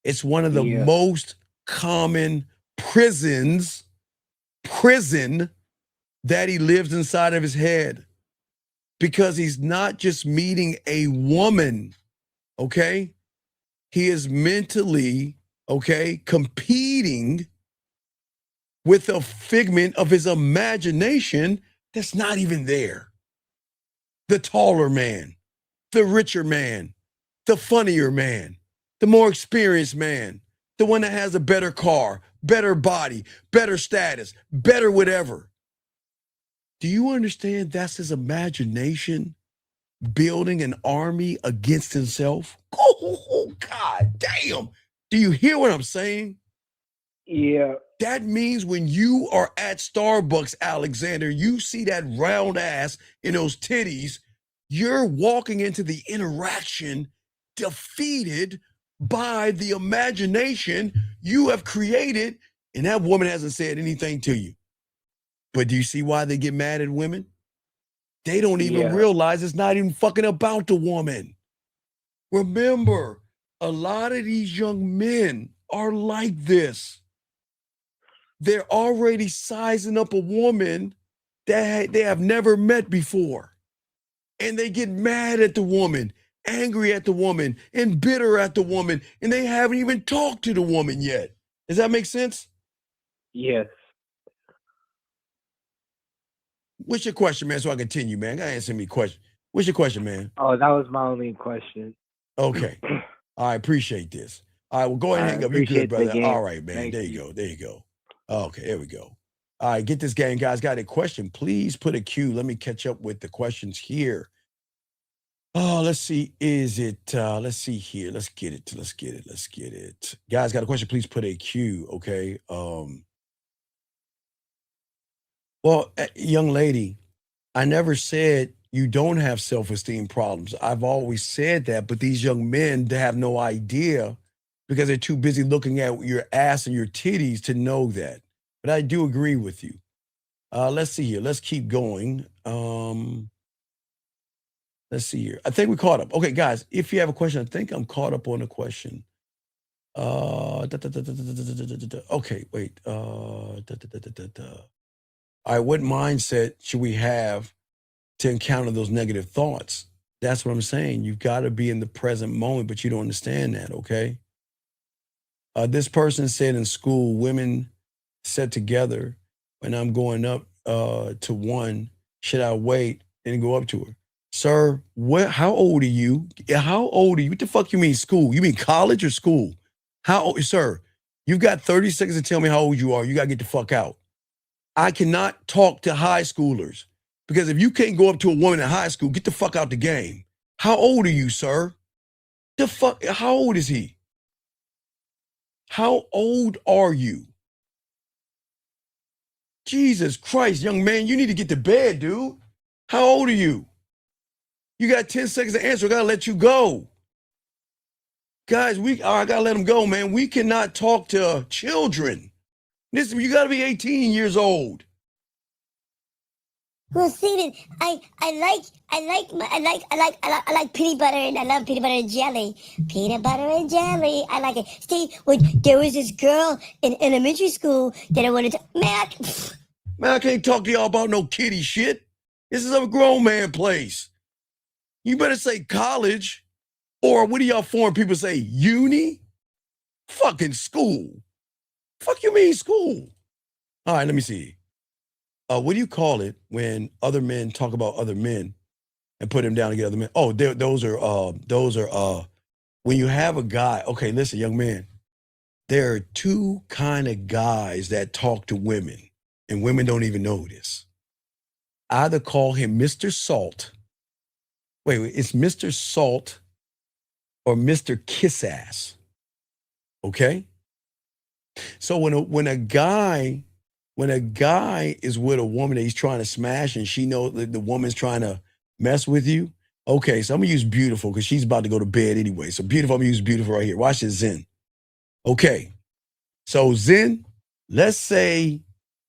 It's one of the most common prison that he lives inside of his head, because he's not just meeting a woman, okay? He is mentally, okay, competing with a figment of his imagination that's not even there. The taller man, the richer man, the funnier man, the more experienced man, the one that has a better car, better body, better status, better whatever. Do you understand that's his imagination building an army against himself? Oh, God damn. Do you hear what I'm saying? Yeah. That means when you are at Starbucks, Alexander, you see that round ass and those titties, you're walking into the interaction defeated by the imagination you have created, and that woman hasn't said anything to you. But do you see why they get mad at women? They don't even realize it's not even fucking about the woman. Remember, a lot of these young men are like this. They're already sizing up a woman that they have never met before. And they get mad at the woman, angry at the woman, and bitter at the woman, and they haven't even talked to the woman yet. Does that make sense? Yes. What's your question, man? So I continue, man. Gotta answer me a question. What's your question, man? Oh, that was my only question. Okay. I appreciate this. All right, well, go ahead and hang up. You good, brother? All right, man. Thank there you go. There you go. Okay, there we go. All right, get this game, guys. Got a question? Please put a Q. Let me catch up with the questions here. Oh, let's see. Is it, let's see here. Let's get it. Guys, got a question? Please put a Q, okay? Well, young lady, I never said you don't have self-esteem problems. I've always said that, but these young men, they have no idea because they're too busy looking at your ass and your titties to know that. But I do agree with you. Let's see here. Let's keep going. Let's see here. I think we caught up. Okay, guys, if you have a question, I think I'm caught up on a question. Okay, wait. All right, what mindset should we have to encounter those negative thoughts? That's what I'm saying. You've got to be in the present moment, but you don't understand that, okay? This person said in school, women said together, when I'm going up to one, should I wait and go up to her? Sir, how old are you? How old are you? What the fuck you mean school? You mean college or school? How old, sir? You've got 30 seconds to tell me how old you are. You got to get the fuck out. I cannot talk to high schoolers because if you can't go up to a woman in high school, get the fuck out the game. How old are you, sir? The fuck, how old is he? How old are you? Jesus Christ, young man, you need to get to bed, dude. How old are you? You got 10 seconds to answer. I gotta let you go. Guys, I gotta let them go, man. We cannot talk to children. You gotta be 18 years old. Well, Steven, I like peanut butter, and I love peanut butter and jelly. Peanut butter and jelly, I like it. Steve, there was this girl in elementary school that I wanted to. Man, I can't talk to y'all about no kiddie shit. This is a grown man place. You better say college, or what do y'all foreign people say? Uni? Fucking school. Fuck you mean school? All right, let me see. What do you call it when other men talk about other men and put them down to get other men? Oh, those are when you have a guy. Okay, listen, young man. There are two kind of guys that talk to women, and women don't even know this. Either call him Mr. Salt. Wait, it's Mr. Salt or Mr. Kiss Ass. Okay? So when a guy is with a woman that he's trying to smash and she knows that the woman's trying to mess with you, okay, so I'm gonna use beautiful because she's about to go to bed anyway. So beautiful, I'm gonna use beautiful right here. Watch this, Zen. Okay, so Zen, let's say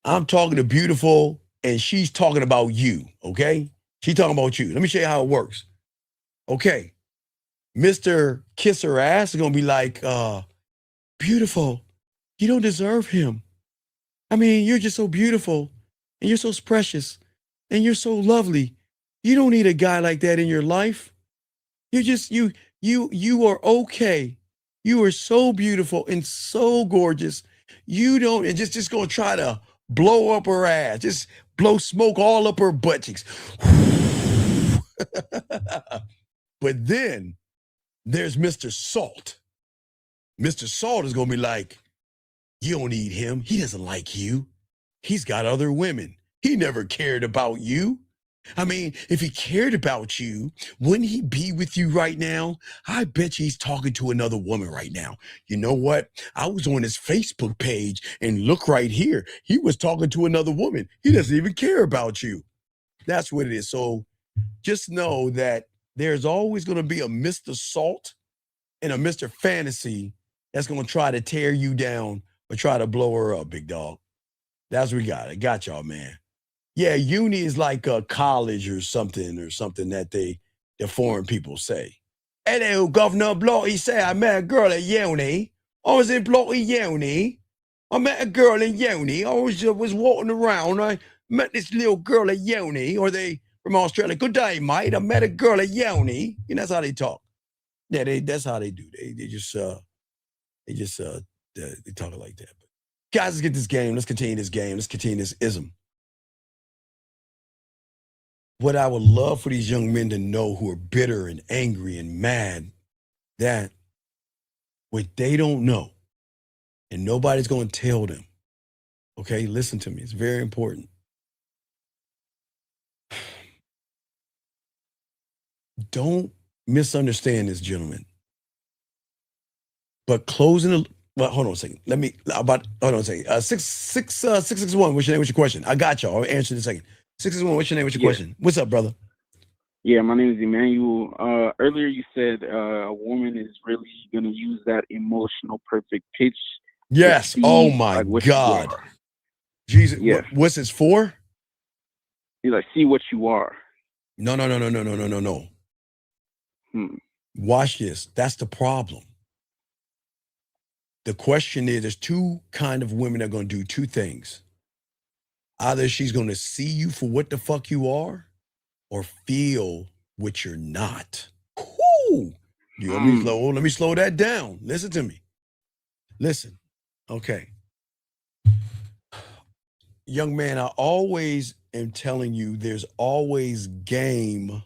I'm talking to beautiful and she's talking about you, okay? She's talking about you. Let me show you how it works. Okay, Mr. Kiss Her Ass is gonna be like, beautiful, you don't deserve him. I mean, you're just so beautiful and you're so precious and you're so lovely. You don't need a guy like that in your life. You just, you are okay. You are so beautiful and so gorgeous. You don't, and just gonna try to blow up her ass, just blow smoke all up her butt cheeks. But then there's Mr. Salt. Mr. Salt is gonna be like, you don't need him. He doesn't like you. He's got other women. He never cared about you. I mean, if he cared about you, wouldn't he be with you right now? I bet you he's talking to another woman right now. You know what? I was on his Facebook page and look right here. He was talking to another woman. He doesn't even care about you. That's what it is. So just know that there's always going to be a Mr. Salt and a Mr. Fantasy that's going to try to tear you down or try to blow her up, big dog. That's what we got. I got y'all, man. Yeah, uni is like a college or something that the foreign people say. Hello, Governor Blocky said I met a girl at uni. I was in Blocky uni. I met a girl in uni. I was walking around. I met this little girl at uni, or they from Australia. Good day, mate. I met a girl at uni. And that's how they talk. Yeah, that's how they do. They talk like that. But guys, let's get this game. Let's continue this game. Let's continue this ism. What I would love for these young men to know who are bitter and angry and mad, that what they don't know, and nobody's going to tell them, okay, listen to me. It's very important. Don't misunderstand this, gentlemen. But closing the, well, hold on a second. Hold on a second. 661, what's your name? What's your question? I got y'all. I'll answer in a second. 661, what's your name? What's your question? What's up, brother? Yeah, my name is Emmanuel. Earlier you said a woman is really going to use that emotional perfect pitch. Yes. Oh my God. Jesus. Yes. What's this for? He's like, see what you are. No. Watch this. That's the problem. The question is, there's two kind of women that are going to do two things. Either she's going to see you for what the fuck you are, or feel what you're not. Whoo! Let me slow that down. Listen to me. Listen. Okay. Young man, I always am telling you there's always game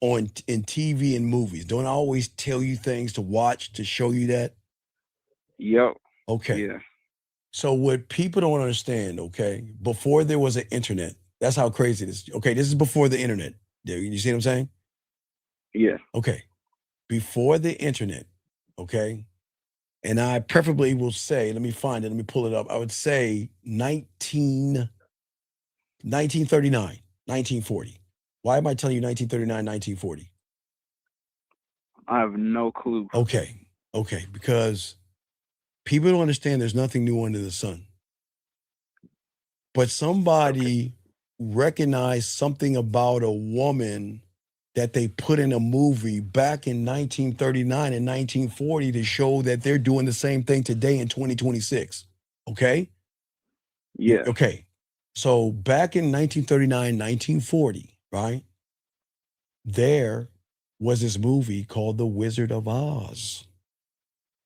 in TV and movies. Don't I always tell you things to watch to show you that? Yep. Okay. Yeah. So what people don't understand, okay, before there was an internet, that's how crazy it is. Okay, this is before the internet. You see what I'm saying? Yeah. Okay. Before the internet, okay, and I preferably will say, let me find it, let me pull it up. I would say 1939, 1940. Why am I telling you 1939, 1940? I have no clue. Okay, because people don't understand there's nothing new under the sun. But somebody recognized something about a woman that they put in a movie back in 1939 and 1940 to show that they're doing the same thing today in 2026. Okay? Yeah. Okay. So back in 1939, 1940, right? There was this movie called The Wizard of Oz.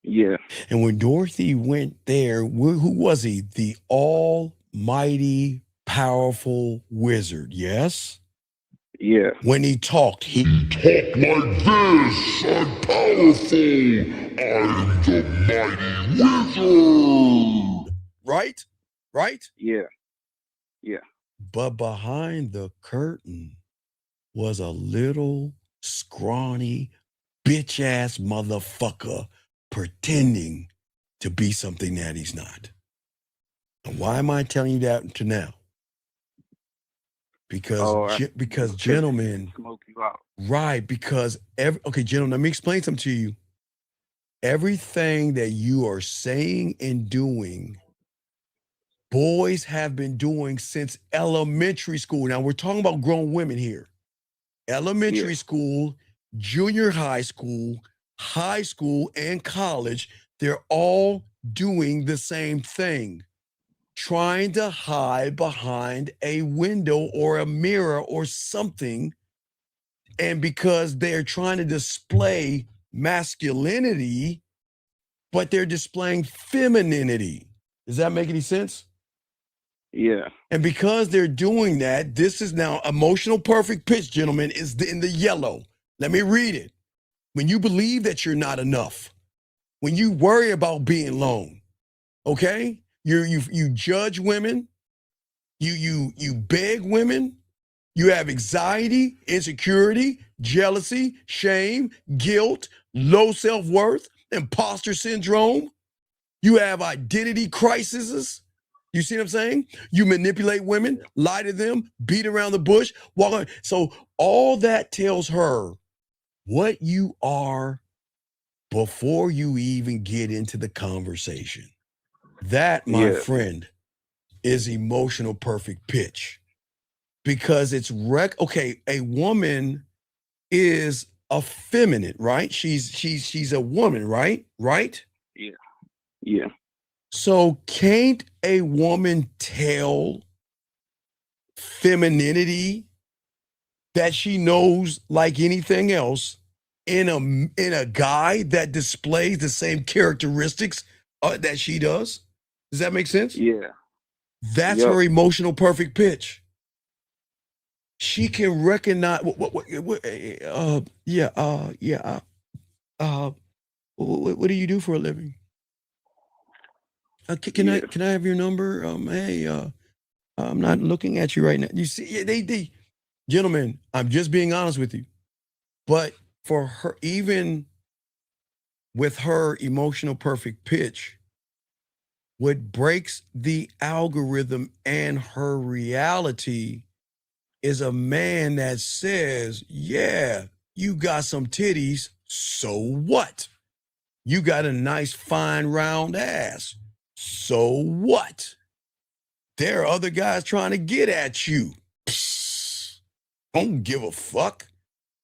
Yeah. And when Dorothy went there, who was he? The almighty, powerful wizard, yes? Yeah. When he talked like this. I'm powerful. I'm the mighty wizard. Right? Yeah. Yeah. But behind the curtain was a little scrawny, bitch ass motherfucker pretending to be something that he's not. And why am I telling you that to now? Because gentlemen, smoke you out. Right, because gentlemen, let me explain something to you. Everything that you are saying and doing, boys have been doing since elementary school. Now we're talking about grown women here. Elementary school, junior high school, and college, they're all doing the same thing. Trying to hide behind a window or a mirror or something. And because they're trying to display masculinity, but they're displaying femininity. Does that make any sense? Yeah. And because they're doing that, this is now emotional perfect pitch, gentlemen, is in the yellow. Let me read it. When you believe that you're not enough, when you worry about being alone, okay? You judge women, you beg women, you have anxiety, insecurity, jealousy, shame, guilt, low self-worth, imposter syndrome. You have identity crises. You see what I'm saying? You manipulate women, lie to them, beat around the bush, walk on. So all that tells her what you are before you even get into the conversation. That, my friend, is emotional perfect pitch. Because it's a woman is effeminate, right? She's a woman, right? Right? Yeah. Yeah. So can't a woman tell femininity that she knows like anything else in a guy that displays the same characteristics that she does? Does that make sense? Yeah. That's her emotional perfect pitch. She can recognize what do you do for a living? Can I have your number? Hey, I'm not looking at you right now. You see, they gentlemen, I'm just being honest with you. But for her, even with her emotional perfect pitch, what breaks the algorithm and her reality is a man that says, yeah, you got some titties, so what? You got a nice, fine, round ass, so what? There are other guys trying to get at you. Psst, don't give a fuck.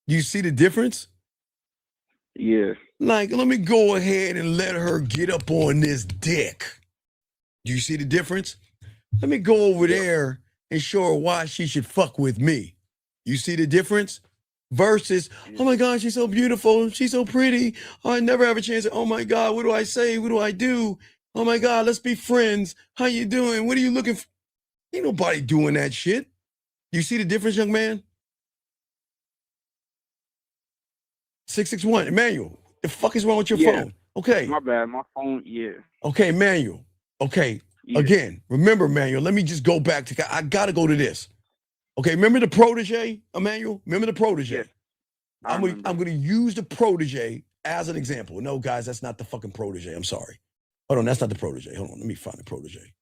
You see the difference? Yeah. Like, let me go ahead and let her get up on this dick. Do you see the difference? Let me go over there and show her why she should fuck with me. You see the difference? Versus, oh my God, she's so beautiful. She's so pretty. Oh, I never have a chance. Oh my God, what do I say? What do I do? Oh my God, let's be friends. How you doing? What are you looking for? Ain't nobody doing that shit. You see the difference, young man? 661, Emmanuel, the fuck is wrong with your phone? Okay. My bad, my phone, Okay, Emmanuel. Okay, again, remember, Emmanuel, let me just go back to, I gotta go to this. Okay, remember the protege, Emmanuel? Remember the protege? I'm gonna use the protege as an example. No, guys, that's not the fucking protege. I'm sorry. Hold on, that's not the protege. Hold on, let me find the protege.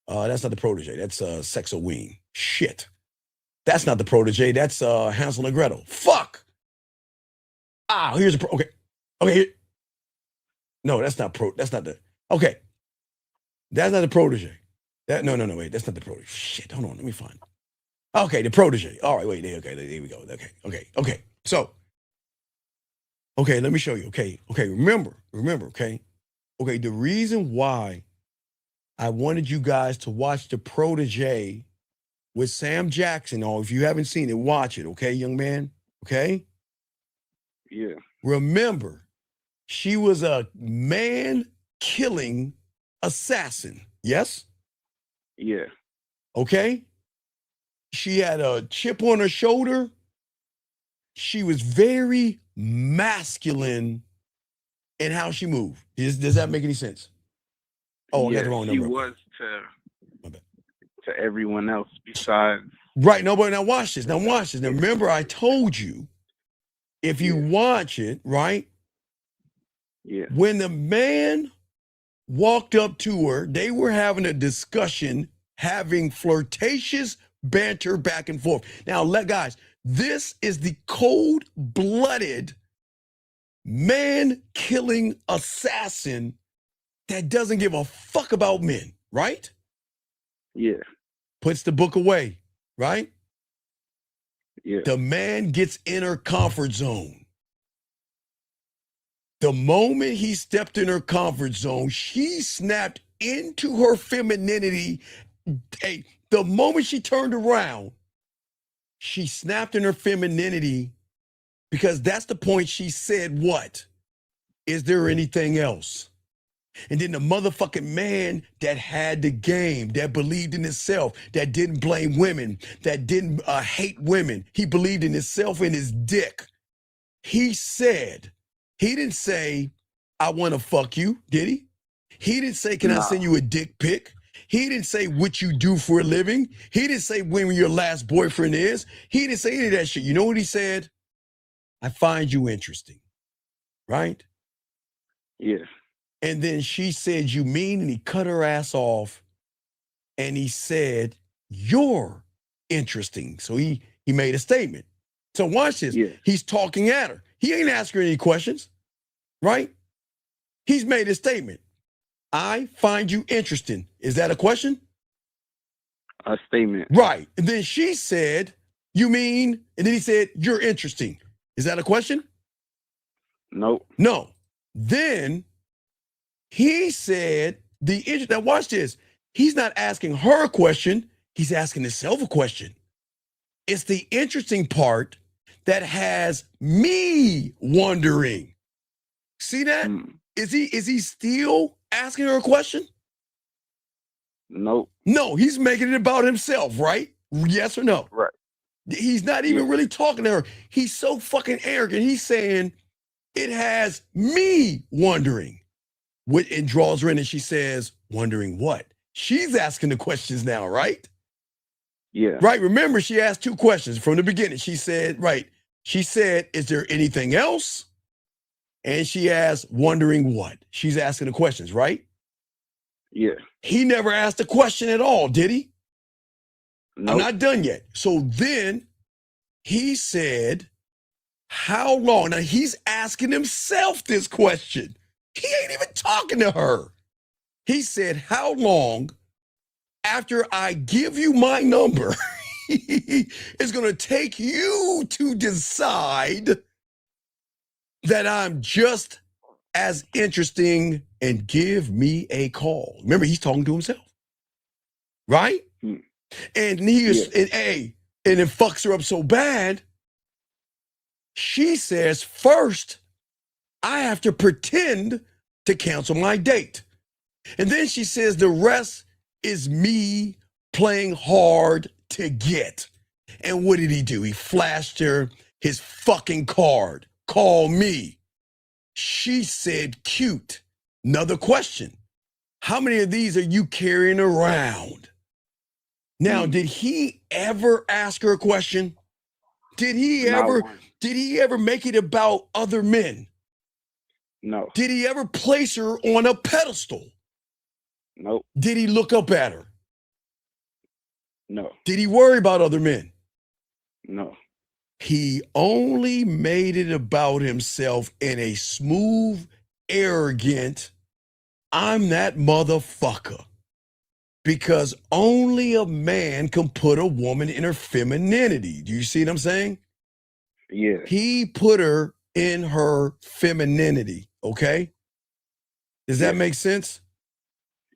That's not the protege. That's Sexoween. Shit. That's not the protege. That's Hansel and Gretel. Fuck. Here's a okay. No, that's not the okay. That's not the protege. No, wait, that's not the protege. Shit, hold on, let me find it. Okay, the protege. All right, wait, there we go. Okay. So, okay, let me show you. Okay, remember, okay? Okay, the reason why I wanted you guys to watch the protege with Sam Jackson, or if you haven't seen it, watch it, okay, young man? Okay? Yeah. Remember, she was a man-killing assassin, yes? Yeah. Okay? She had a chip on her shoulder. She was very masculine in how she moved. Does that make any sense? Oh, I got the wrong number. She was to everyone else besides. Right, nobody. Now watch this. Now remember, I told you If you watch it, right? Yeah. When the man walked up to her, they were having a discussion, having flirtatious banter back and forth. Now, guys, this is the cold-blooded man-killing assassin that doesn't give a fuck about men, right? Yeah. Puts the book away, right? Yeah. The man gets in her comfort zone. The moment he stepped in her comfort zone, she snapped into her femininity. Hey, the moment she turned around, she snapped in her femininity because that's the point she said, what? Is there anything else? And then the motherfucking man that had the game, that believed in himself, that didn't blame women, that didn't hate women. He believed in himself and his dick. He said, he didn't say, I want to fuck you, did he? He didn't say, can I send you a dick pic? He didn't say what you do for a living. He didn't say when your last boyfriend is. He didn't say any of that shit. You know what he said? I find you interesting, right? Yeah. And then she said, you mean? And he cut her ass off. And he said, you're interesting. So he made a statement. So watch this. Yeah. He's talking at her. He ain't asking her any questions, right? He's made a statement. I find you interesting. Is that a question? A statement. Right. And then she said, you mean? And then he said, you're interesting. Is that a question? Nope. No. Then he said, now watch this. He's not asking her a question. He's asking himself a question. It's the interesting part that has me wondering. See that? Is he still asking her a question? Nope. No, he's making it about himself, right? Yes or no? Right. He's not even really talking to her. He's so fucking arrogant. He's saying, it has me wondering. And draws her in and she says, wondering what? She's asking the questions now, right? Yeah. Right. Remember, she asked two questions from the beginning. She said, right. She said, is there anything else? And she asked, wondering what? She's asking the questions, right? Yeah. He never asked a question at all, did he? Nope. I'm not done yet. So then he said, how long? Now he's asking himself this question. He ain't even talking to her. He said, how long after I give you my number it's going to take you to decide that I'm just as interesting and give me a call. Remember, he's talking to himself, right? And he is, and it fucks her up so bad. She says, first, I have to pretend to cancel my date. And then she says, the rest is me playing hard to get. And what did he do? He flashed her his fucking card. Call me. She said, cute. Another question. How many of these are you carrying around? Now, did he ever ask her a question? Did he ever make it about other men? No. Did he ever place her on a pedestal? Nope. Did he look up at her? No. Did he worry about other men? No. He only made it about himself in a smooth, arrogant, I'm that motherfucker. Because only a man can put a woman in her femininity. Do you see what I'm saying? Yeah. He put her in her femininity, okay? Does that make sense?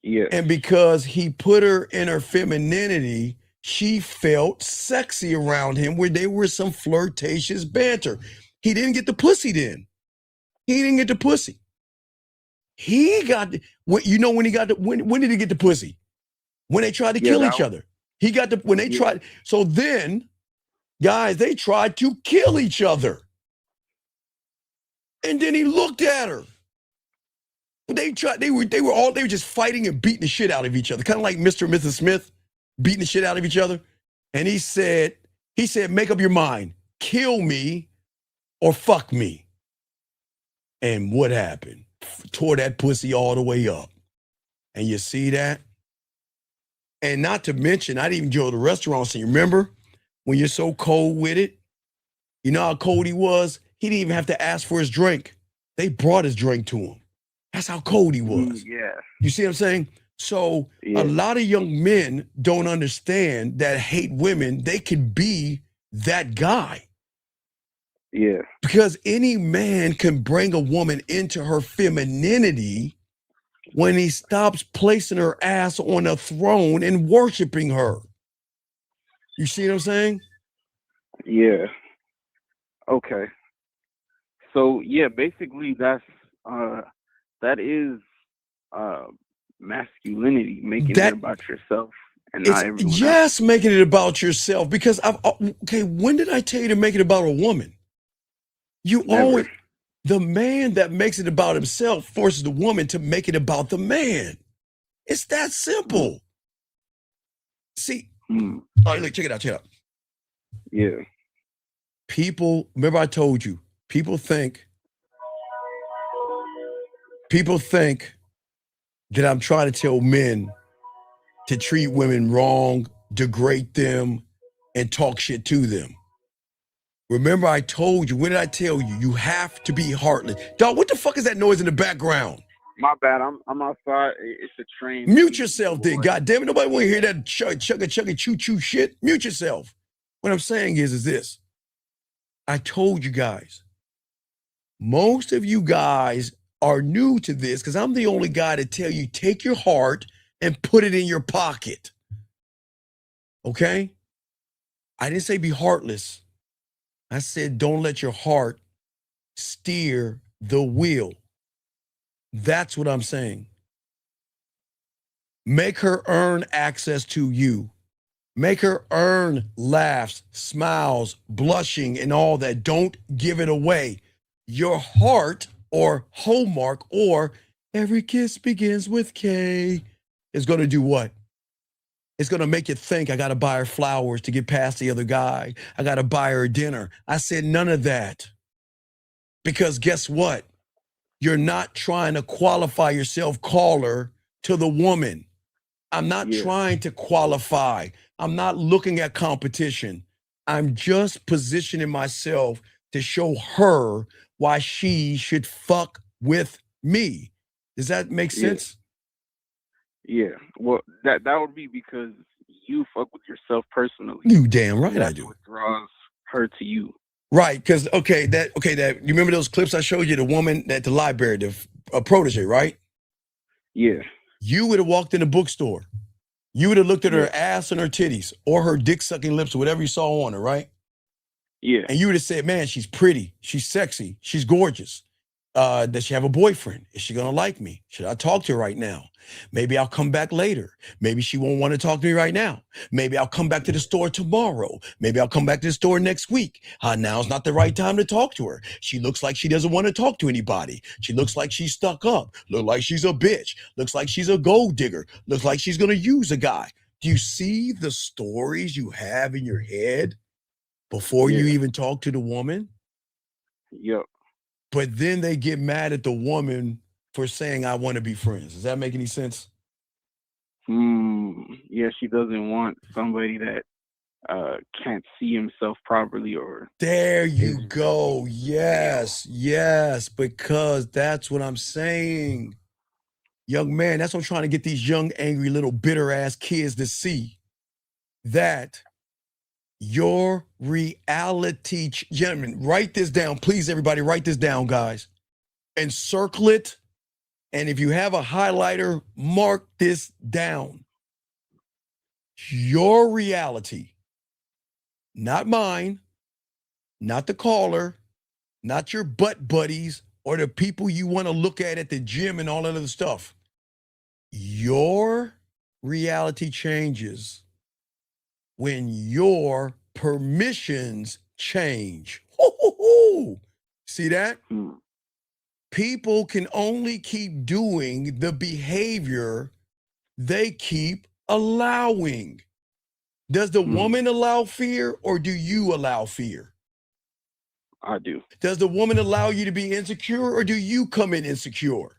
Yeah. And because he put her in her femininity, she felt sexy around him where there was some flirtatious banter. He didn't get the pussy then. He didn't get the pussy. He got, when he got the, when did he get the pussy? When they tried to kill each other. He got the, when they tried, so then, guys, they tried to kill each other. And then he looked at her. They were just fighting and beating the shit out of each other. Kind of like Mr. and Mrs. Smith beating the shit out of each other. And he said, make up your mind. Kill me or fuck me. And what happened? Tore that pussy all the way up. And you see that? And not to mention, I didn't even go to the restaurant. So you remember when you're so cold with it? You know how cold he was? He didn't even have to ask for his drink. They brought his drink to him. That's how cold he was. Yeah. You see what I'm saying? So a lot of young men don't understand that hate women. They could be that guy. Yeah. Because any man can bring a woman into her femininity when he stops placing her ass on a throne and worshiping her. You see what I'm saying? Yeah. Okay. So yeah, basically that is masculinity, making it about yourself and not everyone else. Yes, making it about yourself. Because okay, when did I tell you to make it about a woman? You always, the man that makes it about himself forces the woman to make it about the man. It's that simple. See, all right, look, check it out. Yeah. People, remember I told you, people think that I'm trying to tell men to treat women wrong, degrade them, and talk shit to them. Remember I told you, what did I tell you? You have to be heartless. Dog, what the fuck is that noise in the background? My bad. I'm outside. It's a train. Mute yourself then. God damn it. Nobody want to hear that chugga choo choo shit. Mute yourself. What I'm saying is this. I told you guys, most of you guys are new to this because I'm the only guy to tell you, take your heart and put it in your pocket. Okay? I didn't say be heartless. I said, don't let your heart steer the wheel. That's what I'm saying. Make her earn access to you. Make her earn laughs, smiles, blushing, and all that. Don't give it away. Your heart or hallmark or every kiss begins with K is going to do what? It's going to make you think I got to buy her flowers to get past the other guy. I got to buy her dinner. I said none of that. Because guess what? You're not trying to qualify yourself caller to the woman. I'm not trying to qualify. I'm not looking at competition. I'm just positioning myself to show her why she should fuck with me. Does that make sense? Yeah. Well, that would be because you fuck with yourself personally. You damn right I do. What draws her to you. Right, because that you remember those clips I showed you, the woman at the library, the protege, right? Yeah. You would have walked in the bookstore. You would have looked at her ass and her titties or her dick sucking lips or whatever you saw on her, right? Yeah. And you would have said, man, she's pretty, she's sexy, she's gorgeous. Does she have a boyfriend? Is she gonna like me? Should I talk to her right now? Maybe I'll come back later. Maybe she won't want to talk to me right now. Maybe I'll come back to the store tomorrow. Maybe I'll come back to the store next week. Now's not the right time to talk to her. She looks like she doesn't want to talk to anybody. She looks like she's stuck up. Looks like she's a bitch. Looks like she's a gold digger. Looks like she's gonna use a guy. Do you see the stories you have in your head before you even talk to the woman? Yep. But then they get mad at the woman for saying, I want to be friends. Does that make any sense? Yeah, she doesn't want somebody that can't see himself properly or... There you go. Yes, because that's what I'm saying. Young man, that's what I'm trying to get these young, angry, little bitter-ass kids to see. That your reality, gentlemen, write this down. Please, everybody, write this down, guys. And circle it. And if you have a highlighter, mark this down. Your reality, not mine, not the caller, not your butt buddies, or the people you want to look at the gym and all that other stuff. Your reality changes when your permissions change. See that? People can only keep doing the behavior they keep allowing. Does the woman allow fear or do you allow fear? I do. Does the woman allow you to be insecure, or do you come in insecure?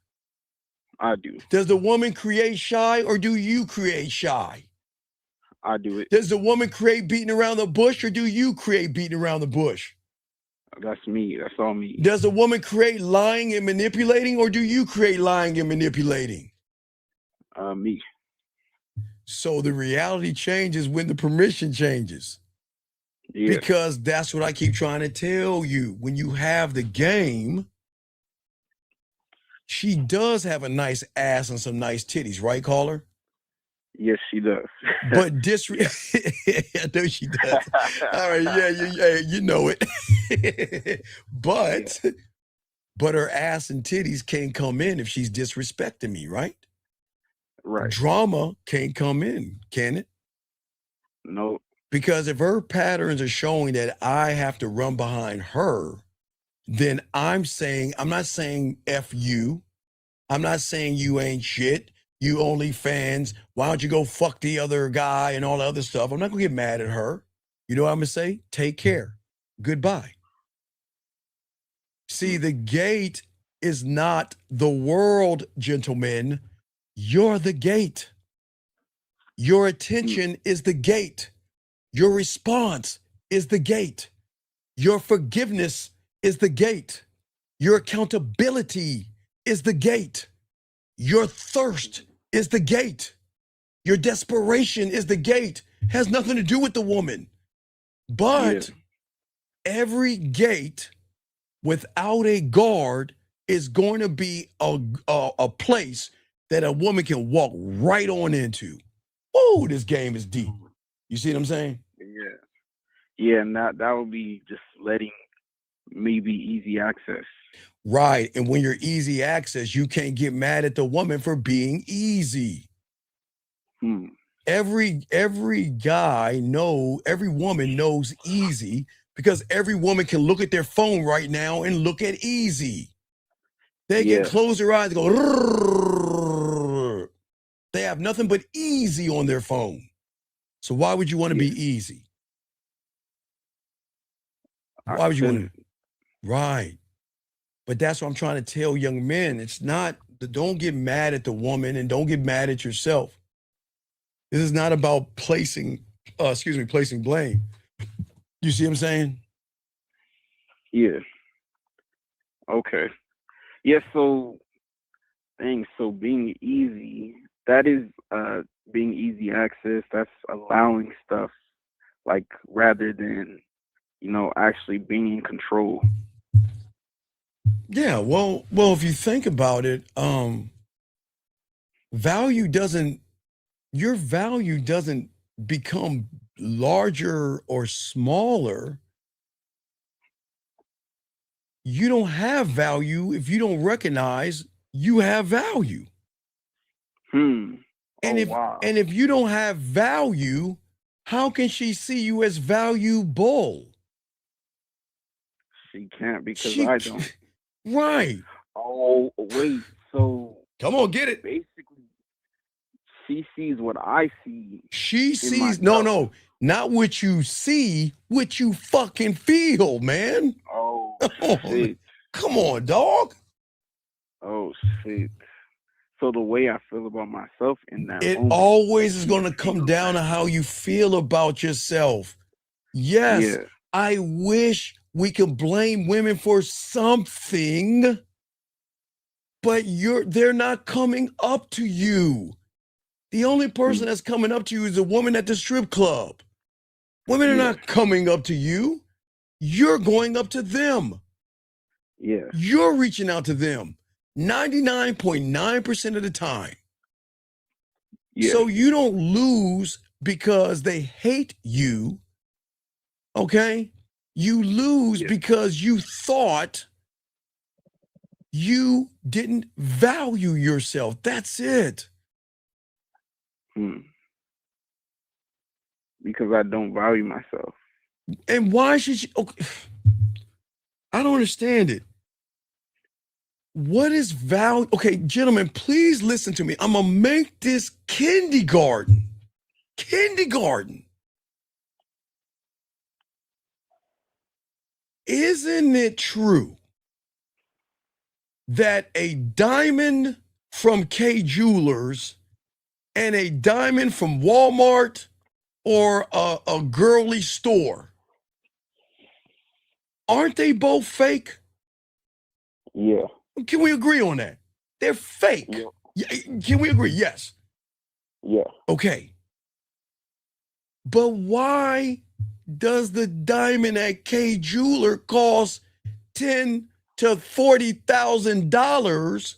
I do. Does the woman create shy, or do you create shy? I do it. Does the woman create beating around the bush, or do you create beating around the bush? That's me. That's all me. Does the woman create lying and manipulating, or do you create lying and manipulating? Me. So the reality changes when the permission changes. Yeah. Because that's what I keep trying to tell you. When you have the game, she does have a nice ass and some nice titties, right, caller? Yes, she does. But I know she does. All right, yeah, you know it. But her ass and titties can't come in if she's disrespecting me, right? Right. Drama can't come in, can it? No. Because if her patterns are showing that I have to run behind her, then I'm not saying F you. I'm not saying you ain't shit. You only fans. Why don't you go fuck the other guy and all the other stuff? I'm not gonna get mad at her. You know what I'm gonna say? Take care. Goodbye. See, the gate is not the world, gentlemen. You're the gate. Your attention is the gate. Your response is the gate. Your forgiveness is the gate. Your accountability is the gate. Your thirst is the gate. Your desperation is the gate. Has nothing to do with the woman. But every gate without a guard is going to be a place that a woman can walk right on into. Oh, this game is deep. You see what I'm saying? Yeah. Yeah, and that would be just letting me be easy access. Right. And when you're easy access, you can't get mad at the woman for being easy. Every woman knows easy because every woman can look at their phone right now and look at easy. They can close their eyes and go, rrrr. They have nothing but easy on their phone. So why would you want to be easy? Why would you want to? Right. But that's what I'm trying to tell young men. It's not, don't get mad at the woman and don't get mad at yourself. This is not about placing blame. You see what I'm saying? Yeah. Okay. Yeah, so being easy, that is being easy access, that's allowing stuff, like, rather than, actually being in control. Yeah, well, if you think about it, your value doesn't become larger or smaller. You don't have value if you don't recognize you have value. And if you don't have value, how can she see you as valuable? She can't because I don't. Right. Oh, wait. So come on, get it. Basically, she sees what I see. She sees no, not what you see, what you fucking feel, man. Oh, shit. Come on, dog. Oh shit. So the way I feel about myself in that it moment, always is going to come down to how you feel about yourself. Yes, I wish we could blame women for something, but they're not coming up to you. The only person that's coming up to you is a woman at the strip club. Women are not coming up to you. You're going up to them. Yeah. You're reaching out to them 99.9% of the time. Yeah. So you don't lose because they hate you. Okay? You lose because you thought you didn't value yourself. That's it. Because I don't value myself. And why should she? Okay. I don't understand it. What is value? Okay, gentlemen, please listen to me. I'm going to make this kindergarten. Isn't it true that a diamond from K Jewelers and a diamond from Walmart or a girly store, aren't they both fake? Yeah. Can we agree on that? They're fake. Yeah. Can we agree? Yes. Yeah. Okay. But why does the diamond at K Jeweler cost $10,000 to $40,000,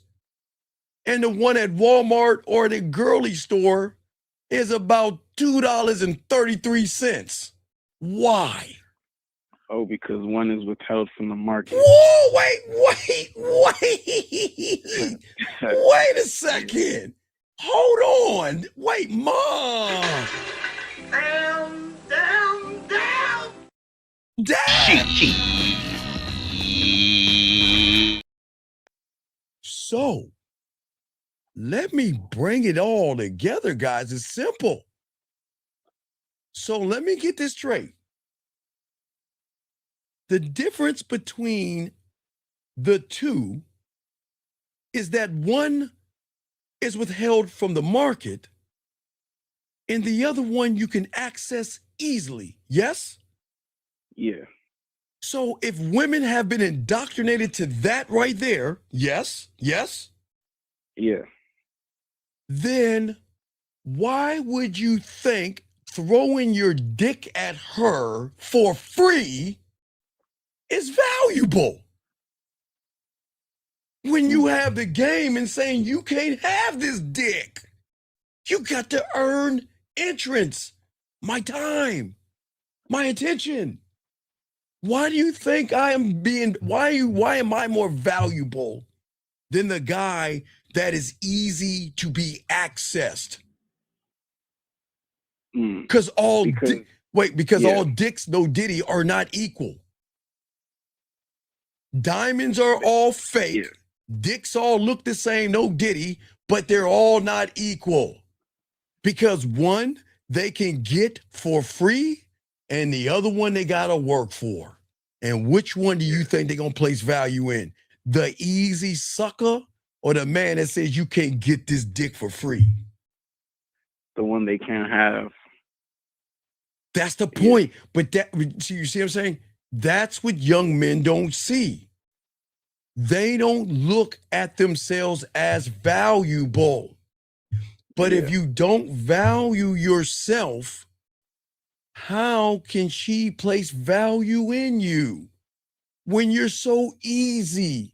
and the one at Walmart or the girly store is about $2.33? Why? Oh, because one is withheld from the market. Whoa! Wait a second. Hold on. Wait, Mom. Down. So, let me bring it all together, guys. It's simple. So let me get this straight. The difference between the two is that one is withheld from the market and the other one you can access easily. Yes? Yeah. So if women have been indoctrinated to that right there, yes, Yeah. then why would you think throwing your dick at her for free is valuable? When you have the game and saying you can't have this dick. You got to earn entrance, my time, my attention. Why do you think why am I more valuable than the guy that is easy to be accessed? Because all dicks, no Diddy, are not equal. Diamonds are all fake. Yeah. Dicks all look the same, no Diddy, but they're all not equal. Because one, they can get for free, and the other one they gotta work for. And which one do you think they're gonna place value in? The easy sucker or the man that says you can't get this dick for free? The one they can't have. That's the point. Yeah. But you see what I'm saying? That's what young men don't see. They don't look at themselves as valuable. But if you don't value yourself, how can she place value in you when you're so easy?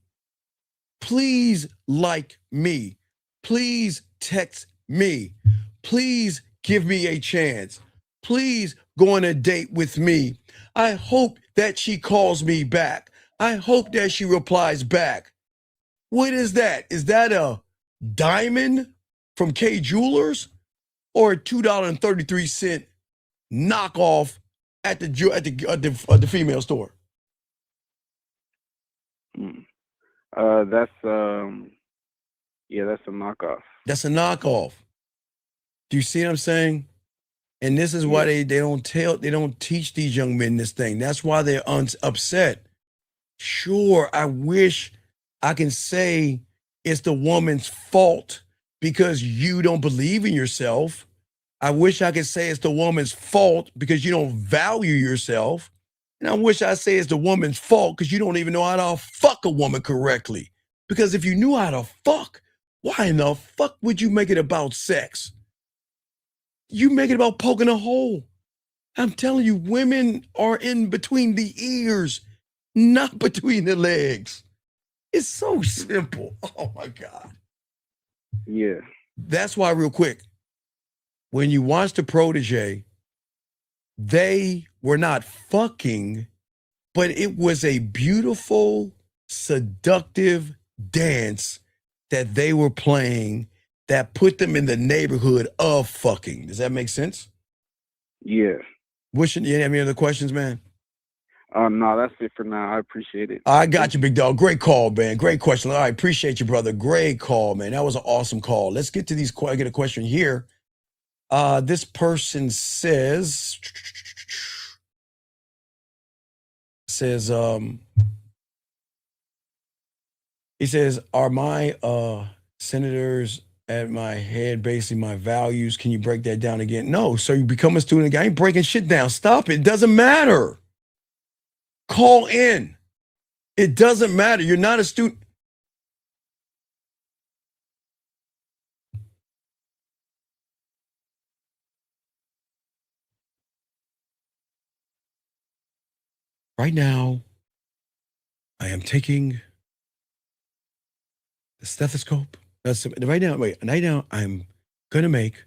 Please like me. Please text me. Please give me a chance. Please go on a date with me. I hope that she calls me back. I hope that she replies back. What is that? Is that a diamond from K Jewelers or a $2.33 knockoff at the female store? That's a knockoff. That's a knockoff. Do you see what I'm saying? And this is why they don't teach these young men this thing. That's why they're upset. Sure, I wish I can say it's the woman's fault because you don't believe in yourself. I wish I could say it's the woman's fault because you don't value yourself. And I wish I say it's the woman's fault because you don't even know how to fuck a woman correctly. Because if you knew how to fuck, why in the fuck would you make it about sex? You make it about poking a hole. I'm telling you, women are in between the ears, not between the legs. It's so simple. Oh my God. Yeah. That's why, real quick, when you watch The Protege, they were not fucking, but it was a beautiful, seductive dance that they were playing that put them in the neighborhood of fucking. Does that make sense? Yeah. You have any other questions, man? No, that's it for now. I appreciate it. I got you, big dog. Great call, man. Great question. I appreciate you, brother. Great call, man. That was an awesome call. Let's get to these. I get a question here. This person says says, he says, are my senators at my head basically my values? Can you break that down again? No, so you become a student again. I ain't breaking shit down. Stop it. It doesn't matter. Call in. It doesn't matter. You're not a student. Right now, I am taking the stethoscope. Right now, I'm going to make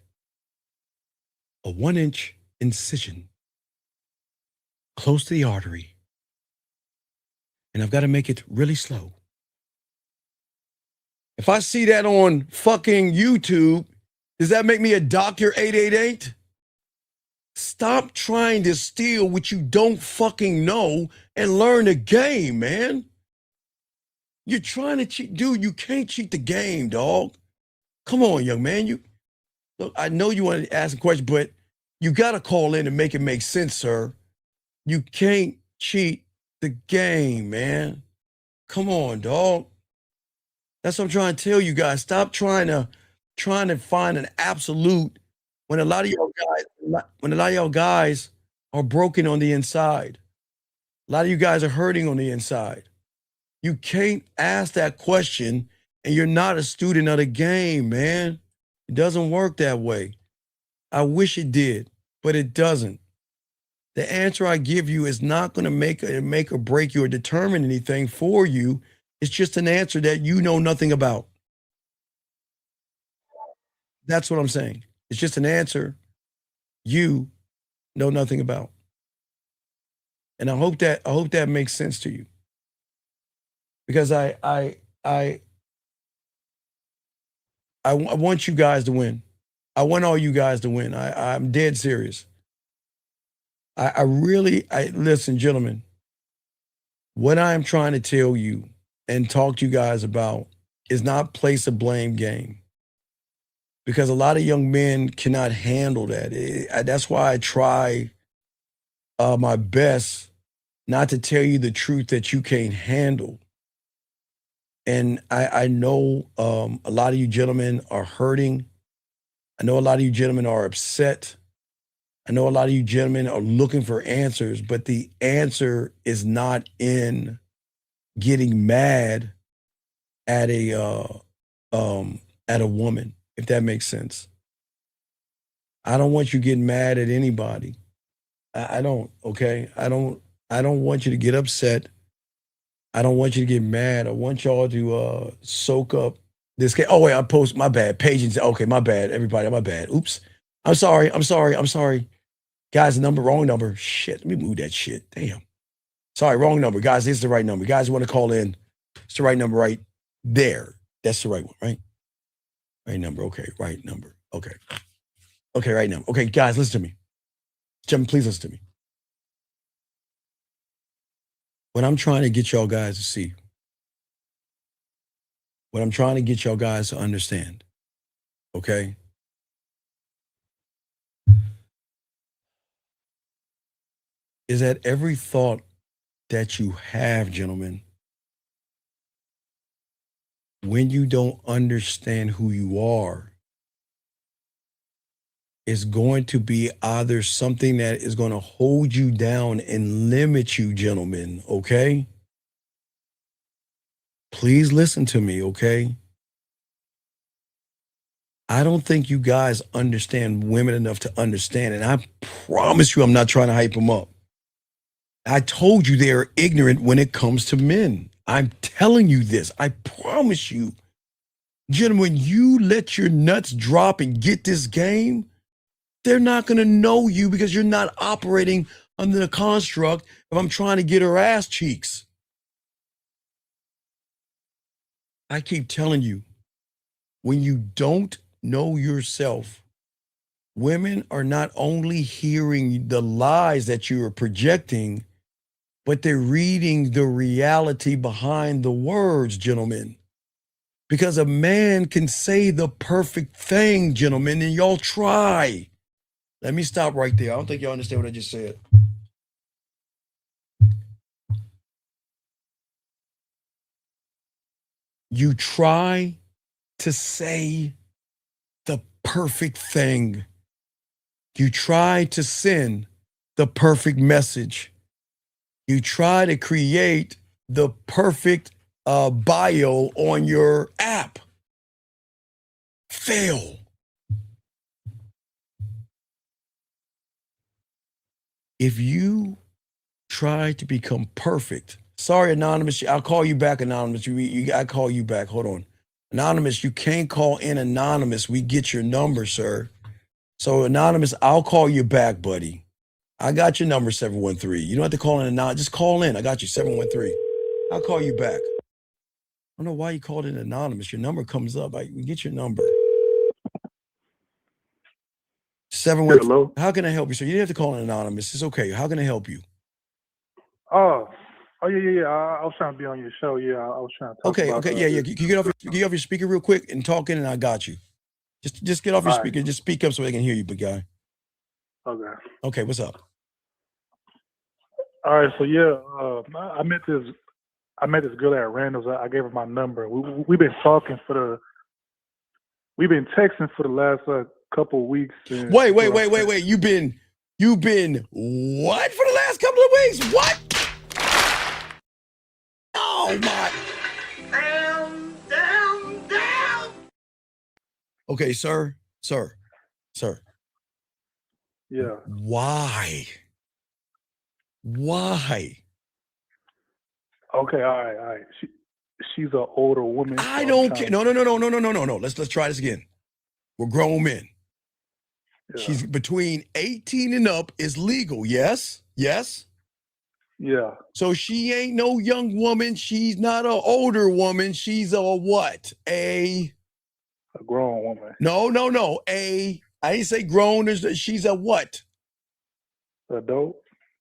a 1-inch incision close to the artery. And I've got to make it really slow. If I see that on fucking YouTube, does that make me a Dr. 888? Stop trying to steal what you don't fucking know and learn the game, man. You're trying to cheat. Dude, you can't cheat the game, dog. Come on, young man. Look, I know you want to ask a question, but you got to call in and make it make sense, sir. You can't cheat the game, man. Come on, dog. That's what I'm trying to tell you guys. Stop trying to find an absolute when a lot of y'all guys are broken on the inside. A lot of you guys are hurting on the inside. You can't ask that question and you're not a student of the game, man. It doesn't work that way. I wish it did, but it doesn't. The answer I give you is not going to make or break you or determine anything for you. It's just an answer that you know nothing about. That's what I'm saying. It's just an answer you know nothing about. And I hope that makes sense to you. Because I want you guys to win. I want all you guys to win. I'm dead serious. Listen, gentlemen, what I'm trying to tell you and talk to you guys about is not place a blame game. Because a lot of young men cannot handle that. That's why I try my best not to tell you the truth that you can't handle. And I know a lot of you gentlemen are hurting. I know a lot of you gentlemen are upset. I know a lot of you gentlemen are looking for answers, but the answer is not in getting mad at a woman, if that makes sense. I don't want you getting mad at anybody. I don't, okay? I don't want you to get upset. I don't want you to get mad. I want y'all to soak up this case. Oh, wait, my bad. Patience. Okay, my bad, everybody. My bad. Oops. I'm sorry. Guys, wrong number. Shit, let me move that shit. Damn. Sorry, wrong number. Guys, this is the right number. Guys, want to call in. It's the right number right there. That's the right one, right? Right number. Okay, right number. Okay. Okay, right number. Okay, guys, listen to me. Gentlemen, please listen to me. What I'm trying to get y'all guys to see, what I'm trying to get y'all guys to understand, okay? Is that every thought that you have, gentlemen, when you don't understand who you are, is going to be either something that is going to hold you down and limit you, gentlemen, okay? Please listen to me, okay? I don't think you guys understand women enough to understand, and I promise you I'm not trying to hype them up. I told you they are ignorant when it comes to men. I'm telling you this. I promise you. Gentlemen, when you let your nuts drop and get this game, they're not going to know you because you're not operating under the construct of I'm trying to get her ass cheeks. I keep telling you, when you don't know yourself, women are not only hearing the lies that you are projecting, but they're reading the reality behind the words, gentlemen. Because a man can say the perfect thing, gentlemen, and y'all try. Let me stop right there. I don't think y'all understand what I just said. You try to say the perfect thing. You try to send the perfect message. You try to create the perfect bio on your app. Fail. If you try to become perfect, sorry, Anonymous, I'll call you back, Anonymous. I call you back. Hold on. Anonymous, you can't call in Anonymous. We get your number, sir. So, Anonymous, I'll call you back, buddy. I got your number, 713. You don't have to call in Anonymous. Just call in. I got you, 713. I'll call you back. I don't know why you called in Anonymous. Your number comes up. We get your number. 713. Hello. How can I help you, sir? You didn't have to call in Anonymous. It's okay. How can I help you? Oh yeah. I was trying to be on your show. Yeah, I was trying to talk about. Okay. Yeah. Can you get off your speaker real quick and talk in, and I got you. Just get off your speaker. Just speak up so they can hear you, big guy. Okay. Okay. What's up? All right. So yeah, I met this girl at Randall's. I gave her my number. We've been texting for the last couple of weeks. Wait. You've been what for the last couple of weeks? What? Oh my. Down. Okay, sir. Yeah. Why? Okay. All right. She's an older woman. I don't care. No. Let's try this again. We're grown men. Yeah. She's between 18 and up is legal. Yes. Yeah. So she ain't no young woman. She's not an older woman. She's a what? A grown woman. No. I didn't say grown. She's a what? Adult.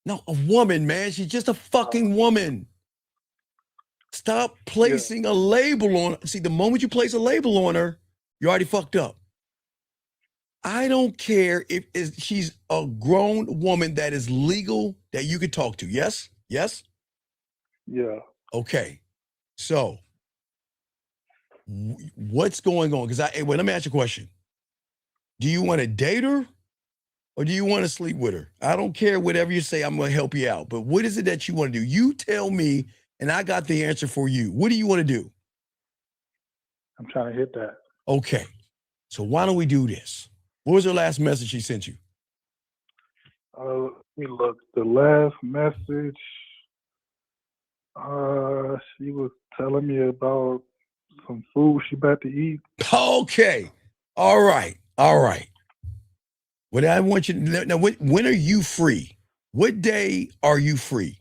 No, a woman, man. She's just a fucking woman. Stop placing a label on her. See, the moment you place a label on her, you're already fucked up. I don't care if she's a grown woman that is legal that you could talk to. Yes? Yeah. Okay. So, what's going on? Because let me ask you a question. Do you want to date her or do you want to sleep with her? I don't care whatever you say. I'm going to help you out. But what is it that you want to do? You tell me, and I got the answer for you. What do you want to do? I'm trying to hit that. Okay. So why don't we do this? What was her last message she sent you? Let me look. The last message, she was telling me about some food she about to eat. Okay. All right. What I want you to now, when are you free? What day are you free?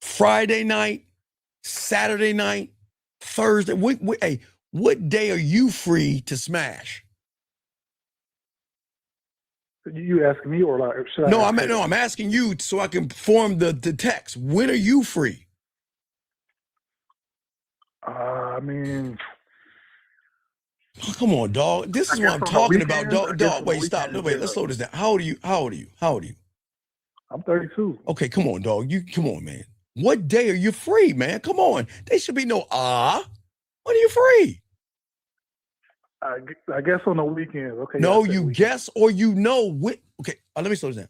Friday night, Saturday night, Thursday? What day are you free to smash? You asking me or like? I'm asking you so I can form the text. When are you free? I mean, oh, come on, dog. This is what I'm talking about, dog. Wait, stop. No, wait. Let's slow this down. How old are you? I'm 32. Okay, come on, dog. Come on, man. What day are you free, man? Come on. There should be no When are you free? I guess on the weekends. Okay. No, you guess or you know what. Okay, let me slow this down.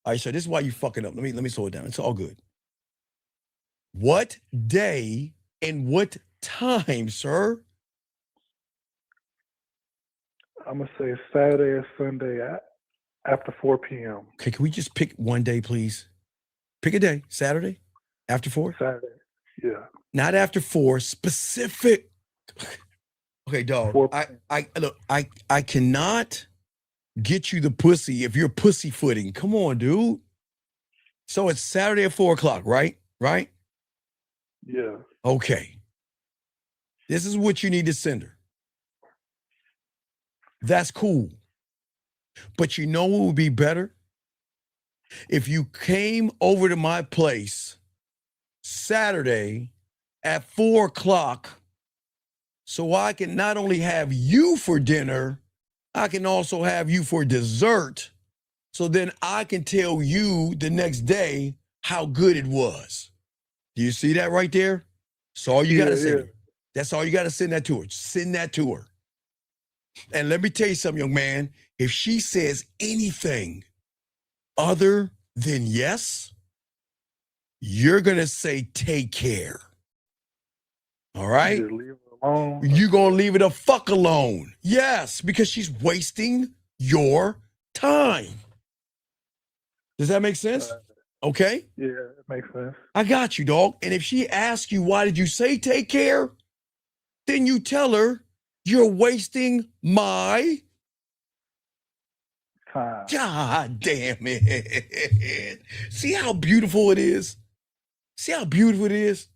All right, so this is why you fucking up. Let me slow it down. It's all good. What day and what time, sir? I'm gonna say Saturday or Sunday after 4 p.m. Okay, can we just pick one day, please? Pick a day. Saturday after 4. Saturday. Yeah. Not after 4. Specific. Okay, dog. I cannot get you the pussy if you're pussyfooting. Come on, dude. So it's Saturday at 4:00, right? Right? Yeah. Okay. This is what you need to send her. That's cool. But you know what would be better? If you came over to my place Saturday at 4:00, so I can not only have you for dinner, I can also have you for dessert. So then I can tell you the next day how good it was. Do you see that right there? So all you got to say. That's all you got to send that to her. Send that to her. And let me tell you something, young man. If she says anything other than yes, you're going to say, take care. All right? Just leave her alone. You're going to leave it a fuck alone. Yes, because she's wasting your time. Does that make sense? Okay? Yeah, it makes sense. I got you, dog. And if she asks you, why did you say take care? Then you tell her, you're wasting my time. God damn it. See how beautiful it is? See how beautiful it is?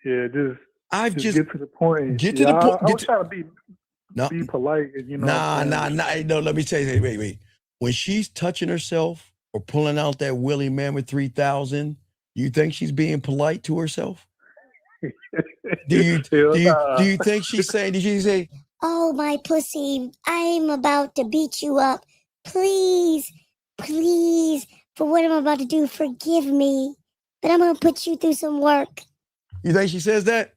Yeah, just get to the point. Get to the point. I was trying to be polite, and Nah. No, let me tell you. Wait. When she's touching herself or pulling out that Willie Mammoth 3000, you think she's being polite to herself? Do you think she's saying? Did she say, "Oh, my pussy, I'm about to beat you up. Please, please, for what I'm about to do, forgive me. But I'm gonna put you through some work." You think she says that?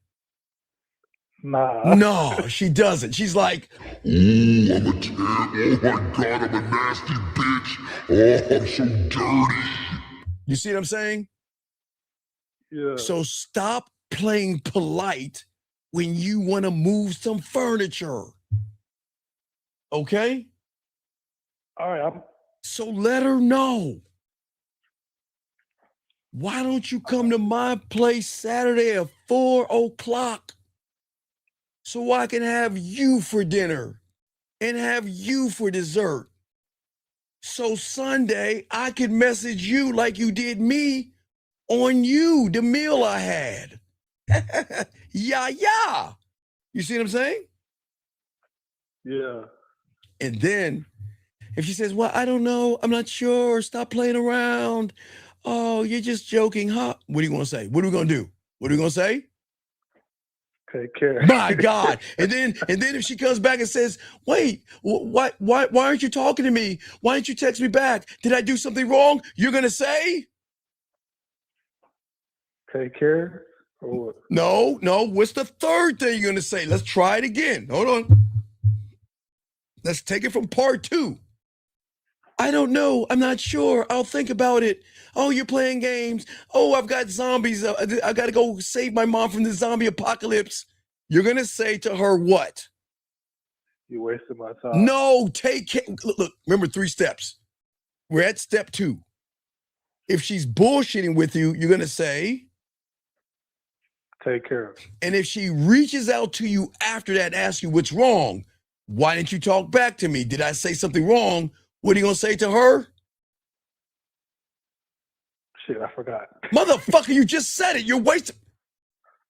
Nah. No, she doesn't. She's like, "Ooh, I'm a oh my God, I'm a nasty bitch. Oh, I'm so dirty." You see what I'm saying? Yeah. So stop playing polite when you want to move some furniture. Okay? All right. So let her know. Why don't you come to my place Saturday at 4:00 so I can have you for dinner and have you for dessert? So Sunday, I could message you like you did me on you, the meal I had. Yeah. You see what I'm saying? Yeah. And then if she says, well, I don't know, I'm not sure, stop playing around. Oh, you're just joking, huh? What are you going to say? What are we going to do? What are we going to say? Take care. My God. And then if she comes back and says, wait, why aren't you talking to me? Why didn't you text me back? Did I do something wrong? You're going to say? Take care. Or what? No. What's the third thing you're going to say? Let's try it again. Hold on. Let's take it from part 2. I don't know. I'm not sure. I'll think about it. Oh, you're playing games. Oh, I've got zombies. I got to go save my mom from the zombie apocalypse. You're going to say to her what? You wasted my time. No, take care. Look, remember 3 steps. We're at step 2. If she's bullshitting with you, you're going to say, take care. And if she reaches out to you after that and asks you what's wrong, why didn't you talk back to me? Did I say something wrong? What are you going to say to her? Shit, I forgot. Motherfucker, you just said it. You're wasting.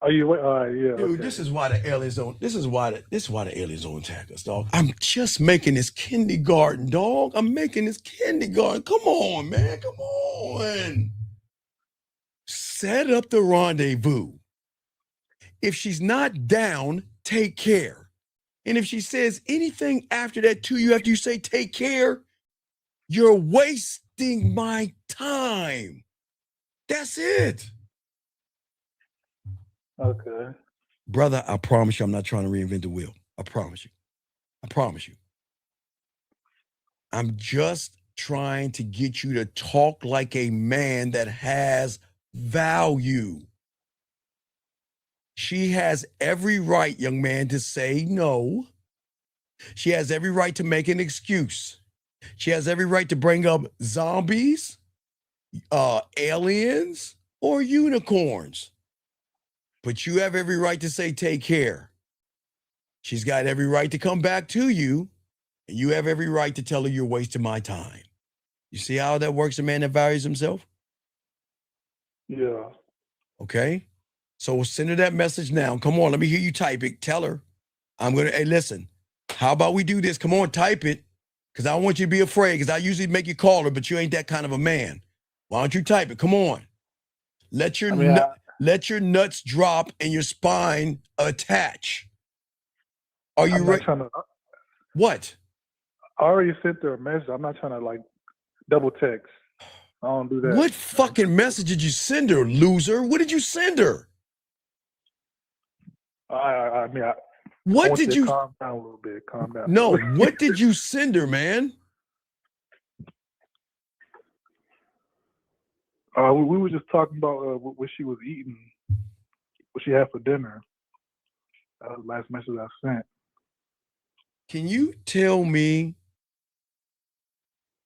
Oh, you wait. Yeah. Dude, okay. This is why the aliens don't attack us, dog. I'm just making this kindergarten, dog. I'm making this kindergarten. Come on, man. Come on. Set up the rendezvous. If she's not down, take care. And if she says anything after that to you, after you say take care, you're wasting my time. That's it. Okay. Brother, I promise you I'm not trying to reinvent the wheel. I promise you. I'm just trying to get you to talk like a man that has value. She has every right, young man, to say no. She has every right to make an excuse. She has every right to bring up zombies, aliens, or unicorns. But you have every right to say, take care. She's got every right to come back to you, and you have every right to tell her you're wasting my time. You see how that works, a man that values himself? Yeah. Okay? So send her that message now. Come on, let me hear you type it. Tell her, hey, listen, how about we do this? Come on, type it, because I don't want you to be afraid, because I usually make you call her, but you ain't that kind of a man. Why don't you type it? Come on. Let your nuts drop and your spine attach. Are you ready? What? I already sent her a message. I'm not trying to double text. I don't do that. What fucking message did you send her, loser? What did you send her? I mean, I what want did you you to calm down a little bit? Calm down. No, what did you send her, man? We were just talking about what she was eating, what she had for dinner. That was the last message I sent. Can you tell me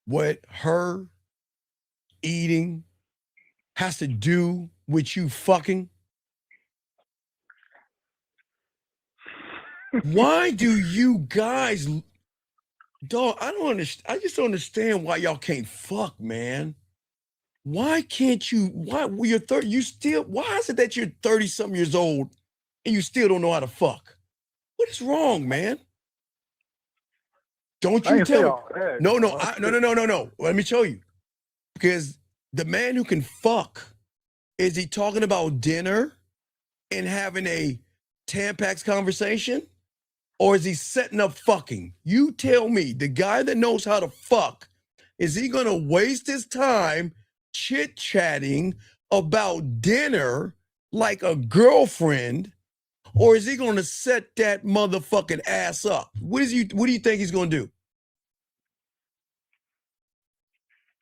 what her eating has to do with you fucking? Why do you guys, dog? I don't understand. I just don't understand why y'all can't fuck, man. Why can't you? Why you're 30? You still? Why is it that you're 30-something years old and you still don't know how to fuck? What is wrong, man? Don't you tell me? No. Let me show you. Because the man who can fuck, is he talking about dinner and having a Tampax conversation? Or is he setting up fucking? You tell me, the guy that knows how to fuck, is he going to waste his time chit-chatting about dinner like a girlfriend? Or is he going to set that motherfucking ass up? What do you think he's going to do?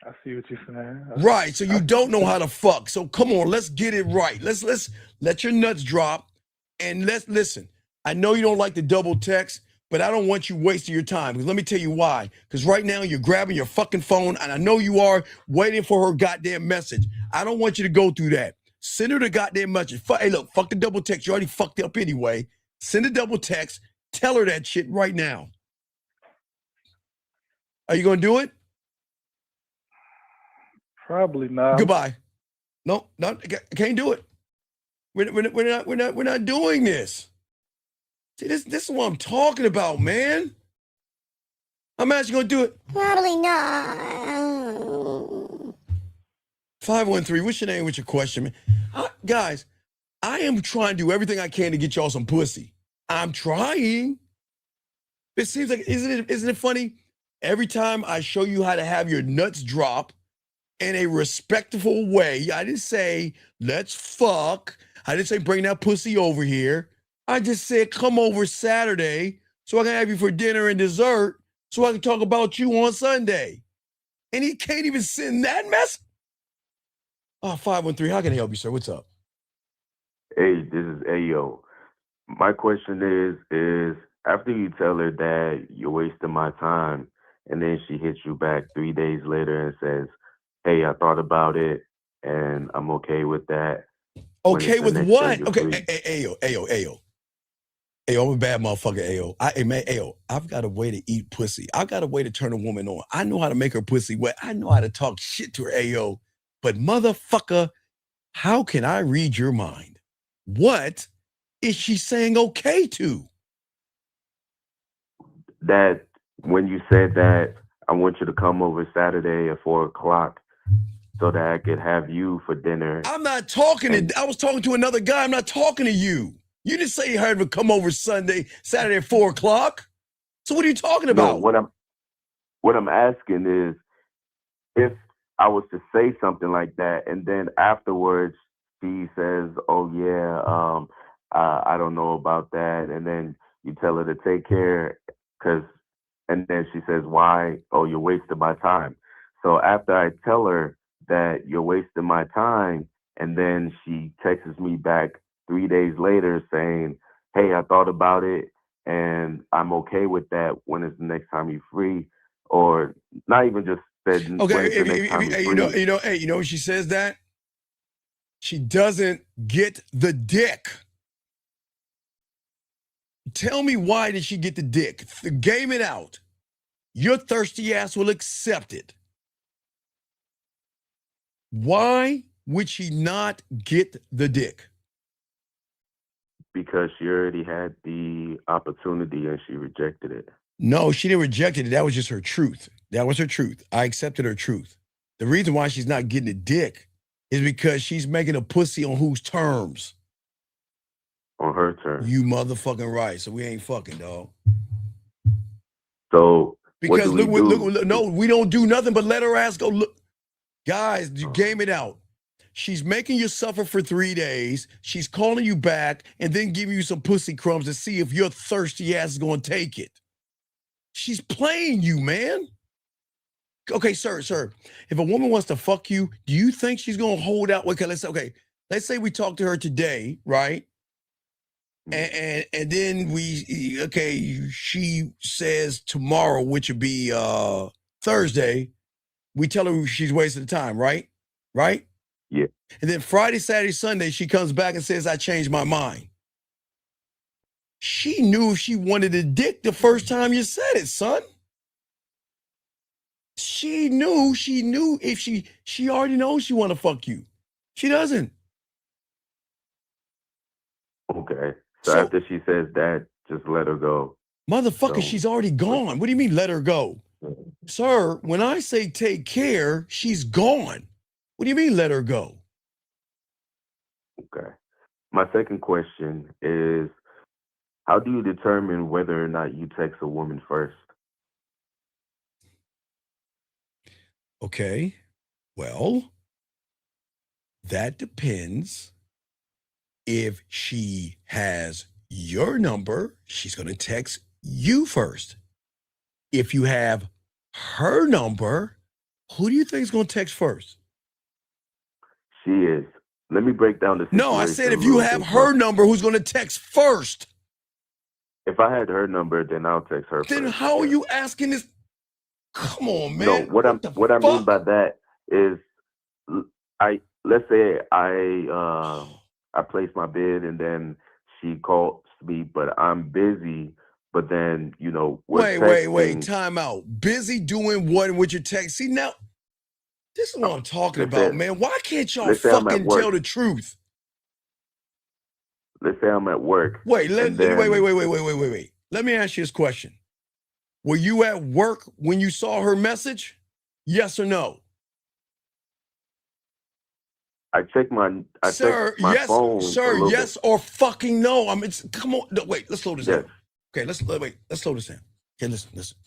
I see what you're saying. Right, so you don't know how to fuck. So come on, let's get it right. Let's let your nuts drop and let's listen. I know you don't like the double text, but I don't want you wasting your time. Because let me tell you why. Because right now you're grabbing your fucking phone, and I know you are waiting for her goddamn message. I don't want you to go through that. Send her the goddamn message. Hey, look, fuck the double text. You already fucked up anyway. Send a double text. Tell her that shit right now. Are you gonna do it? Probably not. Goodbye. No, I can't do it. We're not doing this. See, this is what I'm talking about, man. I'm actually gonna do it. Probably not. 513, what's your name? What's your question, man? Guys, I am trying to do everything I can to get y'all some pussy. I'm trying. It seems like, isn't it funny? Every time I show you how to have your nuts drop in a respectful way, I didn't say, let's fuck. I didn't say, bring that pussy over here. I just said, come over Saturday so I can have you for dinner and dessert so I can talk about you on Sunday. And he can't even send that message. Oh, 513, how can I help you, sir? What's up? Hey, this is Ayo. My question is after you tell her that you're wasting my time, and then she hits you back 3 days later and says, hey, I thought about it, and I'm okay with that. Okay with what? Okay, Ayo. Ayo, I'm a bad motherfucker, Ayo. Ayo, I've got a way to eat pussy. I've got a way to turn a woman on. I know how to make her pussy wet. I know how to talk shit to her, Ayo. But motherfucker, how can I read your mind? What is she saying okay to? That when you said that, I want you to come over Saturday at 4:00 so that I could have you for dinner. I'm not talking I was talking to another guy. I'm not talking to you. You didn't say you heard him come over Saturday at 4:00. So what are you talking about? No, what I'm asking is, if I was to say something like that, and then afterwards she says, "Oh yeah, I don't know about that," and then you tell her to take care, and then she says, "Why? Oh, you're wasting my time." So after I tell her that you're wasting my time, and then she texts me back 3 days later saying, "Hey, I thought about it, and I'm okay with that. When is the next time you're free?" Or not even just said, okay, you know when she says that? She doesn't get the dick. Tell me, why did she get the dick? Game it out. Your thirsty ass will accept it. Why would she not get the dick? Because she already had the opportunity and she rejected it. No, she didn't reject it. That was just her truth. That was her truth. I accepted her truth. The reason why she's not getting a dick is because she's making a pussy on whose terms? On her terms. You motherfucking right. So we ain't fucking, dog. So because look, no, we don't do nothing but let her ass go. Look, guys, you game it out. She's making you suffer for 3 days. She's calling you back and then giving you some pussy crumbs to see if your thirsty ass is going to take it. She's playing you, man. Okay, sir. If a woman wants to fuck you, do you think she's going to hold out? Okay, let's say we talk to her today, right? And then she says tomorrow, which would be Thursday, we tell her she's wasting time, right? Right? Yeah. And then Friday, Saturday, Sunday, she comes back and says, I changed my mind. She knew if she wanted a dick the first time you said it, son. She knew if she already knows she want to fuck you. She doesn't. Okay. So after she says that, just let her go. Motherfucker, she's already gone. What do you mean let her go? Sir, when I say take care, she's gone. What do you mean let her go? Okay. My second question is, how do you determine whether or not you text a woman first? Okay. Well, that depends. If she has your number, she's going to text you first. If you have her number, who do you think is going to text first? She is. Let me break down the situation. No, I said if you have her number, who's going to text first? If I had her number, then I'll text her then first. Then how are you asking this? Come on, man. No, what I mean by that is, let's say I placed my bid and then she calls me, but I'm busy. But then, wait, time out. Busy doing what with your text? See, now, this is what I'm talking about, man. Why can't y'all fucking tell the truth? Let's say I'm at work. Wait. Let me ask you this question. Were you at work when you saw her message? Yes or no? I checked my phone. Sir, yes or fucking no. Come on. No, wait, let's slow this down. Okay, let's slow this down. Okay, listen.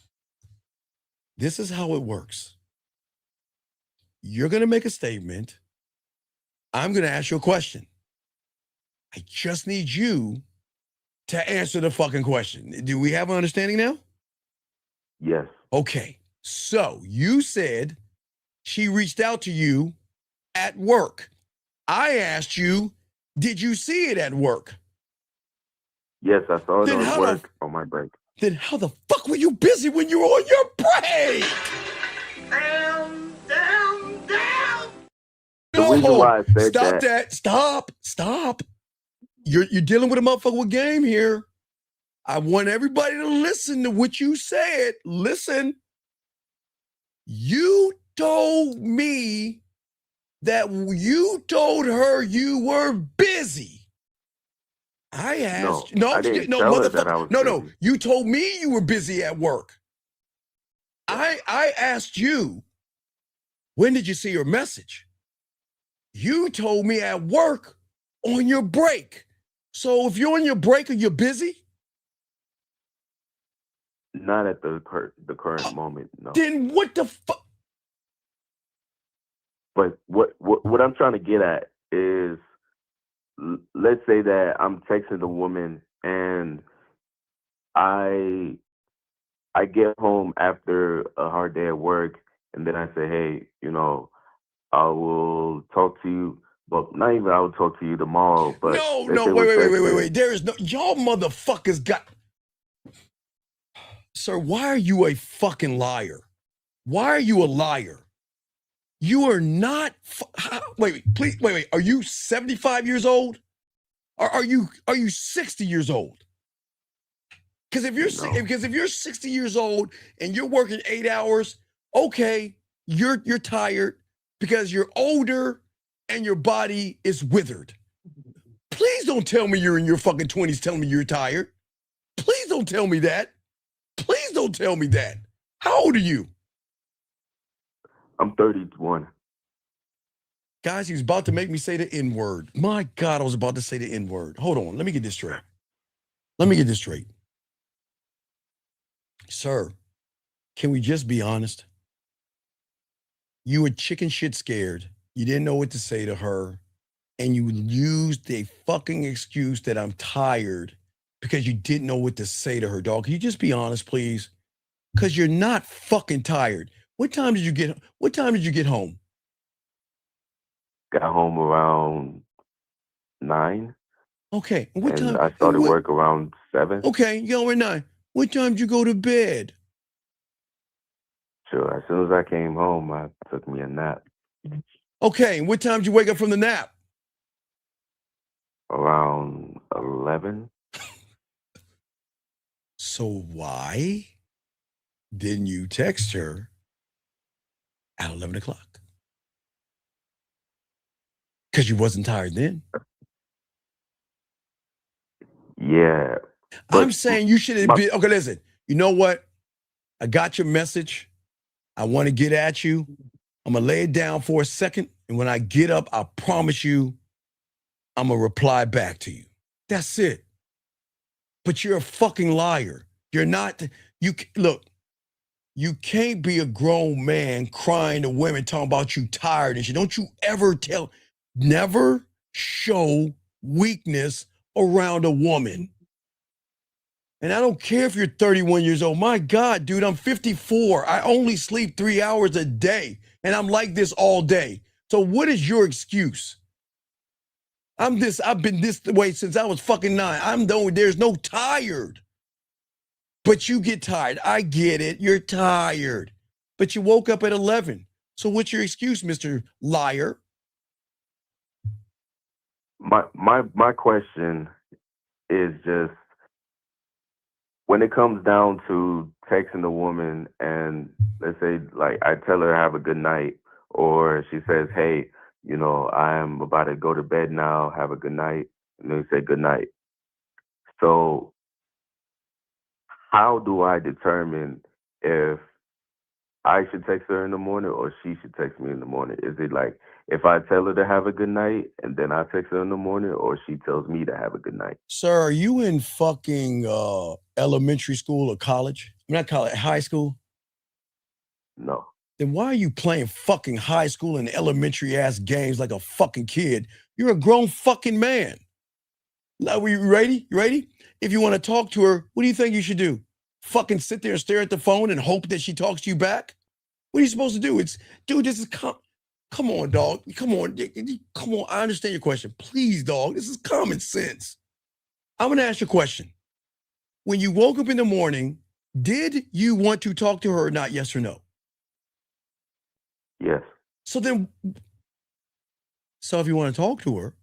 This is how it works. You're going to make a statement. I'm going to ask you a question. I just need you to answer the fucking question. Do we have an understanding now? Yes. Okay. So you said she reached out to you at work. I asked you, did you see it at work? Yes, I saw it on work on my break. Then how the fuck were you busy when you were on your break? Down. The reason why I said Stop. You're dealing with a motherfucker with game here. I want everybody to listen to what you said. Listen. You told me that you told her you were busy. I asked I didn't tell her that I was busy. You told me you were busy at work. I asked you, when did you see your message? You told me at work on your break. So if you're on your break, are you busy? Not at the current moment, no. Then what the fuck? But what I'm trying to get at is, let's say that I'm texting the woman and I get home after a hard day at work, and then I say, hey, I will talk to you. But not even I will talk to you tomorrow. But no, wait. There is no, y'all motherfuckers got. Sir, why are you a fucking liar? Why are you a liar? You are not. Wait. Are you 75 years old? Or are you 60 years old? Because if you're 60 years old and you're working 8 hours, okay, you're tired because you're older and your body is withered. Please don't tell me you're in your fucking 20s telling me you're tired. Please don't tell me that. Please don't tell me that. How old are you? I'm 31. Guys, he was about to make me say the N-word. My God, I was about to say the N-word. Hold on. Let me get this straight. Sir, can we just be honest? You were chicken shit scared You didn't know what to say to her. And you used a fucking excuse that I'm tired because you didn't know what to say to her, dog. Can you just be honest, please? Because you're not fucking tired. What time did you get home? Got home around 9. Okay. What time? I started work around 7. Okay, you got 9. What time did you go to bed? Sure. As soon as I came home, I took me a nap. Okay. And what time did you wake up from the nap? Around 11. So why didn't you text her at 11 o'clock? Because you wasn't tired then. Yeah. I'm saying you should have been. Okay, listen. You know what? I got your message. I want to get at you. I'm going to lay it down for a second. And when I get up, I promise you, I'm going to reply back to you. That's it. But you're a fucking liar. You're not. Look, you can't be a grown man crying to women talking about you tired and shit. Don't you ever never show weakness around a woman. And I don't care if you're 31 years old. My God, dude, I'm 54. I only sleep 3 hours a day, and I'm like this all day. So what is your excuse? I've been this way since I was fucking 9. There's no tired. But you get tired. I get it. You're tired. But you woke up at 11. So what's your excuse, Mr. Liar? My question is just, when it comes down to texting a woman and let's say like I tell her have a good night, or she says, hey, I'm about to go to bed now, have a good night, and then say good night. So how do I determine if I should text her in the morning or she should text me in the morning? Is it like if I tell her to have a good night and then I text her in the morning, or she tells me to have a good night? Sir, are you in fucking elementary school or college? Not college, high school? No. Then why are you playing fucking high school and elementary ass games like a fucking kid? You're a grown fucking man. Now, are you ready? You ready? If you want to talk to her, what do you think you should do? Fucking sit there and stare at the phone and hope that she talks to you back? What are you supposed to do? Dude, this is come on, dog. Come on. Come on. I understand your question. Please, dog. This is common sense. I'm going to ask you a question. When you woke up in the morning, did you want to talk to her or not? Yes or no? Yes. So if you want to talk to her,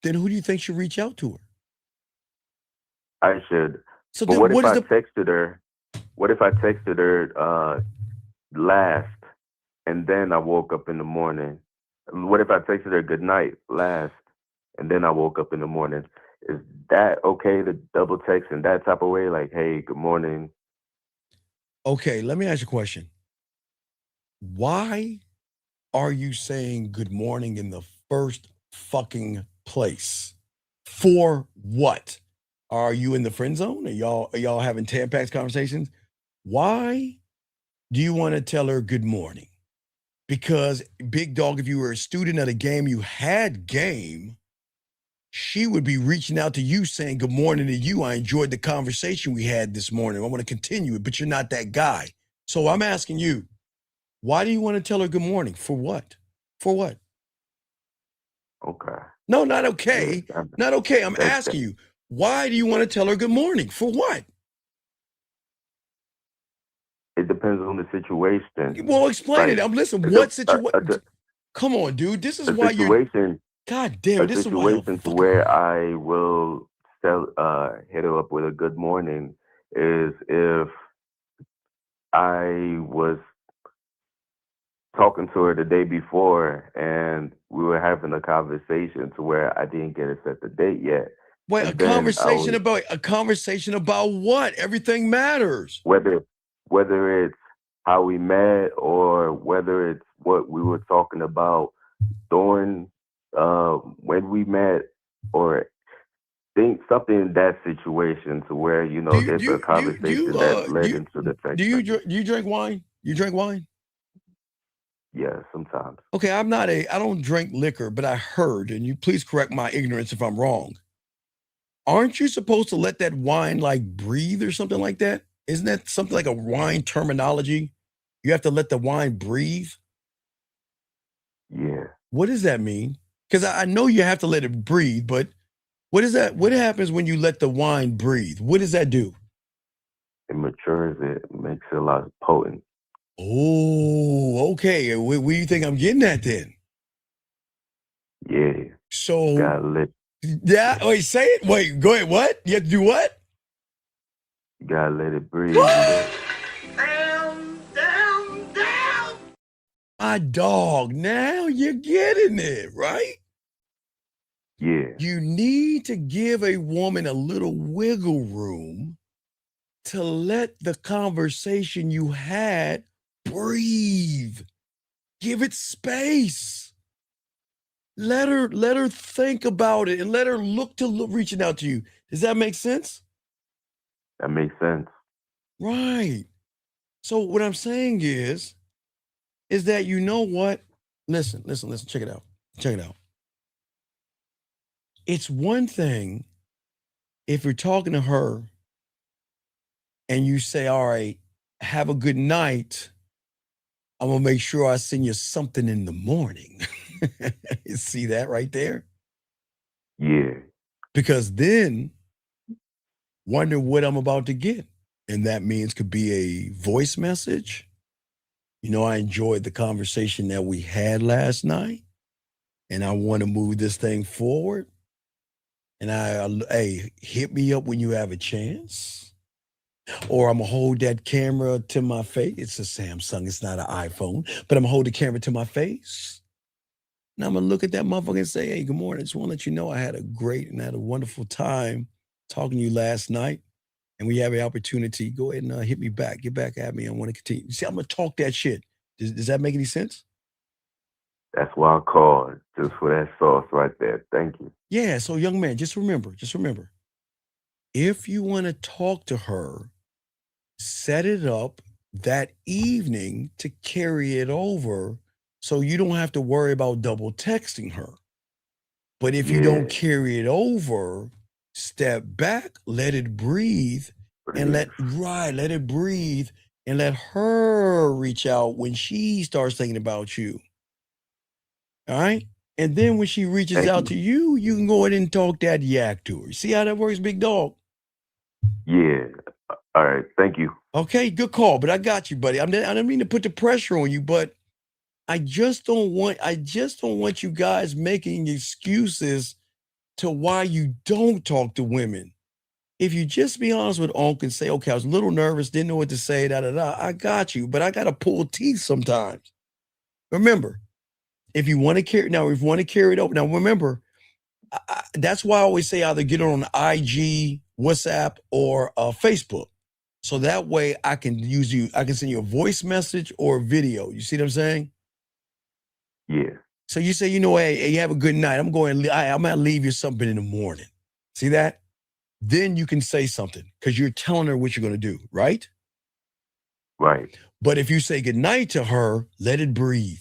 then who do you think should reach out to her? I should. So but what if I texted her? What if I texted her last, and then I woke up in the morning? What if I texted her good night last, and then I woke up in the morning? Is that okay to double text in that type of way? Like, hey, good morning. Okay, let me ask you a question. Why are you saying good morning in the first fucking place? For what? Are you in the friend zone? Are y'all having Tampax conversations? Why do you want to tell her good morning? Because, big dog, if you were a student at a game, you had game, she would be reaching out to you saying good morning to you. I enjoyed the conversation we had this morning. I want to continue it, but you're not that guy. So I'm asking you, why do you want to tell her good morning? For what? For what? Okay. No, not okay. Not okay. I'm asking you, why do you want to tell her good morning? For what? It depends on the situation. Well, explain it. Listen, what situation? Come on, dude. This is why you're. God damn it. This is why. A situation where I will hit her up with a good morning is if I was talking to her the day before and we were having a conversation to where I didn't get to set the date yet. Wait, a conversation about what? Everything matters. Whether it's how we met or whether it's what we were talking about during when we met, or something in that situation to where there's a conversation that led into the text. Do you drink wine? You drink wine? Yeah, sometimes. Okay, I don't drink liquor, but I heard, and you please correct my ignorance if I'm wrong. Aren't you supposed to let that wine like breathe or something like that? Isn't that something like a wine terminology? You have to let the wine breathe? Yeah. What does that mean? Because I know you have to let it breathe, but what is that? What happens when you let the wine breathe? What does that do? It matures it, makes it a lot potent. Oh, okay. Where do you think I'm getting at then? Yeah. So, gotta let wait, say it. Wait, go ahead. What? You have to do what? You gotta let it breathe. Down. My dog, now you're getting it, right? Yeah. You need to give a woman a little wiggle room to let the conversation you had breathe. Give it space. Let her think about it and let her look reaching out to you. Does that make sense? That makes sense. Right. So what I'm saying is that, you know what? Listen, check it out. Check it out. It's one thing if you're talking to her and you say, all right, have a good night. I'm going to make sure I send you something in the morning. You see that right there? Yeah. Because then wonder what I'm about to get. And that means could be a voice message. You know, I enjoyed the conversation that we had last night and I want to move this thing forward. And hey, hit me up when you have a chance. Or I'm going to hold that camera to my face. It's a Samsung, it's not an iPhone, but I'm going to hold the camera to my face. And I'm going to look at that motherfucker and say, hey, good morning. I just want to let you know I had a wonderful time talking to you last night. And we have an opportunity. Go ahead and hit me back. Get back at me. I want to continue. See, I'm going to talk that shit. Does that make any sense? That's why I called, just for that sauce right there. Thank you. Yeah, so young man, just remember, if you want to talk to her, set it up that evening to carry it over so you don't have to worry about double texting her. But if you don't carry it over, step back, let it breathe, and let it breathe and let her reach out when she starts thinking about you. All right? And then when she reaches out to you, you can go ahead and talk that yak to her. See how that works, big dog? Yeah. All right. Thank you. Okay, good call, but I got you, buddy. I don't mean to put the pressure on you, but I just don't want you guys making excuses to why you don't talk to women. If you just be honest with Unc and say, okay, I was a little nervous, didn't know what to say, I got you, but I got to pull teeth sometimes. Remember, if you want to carry it over, now remember, that's why I always say either get it on IG, WhatsApp, or Facebook. So that way I can send you a voice message or a video. You see what I'm saying? Yeah. So you say, hey, you have a good night. I'm going to leave you something in the morning. See that? Then you can say something because you're telling her what you're going to do, right? Right. But if you say good night to her, let it breathe.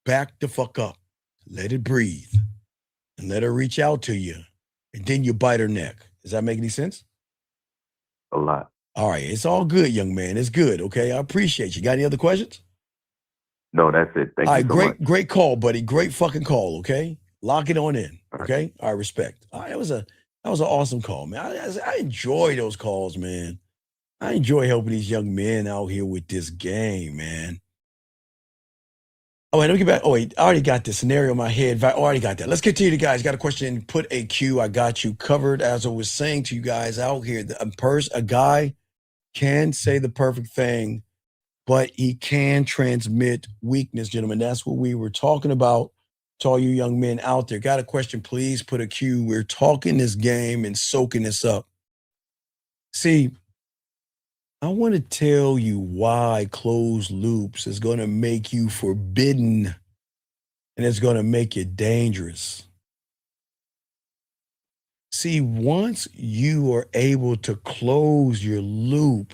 Back the fuck up. Let it breathe. And let her reach out to you. And then you bite her neck. Does that make any sense? A lot. All right. It's all good, young man. It's good. Okay. I appreciate you. Got any other questions? No, that's it. Thank you so much. Great call, buddy. Great fucking call. Okay. Lock it on in. Okay. All right. Respect. All right. That was an awesome call, man. I enjoy those calls, man. I enjoy helping these young men out here with this game, man. Oh, wait, let me get back. Oh, wait, I already got the scenario in my head. I already got that. Let's continue, guys. Got a question? Put a Q. I got you covered. As I was saying to you guys out here, a guy can say the perfect thing, but he can transmit weakness, gentlemen. That's what we were talking about. To all you young men out there, got a question? Please put a Q. We're talking this game and soaking this up. See, I want to tell you why closed loops is going to make you forbidden and it's going to make you dangerous. See, once you are able to close your loop,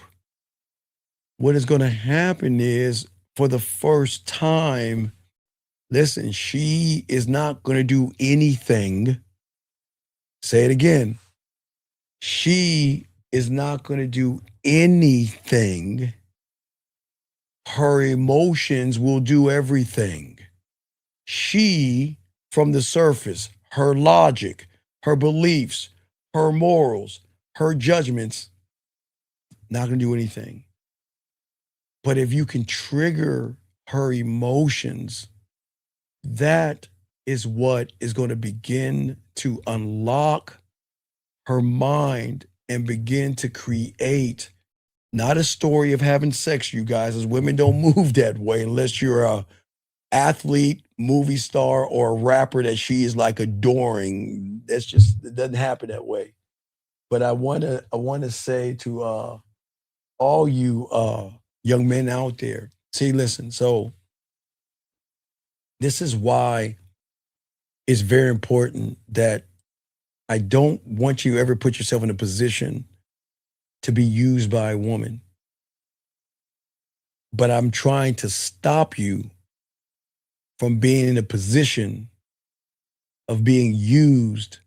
what is going to happen is for the first time, listen, she is not going to do anything. Say it again. She is not going to do anything. Her emotions will do everything. She, from the surface, her logic, her beliefs, her morals, her judgments, not going to do anything. But if you can trigger her emotions, that is what is going to begin to unlock her mind and begin to create not a story of having sex, you guys, as women don't move that way unless you're a athlete, movie star, or a rapper that she is like adoring. That's just, it doesn't happen that way. But I want to say to all you young men out there, see, listen, so this is why it's very important that I don't want you to ever put yourself in a position to be used by a woman. But I'm trying to stop you from being in a position of being used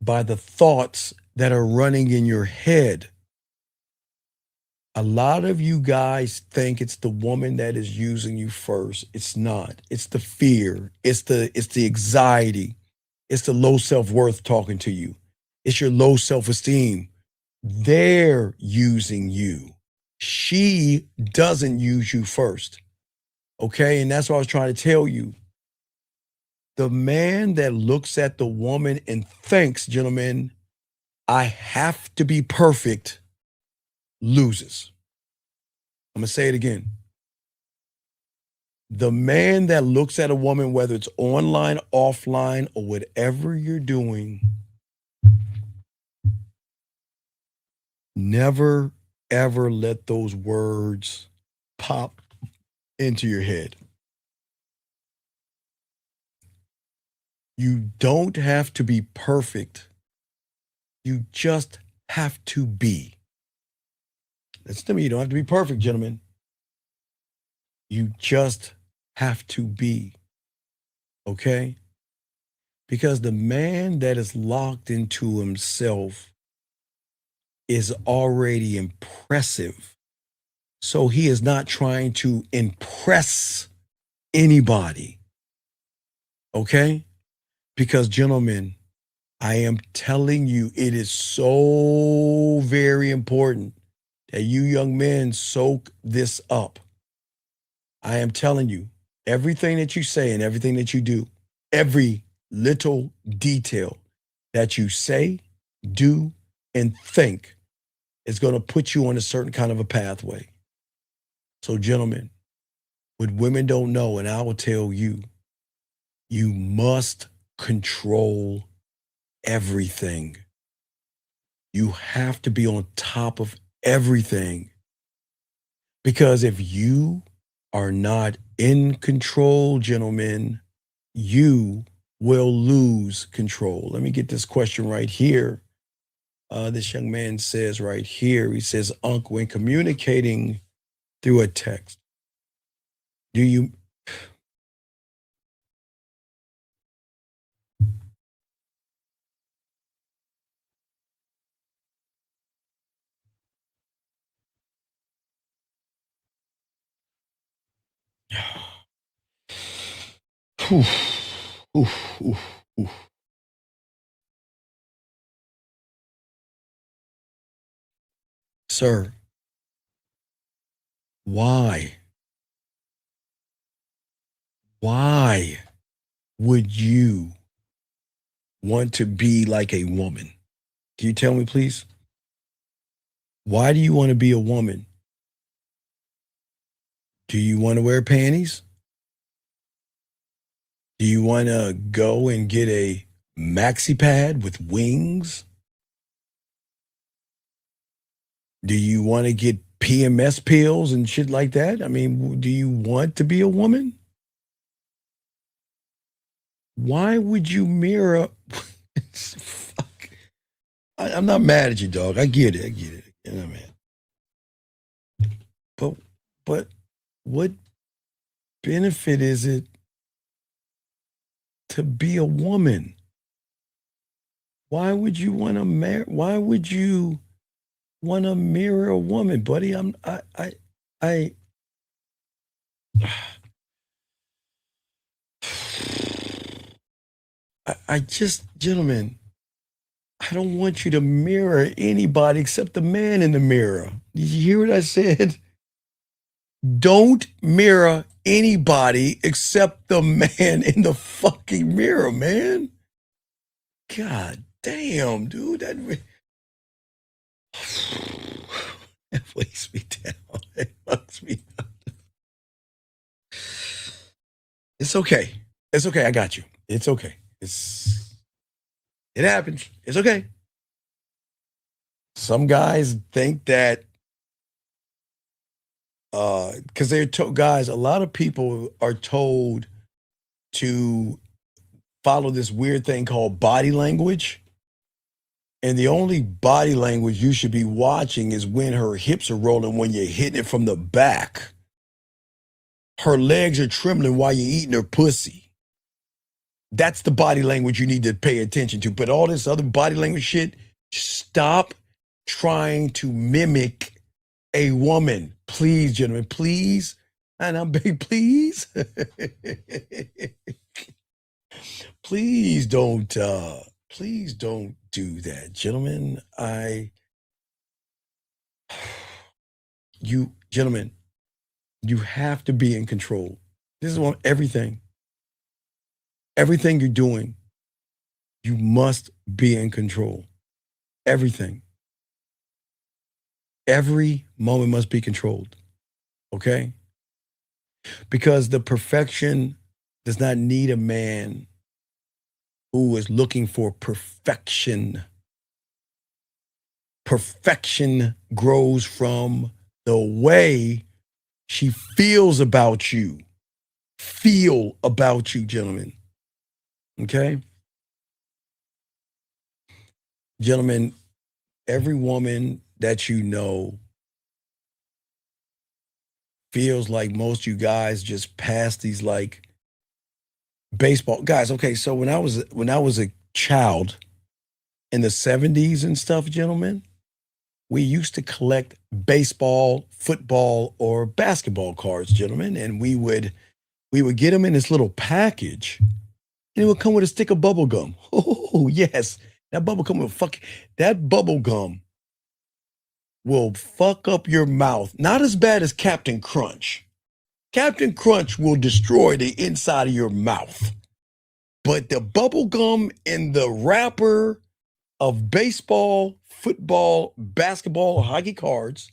by the thoughts that are running in your head. A lot of you guys think it's the woman that is using you first. It's not. It's the fear. It's the anxiety. It's the low self-worth talking to you. It's your low self-esteem. They're using you. She doesn't use you first. Okay? And that's what I was trying to tell you. The man that looks at the woman and thinks, gentlemen, I have to be perfect, loses. I'm going to say it again. The man that looks at a woman, whether it's online, offline, or whatever you're doing, never, ever let those words pop into your head. You don't have to be perfect. You just have to be. Listen to me, you don't have to be perfect, gentlemen. You just have to be. Okay? Because the man that is locked into himself is already impressive. So he is not trying to impress anybody. Okay? Because, gentlemen, I am telling you, it is so very important that you young men soak this up. I am telling you, everything that you say and everything that you do, every little detail that you say, do, and think is going to put you on a certain kind of a pathway. So, gentlemen, what women don't know, and I will tell you, you must control everything. You have to be on top of everything. Because if you are not in control, gentlemen, you will lose control. Let me get this question right here. This young man says right here, he says, Unc, when communicating through a text, do you... Oof, oof, oof, oof. Sir, why? Why would you want to be like a woman? Can you tell me, please? Why do you want to be a woman? Do you want to wear panties? Do you want to go and get a maxi pad with wings? Do you want to get PMS pills and shit like that? I mean, do you want to be a woman? Why would you mirror? Fuck. I'm not mad at you, dog. I get it. You know, man. But what benefit is it to be a woman? Why would you want to marry? Why would you want to mirror a woman, buddy? I just, gentlemen, I don't want you to mirror anybody except the man in the mirror. Did you hear what I said? Don't mirror anybody except the man in the fucking mirror, man. God damn, dude. That weighs me down. It fucks me up. It's okay. It's okay. I got you. It's okay. It happens. It's okay. Some guys think that because they're guys, a lot of people are told to follow this weird thing called body language. And the only body language you should be watching is when her hips are rolling, when you're hitting it from the back. Her legs are trembling while you're eating her pussy. That's the body language you need to pay attention to. But all this other body language shit, stop trying to mimic a woman. Please, gentlemen, please. And I'm big, please. Please don't do that, gentlemen. Gentlemen, you have to be in control. This is everything you're doing, you must be in control. Everything. Every moment must be controlled. Okay? Because the perfection does not need a man who is looking for perfection. Perfection grows from the way she feels about you. Feel about you, gentlemen. Okay? Gentlemen, every woman that you know feels like most you guys just pass these like baseball guys. Okay, so when I was a child in the 70s and stuff, gentlemen, we used to collect baseball, football, or basketball cards, gentlemen, and we would get them in this little package, and it would come with a stick of bubble gum. Oh yes, that bubble gum will fuck up your mouth. Not as bad as Captain Crunch. Captain Crunch will destroy the inside of your mouth. But the bubble gum in the wrapper of baseball, football, basketball, or hockey cards,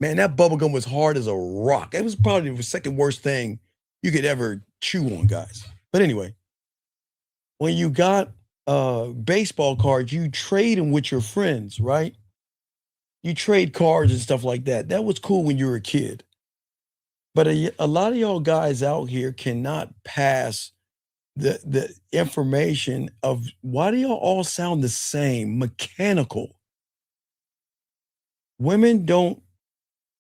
man, that bubble gum was hard as a rock. It was probably the second worst thing you could ever chew on, guys. But anyway, when you got baseball cards, you trade them with your friends, right? You trade cards and stuff like that. That was cool when you were a kid. But a lot of y'all guys out here cannot pass the information of why do y'all all sound the same, mechanical. Women don't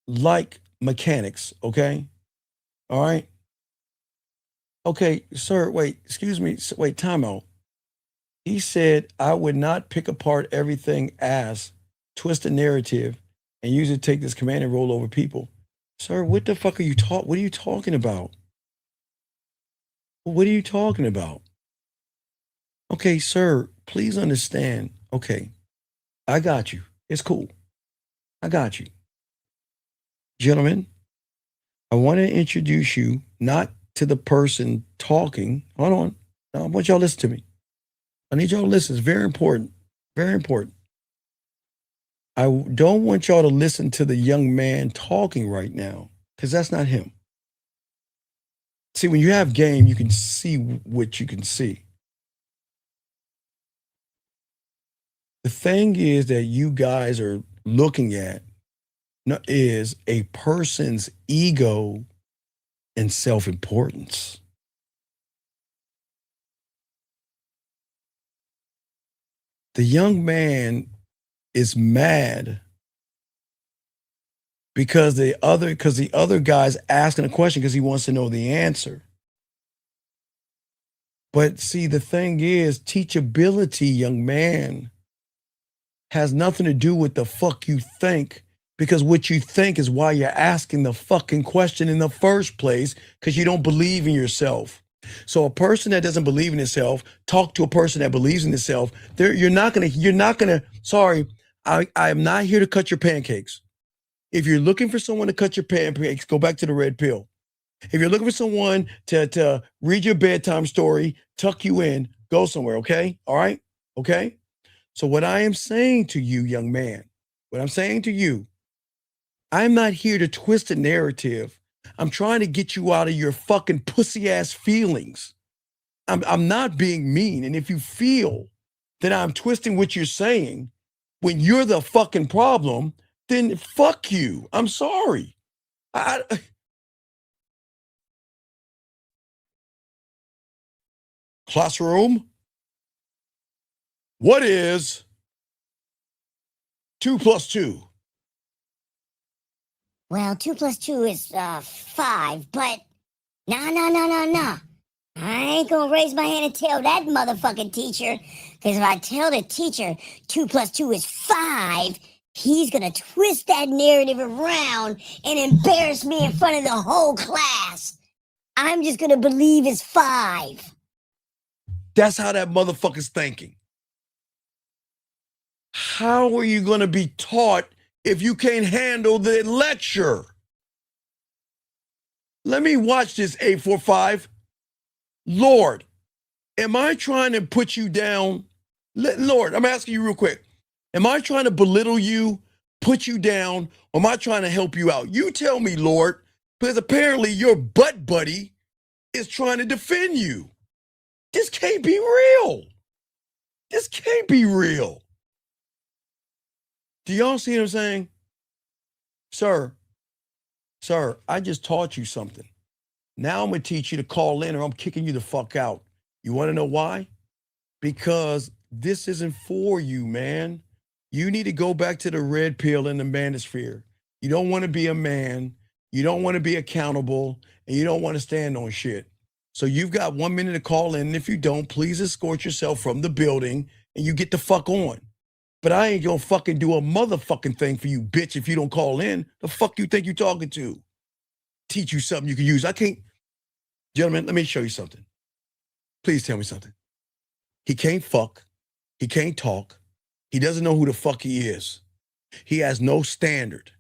like mechanics, okay? All right? Okay, sir, wait, excuse me, wait, time out. He said, I would not pick apart everything as twist the narrative and use it to take this command and roll over people. Sir, what the fuck are you what are you talking about? What are you talking about? Okay, sir, please understand. Okay, I got you. It's cool. I got you. Gentlemen, I want to introduce you not to the person talking. Hold on. I want y'all to listen to me. I need y'all to listen. It's very important. Very important. I don't want y'all to listen to the young man talking right now because that's not him. See, when you have game, you can see what you can see. The thing is that you guys are looking at is a person's ego and self-importance. The young man is mad because the other guy's asking a question because he wants to know the answer. But see, the thing is, teachability, young man, has nothing to do with the fuck you think, because what you think is why you're asking the fucking question in the first place, because you don't believe in yourself. So a person that doesn't believe in himself, talk to a person that believes in himself. You're not gonna. Sorry, I am not here to cut your pancakes. If you're looking for someone to cut your pancakes, go back to the red pill. If you're looking for someone to read your bedtime story, tuck you in, go somewhere, okay? All right? Okay? So what I am saying to you, young man, what I'm saying to you, I'm not here to twist a narrative. I'm trying to get you out of your fucking pussy ass feelings. I'm not being mean. And if you feel that I'm twisting what you're saying when you're the fucking problem, then fuck you. I'm sorry. Classroom, what is 2 + 2? Well, 2 + 2 is 5, but nah. I ain't gonna raise my hand and tell that motherfucking teacher, because if I tell the teacher 2 + 2 is 5, he's gonna twist that narrative around and embarrass me in front of the whole class. I'm just gonna believe it's 5. That's how that motherfucker's thinking. How are you gonna be taught if you can't handle the lecture? Let me watch this 845. Lord, am I trying to put you down? Lord, I'm asking you real quick. Am I trying to belittle you, put you down, or am I trying to help you out? You tell me, Lord, because apparently your butt buddy is trying to defend you. This can't be real. This can't be real. Do y'all see what I'm saying? Sir, I just taught you something. Now I'm going to teach you to call in or I'm kicking you the fuck out. You want to know why? Because this isn't for you, man. You need to go back to the red pill in the manosphere. You don't want to be a man. You don't want to be accountable. And you don't want to stand on shit. So you've got 1 minute to call in. And if you don't, please escort yourself from the building and you get the fuck on. But I ain't gonna fucking do a motherfucking thing for you, bitch, if you don't call in. The fuck you think you talking to? Teach you something you can use. I can't. Gentlemen, let me show you something. Please tell me something. He can't fuck. He can't talk. He doesn't know who the fuck he is. He has no standard.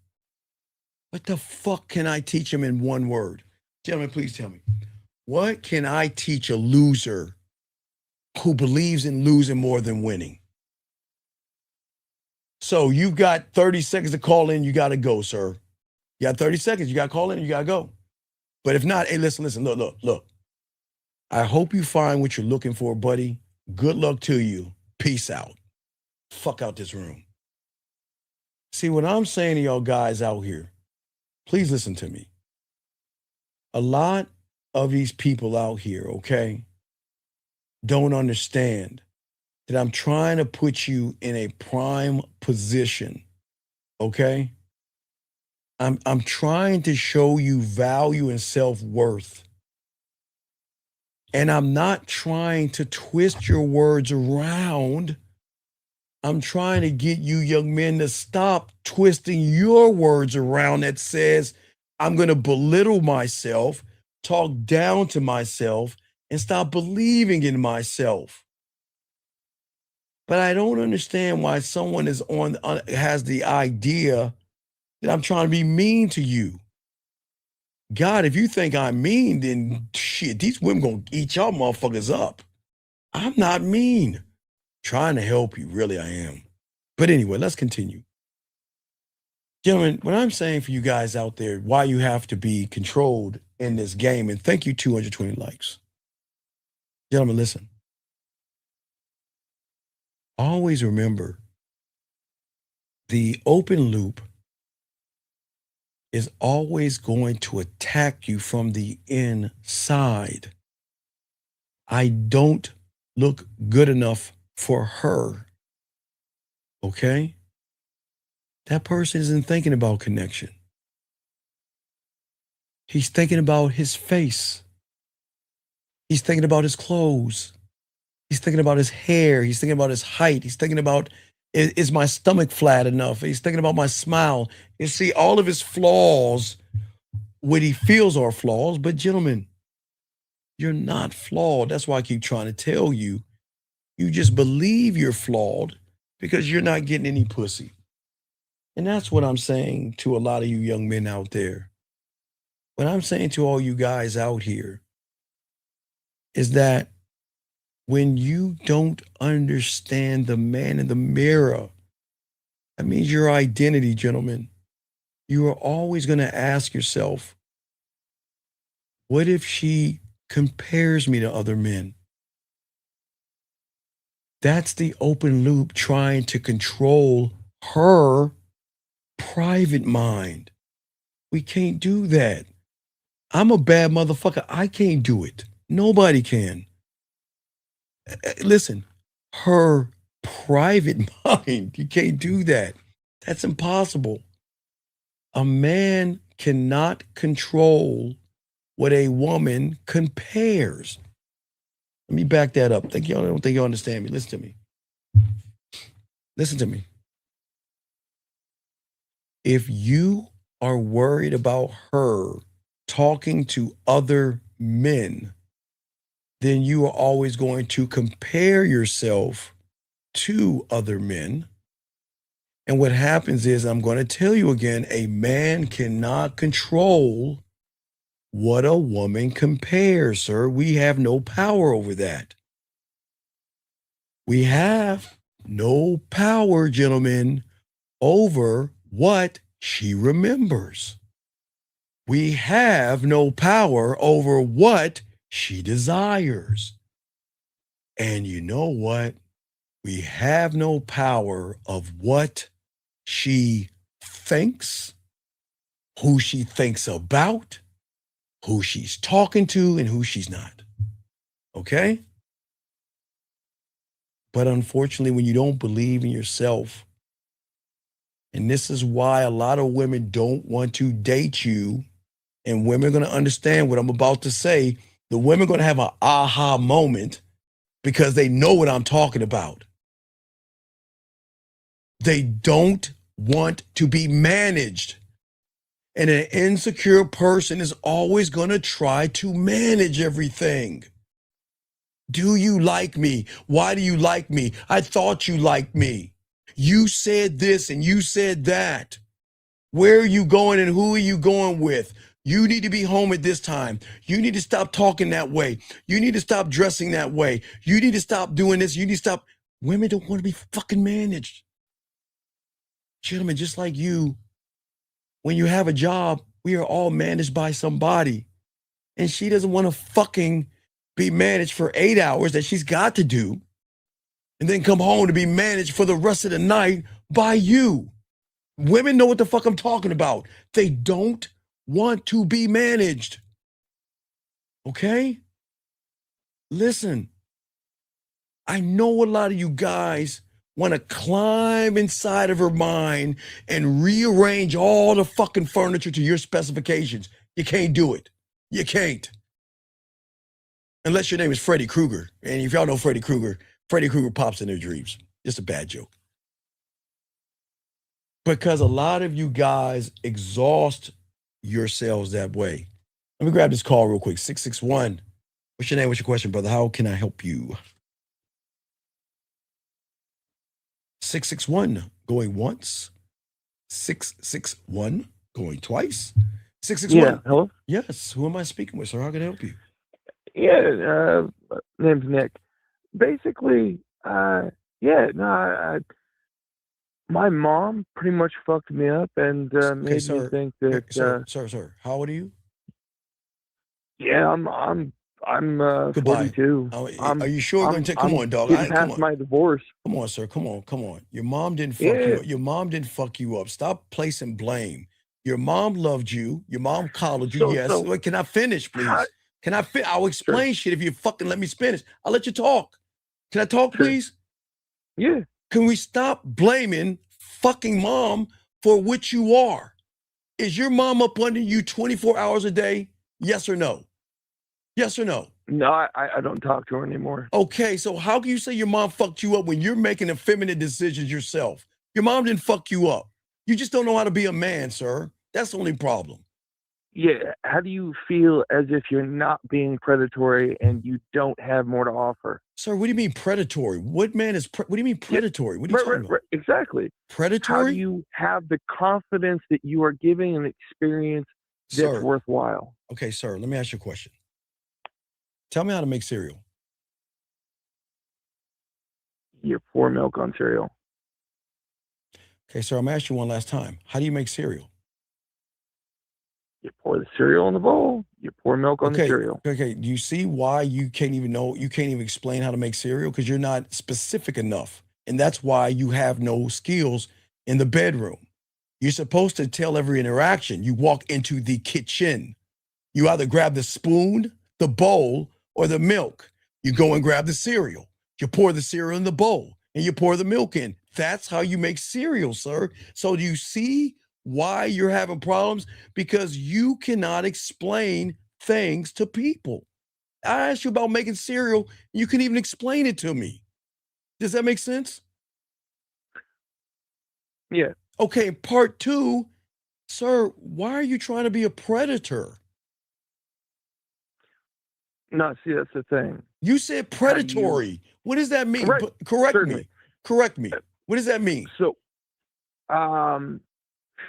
What the fuck can I teach him in one word? Gentlemen, please tell me. What can I teach a loser who believes in losing more than winning? So you've got 30 seconds to call in. You got to go, sir. You got 30 seconds. You got to call in. You got to go. But if not, hey, listen, look. I hope you find what you're looking for, buddy. Good luck to you. Peace out. Fuck out this room. See, what I'm saying to y'all guys out here, please listen to me. A lot of these people out here, okay, don't understand that I'm trying to put you in a prime position, okay? I'm trying to show you value and self-worth. And I'm not trying to twist your words around. I'm trying to get you young men to stop twisting your words around that says, I'm going to belittle myself, talk down to myself, and stop believing in myself. But I don't understand why someone is has the idea that I'm trying to be mean to you. God, if you think I'm mean, then shit, these women gonna eat y'all motherfuckers up. I'm not mean. Trying to help you, really I am. But anyway, let's continue. Gentlemen, what I'm saying for you guys out there, why you have to be controlled in this game, and thank you, 220 likes. Gentlemen, listen. Always remember, the open loop is always going to attack you from the inside. I don't look good enough for her. Okay? That person isn't thinking about connection. He's thinking about his face. He's thinking about his clothes. He's thinking about his hair. He's thinking about his height. He's thinking about, is my stomach flat enough? He's thinking about my smile. You see, all of his flaws, what he feels are flaws. But gentlemen, you're not flawed. That's why I keep trying to tell you. You just believe you're flawed because you're not getting any pussy. And that's what I'm saying to a lot of you young men out there. What I'm saying to all you guys out here is that when you don't understand the man in the mirror, that means your identity, gentlemen. You are always going to ask yourself, what if she compares me to other men? That's the open loop trying to control her private mind. We can't do that. I'm a bad motherfucker. I can't do it. Nobody can. Listen, her private mind, you can't do that. That's impossible. A man cannot control what a woman compares. Let me back that up. I don't think you understand me. Listen to me. Listen to me. If you are worried about her talking to other men, then you are always going to compare yourself to other men. And what happens is, I'm going to tell you again, a man cannot control what a woman compares, sir. We have no power over that. We have no power, gentlemen, over what she remembers. We have no power over what she desires. And you know what? We have no power of what she thinks, who she thinks about, who she's talking to, and who she's not. Okay? But unfortunately, when you don't believe in yourself, and this is why a lot of women don't want to date you, and women are going to understand what I'm about to say. The women are going to have an aha moment because they know what I'm talking about. They don't want to be managed. And an insecure person is always going to try to manage everything. Do you like me? Why do you like me? I thought you liked me. You said this and you said that. Where are you going and who are you going with? You need to be home at this time. You need to stop talking that way. You need to stop dressing that way. You need to stop doing this. You need to stop. Women don't want to be fucking managed. Gentlemen, just like you, when you have a job, we are all managed by somebody. And she doesn't want to fucking be managed for 8 hours that she's got to do, and then come home to be managed for the rest of the night by you. Women know what the fuck I'm talking about. They don't want to be managed. Okay? Listen, I know a lot of you guys want to climb inside of her mind and rearrange all the fucking furniture to your specifications. You can't do it. You can't. Unless your name is Freddy Krueger. And if y'all know Freddy Krueger pops in their dreams. Just a bad joke. Because a lot of you guys exhaust yourselves that way. Let me grab this call real quick. 661. What's your name? What's your question, brother? How can I help you? 661 going once. 661 going twice. 661. Yeah, hello? Yes. Who am I speaking with, sir? How can I help you? Yeah, name's Nick. Basically, my mom pretty much fucked me up and made me think that. Sir, how old are you? Yeah, I'm 42. Are you sure? Come on, dog. Getting past my divorce. Come on, sir. Come on. Your mom didn't fuck you up. Your mom didn't fuck you up. Stop placing blame. Your mom loved you. Your mom coddled you. Yes. Wait, can I finish, please? Can I finish? I'll explain shit if you fucking let me finish. I'll let you talk. Can I talk, please? Yeah. Can we stop blaming fucking mom for what you are? Is your mom up under you 24 hours a day? Yes or no? Yes or no? No, I don't talk to her anymore. Okay, so how can you say your mom fucked you up when you're making effeminate decisions yourself? Your mom didn't fuck you up. You just don't know how to be a man, sir. That's the only problem. Yeah, how do you feel as if you're not being predatory and you don't have more to offer? Sir, what do you mean predatory? What man is, what do you mean predatory? What are you talking about? Exactly. Predatory? How do you have the confidence that you are giving an experience that's worthwhile? Okay, sir, let me ask you a question. Tell me how to make cereal. You pour milk on cereal. Okay, sir, I'm asking you one last time. How do you make cereal? You pour the cereal in the bowl. You pour milk on the cereal. Okay, do you see why you can't even explain how to make cereal? Because you're not specific enough. And that's why you have no skills in the bedroom. You're supposed to tell every interaction. You walk into the kitchen. You either grab the spoon, the bowl, or the milk. You go and grab the cereal. You pour the cereal in the bowl and you pour the milk in. That's how you make cereal, sir. So do you see why you're having problems? Because you cannot explain things to people. I asked you about making cereal. You can even explain it to me. Does that make sense? Yeah. Okay, part two, sir, why are you trying to be a predator? No, see, that's the thing. You said predatory. What does that mean? Right. Correct me. Correct me. What does that mean? So,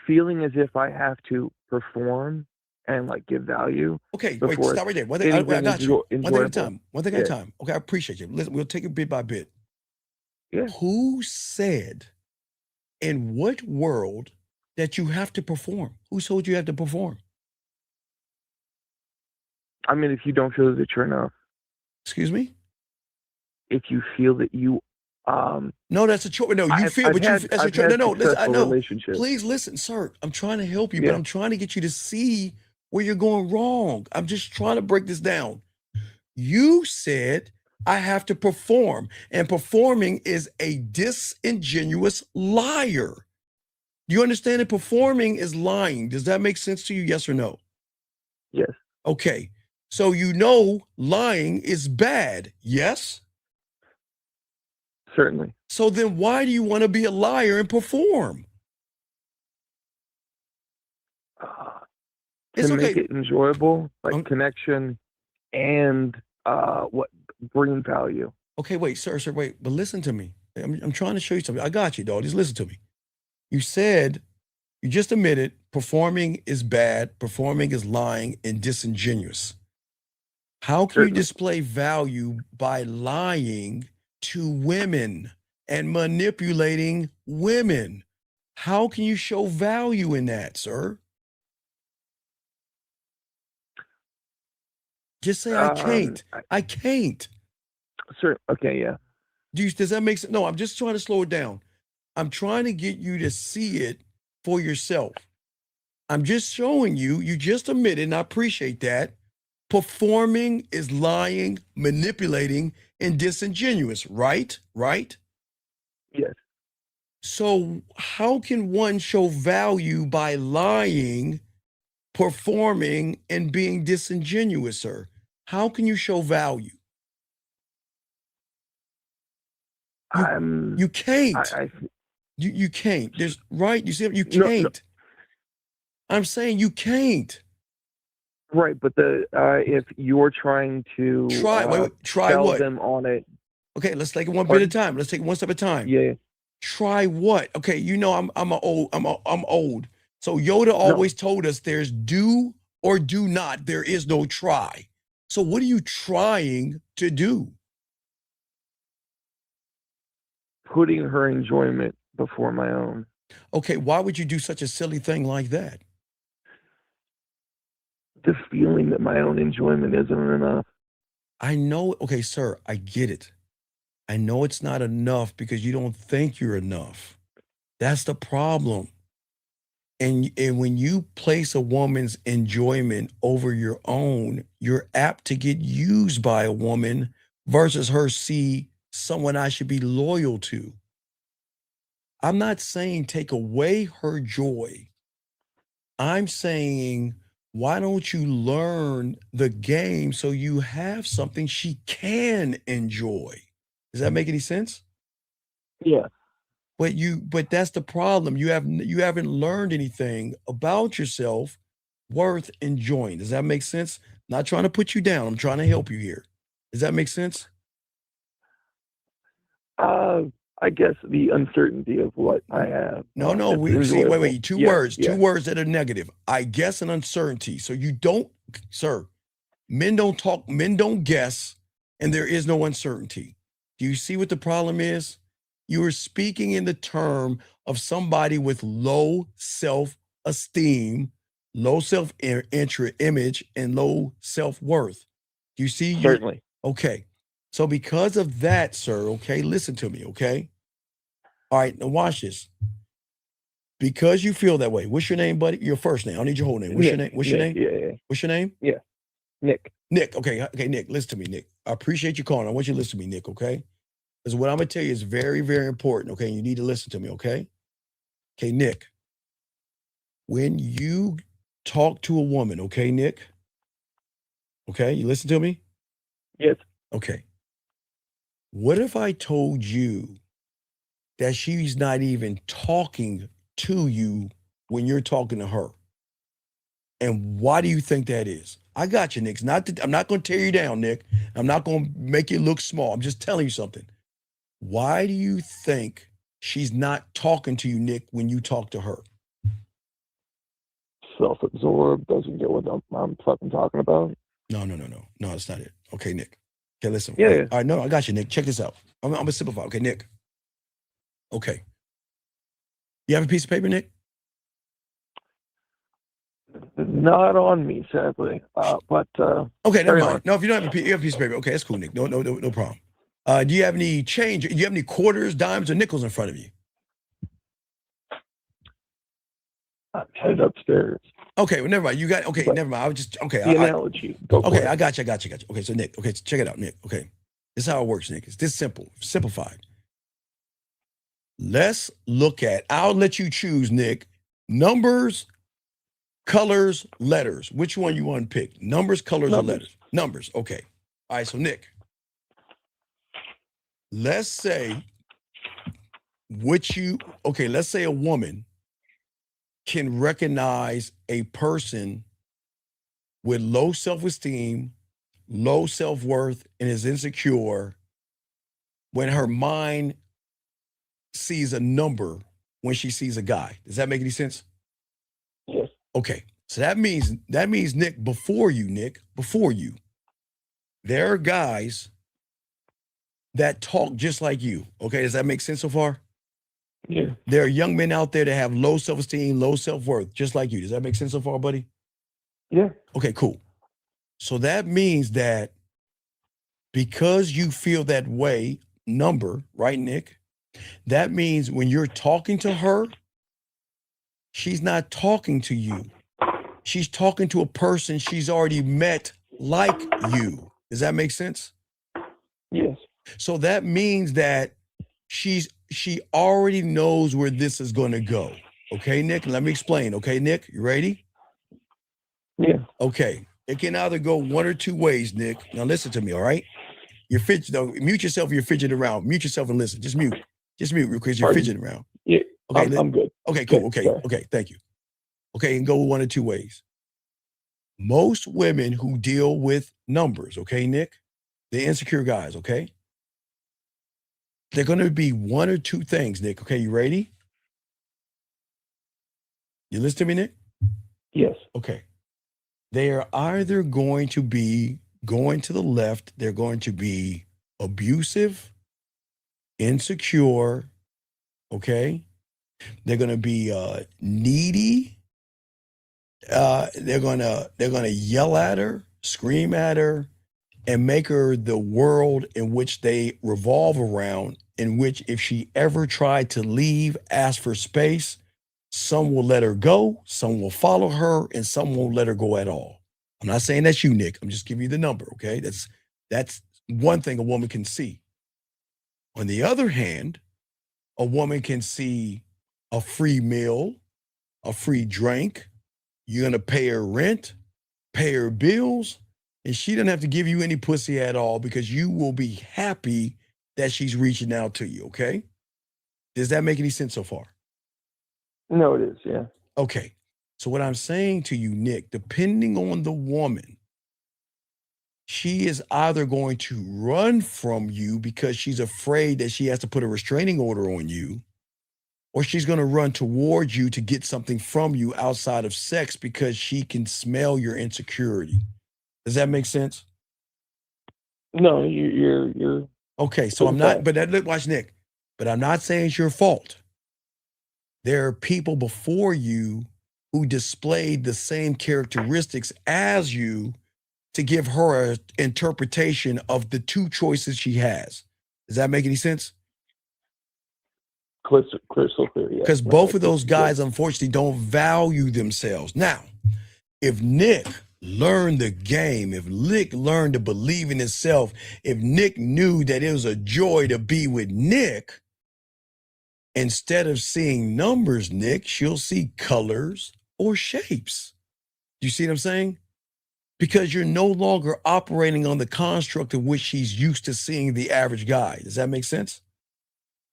feeling as if I have to perform and like give value. Okay, wait, stop right there. One thing, I got you. One thing at a time. One thing at a time. Okay, I appreciate you. Listen, we'll take it bit by bit. Yeah. Who said, in what world, that you have to perform? Who told you have to perform? I mean, if you don't feel that you're enough. Excuse me? If you feel that you no, that's a choice. No, you feel, but that's a choice. No, listen, I know. Please listen, sir. I'm trying to help you, but I'm trying to get you to see where you're going wrong. I'm just trying to break this down. You said I have to perform, and performing is a disingenuous liar. Do you understand that performing is lying? Does that make sense to you? Yes or no? Yes. Okay. So you know lying is bad. Yes? Certainly. So then why do you want to be a liar and perform? To make it enjoyable, like connection and what bring value. Okay, wait, sir, wait, but listen to me. I'm trying to show you something. I got you, dog. Just listen to me. You just admitted performing is bad, performing is lying and disingenuous. How can you display value by lying to women and manipulating women? How can you show value in that, sir? Just say, I can't. I can't. Sir, okay, yeah. Does that make sense? No, I'm just trying to slow it down. I'm trying to get you to see it for yourself. I'm just showing you, you just admitted, and I appreciate that, performing is lying, manipulating, and disingenuous, right? Right? Yes. So how can one show value by lying, performing, and being disingenuous, sir? How can you show value? You can't. You can't. There's right. You see, you can't. No. I'm saying you can't. Right, but if you're trying to try sell what? them on it. Okay, let's take it one bit at a time. Let's take it one step at a time. Yeah. Try what? Okay, you know I'm old. So Yoda always told us there's do or do not. There is no try. So what are you trying to do? Putting her enjoyment before my own. Okay, why would you do such a silly thing like that? The feeling that my own enjoyment isn't enough. I know. Okay, sir, I get it. I know it's not enough because you don't think you're enough. That's the problem. And when you place a woman's enjoyment over your own, you're apt to get used by a woman versus her see someone I should be loyal to. I'm not saying take away her joy. I'm saying, why don't you learn the game so you have something she can enjoy? Does that make any sense? Yeah. But that's the problem. You haven't learned anything about yourself worth enjoying. Does that make sense? Not trying to put you down. I'm trying to help you here. Does that make sense? I guess the uncertainty of what I have. No. Wait. Two words that are negative. I guess and uncertainty. So you don't, sir, men don't talk, men don't guess, and there is no uncertainty. Do you see what the problem is? You are speaking in the term of somebody with low self-esteem, low self-image, and low self-worth. Do you see? Certainly. Okay. So because of that, sir, okay, listen to me, okay? All right, now watch this. Because you feel that way. What's your name, buddy? Your first name. I don't need your whole name. What's your name? What's your name? Yeah. What's your name? Yeah. Nick. Nick. Okay, Nick, listen to me, Nick. I appreciate you calling. I want you to listen to me, Nick, okay? Because what I'm going to tell you is very, very important, okay? You need to listen to me, okay? Okay, Nick. When you talk to a woman, okay, Nick? Okay, you listen to me? Yes. Okay. What if I told you that she's not even talking to you when you're talking to her? And why do you think that is? I got you, Nick. I'm not going to tear you down, Nick. I'm not going to make you look small. I'm just telling you something. Why do you think she's not talking to you, Nick, when you talk to her? Self-absorbed, doesn't get what I'm fucking talking about. No, that's not it. Okay, Nick. Okay, listen. Yeah. All right, no, I got you, Nick. Check this out. I'm going to simplify. Okay, Nick. Okay. You have a piece of paper, Nick? Not on me, sadly. But okay, never mind. No, if you don't have a piece of paper, okay, that's cool, Nick. No problem. Do you have any change? Do you have any quarters, dimes, or nickels in front of you? I'm headed upstairs. Okay, well, never mind. You got never mind. I was just The analogy. I got you. Okay, so Nick. Okay, so check it out, Nick. Okay, this is how it works, Nick. It's this simple, simplified. Let's look at. I'll let you choose, Nick. Numbers, colors, letters. Which one you want to pick? Numbers, colors, or letters? Numbers. Okay. All right. So Nick, let's say let's say a woman can recognize a person with low self-esteem, low self-worth, and is insecure when her mind sees a number when she sees a guy. Does that make any sense? Yes. Okay. So that means Nick, before you, there are guys that talk just like you. Okay, does that make sense so far? Yeah. There are young men out there that have low self-esteem, low self-worth, just like you. Does that make sense so far, buddy? Yeah. Okay, cool. So that means that because you feel that way, right, Nick? That means when you're talking to her, she's not talking to you. She's talking to a person she's already met like you. Does that make sense? Yes. So that means that she already knows where this is going to go. Okay, Nick? Let me explain. Okay, Nick? You ready? Yeah. Okay. It can either go one or two ways, Nick. Now listen to me, all right? You're fidgeting. Mute yourself if you're fidgeting around. Mute yourself and listen. Just mute. Just mute because you're fidgeting around. Yeah. Okay, I'm good. Okay, cool. Okay, thank you. Okay, and go one or two ways. Most women who deal with numbers, okay, Nick? They're insecure guys, okay? They're going to be one or two things, Nick. Okay, you ready? You listen to me, Nick? Yes. Okay. They are either going to be going to the left, they're going to be abusive, insecure, okay? They're going to be needy. They're gonna yell at her, scream at her, and make her the world in which they revolve around, in which if she ever tried to leave, ask for space, some will let her go, some will follow her, and some won't let her go at all. I'm not saying that's you, Nick. I'm just giving you the number, okay? That's one thing a woman can see. On the other hand, a woman can see a free meal, a free drink, You're going to pay her rent, pay her bills, and she doesn't have to give you any pussy at all because you will be happy that she's reaching out to you, okay? Does that make any sense so far? No, it is, yeah. Okay. So what I'm saying to you, Nick, depending on the woman, she is either going to run from you because she's afraid that she has to put a restraining order on you, or she's going to run towards you to get something from you outside of sex because she can smell your insecurity. Does that make sense? No, you're okay. So I'm not, but look, watch Nick, but I'm not saying it's your fault. There are people before you who displayed the same characteristics as you to give her an interpretation of the two choices she has. Does that make any sense? Crystal clear, yeah. Because both of those guys, unfortunately, don't value themselves. Now, if Nick learned the game, if Nick learned to believe in himself, if Nick knew that it was a joy to be with Nick, instead of seeing numbers, Nick, she'll see colors or shapes. You see what I'm saying? Because you're no longer operating on the construct of which she's used to seeing the average guy. Does that make sense?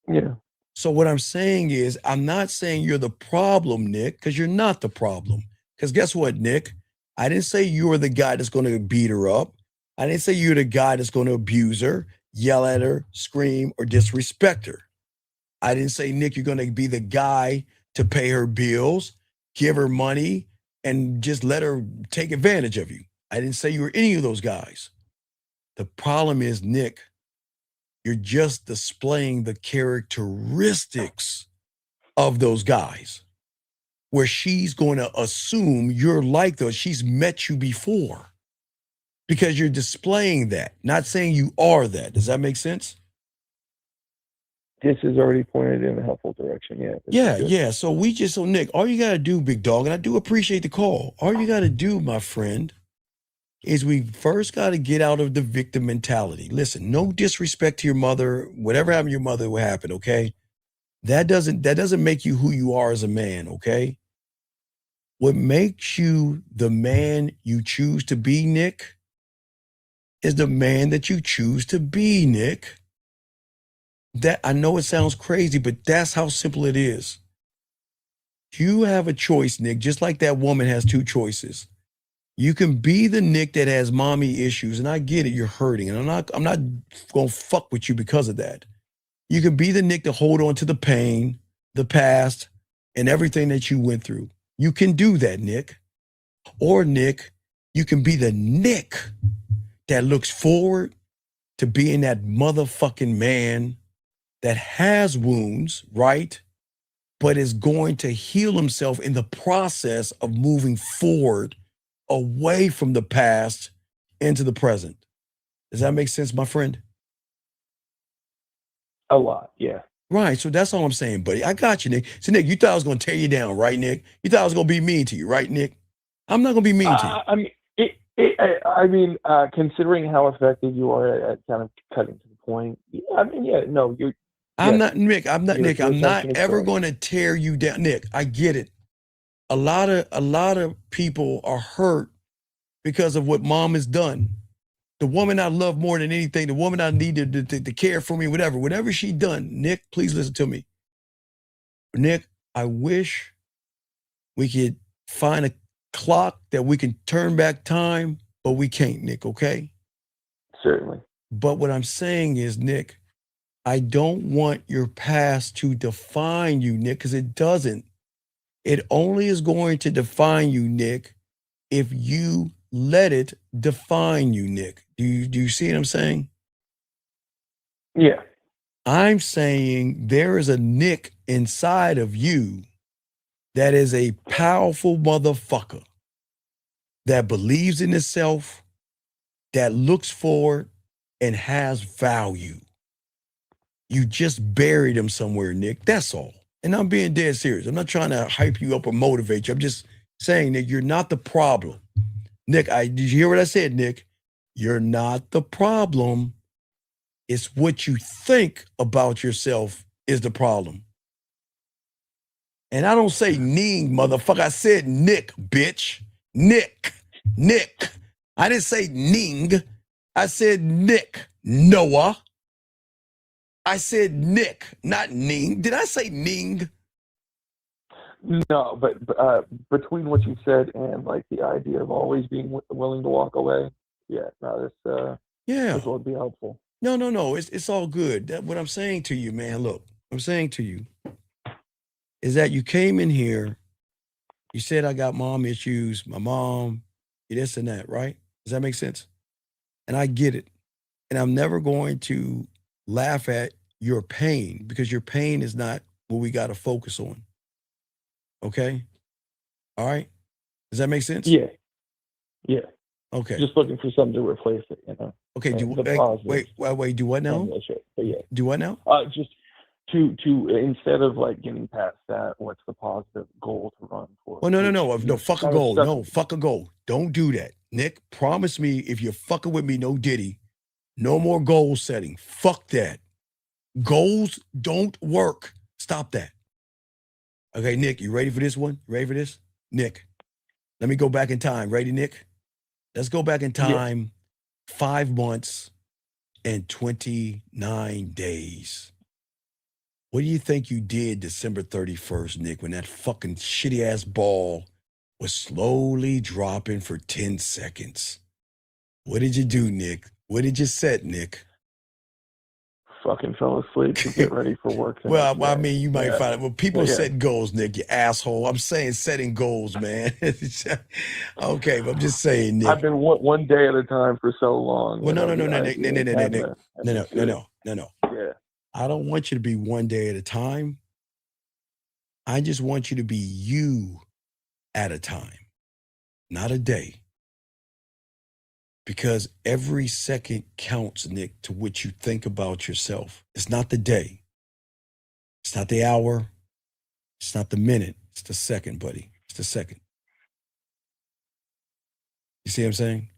Yeah. So what I'm saying is, I'm not saying you're the problem, Nick, because you're not the problem. Because guess what, Nick? I didn't say you're the guy that's going to beat her up. I didn't say you're the guy that's going to abuse her, yell at her, scream, or disrespect her. I didn't say, Nick, you're going to be the guy to pay her bills, give her money, and just let her take advantage of you. I didn't say you were any of those guys. The problem is, Nick, you're just displaying the characteristics of those guys, where she's going to assume you're like those. She's met you before because you're displaying that, not saying you are that. Does that make sense? This is already pointed in a helpful direction, yeah. Yeah. So Nick, all you got to do, big dog, and I do appreciate the call. All you got to do, my friend, is we first got to get out of the victim mentality. Listen, no disrespect to your mother. Whatever happened to your mother will happen, okay? That doesn't make you who you are as a man, okay? What makes you the man you choose to be, Nick, is the man that you choose to be, Nick. That, I know it sounds crazy, but that's how simple it is. You have a choice, Nick, just like that woman has two choices. You can be the Nick that has mommy issues, and I get it, you're hurting, and I'm not gonna fuck with you because of that. You can be the Nick to hold on to the pain, the past, and everything that you went through. You can do that, Nick. Or Nick, you can be the Nick that looks forward to being that motherfucking man that has wounds, right? But is going to heal himself in the process of moving forward away from the past into the present. Does that make sense, my friend? A lot, yeah. Right, so that's all I'm saying, buddy. I got you, Nick. So, Nick, you thought I was going to tear you down, right, Nick? You thought I was going to be mean to you, right, Nick? I'm not going to be mean to you. I mean, considering how effective you are at kind of cutting to the point, you're. I'm not ever going to tear you down, Nick. I get it. A lot of people are hurt because of what mom has done. The woman I love more than anything, the woman I need to care for me, whatever she done. Nick, please listen to me. Nick, I wish we could find a clock that we can turn back time, but we can't, Nick, okay? Certainly. But what I'm saying is, Nick, I don't want your past to define you, Nick, because it doesn't. It only is going to define you, Nick, if you let it define you, Nick. Do you see what I'm saying? Yeah. I'm saying there is a Nick inside of you that is a powerful motherfucker that believes in itself, that looks forward, and has value. You just buried him somewhere, Nick. That's all. And I'm being dead serious. I'm not trying to hype you up or motivate you. I'm just saying that you're not the problem. Nick, did you hear what I said, Nick? You're not the problem. It's what you think about yourself is the problem. And I don't say Ning, motherfucker. I said Nick, bitch. Nick. I didn't say Ning. I said Nick. Noah. I said Nick, not Ning. Did I say Ning? No, but between what you said and like the idea of always being willing to walk away, this would be helpful. No. It's all good. What I'm saying to you, man, look, I'm saying to you is that you came in here, you said I got mom issues, my mom, this and that, right? Does that make sense? And I get it. And I'm never going to laugh at your pain because your pain is not what we got to focus on. Okay? All right? Does that make sense? Yeah. Okay. Just looking for something to replace it, you know. Okay, wait, do what now? But yeah. Do what now? Just to instead of like getting past that, what's the positive goal to run for? Oh, no, fuck a goal. No, fuck a goal. Don't do that. Nick, promise me if you're fucking with me, no Diddy, no more goal setting. Fuck that. Goals don't work. Stop that. Okay, Nick, you ready for this one? You ready for this? Nick, let me go back in time. Ready, Nick? Let's go back in time 5 months and 29 days. What do you think you did December 31st, Nick, when that fucking shitty ass ball was slowly dropping for 10 seconds? What did you do, Nick? What did you set, Nick? Fucking fell asleep to get ready for work. Well, I mean, you might find it. Well, people set goals, Nick, you asshole. I'm saying setting goals, man. Okay, but I'm just saying, Nick. I've been one day at a time for so long. Well, no, Nick. No. Yeah. I don't want you to be one day at a time. I just want you to be you at a time, not a day. Because every second counts, Nick, to which you think about yourself. It's not the day. It's not the hour. It's not the minute. It's the second, buddy. It's the second. You see what I'm saying?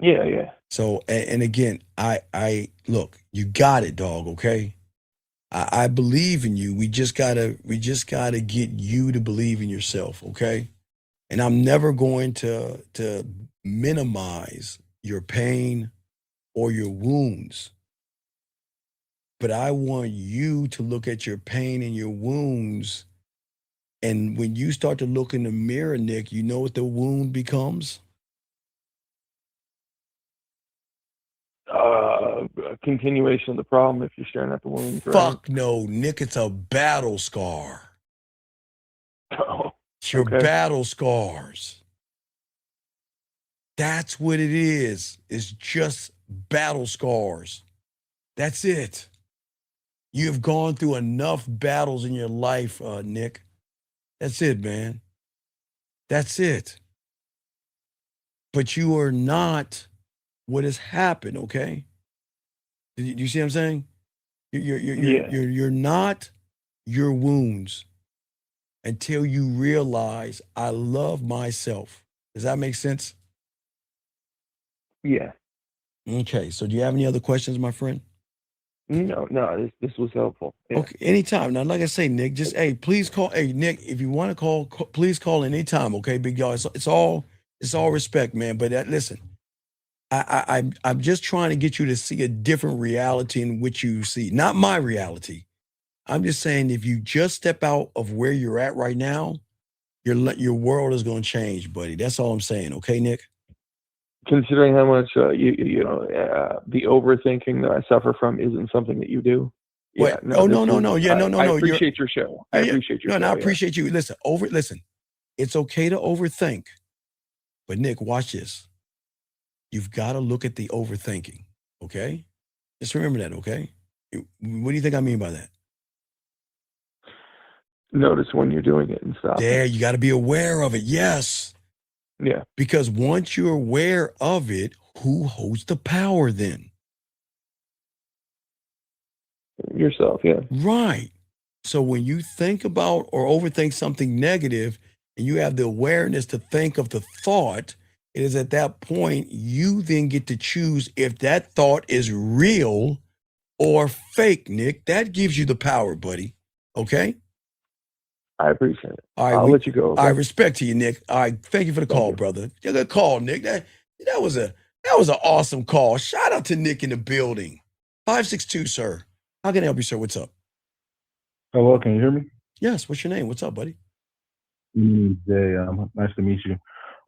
Yeah. So, and again, I look, you got it, dog, okay? I believe in you. We just gotta get you to believe in yourself, okay? And I'm never going to minimize your pain or your wounds. But I want you to look at your pain and your wounds. And when you start to look in the mirror, Nick, you know what the wound becomes? A continuation of the problem if you're staring at the wound. Fuck no, Nick, it's a battle scar. Oh, it's your battle scars. That's what it is. It's just battle scars. That's it. You have gone through enough battles in your life, Nick. That's it, man. That's it. But you are not what has happened, okay? Do you see what I'm saying? You're not your wounds until you realize I love myself. Does that make sense? Yeah. Okay, so do you have any other questions, my friend? No, this was helpful. Yeah. Okay, anytime. Now, like I say, Nick, just, please call. Hey, Nick, if you want to call, please call anytime, okay, big y'all? It's all respect, man. But listen, I'm just trying to get you to see a different reality in which you see, not my reality. I'm just saying if you just step out of where you're at right now, your world is going to change, buddy. That's all I'm saying, okay, Nick? Considering how much the overthinking that I suffer from isn't something that you do. Yeah, no. Yeah, no. I appreciate your show. I appreciate your show. No, I appreciate you. Listen, it's okay to overthink. But Nick, watch this. You've got to look at the overthinking, okay? Just remember that, okay? What do you think I mean by that? Notice when you're doing it and stop. You got to be aware of it. Yes. Yeah. Because once you're aware of it, who holds the power then? Yourself, yeah. Right. So when you think about or overthink something negative and you have the awareness to think of the thought, it is at that point you then get to choose if that thought is real or fake, Nick. That gives you the power, buddy. Okay? I appreciate it. All right, I'll let you go. Okay? All right, respect to you, Nick. All right, thank you for the call, brother. You good call, Nick. That was an awesome call. Shout out to Nick in the building. 562, sir. How can I help you, sir? What's up? Hello, can you hear me? Yes. What's your name? What's up, buddy? Jay. Nice to meet you.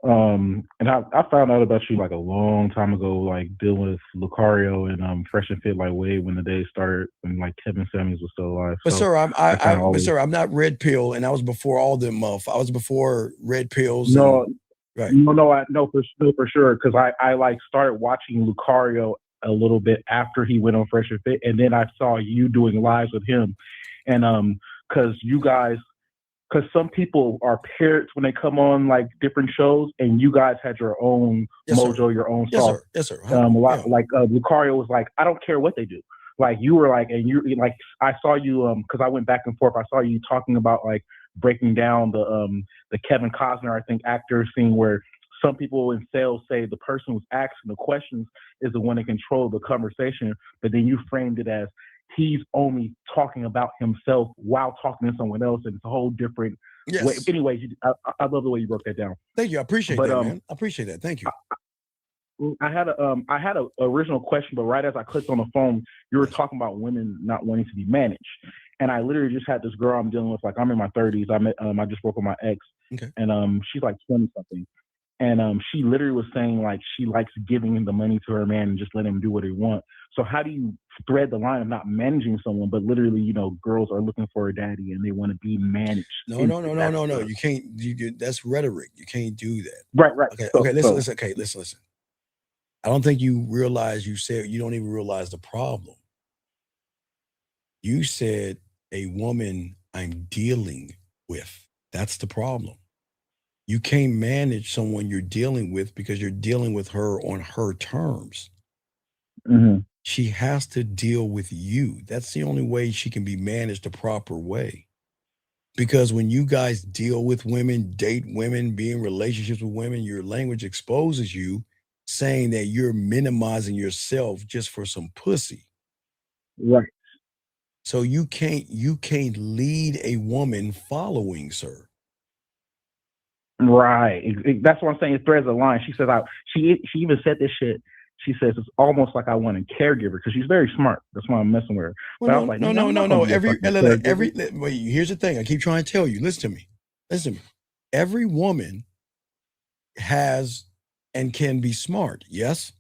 And I found out about you like a long time ago, like dealing with Lucario and Fresh and Fit like way when the day started when like Kevin Samuels was still alive. But so sir, always... sir, I'm not Red Pill, and I was before all them. I was before Red Pills. No, right? No, for sure. Because I like started watching Lucario a little bit after he went on Fresh and Fit, and then I saw you doing lives with him, and because you guys. Because some people are parrots when they come on like different shows, and you guys had your own mojo, your own sauce. Yes, sir. Like Lucario was like, I don't care what they do. Like you were like, and you like, I saw you because I went back and forth. I saw you talking about like breaking down the Kevin Costner, I think, actor scene where some people in sales say the person who's asking the questions is the one that controls the conversation, but then you framed it as he's only talking about himself while talking to someone else, and it's a whole different way. Anyways, I love the way you broke that down. Thank you. I appreciate that, man. I appreciate that. Thank you. I had a original question, but right as I clicked on the phone, you were talking about women not wanting to be managed, and I literally just had this girl I'm dealing with. Like I'm in my 30s. I just broke with my ex, and she's like 20 something. And she literally was saying like she likes giving him the money to her man and just letting him do what he wants. So how do you thread the line of not managing someone, but literally, you know, girls are looking for a daddy and they want to be managed? No. You can't. That's rhetoric. You can't do that. Right. Okay. Listen. I don't think you realize you don't even realize the problem. You said a woman I'm dealing with. That's the problem. You can't manage someone you're dealing with because you're dealing with her on her terms. Mm-hmm. She has to deal with you. That's the only way she can be managed the proper way. Because when you guys deal with women, date women, be in relationships with women, your language exposes you saying that you're minimizing yourself just for some pussy. Right. So you can't lead a woman following, sir. Right. That's what I'm saying. It threads a line. She says, she even said this shit. She says, it's almost like I want a careger because she's very smart. That's why I'm messing with her. Well, but I was like, no. Here's the thing. I keep trying to tell you. Listen to me. Every woman has and can be smart. Yes.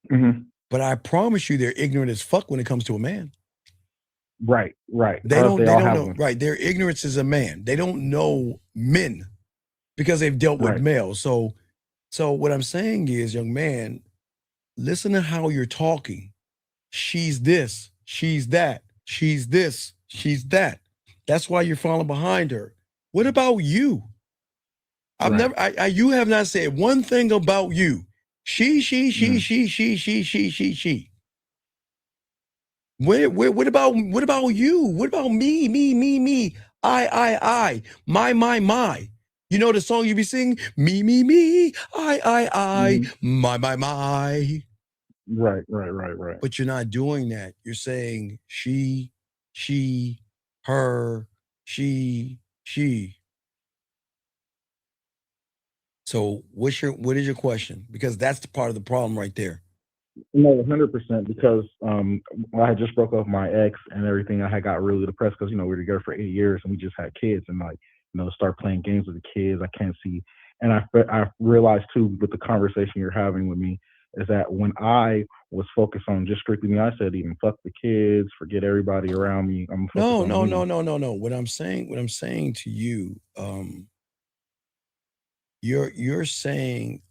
Mm-hmm. But I promise you, they're ignorant as fuck when it comes to a man. Right. They don't know. Right. Their ignorance is a man. They don't know men. Because they've dealt with males. So what I'm saying is, young man, listen to how you're talking. She's this, she's that, she's this, she's that. That's why you're falling behind her. What about you? You have not said one thing about you. She. What about you? What about me? I. My. You know the song you be singing? Me, I, my. Right. But you're not doing that. You're saying she, her, she. So what is your question? Because that's the part of the problem right there. No, 100%. Because I had just broke up with my ex and everything. I had got really depressed because we were together for 8 years and we just had kids and start playing games with the kids. I can't see, and I realized too with the conversation you're having with me is that when I was focused on just strictly me, I said even fuck the kids, forget everybody around me. I'm focused on No. What I'm saying to you, you're saying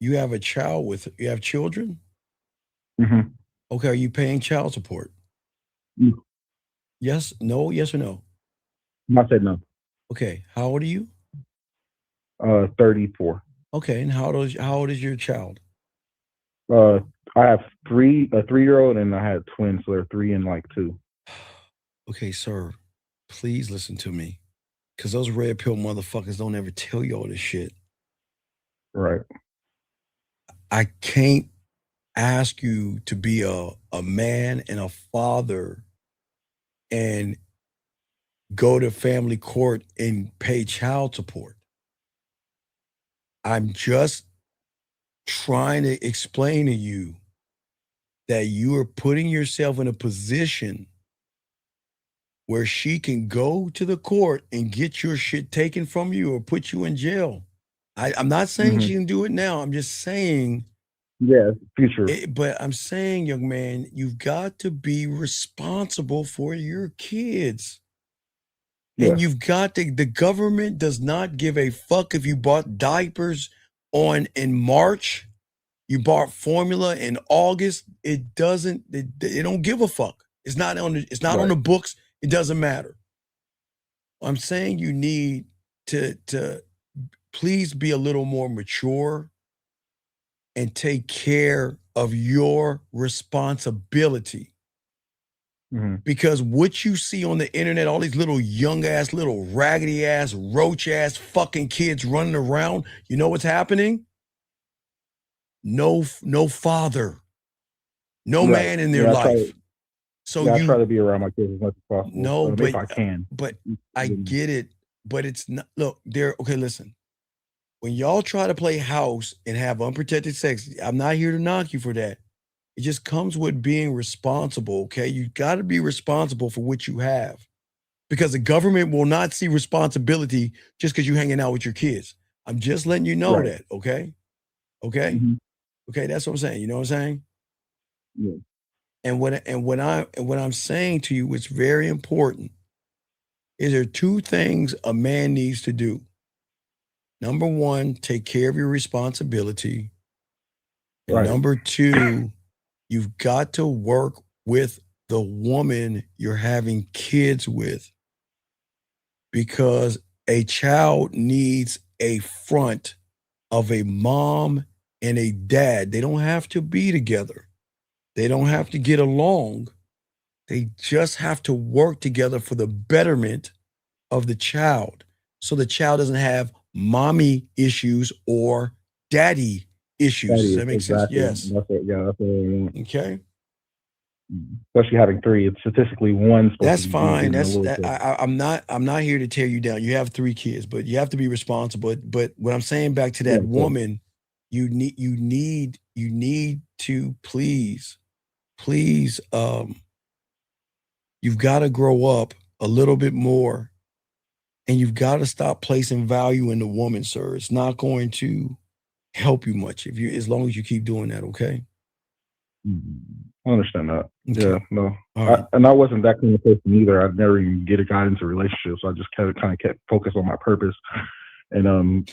you have a child you have children? Mm-hmm. Okay, are you paying child support? Mm-hmm. Yes, no, yes or no? I said no. Okay, how old are you? 34. Okay, and how old is your child? I have a 3-year-old, and I had twins, so they're 3 and 2. Okay, sir, please listen to me, because those red pill motherfuckers don't ever tell you all this shit. Right. I can't ask you to be a man and a father and go to family court and pay child support. I'm just trying to explain to you that you are putting yourself in a position where she can go to the court and get your shit taken from you or put you in jail. I'm not saying she can do it now. I'm just saying. Yeah, future. But I'm saying, young man, you've got to be responsible for your kids. And you've got to, the government does not give a fuck if you bought diapers in March, you bought formula in August. It doesn't, they don't give a fuck. It's not on the books. It doesn't matter. I'm saying you need to please be a little more mature and take care of your responsibility. Because what you see on the internet, all these little young ass, little raggedy ass, roach ass fucking kids running around, you know what's happening? No father, no man in their life. I try to be around my kids as much as possible. No, if I can. But I get it. But it's not. Look, okay. Listen, when y'all try to play house and have unprotected sex, I'm not here to knock you for that. It just comes with being responsible, okay? You got to be responsible for what you have because the government will not see responsibility just because you're hanging out with your kids. I'm just letting you know that, okay? Okay? Okay, that's what I'm saying. You know what I'm saying? Yeah. And what I'm saying to you, what's very important, is there two things a man needs to do. Number one, take care of your responsibility. And number two, you've got to work with the woman you're having kids with because a child needs a front of a mom and a dad. They don't have to be together. They don't have to get along. They just have to work together for the betterment of the child. So the child doesn't have mommy issues or daddy issues. Does that make sense? Yes. That's what I want. Okay. Especially having three, it's statistically one. That's fine. I'm not here to tear you down. You have 3 kids, but you have to be responsible. But what I'm saying back to that woman, you need to please, you've got to grow up a little bit more, and you've got to stop placing value in the woman, sir. It's not going to help you much as long as you keep doing that. Okay. I understand that. Okay. Yeah, no. Right. I wasn't that kind of person either. I'd never even got into relationships. So I just kind of kept focused on my purpose. And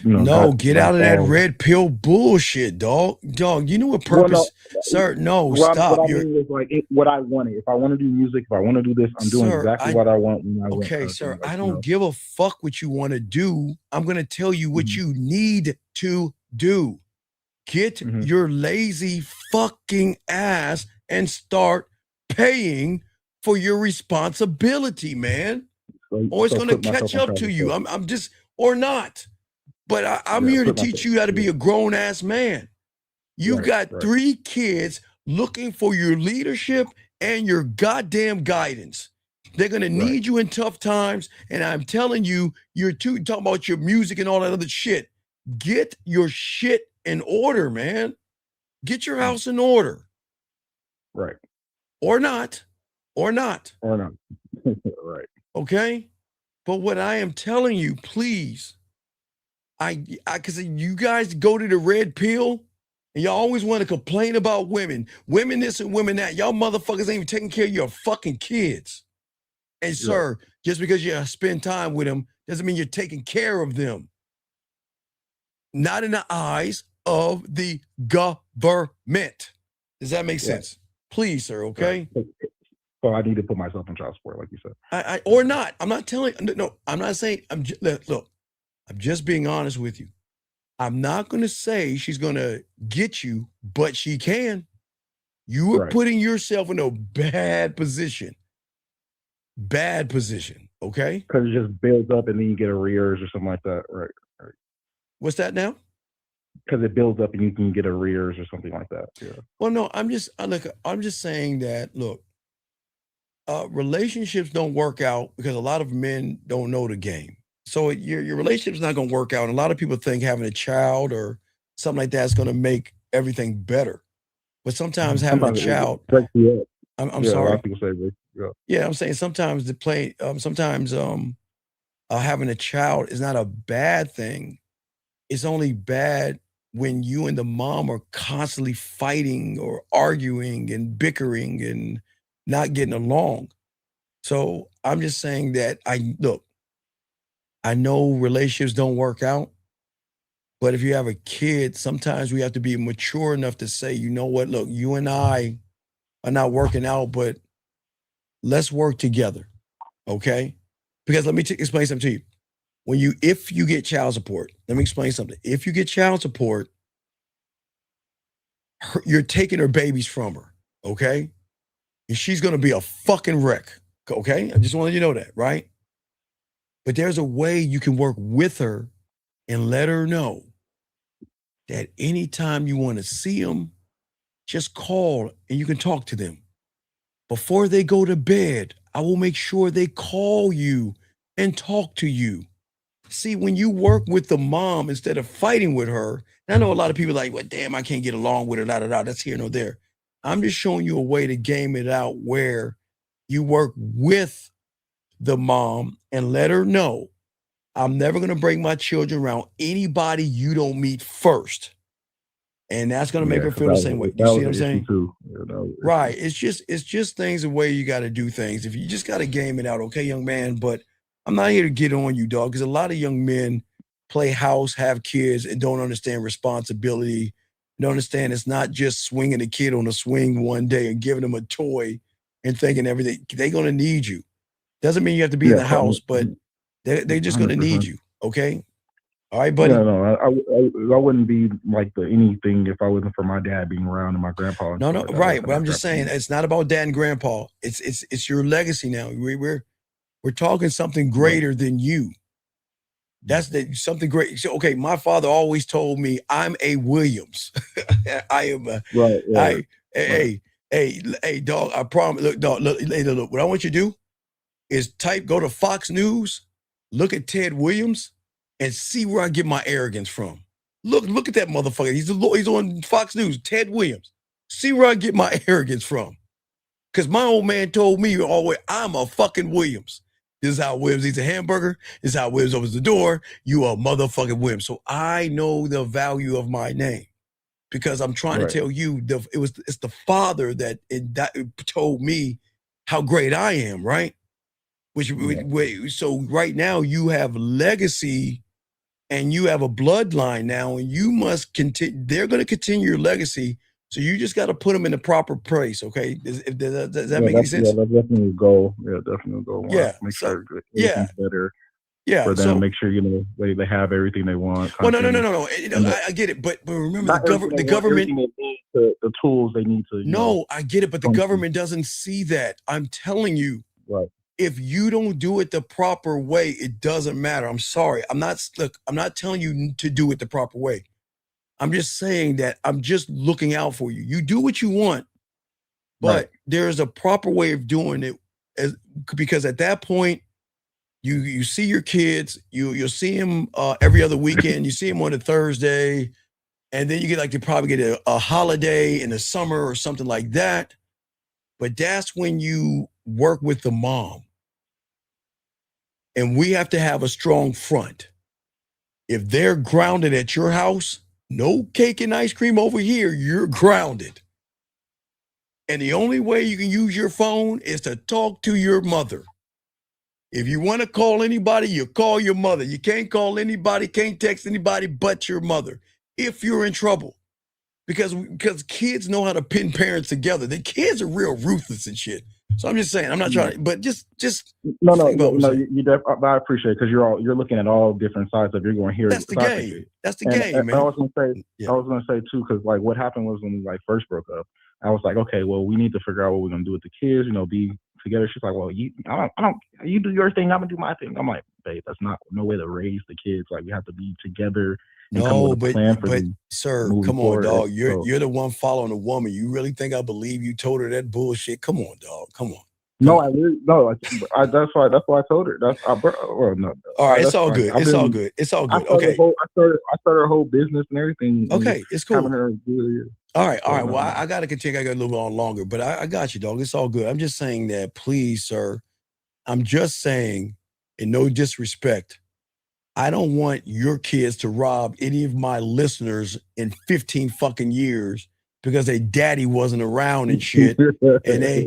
get out of that red pill bullshit, dog. You know what purpose, sir? No, stop. What I mean is what I wanted. If I want to do music, if I want to do this, I'm doing exactly what I want when I want. Okay, sir. I don't give a fuck what you want to do. I'm gonna tell you what you need to do. Get your lazy fucking ass and start paying for your responsibility, man. Or it's gonna catch up to you. I'm just or not. But I'm here to teach you how to be a grown-ass man. You've got 3 kids looking for your leadership and your goddamn guidance. They're going to need you in tough times. And I'm telling you, you're talking about your music and all that other shit. Get your shit in order, man. Get your house in order. Right. Or not. Right. Okay? But what I am telling you, please, because you guys go to the red pill and y'all always want to complain about women this and women that. Y'all motherfuckers ain't even taking care of your fucking kids. And sir, just because you spend time with them doesn't mean you're taking care of them. Not in the eyes of the government. Does that make sense? Please, sir, okay? So I need to put myself in child support, like you said. Or not. I'm not telling, no, I'm not saying, look, I'm just being honest with you. I'm not going to say she's going to get you, but she can. You are putting yourself in a bad position. Bad position, okay? Because it just builds up and then you get arrears or something like that, right? What's that now? Because it builds up and you can get arrears or something like that. Yeah. Well, no, I'm just saying that, look, relationships don't work out because a lot of men don't know the game. So your relationship's not going to work out. And a lot of people think having a child or something like that's going to make everything better. But sometimes having a child, I'm sorry. A lot of people say, yeah, I'm saying sometimes having a child is not a bad thing. It's only bad when you and the mom are constantly fighting or arguing and bickering and not getting along. So I'm just saying that I know relationships don't work out, but if you have a kid, sometimes we have to be mature enough to say, you know what, look, you and I are not working out, but let's work together, okay? Because let me explain something to you. If you get child support, let me explain something. If you get child support, you're taking her babies from her, okay? And she's gonna be a fucking wreck, okay? I just want you to know that, right? But there's a way you can work with her and let her know that anytime you want to see them, just call and you can talk to them. Before they go to bed, I will make sure they call you and talk to you. See, when you work with the mom instead of fighting with her, I know a lot of people are like, well, damn, I can't get along with her, that's here nor there. I'm just showing you a way to game it out where you work with the mom and let her know, I'm never going to bring my children around anybody you don't meet first. And that's going to make her feel the same way. You see what I'm saying? Too. Right. It's just things the way you got to do things. If you just got to game it out, okay, young man, but I'm not here to get on you, dog, because a lot of young men play house, have kids, and don't understand responsibility. Don't understand it's not just swinging a kid on a swing one day and giving them a toy and thinking everything. They're going to need you. Doesn't mean you have to be in the house, but they're just going to need you, okay? All right, buddy. Yeah, no, I wouldn't be like anything if I wasn't for my dad being around and my grandpa. No, right. But I'm just saying it's not about dad and grandpa. It's your legacy now. We're talking something greater than you. That's something great. So, okay, my father always told me I'm a Williams. I am a right. Hey, dog. I promise. Look, dog. Look. What I want you to do is go to Fox News, look at Ted Williams, and see where I get my arrogance from. Look at that motherfucker. He's on Fox News, Ted Williams. See where I get my arrogance from. Because my old man told me always, I'm a fucking Williams. This is how Williams eats a hamburger. This is how Williams opens the door. You are motherfucking Williams. So I know the value of my name because I'm trying to tell you it's the father that told me how great I am, right? So right now you have legacy and you have a bloodline now, and you must continue. They're going to continue your legacy. So you just got to put them in the proper place. Okay. Does that make any sense? Yeah, that's definitely a goal. Yeah, definitely a goal. Make sure everything's better. Yeah. For them, make sure, they have everything they want. Well, no. I get it. But remember the government, the tools they need to. No, I get it. But the government doesn't see that. I'm telling you. Right. If you don't do it the proper way, it doesn't matter. I'm sorry. I'm not telling you to do it the proper way. I'm just saying that I'm just looking out for you. You do what you want, but there's a proper way of doing it because at that point, you see your kids, you'll see them every other weekend. You see them on a Thursday, and then you probably get a holiday in the summer or something like that. But that's when you work with the mom. And we have to have a strong front. If they're grounded at your house, no cake and ice cream over here, you're grounded. And the only way you can use your phone is to talk to your mother. If you want to call anybody, you call your mother. You can't call anybody, can't text anybody but your mother if you're in trouble. Because kids know how to pin parents together. The kids are real ruthless and shit. So I'm just saying, I'm not trying to, but just no. I appreciate it because you're looking at all different sides of you're going here. That's the game. That's the game, man. I was gonna say too, because what happened was when we first broke up, I was like, okay, well, we need to figure out what we're gonna do with the kids. Be together. She's like, well, I don't. You do your thing, I'm gonna do my thing. I'm like, babe, that's not no way to raise the kids. Like we have to be together. No, but sir, come on, dog. You're the one following a woman. You really think I believe you told her that bullshit? Come on, dog. Come on. No, that's why I told her. No. All right, it's that's all fine. good. It's all good. It's all good. I Okay. started a whole business and everything. Okay, it's cool. Having her all right. Well, I got to continue. I got a little on longer, but I got you, dog. It's all good. I'm just saying that, please, sir. I'm just saying, in no disrespect, I don't want your kids to rob any of my listeners in 15 fucking years because their daddy wasn't around and shit, and they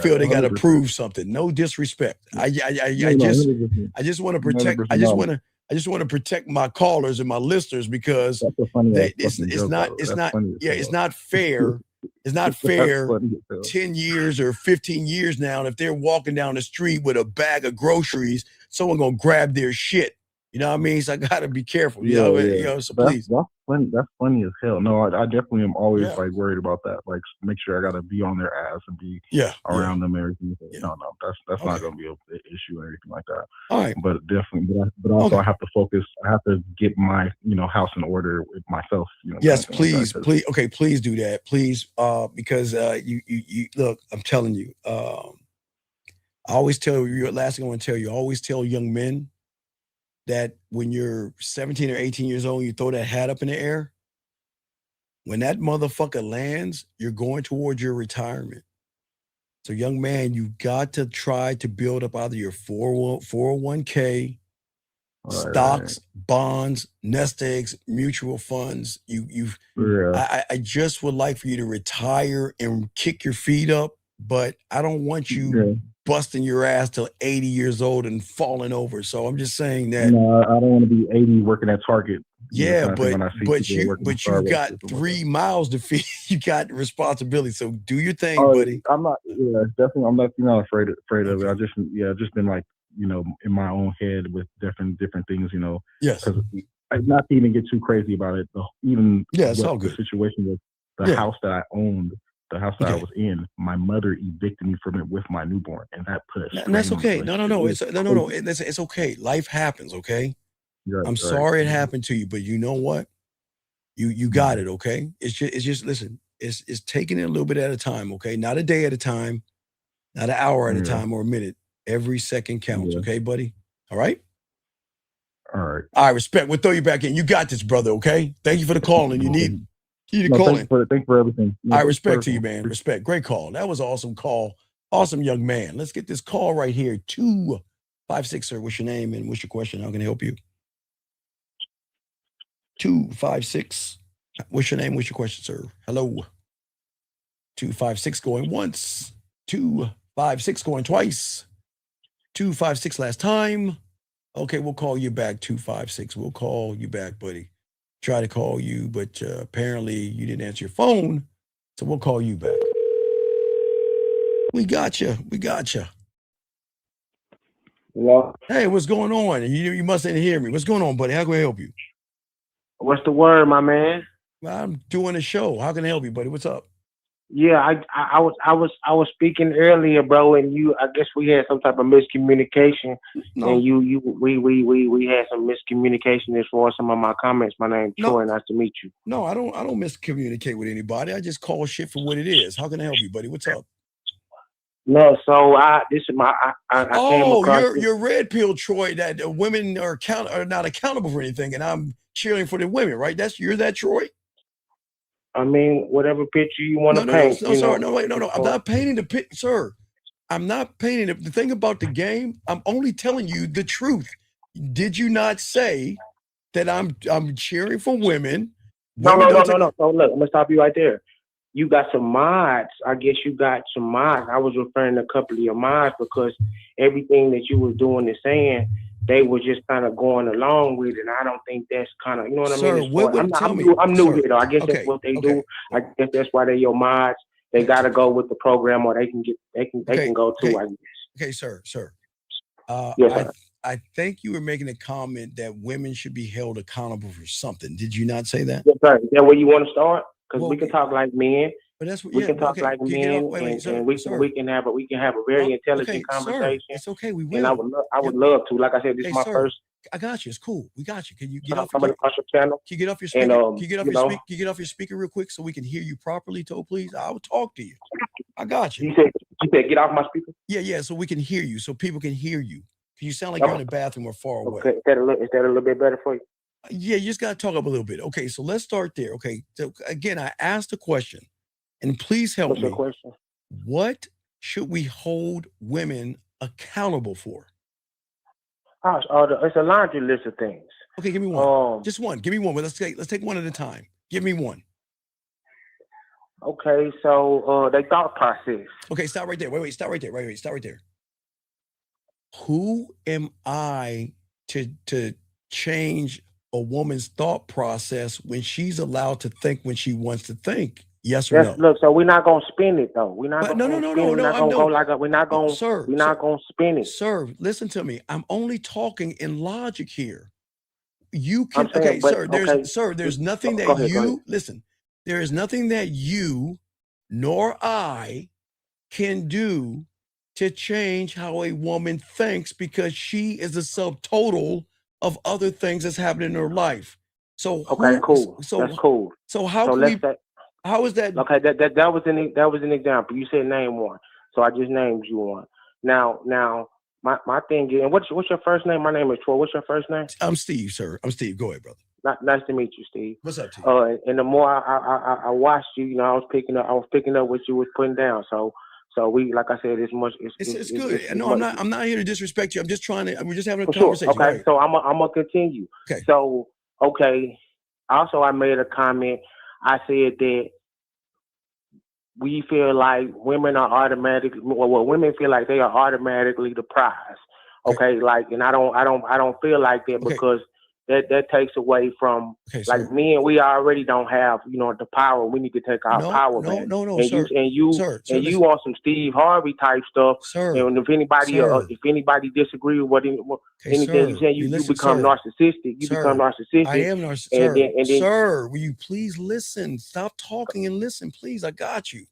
feel they got to prove something. No disrespect. I just want to protect. I just want to protect my callers and my listeners because it's not fair. It's not fair 10 years or 15 years now. And if they're walking down the street with a bag of groceries, someone gonna grab their shit. You know what I mean? So I gotta be careful. You know, so please. That's funny as hell. No, I definitely am always like worried about that. Like, make sure I gotta be on their ass and be around them and everything. No, that's not gonna be an issue or anything like that. All right. But definitely, but also I have to focus. I have to get my house in order with myself. Yes, please, please. Okay, please do that, please. Because you look. I'm telling you. I always tell you. Last thing I want to tell you. I always tell young men that when you're 17 or 18 years old, you throw that hat up in the air. When that motherfucker lands, you're going towards your retirement. So, young man, you got to try to build up either your 401k, stocks, bonds, nest eggs, mutual funds. I just would like for you to retire and kick your feet up, but I don't want you busting your ass till 80 years old and falling over. So I'm just saying that. No, I don't want to be 80 working at Target. Yeah, but you've got 3 miles to feed. You got responsibility. So do your thing, buddy. I'm not. Yeah, definitely. I'm not afraid of it. I just been like, in my own head with different things. Yes. Because not to even get too crazy about it. It's all good. The situation with the house that I owned. The house that I was in, my mother evicted me from it with my newborn, and that put a. And that's okay. No. It's okay. Life happens. Okay. I'm sorry it happened to you, but you know what? You got it. Okay. It's just listen. It's taking it a little bit at a time. Okay. Not a day at a time, not an hour at a time or a minute. Every second counts. Okay, buddy. All right. All right. I respect. We'll throw you back in. You got this, brother. Okay. Thank you for the call, and you need. Thank you for everything. I respect to you, man. Respect. Great call. That was an awesome call. Awesome young man. Let's get this call right here. 256, sir. What's your name and what's your question? How can I help you? 256. What's your name? What's your question, sir? Hello. 256 going once. 256 going twice. 256 last time. Okay, we'll call you back. 256. We'll call you back, buddy. Try to call you, but apparently you didn't answer your phone, so we'll call you back. We got you. Hello? Hey, what's going on? You mustn't hear me. What's going on, buddy? How can I help you? What's the word, my man? I'm doing a show. How can I help you, buddy? What's up? Yeah, I was speaking earlier, bro, and I guess we had some type of miscommunication, and we had some miscommunication as far as some of my comments. My name's Troy. Nice to meet you. No, I don't miscommunicate with anybody. I just call shit for what it is. How can I help you, buddy? What's up? No, so I came across you're red pill, Troy. That women are not accountable for anything, and I'm cheering for the women, right? You're that Troy. I mean, whatever picture you want to paint. No. I'm not painting the picture, sir. I'm not painting it. The thing about the game, I'm only telling you the truth. Did you not say that I'm cheering for women? No. So look, I'm gonna stop you right there. You got some mods. I guess you got some mods. I was referring to a couple of your mods because everything that you was doing and saying, they were just kind of going along with it. And I don't think that's kind of, you know what I mean? I'm new here though. I guess that's what they do. I guess that's why they're your mods. They got to go with the program, or they can go too. I guess. Okay, sir. Yes, sir. I think you were making a comment that women should be held accountable for something. Did you not say that? Yes, sir. Is that where you want to start? Because we can talk like men. But that's what we can talk like men, and we can have a very intelligent conversation. Sir, it's okay. We will. And I would love to. Like I said, this is my first. I got you. It's cool. We got you. Can you get off your channel? Can you get off your speaker? Can you get off your speaker real quick so we can hear you properly, please? I will talk to you. I got you. You You said get off my speaker? Yeah, so we can hear you, so people can hear you. You sound like you're in the bathroom or far away. Okay, is that a little bit better for you? Yeah, you just got to talk up a little bit. Okay, so let's start there. Okay, so again, I asked a question, and please help me. What's your question? What should we hold women accountable for? It's a laundry list of things. Okay, give me one. Just one. Give me one. Let's take one at a time. Give me one. Okay, so they thought process. Okay, stop right there. Wait, stop right there. Wait, stop right there. Who am I to change a woman's thought process when she's allowed to think when she wants to think? Yes or no? Look, so we're not gonna spin it though. We're not gonna no. We're not gonna go like we're not gonna. Sir, we're not gonna spin it. Sir, listen to me. I'm only talking in logic here. You can saying, There's nothing that you listen. There is nothing that you nor I can do to change how a woman thinks because she is a subtotal of other things that's happening in her life. So cool. That's cool. So how is that? Okay, that was an example. You said name one, so I just named you one. Now my thing is, and what's your first name? My name is Troy. What's your first name? I'm Steve, sir. I'm Steve. Go ahead, brother. Nice to meet you, Steve. What's up, Steve? And the more I watched you, I was picking up what you was putting down. So we, like I said, it's good. No, I'm not here to disrespect you. I'm just trying to. We're just having a sure. conversation. Okay, right. so I'm gonna continue. Okay. So also I made a comment. I said that we feel like women are automatically. Well, women feel like they are automatically the prize. Okay, and I don't feel like that because that takes away from men. We already don't have the power. We need to take our power back. No, and sir. You want some Steve Harvey type stuff. Sir. And if anybody disagree with anything you say, you become narcissistic. You become narcissistic. I am narcissistic. And then, sir, will you please listen? Stop talking and listen, please. I got you.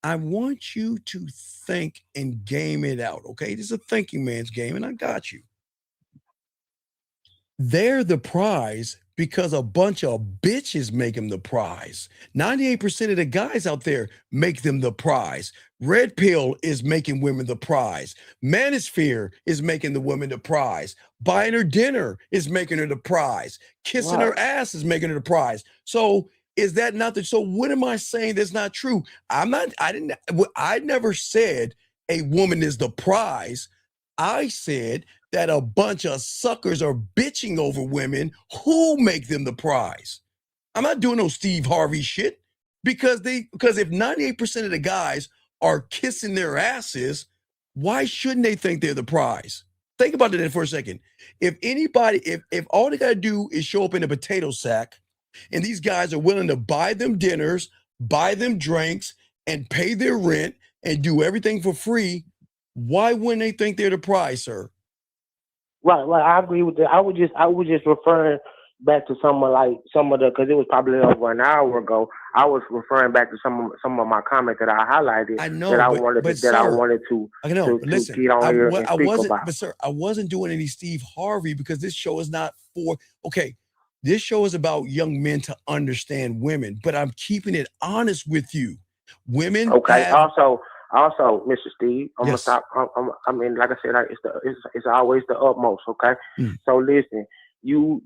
I want you to think and game it out. Okay, this is a thinking man's game, and I got you. They're the prize because a bunch of bitches make them the prize. 98% of the guys out there make them the prize. Red Pill is making women the prize. Manosphere is making the woman the prize. Buying her dinner is making her the prize. Kissing her ass is making her the prize. So is that not the? So what am I saying that's not true? I never said a woman is the prize. I said that a bunch of suckers are bitching over women who make them the prize. I'm not doing no Steve Harvey shit because if 98% of the guys are kissing their asses, why shouldn't they think they're the prize? Think about it for a second. If all they got to do is show up in a potato sack and these guys are willing to buy them dinners, buy them drinks, and pay their rent and do everything for free, why wouldn't they think they're the prize, sir? Right. I agree with that. I was just referring back to because it was probably over an hour ago. I was referring back to some of my comments that I highlighted. I know, I wanted to get on here and speak about. But sir, I wasn't doing any Steve Harvey because this show is not for. Okay, this show is about young men to understand women, but I'm keeping it honest with you. Women. Okay. Also, Mr. Steve, I'm gonna stop. I mean, like I said, it's always the utmost. Okay. So listen, you,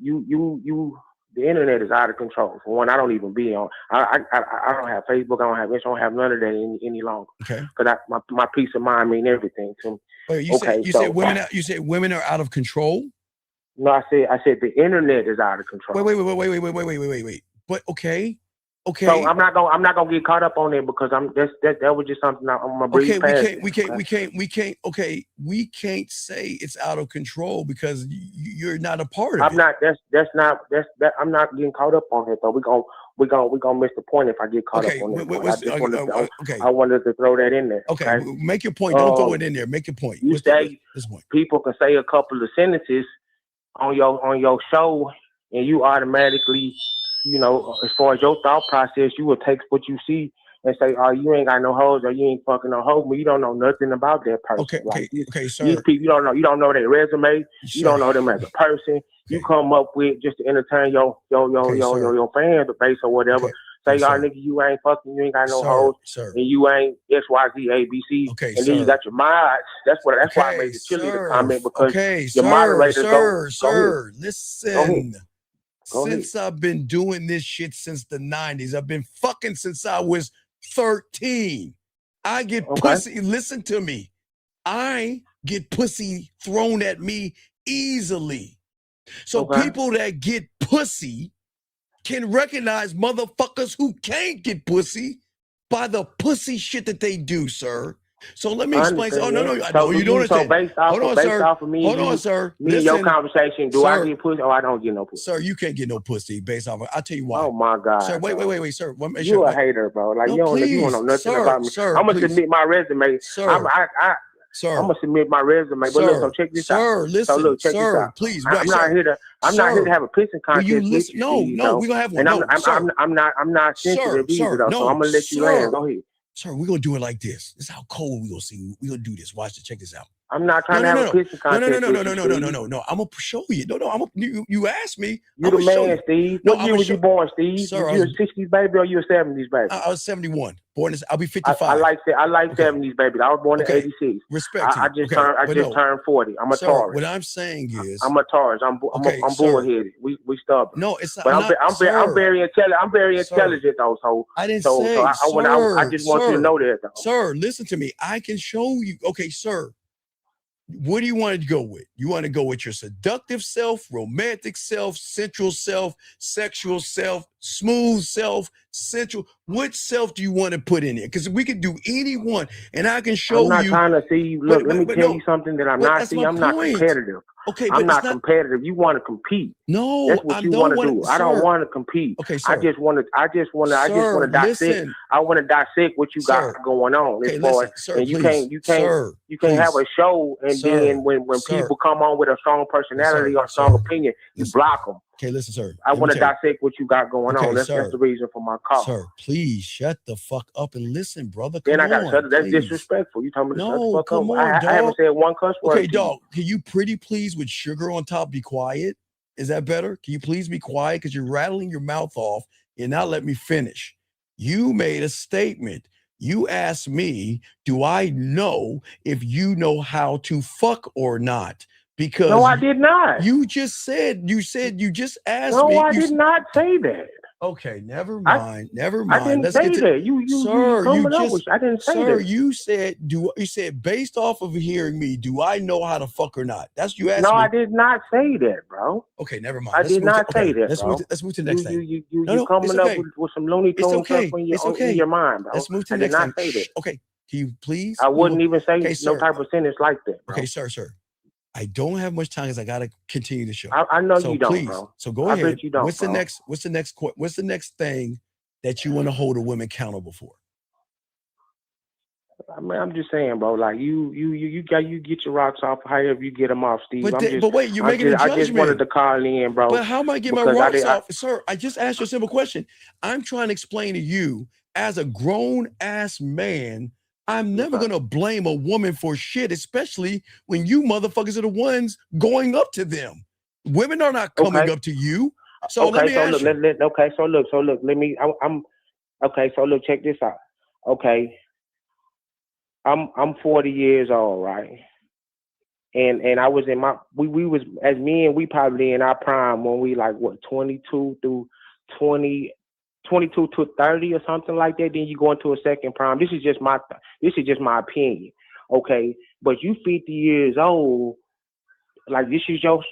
the internet is out of control. For one, I don't even be on. I don't have Facebook. I don't have Instagram. I don't have none of that any longer. Okay. Because my peace of mind mean everything to me. Wait, you said women are out of control. No, I said the internet is out of control. Wait. But okay. So I'm not gonna get caught up on it because that was just something I'm gonna breathe past. We can't say it's out of control because you're not a part of it. I'm not getting caught up on it though. We're gonna miss the point if I get caught up on it. I wanted to throw that in there. Okay, make your point. Don't throw it in there. Make your point. You say people can say a couple of sentences on your show and you automatically, as far as your thought process, you will take what you see and say, "Oh, you ain't got no hoes, or you ain't fucking no hoes," but you don't know nothing about that person. Okay, sir. These people, you don't know their resume. You don't know them as a person. You come up with just to entertain your fan base or whatever. say, y'all nigga, you ain't fucking, you ain't got no hoes, and you ain't X, Y, Z, A, B, C, and then you got your mods. That's why I made the cheerleader comment, because your moderators go. Listen. Since I've been doing this shit since the 90s, I've been fucking since I was 13. I get pussy. Listen to me. I get pussy thrown at me easily. So people that get pussy can recognize motherfuckers who can't get pussy by the pussy shit that they do, sir. So let me explain. Oh, no, you don't understand. So based off of me, sir. Me and your conversation, do I get pussy or I don't get no pussy? Sir, you can't get no pussy based off of, I'll tell you why. Oh my God. Sir, wait, sir. You a hater, bro. Like, you don't know nothing about me. I'm going to submit my resume. I'm gonna submit my resume, but look, so check this out. Listen, so look, check this out. Please, I'm not here to have a pissing contest. No, we're gonna have one. And I'm not sensitive either, though. So I'm gonna let you land. Go ahead. Sir, we're gonna do it like this. This is how cold we're gonna see. We're gonna do this. Watch this. Check this out. I'm not trying to have a pissing contest. No. I'm gonna show you. You asked me. You the man, Steve. What year was you born, Steve? Sir, you a 60s baby or you a 70s baby? I was 71. Born I'll be 55. I like 70s baby. I was born in 86. Respect. I just turned 40. I'm a Taurus. What I'm saying is, I'm a Taurus. I'm bullheaded. We stubborn. No, it's not. But I'm very intelligent. I'm very intelligent though. So I didn't say. I just want you to know that, though. Sir, listen to me. I can show you. Okay, sir. What do you want to go with? You want to go with your seductive self, romantic self, sensual self, sexual self, smooth self, sensual? What self do you want to put in there? Because we could do any one, and I can show you. I'm not trying to see you. Look, let me tell you something that I'm not. See, I'm not competitive. Okay, I'm not competitive. You want to compete. No, that's what you want to do. I don't want to compete. Okay, sir. I just want to dissect. I want to dissect what you got going on. Okay, and you can't have a show and then when people come on with a strong personality or strong opinion, you block them. Okay, listen, sir. I want to dissect what you got going on. That's the reason for my call. Sir, please shut the fuck up and listen, brother. Then I got to shut up. That's disrespectful. You told me to shut the fuck up. I haven't said one cuss word. Okay, dog, can you pretty please with sugar on top be quiet? Is that better? Can you please be quiet? Because you're rattling your mouth off and not let me finish. You made a statement. You asked me, do I know if you know how to fuck or not? Because no, I did not. You just asked me. No, I did not say that. Okay, never mind. I didn't say that. I didn't say that. You said based off of hearing me, do I know how to fuck or not? That's you asked me. No, I did not say that, bro. Okay, never mind. I did not say that. Let's move to the next thing. You coming up with some Looney Tunes stuff in your mind, bro. Let's move to the next thing. I did not say that. Okay, can you please? I wouldn't even say no type of sentence like that, bro. Okay, sir. I don't have much time because I gotta continue the show. I know you don't, bro. So go ahead. I bet you don't. What's the next thing that you want to hold a woman accountable for? I mean, I'm just saying, bro. Like you get your rocks off, however you get them off, Steve. But wait, you're making a judgment. I just wanted to call in, bro. But how am I getting my rocks off, sir? I just asked you a simple question. I'm trying to explain to you, as a grown ass man, I'm never going to blame a woman for shit, especially when you motherfuckers are the ones going up to them. Women are not coming up to you. So let me ask you. So look, check this out. Okay. I'm 40 years old, right? And I was in we was, as men, we probably in our prime when we like, 22 to 30 or something like that. Then you go into a second prime. This is just my opinion, okay? But you 50 years old, like this is your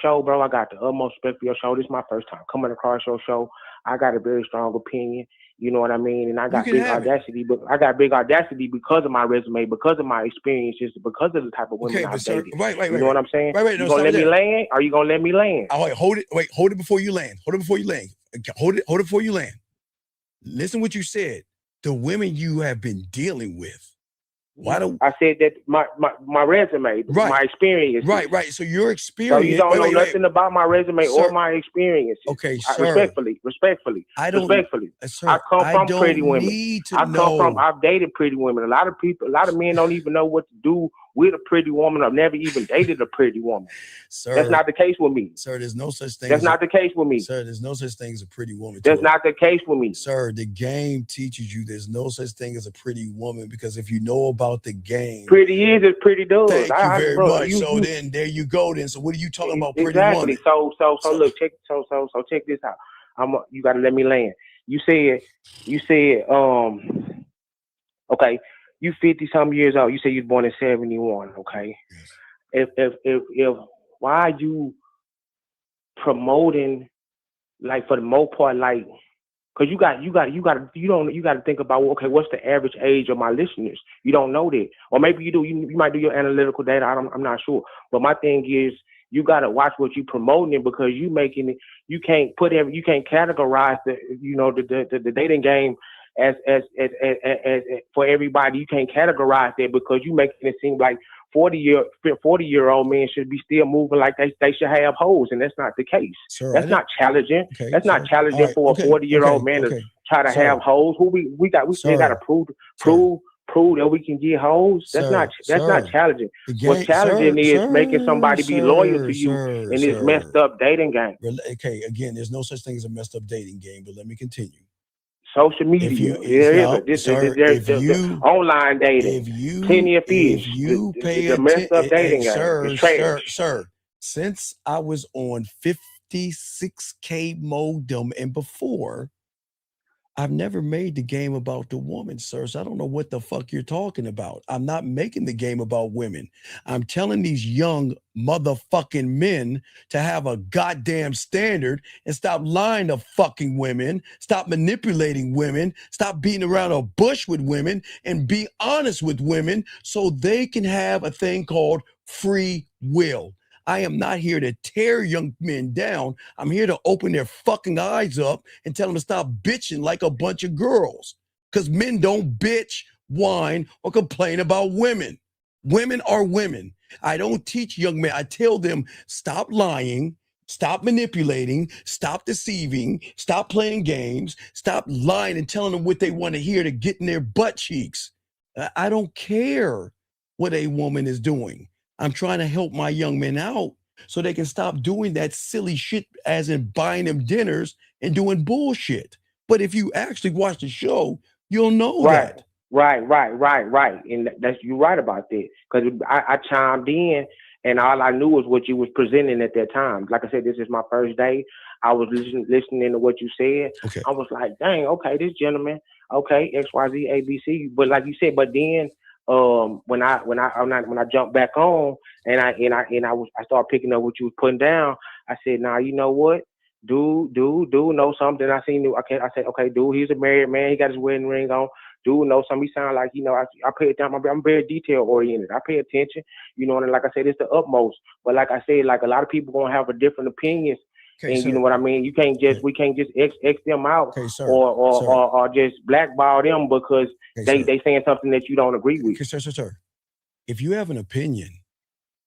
show, bro. I got the utmost respect for your show. This is my first time coming across your show. I got a very strong opinion. You know what I mean? And I got big audacity, but I got big audacity because of my resume, because of my experiences, because of the type of women I've dated. Right. You know what I'm saying? Right. You gonna let me land? Are you gonna let me land? Oh, hold it before you land. Hold it before you land. Listen what you said. The women you have been dealing with. I said that my resume, my experience. Right. So your experience. So you don't know nothing about my resume or my experiences. Okay, sir. Respectfully. I don't. Sir, I come from pretty women. I've dated pretty women. A lot of men don't even know what to do with a pretty woman. I've never even dated a pretty woman. Sir, that's not the case with me. Sir, there's no such thing. That's not the case with me. Sir, there's no such thing as a pretty woman. That's not the case with me. Sir, the game teaches you there's no such thing as a pretty woman, because if you know about the game, pretty is as pretty does. Thank you very much. So then there you go. Then so what are you talking about? Pretty woman. Exactly. So look, check this out. You got to let me land. You said, okay, you 50-some years old. You said you was born in 71. Okay, if why are you promoting, like, for the most part, like, because you got to think about, well, okay, what's the average age of my listeners? You don't know that, or maybe you do. You might do your analytical data. I'm not sure. But my thing is, you got to watch what you promoting, because you making it. You can't categorize the dating game as for everybody. You can't categorize that, because you making it seem like 40-year-old men should be still moving like they should have hoes, and that's not the case. Sir, that's not challenging. Okay, that's not challenging for a 40-year-old man to try to have hoes. We still got to prove that we can get hoes. That's not challenging. What's challenging is making somebody be loyal to you in this messed up dating game. Okay, again, there's no such thing as a messed up dating game, but let me continue. Social media, there's online dating, plenty of fish. The messed up dating game. Sir, since I was on 56K modem and before, I've never made the game about the woman, sir. So I don't know what the fuck you're talking about. I'm not making the game about women. I'm telling these young motherfucking men to have a goddamn standard and stop lying to fucking women, stop manipulating women, stop beating around a bush with women, and be honest with women so they can have a thing called free will. I am not here to tear young men down. I'm here to open their fucking eyes up and tell them to stop bitching like a bunch of girls. Because men don't bitch, whine, or complain about women. Women are women. I don't teach young men. I tell them, stop lying, stop manipulating, stop deceiving, stop playing games, stop lying and telling them what they want to hear to get in their butt cheeks. I don't care what a woman is doing. I'm trying to help my young men out so they can stop doing that silly shit, as in buying them dinners and doing bullshit. But if you actually watch the show, you'll know that. Right. And you're right about that. Because I chimed in, and all I knew was what you was presenting at that time. Like I said, this is my first day. I was listening to what you said. Okay. I was like, dang, okay, this gentleman, okay, XYZ, ABC. But like you said, but then when I jumped back on and I started picking up what you was putting down, I said, nah, you know what? Dude know something. I said, okay, dude, he's a married man. He got his wedding ring on. Dude know something. He sound like, I pay it down. I'm very detail oriented. I pay attention, and like I said, it's the utmost. But like I said, like a lot of people gonna have a different opinions. Okay, and sir. You know what I mean? We can't just X them out, or just blackball them because they saying something that you don't agree with. Okay, sir. If you have an opinion,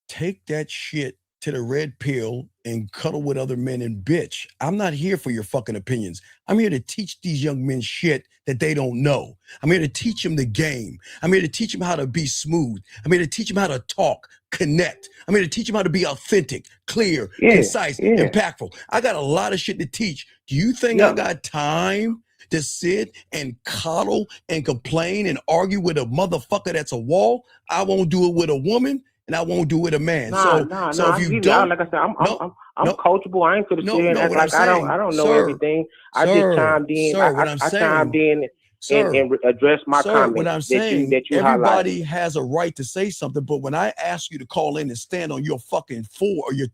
take that shit to the red pill and cuddle with other men and bitch. I'm not here for your fucking opinions. I'm here to teach these young men shit that they don't know. I'm here to teach them the game. I'm here to teach them how to be smooth. I'm here to teach them how to talk, connect. I'm here to teach them how to be authentic, clear, concise, impactful. I got a lot of shit to teach. Do you think I got time to sit and coddle and complain and argue with a motherfucker that's a wall? I won't do it with a woman. And I won't do it with a man. So if you don't, like I said, I'm coachable. I ain't gonna sit here and act like I don't know everything. I just chimed in. I chimed in and address my comment. What I'm saying, that you everybody has a right to say something, but when I ask you to call in and stand on your fucking 4 or your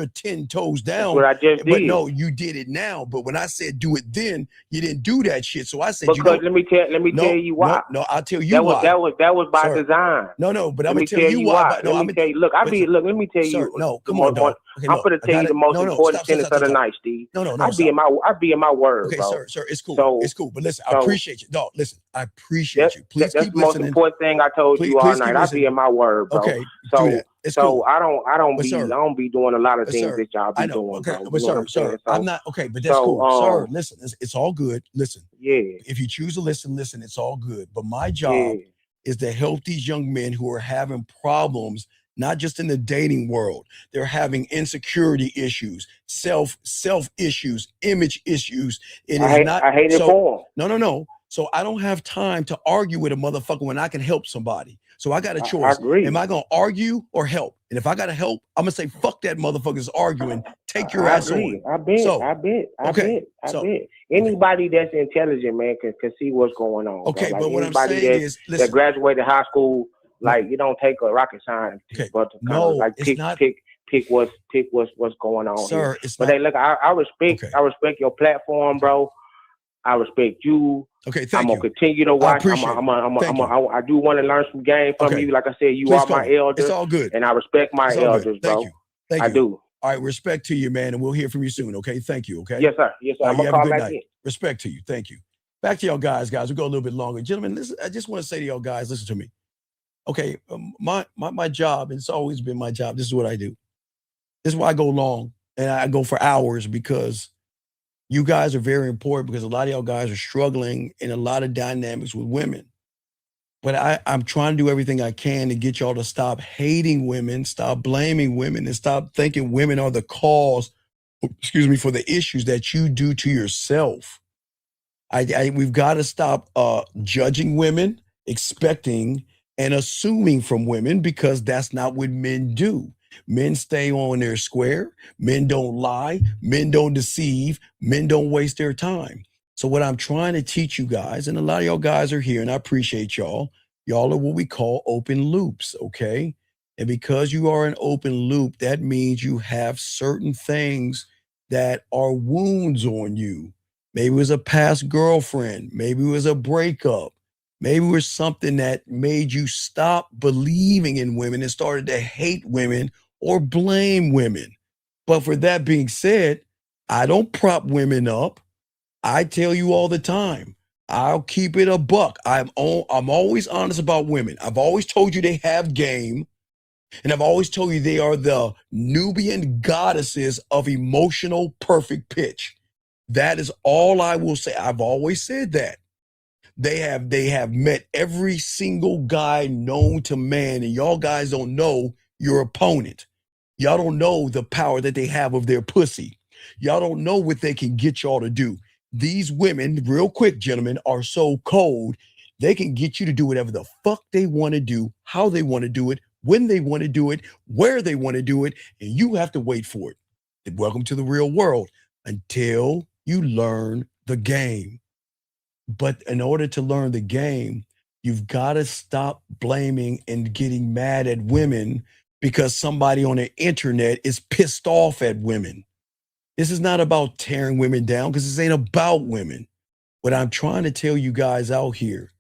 10 toes down, that's what I just did. But no, you did it now. But when I said do it then, you didn't do that shit. So I said, because let me tell you why. No, I'll tell you why. That was by design. No, but I'm gonna tell you why. Let me tell you. Look, let me tell you. No, come on, dog. Okay, I'm gonna tell you the most important sentence of the night, Steve. No. I be in my word, okay, bro. sir, it's cool. It's cool. But listen, I appreciate you. Dog, listen, I appreciate you. Please keep listening. That's the most important thing I told you all night. I be in my word, bro. Okay, do that. It's cool. I don't be doing a lot of things that y'all be doing. Okay, bro. but sir, I'm not okay, but that's cool. Sir, listen, it's all good. Listen. Yeah. If you choose to listen, it's all good. But my job is to help these young men who are having problems, not just in the dating world. They're having insecurity issues, self issues, image issues. It is not. I hate it for them. No. So I don't have time to argue with a motherfucker when I can help somebody. So I got a I choice. agree. Am I gonna argue or help? And if I gotta help, I'm gonna say, fuck that motherfucker's arguing. Take your I ass agree. on. I bet. So, I bet. I okay. bet. I So, bet. Anybody that's intelligent, man, can see what's going on. okay, bro. Like but what I'm anybody saying is, that listen, graduated high school, like you don't take a rocket science, okay, but to kind no, of like it's pick not, what's going on sir, here. it's But not, hey, look, I respect okay, I respect your platform, bro. I respect you. okay, I'm thank gonna you. continue to I watch. appreciate it. Thank you. I do want to learn some game from Okay, you. Like I said, you please are my call. It's elder, all good. and I respect my It's all good. elders, Thank bro. you. Thank I you. do. All right, respect to you, man, and we'll hear from you soon, okay? Thank you, okay? Yes, sir. Yes, sir. All I'm right, you gonna have a call good back night. in. Respect to you. Thank you. Back to y'all guys. We'll go a little bit longer. Gentlemen, listen, I just want to say to y'all guys, listen to me. Okay, my job, and it's always been my job. This is what I do. This is why I go long, and I go for hours, because you guys are very important, because a lot of y'all guys are struggling in a lot of dynamics with women. But I'm trying to do everything I can to get y'all to stop hating women, stop blaming women, and stop thinking women are the cause, for the issues that you do to yourself. We've got to stop judging women, expecting and assuming from women, because that's not what men do. Men stay on their square. Men don't lie. Men don't deceive. Men don't waste their time. So what I'm trying to teach you guys, and a lot of y'all guys are here, and I appreciate y'all. Y'all are what we call open loops, okay? And because you are an open loop, that means you have certain things that are wounds on you. Maybe it was a past girlfriend. Maybe it was a breakup. Maybe it was something that made you stop believing in women and started to hate women or blame women. But for that being said, I don't prop women up. I tell you all the time, I'll keep it a buck. I'm always honest about women. I've always told you they have game. And I've always told you they are the Nubian goddesses of emotional perfect pitch. That is all I will say. I've always said that. They have met every single guy known to man, and y'all guys don't know your opponent. Y'all don't know the power that they have of their pussy. Y'all don't know what they can get y'all to do. These women, real quick, gentlemen, are so cold, they can get you to do whatever the fuck they want to do, how they want to do it, when they want to do it, where they want to do it, and you have to wait for it. Welcome to the real world until you learn the game. But in order to learn the game, you've got to stop blaming and getting mad at women because somebody on the internet is pissed off at women. This is not about tearing women down, because this ain't about women. What I'm trying to tell you guys out here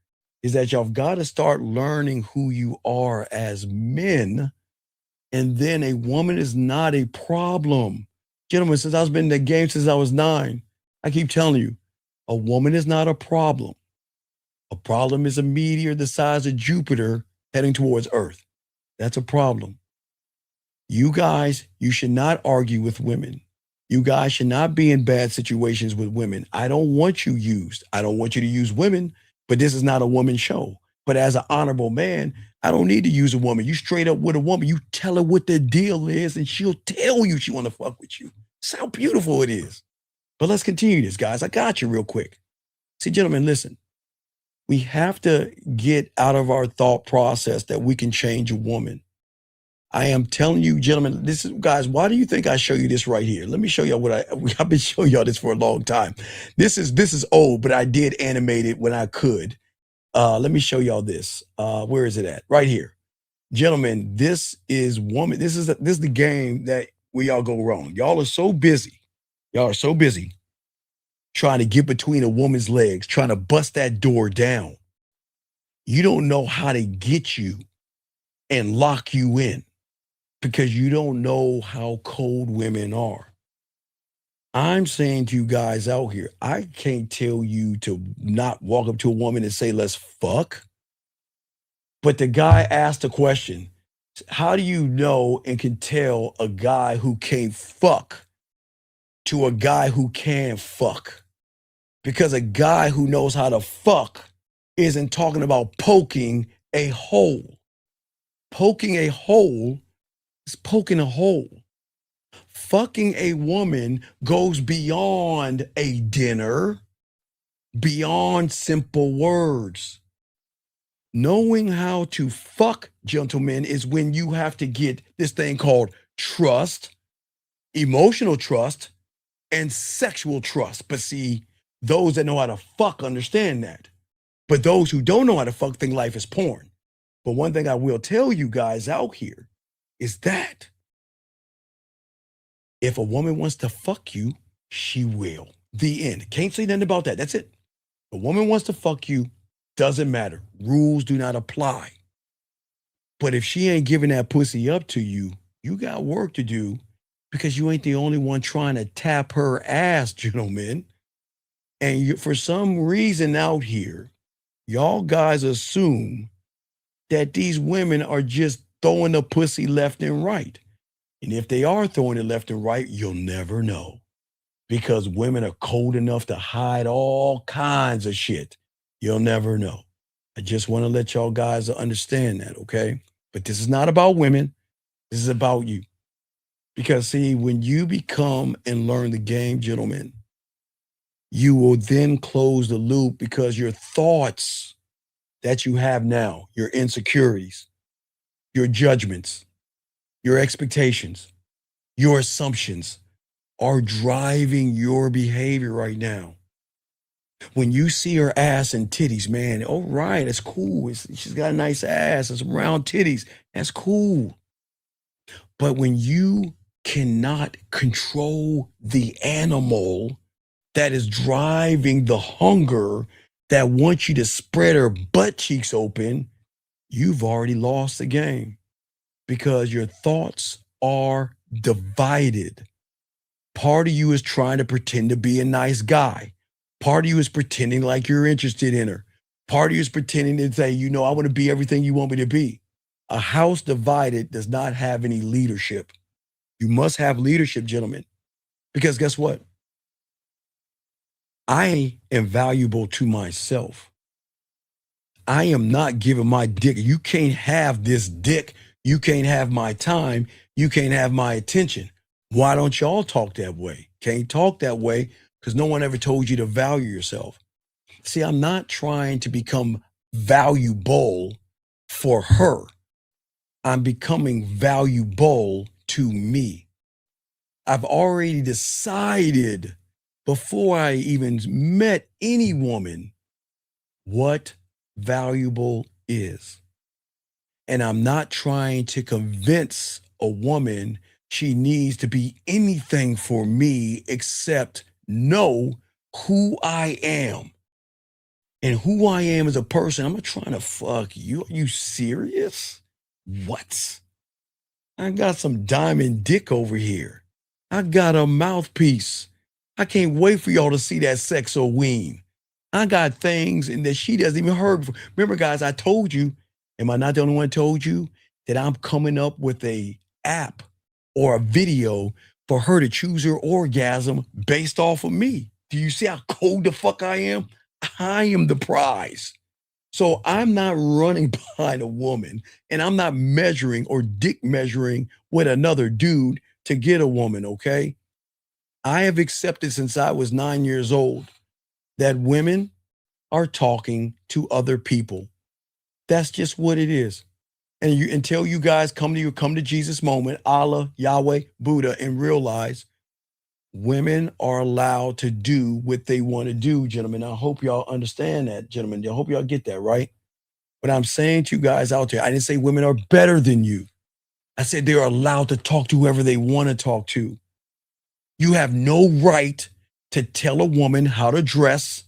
is that y'all got to start learning who you are as men. And then a woman is not a problem. Gentlemen, since I've been in the game since I was 9, I keep telling you, a woman is not a problem. A problem is a meteor the size of Jupiter heading towards Earth. That's a problem. You guys, you should not argue with women. You guys should not be in bad situations with women. I don't want you used. I don't want you to use women, but this is not a woman show. But as an honorable man, I don't need to use a woman. You straight up with a woman, you tell her what the deal is, and she'll tell you she want to fuck with you. That's how beautiful it is. But let's continue this, guys. I got you real quick. See, gentlemen, listen. We have to get out of our thought process that we can change a woman. I am telling you, gentlemen, this is, guys, why do you think I show you this right here? Let me show y'all I've been showing y'all this for a long time. This is old, but I did animate it when I could. Let me show y'all this. Where is it at? Right here. Gentlemen, this is woman. This is the game that we all go wrong. Y'all are so busy. Y'all are so busy trying to get between a woman's legs, trying to bust that door down. You don't know how to get you and lock you in because you don't know how cold women are. I'm saying to you guys out here, I can't tell you to not walk up to a woman and say, let's fuck. But the guy asked a question. How do you know and can tell a guy who can't fuck to a guy who can fuck? Because a guy who knows how to fuck isn't talking about poking a hole. Poking a hole is poking a hole. Fucking a woman goes beyond a dinner, beyond simple words. Knowing how to fuck, gentlemen, is when you have to get this thing called trust, emotional trust, and sexual trust. But see, those that know how to fuck understand that. But those who don't know how to fuck think life is porn. But one thing I will tell you guys out here is that if a woman wants to fuck you, she will. The end. Can't say nothing about that. That's it. A woman wants to fuck you, doesn't matter. Rules do not apply. But if she ain't giving that pussy up to you, you got work to do because you ain't the only one trying to tap her ass, gentlemen. And you, for some reason out here, y'all guys assume that these women are just throwing the pussy left and right. And if they are throwing it left and right, you'll never know. Because women are cold enough to hide all kinds of shit. You'll never know. I just want to let y'all guys understand that, okay? But this is not about women. This is about you. Because see, when you become and learn the game, gentlemen, you will then close the loop because your thoughts that you have now, your insecurities, your judgments, your expectations, your assumptions are driving your behavior right now. When you see her ass and titties, man, all right, that's cool. She's got a nice ass and some round titties. That's cool. But when you cannot control the animal that is driving the hunger that wants you to spread her butt cheeks open, you've already lost the game because your thoughts are divided. Part of you is trying to pretend to be a nice guy. Part of you is pretending like you're interested in her. Part of you is pretending to say, you know, I want to be everything you want me to be. A house divided does not have any leadership. You must have leadership, gentlemen, because guess what? I am valuable to myself. I am not giving my dick. You can't have this dick. You can't have my time. You can't have my attention. Why don't y'all talk that way? Can't talk that way because no one ever told you to value yourself. See, I'm not trying to become valuable for her. I'm becoming valuable to me. I've already decided before I even met any woman what valuable is. And I'm not trying to convince a woman she needs to be anything for me except know who I am. And who I am as a person. I'm not trying to fuck you. Are you serious? What? I got some diamond dick over here. I got a mouthpiece. I can't wait for y'all to see that sexo ween. I got things and that she doesn't even heard. Remember, guys, I told you, am I not the only one that told you that I'm coming up with a app or a video for her to choose her orgasm based off of me? Do you see how cold the fuck I am? I am the prize. So I'm not running behind a woman and I'm not measuring or dick measuring with another dude to get a woman, okay? I have accepted since I was 9 years old that women are talking to other people. That's just what it is. And you, until you guys come to Jesus moment, Allah, Yahweh, Buddha, and realize women are allowed to do what they want to do, gentlemen. I hope y'all understand that, gentlemen. I hope y'all get that, right? But I'm saying to you guys out there, I didn't say women are better than you. I said they're allowed to talk to whoever they want to talk to. You have no right to tell a woman how to dress,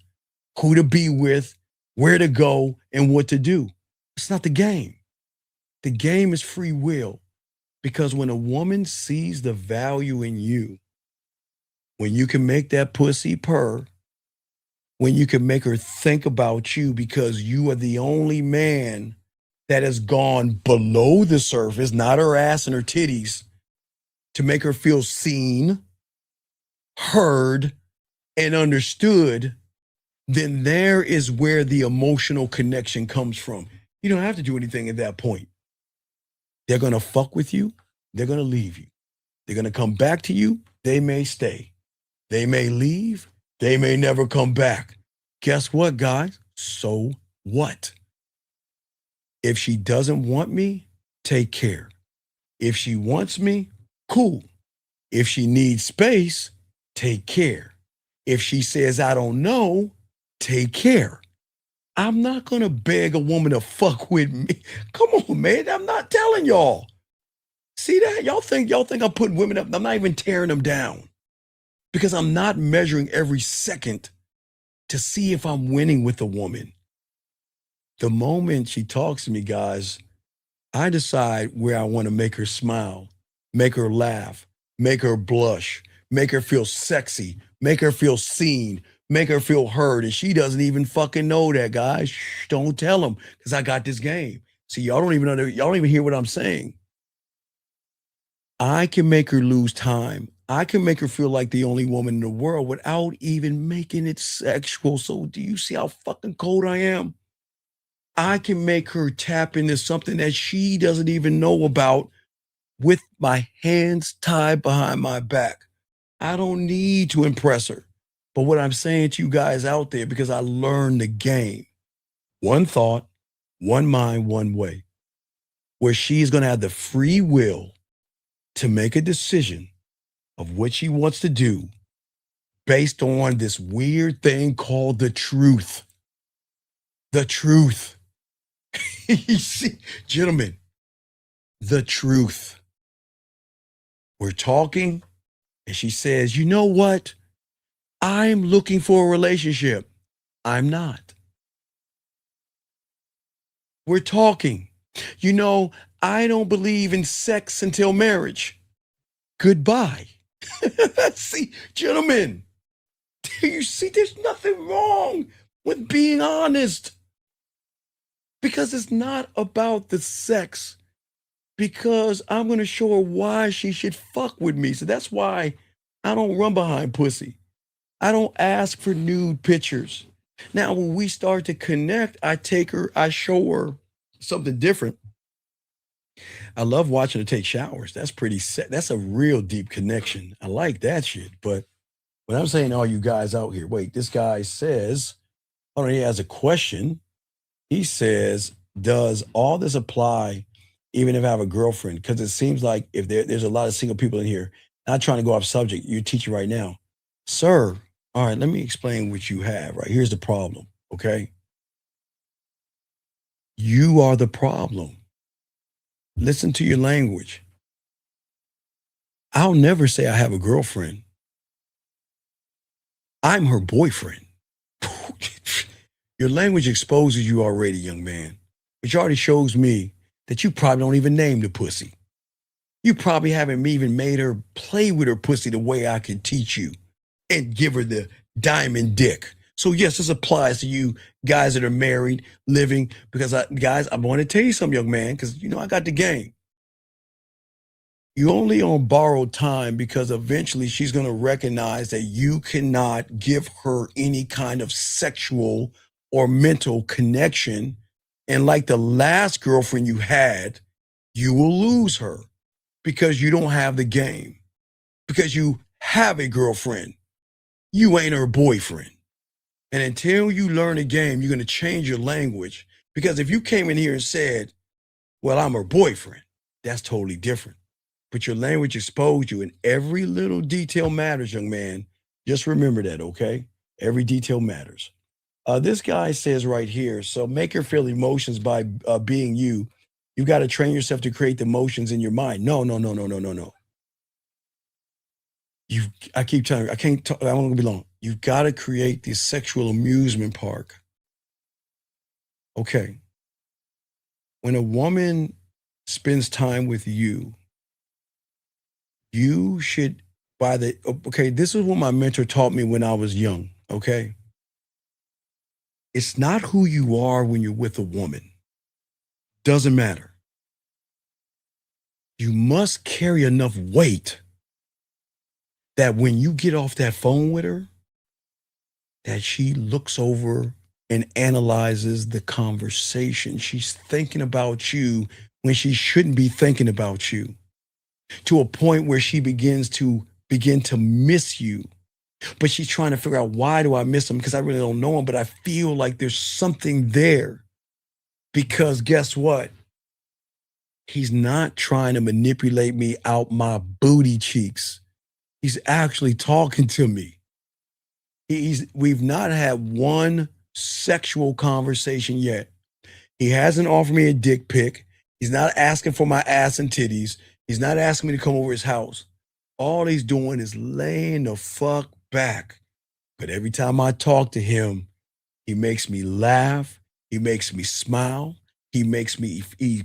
who to be with, where to go, and what to do. It's not the game. The game is free will. Because when a woman sees the value in you, when you can make that pussy purr, when you can make her think about you because you are the only man that has gone below the surface, not her ass and her titties, to make her feel seen, heard, and understood, then there is where the emotional connection comes from. You don't have to do anything at that point. They're going to fuck with you. They're going to leave you. They're going to come back to you. They may stay. They may leave. They may never come back. Guess what, guys? So what? If she doesn't want me, take care. If she wants me, cool. If she needs space, take care. If she says, I don't know, take care. I'm not going to beg a woman to fuck with me. Come on, man. I'm not telling y'all. See that? Y'all think I'm putting women up. I'm not even tearing them down because I'm not measuring every second to see if I'm winning with a woman. The moment she talks to me, guys, I decide where I want to make her smile, make her laugh, make her blush, make her feel sexy, make her feel seen, make her feel heard. And she doesn't even fucking know that, guys. Shh, don't tell them because I got this game. See, y'all don't even hear what I'm saying. I can make her lose time. I can make her feel like the only woman in the world without even making it sexual. So do you see how fucking cold I am? I can make her tap into something that she doesn't even know about with my hands tied behind my back. I don't need to impress her. But what I'm saying to you guys out there, because I learned the game, one thought, one mind, one way, where she's going to have the free will to make a decision of what she wants to do based on this weird thing called the truth. The truth. You see, gentlemen, the truth. We're talking, and she says, you know what? I'm looking for a relationship. I'm not. We're talking. You know, I don't believe in sex until marriage. Goodbye. See, gentlemen, do you see there's nothing wrong with being honest? Because it's not about the sex. Because I'm going to show her why she should fuck with me. So that's why I don't run behind pussy. I don't ask for nude pictures. Now, when we start to connect, I show her something different. I love watching her take showers. That's a real deep connection. I like that shit. But when I'm saying all you guys out here, wait, this guy says, he has a question. He says, does all this apply even if I have a girlfriend? Because it seems like if there's a lot of single people in here, not trying to go off subject, you're teaching right now. Sir, all right, let me explain what you have, right? Here's the problem, okay? You are the problem. Listen to your language. I'll never say I have a girlfriend. I'm her boyfriend. Your language exposes you already, young man, which already shows me that you probably don't even name the pussy. You probably haven't even made her play with her pussy the way I can teach you and give her the diamond dick. So yes, this applies to you guys that are married, living, because guys, I want to tell you something, young man, because you know I got the game. You're only on borrowed time because eventually she's going to recognize that you cannot give her any kind of sexual or mental connection. And like the last girlfriend you had, you will lose her because you don't have the game. Because you have a girlfriend, you ain't her boyfriend. And until you learn the game, you're going to change your language. Because if you came in here and said, well, I'm her boyfriend, that's totally different. But your language exposed you, and every little detail matters, young man. Just remember that, okay? Every detail matters. This guy says right here, so make her feel emotions by being you. You got to train yourself to create the emotions in your mind. No. I keep telling you, I can't talk, I won't be long. You've got to create the sexual amusement park. Okay. When a woman spends time with you, you should, this is what my mentor taught me when I was young, okay? It's not who you are when you're with a woman. Doesn't matter. You must carry enough weight that when you get off that phone with her, that she looks over and analyzes the conversation. She's thinking about you when she shouldn't be thinking about you, to a point where she begin to miss you. But she's trying to figure out, why do I miss him? Because I really don't know him, but I feel like there's something there. Because guess what? He's not trying to manipulate me out my booty cheeks. He's actually talking to me. We've not had one sexual conversation yet. He hasn't offered me a dick pic. He's not asking for my ass and titties. He's not asking me to come over his house. All he's doing is laying the fuck back. But every time I talk to him, he makes me laugh. He makes me smile. He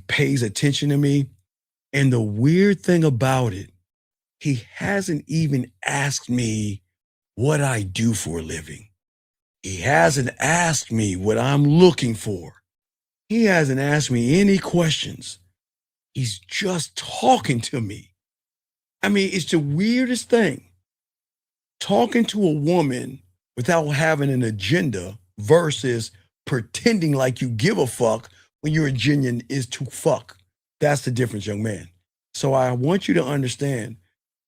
pays attention to me. And the weird thing about it, he hasn't even asked me what I do for a living. He hasn't asked me what I'm looking for. He hasn't asked me any questions. He's just talking to me. I mean, it's the weirdest thing. Talking to a woman without having an agenda versus pretending like you give a fuck when your agenda is to fuck. That's the difference, young man. So I want you to understand,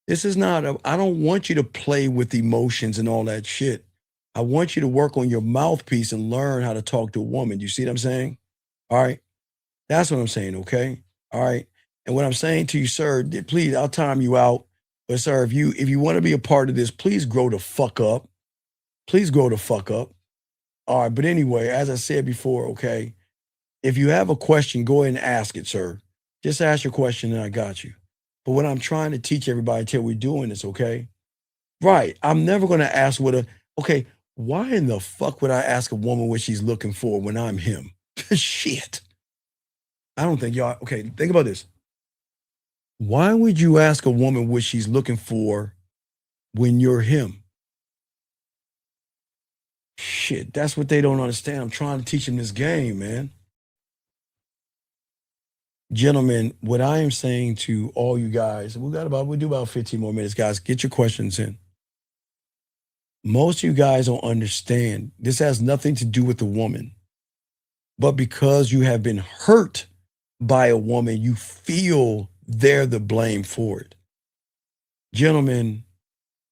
this is not, I don't want you to play with emotions and all that shit. I want you to work on your mouthpiece and learn how to talk to a woman. You see what I'm saying? All right. That's what I'm saying, okay? All right. And what I'm saying to you, sir, please, I'll time you out. But sir, if you want to be a part of this, please grow the fuck up. Please grow the fuck up. All right. But anyway, as I said before, okay, if you have a question, go ahead and ask it, sir. Just ask your question and I got you. But what I'm trying to teach everybody until we're doing this, okay? Right. I'm never going to ask okay, why in the fuck would I ask a woman what she's looking for when I'm him? Shit. I don't think y'all, okay, think about this. Why would you ask a woman what she's looking for when you're him? Shit, that's what they don't understand. I'm trying to teach them this game, man. Gentlemen, what I am saying to all you guys, we'll do about 15 more minutes, guys. Get your questions in. Most of you guys don't understand. This has nothing to do with the woman. But because you have been hurt by a woman, you feel they're the blame for it. Gentlemen,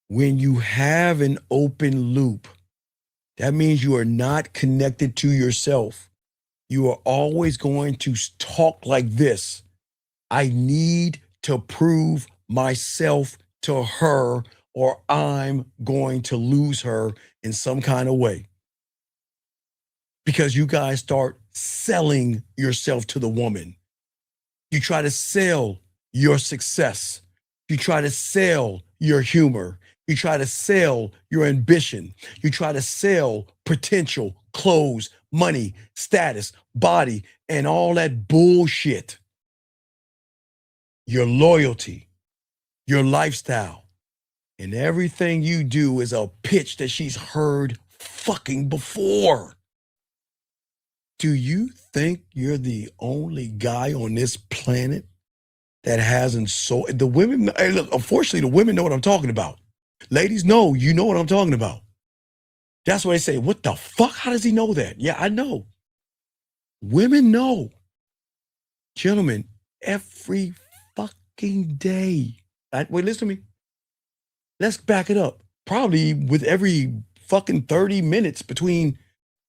when you have an open loop, that means you are not connected to yourself. You are always going to talk like this. I need to prove myself to her or I'm going to lose her in some kind of way. Because you guys start selling yourself to the woman. You try to sell your success. You try to sell your humor. You try to sell your ambition. You try to sell potential, clothes, money, status, body, and all that bullshit. Your loyalty, your lifestyle, and everything you do is a pitch that she's heard fucking before. Do you think you're the only guy on this planet that hasn't sold? The women, hey, look, unfortunately, the women know what I'm talking about. Ladies, know, you know what I'm talking about. That's why they say, what the fuck? How does he know that? Yeah, I know. Women know. Gentlemen, every fucking day. Wait, listen to me. Let's back it up. Probably with every fucking 30 minutes, between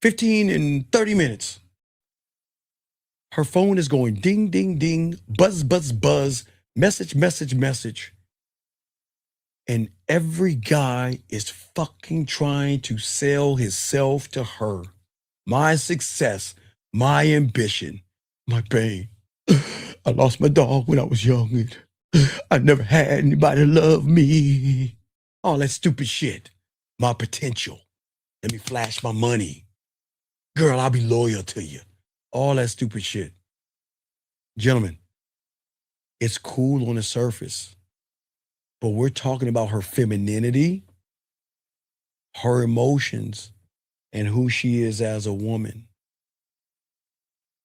15 and 30 minutes. Her phone is going ding, ding, ding, buzz, buzz, buzz, message, message, message. And every guy is fucking trying to sell himself to her. My success, my ambition, my pain. I lost my dog when I was young. And I never had anybody love me. All that stupid shit. My potential. Let me flash my money. Girl, I'll be loyal to you. All that stupid shit. Gentlemen, it's cool on the surface, but we're talking about her femininity, her emotions, and who she is as a woman.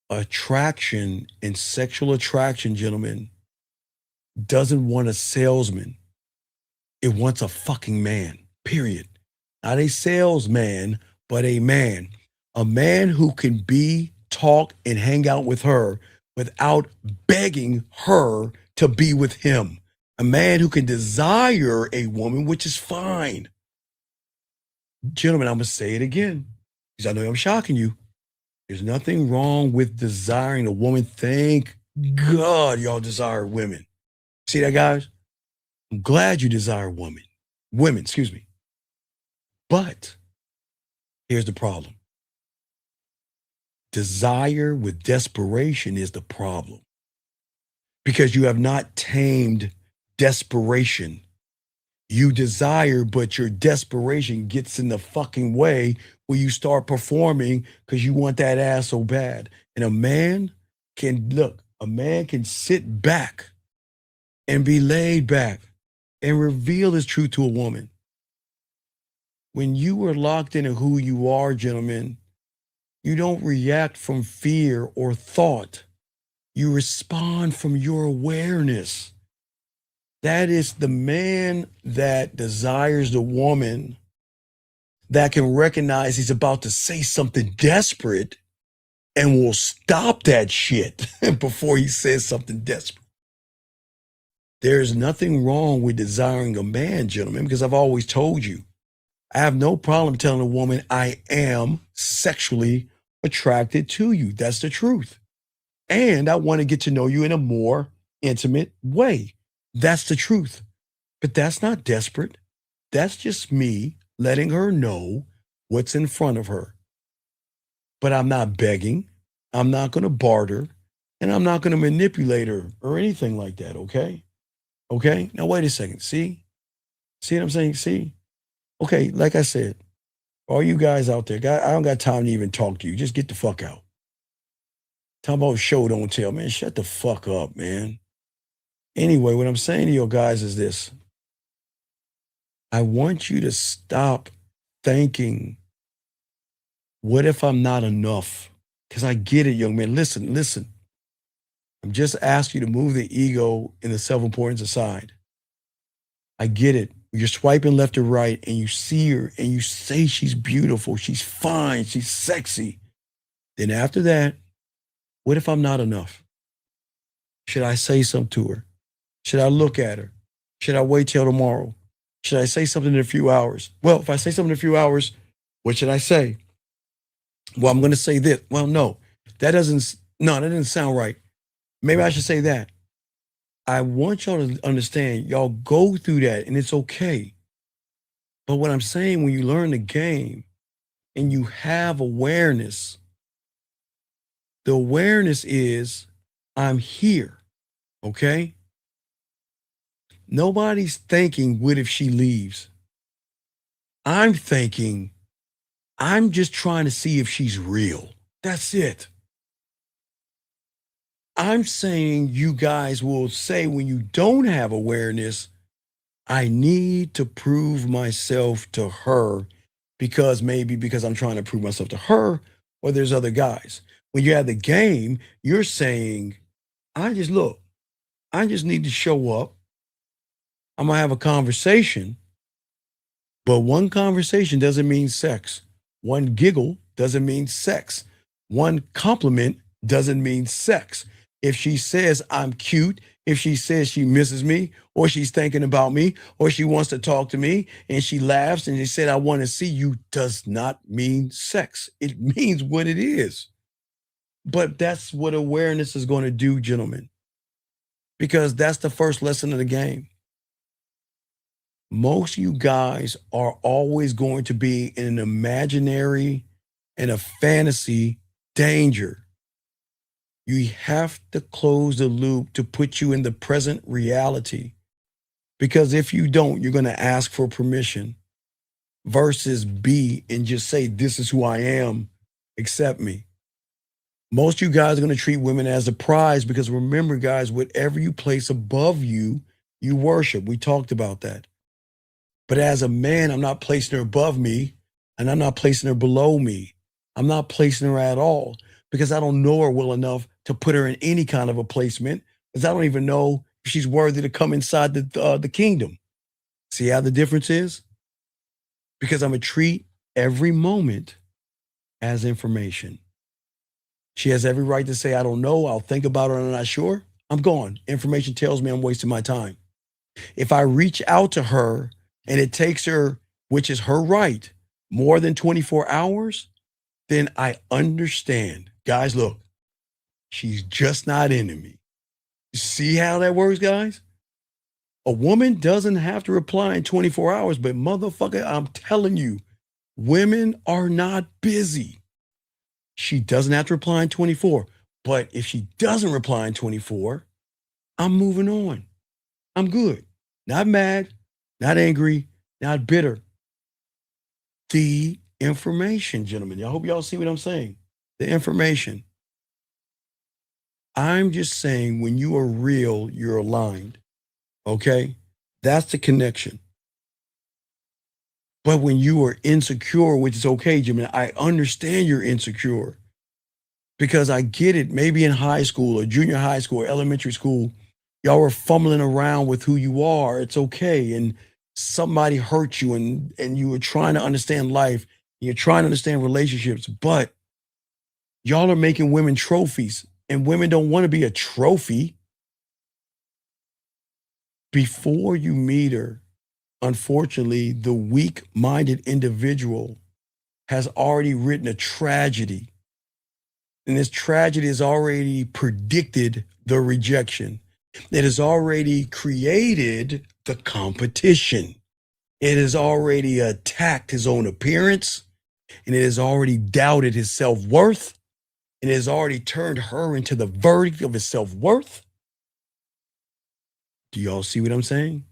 Attraction and sexual attraction, gentlemen, doesn't want a salesman. It wants a fucking man, period. Not a salesman, but a man. A man who can talk, and hang out with her without begging her to be with him. A man who can desire a woman, which is fine. Gentlemen, I'm going to say it again because I know I'm shocking you. There's nothing wrong with desiring a woman. Thank God y'all desire women. See that, guys? I'm glad you desire women. Women, excuse me. But here's the problem. Desire with desperation is the problem. Because you have not tamed desperation. You desire, but your desperation gets in the fucking way where you start performing because you want that ass so bad. And a man can sit back and be laid back and reveal his truth to a woman. When you are locked into who you are, gentlemen, you don't react from fear or thought. You respond from your awareness. That is the man that desires the woman that can recognize he's about to say something desperate and will stop that shit before he says something desperate. There's nothing wrong with desiring a man, gentlemen, because I've always told you, I have no problem telling a woman I am sexually attracted to you. That's the truth. And I want to get to know you in a more intimate way. That's the truth. But that's not desperate. That's just me letting her know what's in front of her. But I'm not begging. I'm not going to barter. And I'm not going to manipulate her or anything like that, okay? Okay? Now, wait a second. See? See what I'm saying? See? Okay, like I said, all you guys out there, I don't got time to even talk to you. Just get the fuck out. Talk about show, don't tell, man. Shut the fuck up, man. Anyway, what I'm saying to you guys is this. I want you to stop thinking, what if I'm not enough? Because I get it, young man. Listen. I'm just asking you to move the ego and the self-importance aside. I get it. You're swiping left or right and you see her and you say she's beautiful, she's fine, she's sexy. Then after that, what if I'm not enough? Should I say something to her? Should I look at her? Should I wait till tomorrow? Should I say something in a few hours? Well, if I say something in a few hours, what should I say? Well, I'm going to say this. Well, no, that doesn't sound right. Maybe I should say that. I want y'all to understand, y'all go through that and it's okay. But what I'm saying, when you learn the game and you have awareness, the awareness is, I'm here, okay? Nobody's thinking, what if she leaves? I'm thinking, I'm just trying to see if she's real. That's it. I'm saying you guys will say when you don't have awareness, I need to prove myself to her because I'm trying to prove myself to her, or there's other guys. When you have the game, you're saying, I just need to show up. I'm going to have a conversation, but one conversation doesn't mean sex. One giggle doesn't mean sex. One compliment doesn't mean sex. If she says I'm cute, if she says she misses me, or she's thinking about me, or she wants to talk to me, and she laughs and she said, I want to see you, does not mean sex. It means what it is. But that's what awareness is going to do, gentlemen, because that's the first lesson of the game. Most of you guys are always going to be in an imaginary and a fantasy danger. You have to close the loop to put you in the present reality. Because if you don't, you're going to ask for permission versus be and just say, this is who I am, accept me. Most of you guys are going to treat women as a prize because remember, guys, whatever you place above you, you worship. We talked about that. But as a man, I'm not placing her above me and I'm not placing her below me. I'm not placing her at all because I don't know her well enough to put her in any kind of a placement because I don't even know if she's worthy to come inside the kingdom. See how the difference is? Because I'm going to treat every moment as information. She has every right to say, I don't know, I'll think about it, I'm not sure. I'm gone. Information tells me I'm wasting my time. If I reach out to her and it takes her, which is her right, more than 24 hours, then I understand. Guys, look, she's just not into me. See how that works, guys? A woman doesn't have to reply in 24 hours, but motherfucker, I'm telling you, women are not busy. She doesn't have to reply in 24. But if she doesn't reply in 24, I'm moving on. I'm good. Not mad, not angry, not bitter. The information, gentlemen. I hope y'all see what I'm saying. The information. I'm just saying when you are real, you're aligned. Okay? That's the connection. But when you are insecure, which is okay, Jimmy, I understand you're insecure because I get it. Maybe in high school or junior high school or elementary school, y'all were fumbling around with who you are. It's okay. And somebody hurt you and you were trying to understand life. You're trying to understand relationships, but y'all are making women trophies and women don't want to be a trophy. Before you meet her, unfortunately, the weak-minded individual has already written a tragedy. And this tragedy has already predicted the rejection. It has already created the competition. It has already attacked his own appearance. And it has already doubted his self-worth. And it has already turned her into the verdict of his self-worth. Do y'all see what I'm saying?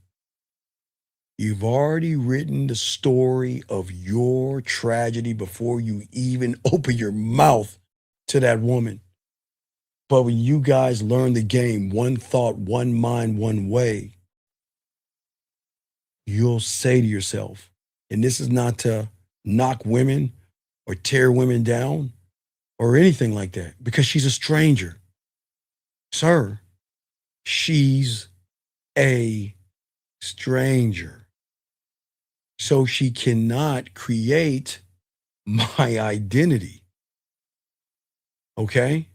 You've already written the story of your tragedy before you even open your mouth to that woman. But when you guys learn the game, one thought, one mind, one way, you'll say to yourself, and this is not to knock women or tear women down or anything like that, because she's a stranger. Sir, she's a stranger. So she cannot create my identity. Okay?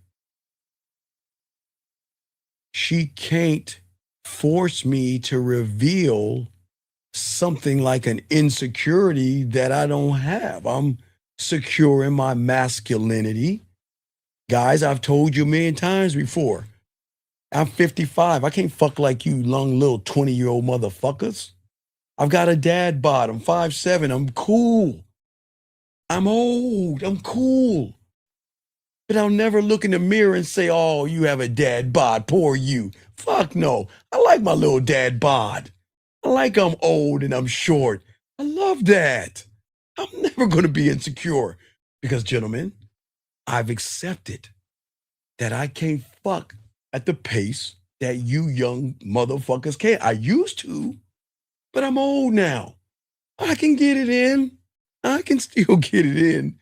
She can't force me to reveal something like an insecurity that I don't have. I'm secure in my masculinity. Guys, I've told you a million times before. I'm 55. I can't fuck like you long little 20-year-old motherfuckers. I've got a dad bod. I'm 5'7". I'm cool. I'm old. I'm cool. But I'll never look in the mirror and say, oh, you have a dad bod. Poor you. Fuck no. I like my little dad bod. I like I'm old and I'm short. I love that. I'm never going to be insecure because, gentlemen, I've accepted that I can't fuck at the pace that you young motherfuckers can. I used to, but I'm old now. I can get it in. I can still get it in,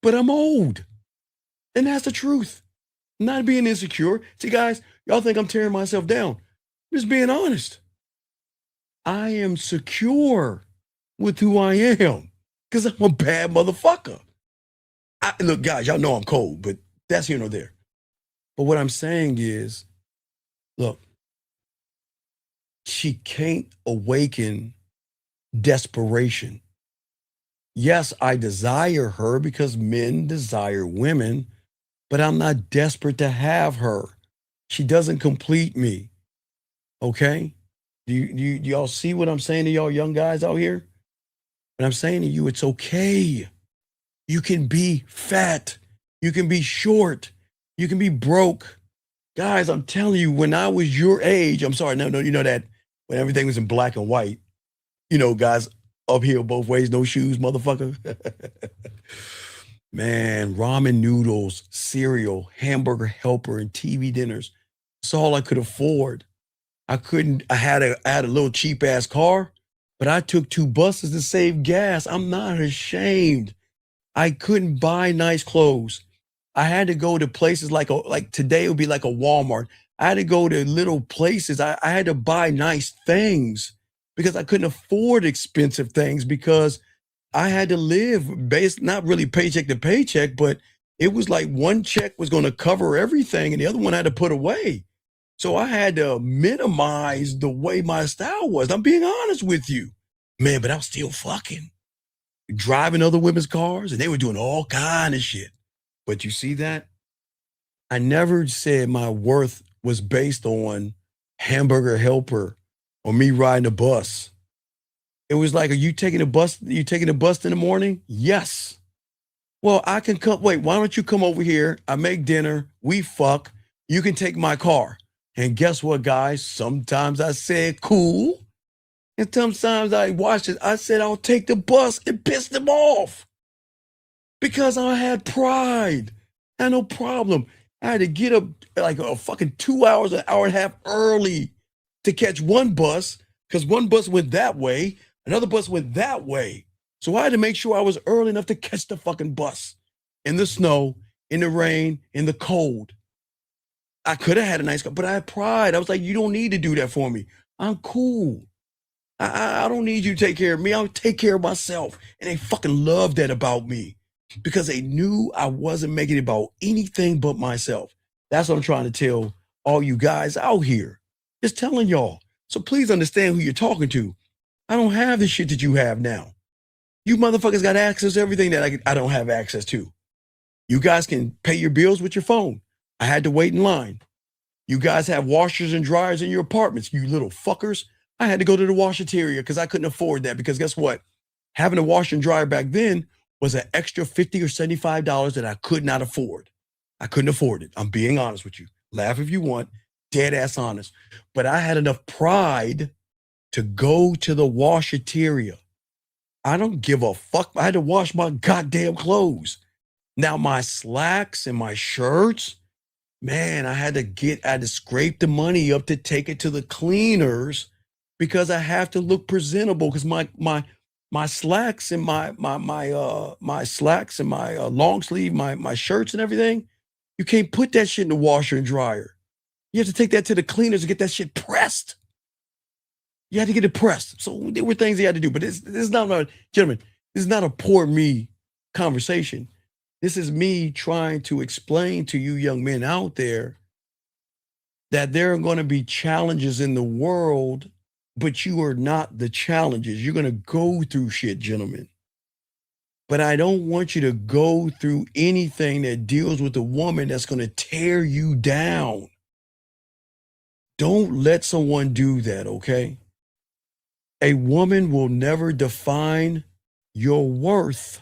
but I'm old. And that's the truth. I'm not being insecure. See, guys, y'all think I'm tearing myself down. I'm just being honest. I am secure with who I am because I'm a bad motherfucker. Look, guys, y'all know I'm cold, but that's here nor there. But what I'm saying is, look, she can't awaken desperation. Yes, I desire her because men desire women, but I'm not desperate to have her. She doesn't complete me. Okay? Do y'all see what I'm saying to y'all young guys out here? And I'm saying to you, it's okay. You can be fat. You can be short. You can be broke. Guys, I'm telling you, when I was your age, I'm sorry, no, you know that when everything was in black and white, you know, guys, uphill both ways, no shoes, motherfucker. Man, ramen noodles, cereal, hamburger helper, and TV dinners. That's all I could afford. I had a little cheap ass car, but I took 2 buses to save gas. I'm not ashamed. I couldn't buy nice clothes. I had to go to places like today it would be like a Walmart. I had to go to little places. I had to buy nice things because I couldn't afford expensive things because I had to live based, not really paycheck to paycheck, but it was like one check was going to cover everything and the other one had to put away. So I had to minimize the way my style was. I'm being honest with you. Man, but I was still fucking. Driving other women's cars and they were doing all kind of shit. But you see that? I never said my worth was based on Hamburger Helper or me riding a bus. It was like, are you taking a bus? You taking a bus in the morning? Yes. Well, I can come. Wait, why don't you come over here? I make dinner. We fuck. You can take my car. And guess what, guys? Sometimes I said cool. And sometimes I watched it. I said, I'll take the bus. It pissed them off. Because I had pride. I had no problem. I had to get up like a fucking 2 hours, an hour and a half early to catch one bus. Because one bus went that way. Another bus went that way. So I had to make sure I was early enough to catch the fucking bus. In the snow, in the rain, in the cold. I could have had a nice car, but I had pride. I was like, you don't need to do that for me. I'm cool. I don't need you to take care of me. I'll take care of myself. And they fucking loved that about me because they knew I wasn't making it about anything but myself. That's what I'm trying to tell all you guys out here. Just telling y'all. So please understand who you're talking to. I don't have the shit that you have now. You motherfuckers got access to everything that I don't have access to. You guys can pay your bills with your phone. I had to wait in line. You guys have washers and dryers in your apartments, you little fuckers. I had to go to the washateria because I couldn't afford that because guess what? Having a washer and dryer back then was an extra $50 or $75 that I could not afford. I couldn't afford it. I'm being honest with you. Laugh if you want, dead ass honest. But I had enough pride to go to the washateria. I don't give a fuck. I had to wash my goddamn clothes. Now my slacks and my shirts, man, I had to scrape the money up to take it to the cleaners because I have to look presentable because my slacks and my slacks and my long sleeve, my shirts and everything, you can't put that shit in the washer and dryer. You have to take that to the cleaners to get that shit pressed. You had to get it pressed. So there were things you had to do, but this is not gentlemen, this is not a poor me conversation. This is me trying to explain to you young men out there that there are going to be challenges in the world, but you are not the challenges. You're going to go through shit, gentlemen. But I don't want you to go through anything that deals with a woman that's going to tear you down. Don't let someone do that, okay? A woman will never define your worth.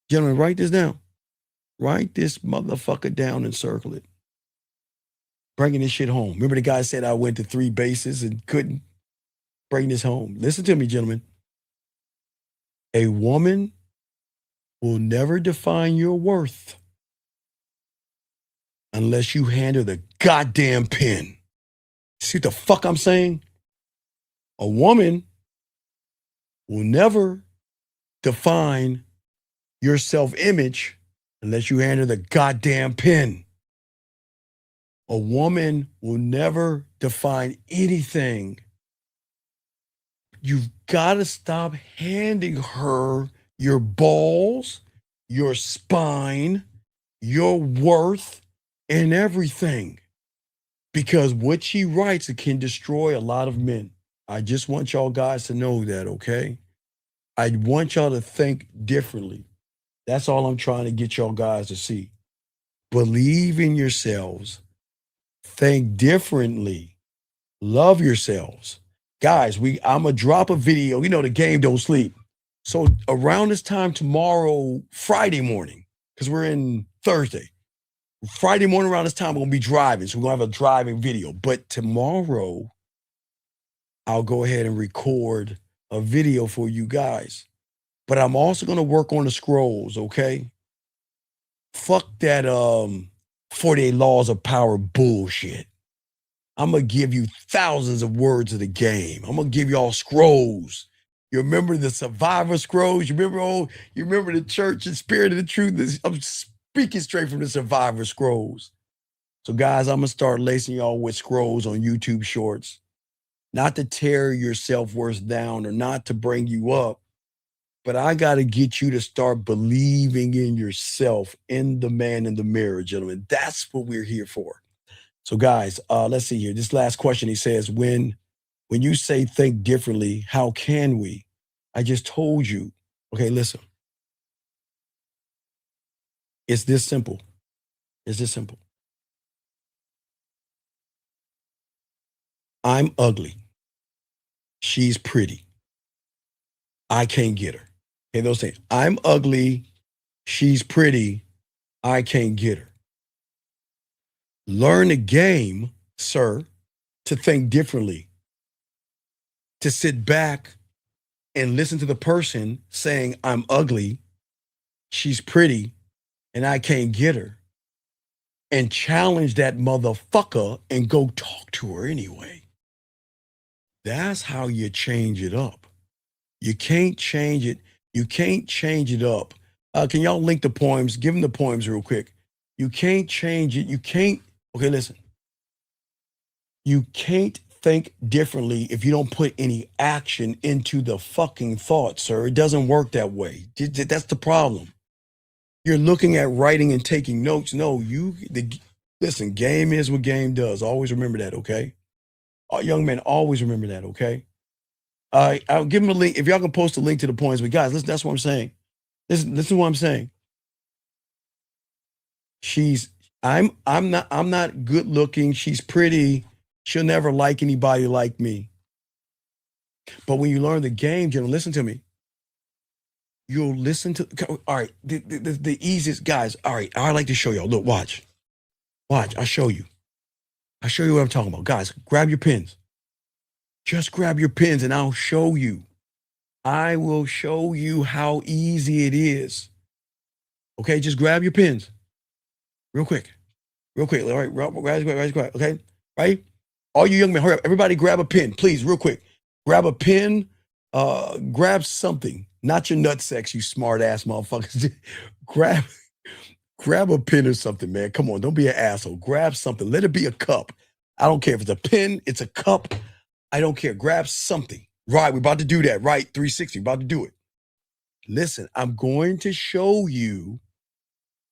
Gentlemen, write this down. Write this motherfucker down and circle it. Bringing this shit home. Remember the guy said I went to 3 bases and couldn't bring this home. Listen to me, gentlemen. A woman will never define your worth unless you hand her the goddamn pen. See what the fuck I'm saying? A woman will never define your self-image unless you hand her the goddamn pen. A woman will never define anything. You've got to stop handing her your balls, your spine, your worth, and everything. Because what she writes, it can destroy a lot of men. I just want y'all guys to know that, okay? I want y'all to think differently. That's all I'm trying to get y'all guys to see. Believe in yourselves. Think differently. Love yourselves. Guys, I'm going to drop a video. You know, the game don't sleep. So around this time tomorrow, Friday morning, because we're in Thursday, Friday morning around this time, we're going to be driving. So we're going to have a driving video. But tomorrow, I'll go ahead and record a video for you guys. But I'm also going to work on the scrolls, okay? Fuck that 48 laws of power bullshit. I'm going to give you thousands of words of the game. I'm going to give you all scrolls. You remember the survivor scrolls? You remember the church and spirit of the truth? I'm speaking straight from the survivor scrolls. So guys, I'm going to start lacing y'all with scrolls on YouTube shorts. Not to tear your self-worth down or not to bring you up, But I got to get you to start believing in yourself, in the man in the mirror, gentlemen. That's what we're here for. So, guys, let's see here. This last question, he says, when you say think differently, how can we? I just told you. Okay, listen. It's this simple. It's this simple. I'm ugly. She's pretty. I can't get her. Okay, those things. I'm ugly. She's pretty. I can't get her. Learn the game, sir, to think differently. To sit back and listen to the person saying, I'm ugly, she's pretty, and I can't get her. And challenge that motherfucker and go talk to her anyway. That's how you change it up. You can't change it. You can't change it up. Can y'all link the poems? Give them the poems real quick. You can't change it. You can't. Okay, listen. You can't think differently if you don't put any action into the fucking thought, sir. It doesn't work that way. That's the problem. You're looking at writing and taking notes. No, listen, game is what game does. Always remember that, okay? Young men, always remember that, okay? I'll give them a link. If y'all can post a link to the points, but guys, listen, that's what I'm saying. Listen to what I'm saying. I'm not good looking. She's pretty. She'll never like anybody like me. But when you learn the game, gentlemen, listen to me. You'll listen to, all right, the easiest, guys, all right, I like to show y'all. Look, watch, I'll show you. I'll show you what I'm talking about. Guys, grab your pens. Just grab your pens and I'll show you. I will show you how easy it is. Okay, just grab your pens. Real quick. All right, guys, okay? Right? All you young men, hurry up. Everybody grab a pen, please, real quick. Grab a pen, grab something. Not your nutsack, you smart ass motherfuckers. grab a pen or something, man. Come on, don't be an asshole. Grab something. Let it be a cup. I don't care if it's a pen, it's a cup. I don't care. Grab something. Right, we're about to do that. Right, 360, about to do it. Listen, I'm going to show you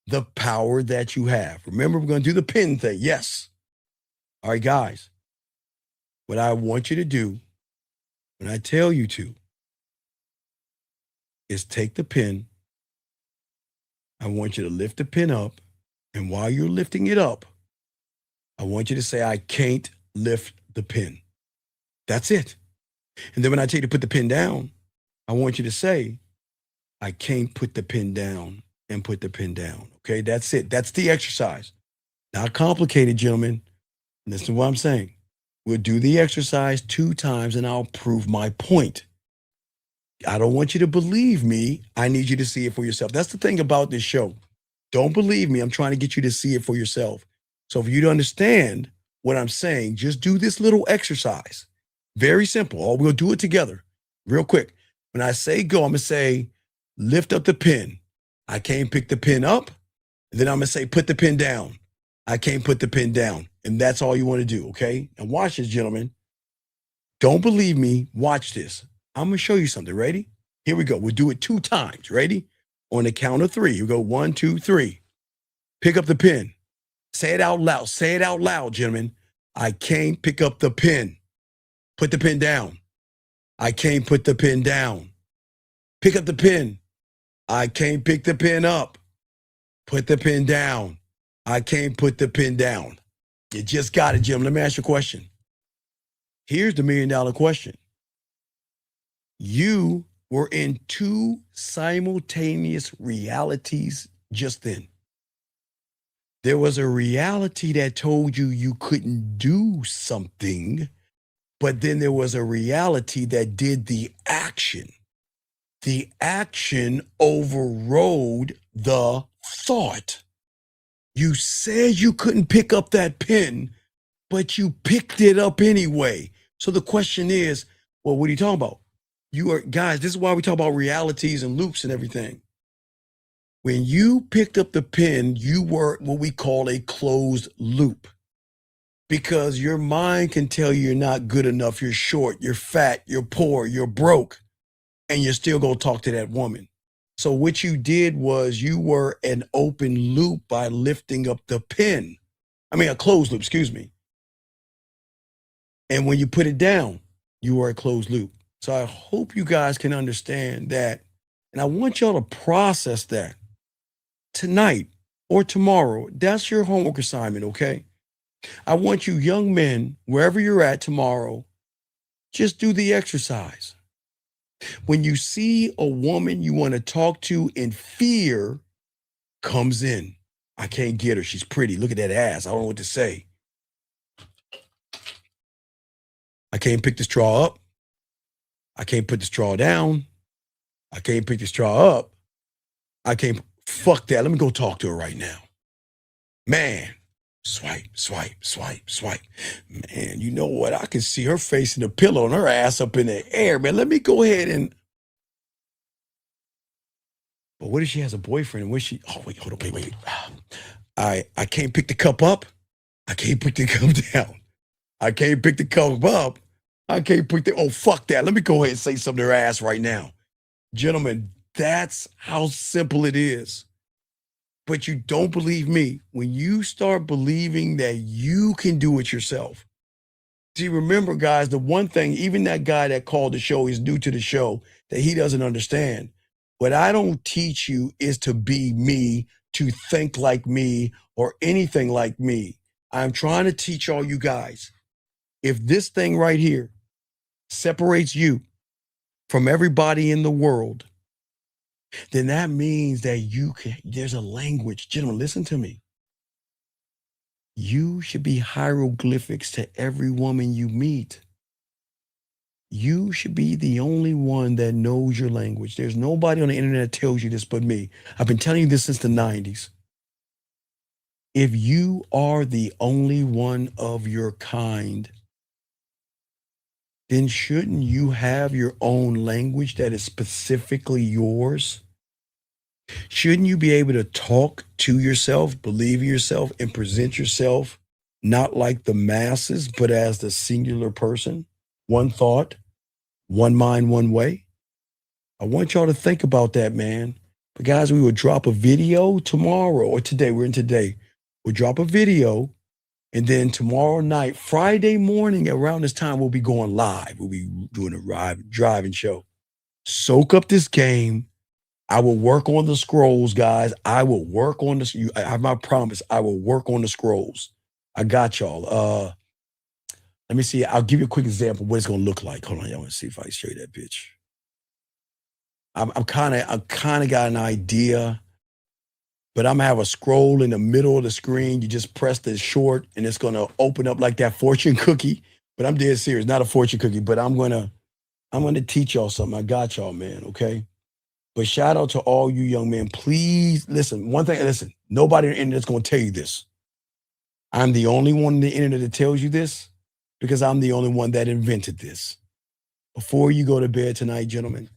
the power that you have. Remember, we're going to do the pen thing. Yes. All right, guys. What I want you to do, when I tell you to, is take the pen. I want you to lift the pen up. And while you're lifting it up, I want you to say, I can't lift the pen. That's it. And then when I tell you to put the pen down, I want you to say, I can't put the pen down and put the pen down. Okay, that's it. That's the exercise. Not complicated, gentlemen. Listen to what I'm saying. We'll do the exercise 2 times and I'll prove my point. I don't want you to believe me. I need you to see it for yourself. That's the thing about this show. Don't believe me. I'm trying to get you to see it for yourself. So for you to understand what I'm saying, just do this little exercise. Very simple. Or we'll do it together real quick. When I say go, I'm going to say, lift up the pen. I can't pick the pen up. And then I'm going to say, put the pen down. I can't put the pen down. And that's all you want to do, okay? And watch this, gentlemen. Don't believe me. Watch this. I'm going to show you something. Ready? Here we go. We'll do it 2 times. Ready? On the count of 3. We go 1, 2, 3. Pick up the pen. Say it out loud. Say it out loud, gentlemen. I can't pick up the pen. Put the pen down. I can't put the pen down. Pick up the pen. I can't pick the pen up. Put the pen down. I can't put the pen down. You just got it, Jim. Let me ask you a question. Here's the $1 million question. You were in 2 simultaneous realities just then. There was a reality that told you you couldn't do something, but then there was a reality that did the action. The action overrode the thought. You said you couldn't pick up that pen, but you picked it up anyway. So the question is, well, what are you talking about? Guys, this is why we talk about realities and loops and everything. When you picked up the pen, you were what we call a closed loop. Because your mind can tell you you're not good enough, you're short, you're fat, you're poor, you're broke. and you're still going to talk to that woman. So what you did was you were an open loop by lifting up the pin. I mean, a closed loop, excuse me. And when you put it down, you were a closed loop. So I hope you guys can understand that. And I want y'all to process that tonight or tomorrow. That's your homework assignment, okay? I want you young men, wherever you're at tomorrow, just do the exercise. When you see a woman you want to talk to and fear comes in. I can't get her. She's pretty. Look at that ass. I don't know what to say. I can't pick the straw up. I can't put the straw down. I can't pick the straw up. I can't. Fuck that. Let me go talk to her right now. Man. Swipe, swipe, swipe, swipe. Man, you know what? I can see her facing the pillow and her ass up in the air, man. Let me go ahead and. But what if she has a boyfriend and oh, wait, hold on, wait. I can't pick the cup up. I can't pick the cup down. I can't pick the cup up. I can't pick oh, fuck that. Let me go ahead and say something to her ass right now. Gentlemen, that's how simple it is. But you don't believe me. When you start believing that you can do it yourself. See, remember, guys, the one thing, even that guy that called the show is new to the show, that he doesn't understand. What I don't teach you is to be me, to think like me, or anything like me. I'm trying to teach all you guys. If this thing right here separates you from everybody in the world, then that means that there's a language. Gentlemen, listen to me. You should be hieroglyphics to every woman you meet. You should be the only one that knows your language. There's nobody on the internet that tells you this but me. I've been telling you this since the 90s. If you are the only one of your kind, then shouldn't you have your own language that is specifically yours? Shouldn't you be able to talk to yourself, believe in yourself, and present yourself not like the masses, but as the singular person? One thought, one mind, one way. I want y'all to think about that, man. But guys, we will drop a video tomorrow or today. We're in today. We'll drop a video. And then tomorrow night, Friday morning, around this time, we'll be going live. We'll be doing a driving show. Soak up this game. I will work on the scrolls, guys. I will work on this. I have my promise. I will work on the scrolls. I got y'all. Let me see. I'll give you a quick example of what it's gonna look like. Hold on, y'all. Want to see if I can show you that bitch. I'm kind of got an idea, but I'm gonna have a scroll in the middle of the screen. You just press the short, and it's gonna open up like that fortune cookie. But I'm dead serious, not a fortune cookie. But I'm gonna teach y'all something. I got y'all, man. Okay. But shout out to all you young men. Please listen. One thing, listen. Nobody on the internet's gonna tell you this. I'm the only one on the internet that tells you this because I'm the only one that invented this. Before you go to bed tonight, gentlemen,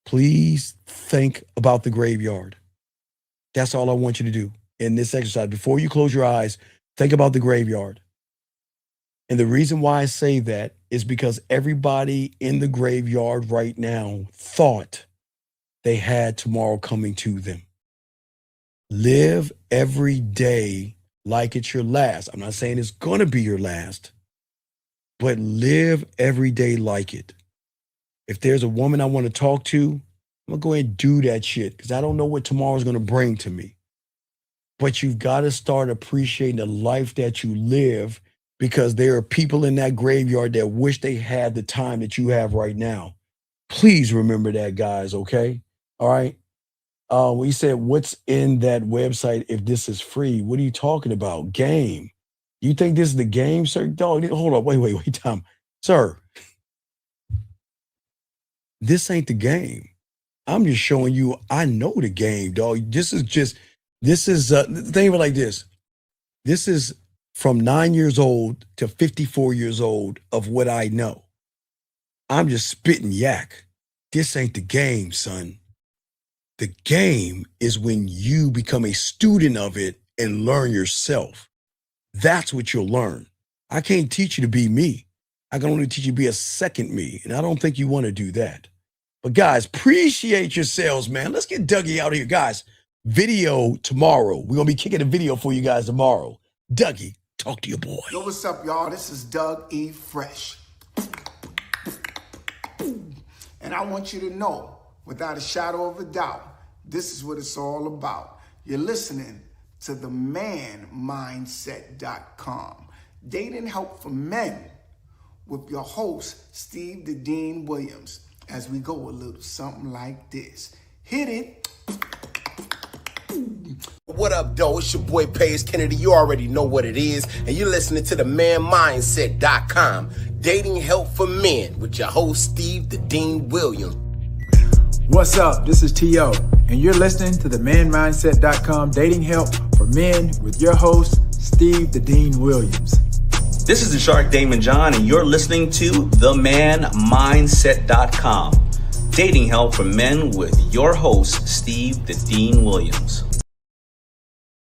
please think about the graveyard. That's all I want you to do in this exercise. Before you close your eyes, think about the graveyard. And the reason why I say that is because everybody in the graveyard right now thought they had tomorrow coming to them. Live every day like it's your last. I'm not saying it's going to be your last, but live every day like it. If there's a woman I want to talk to, I'm going to go ahead and do that shit because I don't know what tomorrow's going to bring to me. But you've got to start appreciating the life that you live because there are people in that graveyard that wish they had the time that you have right now. Please remember that, guys, okay? All right? We said, what's in that website if this is free? What are you talking about? Game. You think this is the game, sir? Dog, hold up. Wait, Tom. Sir, this ain't the game. I'm just showing you I know the game, dog. Think of it like this. This is from 9 years old to 54 years old of what I know. I'm just spitting yak. This ain't the game, son. The game is when you become a student of it and learn yourself. That's what you'll learn. I can't teach you to be me. I can only teach you to be a second me. And I don't think you want to do that. But guys, appreciate yourselves, man. Let's get Dougie out here. Guys, video tomorrow. We're going to be kicking a video for you guys tomorrow. Dougie, talk to your boy. Yo, what's up, y'all? This is Doug E. Fresh. And I want you to know, without a shadow of a doubt, this is what it's all about. You're listening to the manmindset.com. Dating help for men with your host, Steve the Dean Williams, as we go a little something like this. Hit it. What up, though? It's your boy Paige Kennedy. You already know what it is, and you're listening to the manmindset.com. Dating help for men with your host, Steve the Dean Williams. What's up? This is T.O., and you're listening to the manmindset.com dating help for men with your host, Steve the Dean Williams. This is the Shark Damon John, and you're listening to themanmindset.com. Dating help for men with your host, Steve the Dean Williams.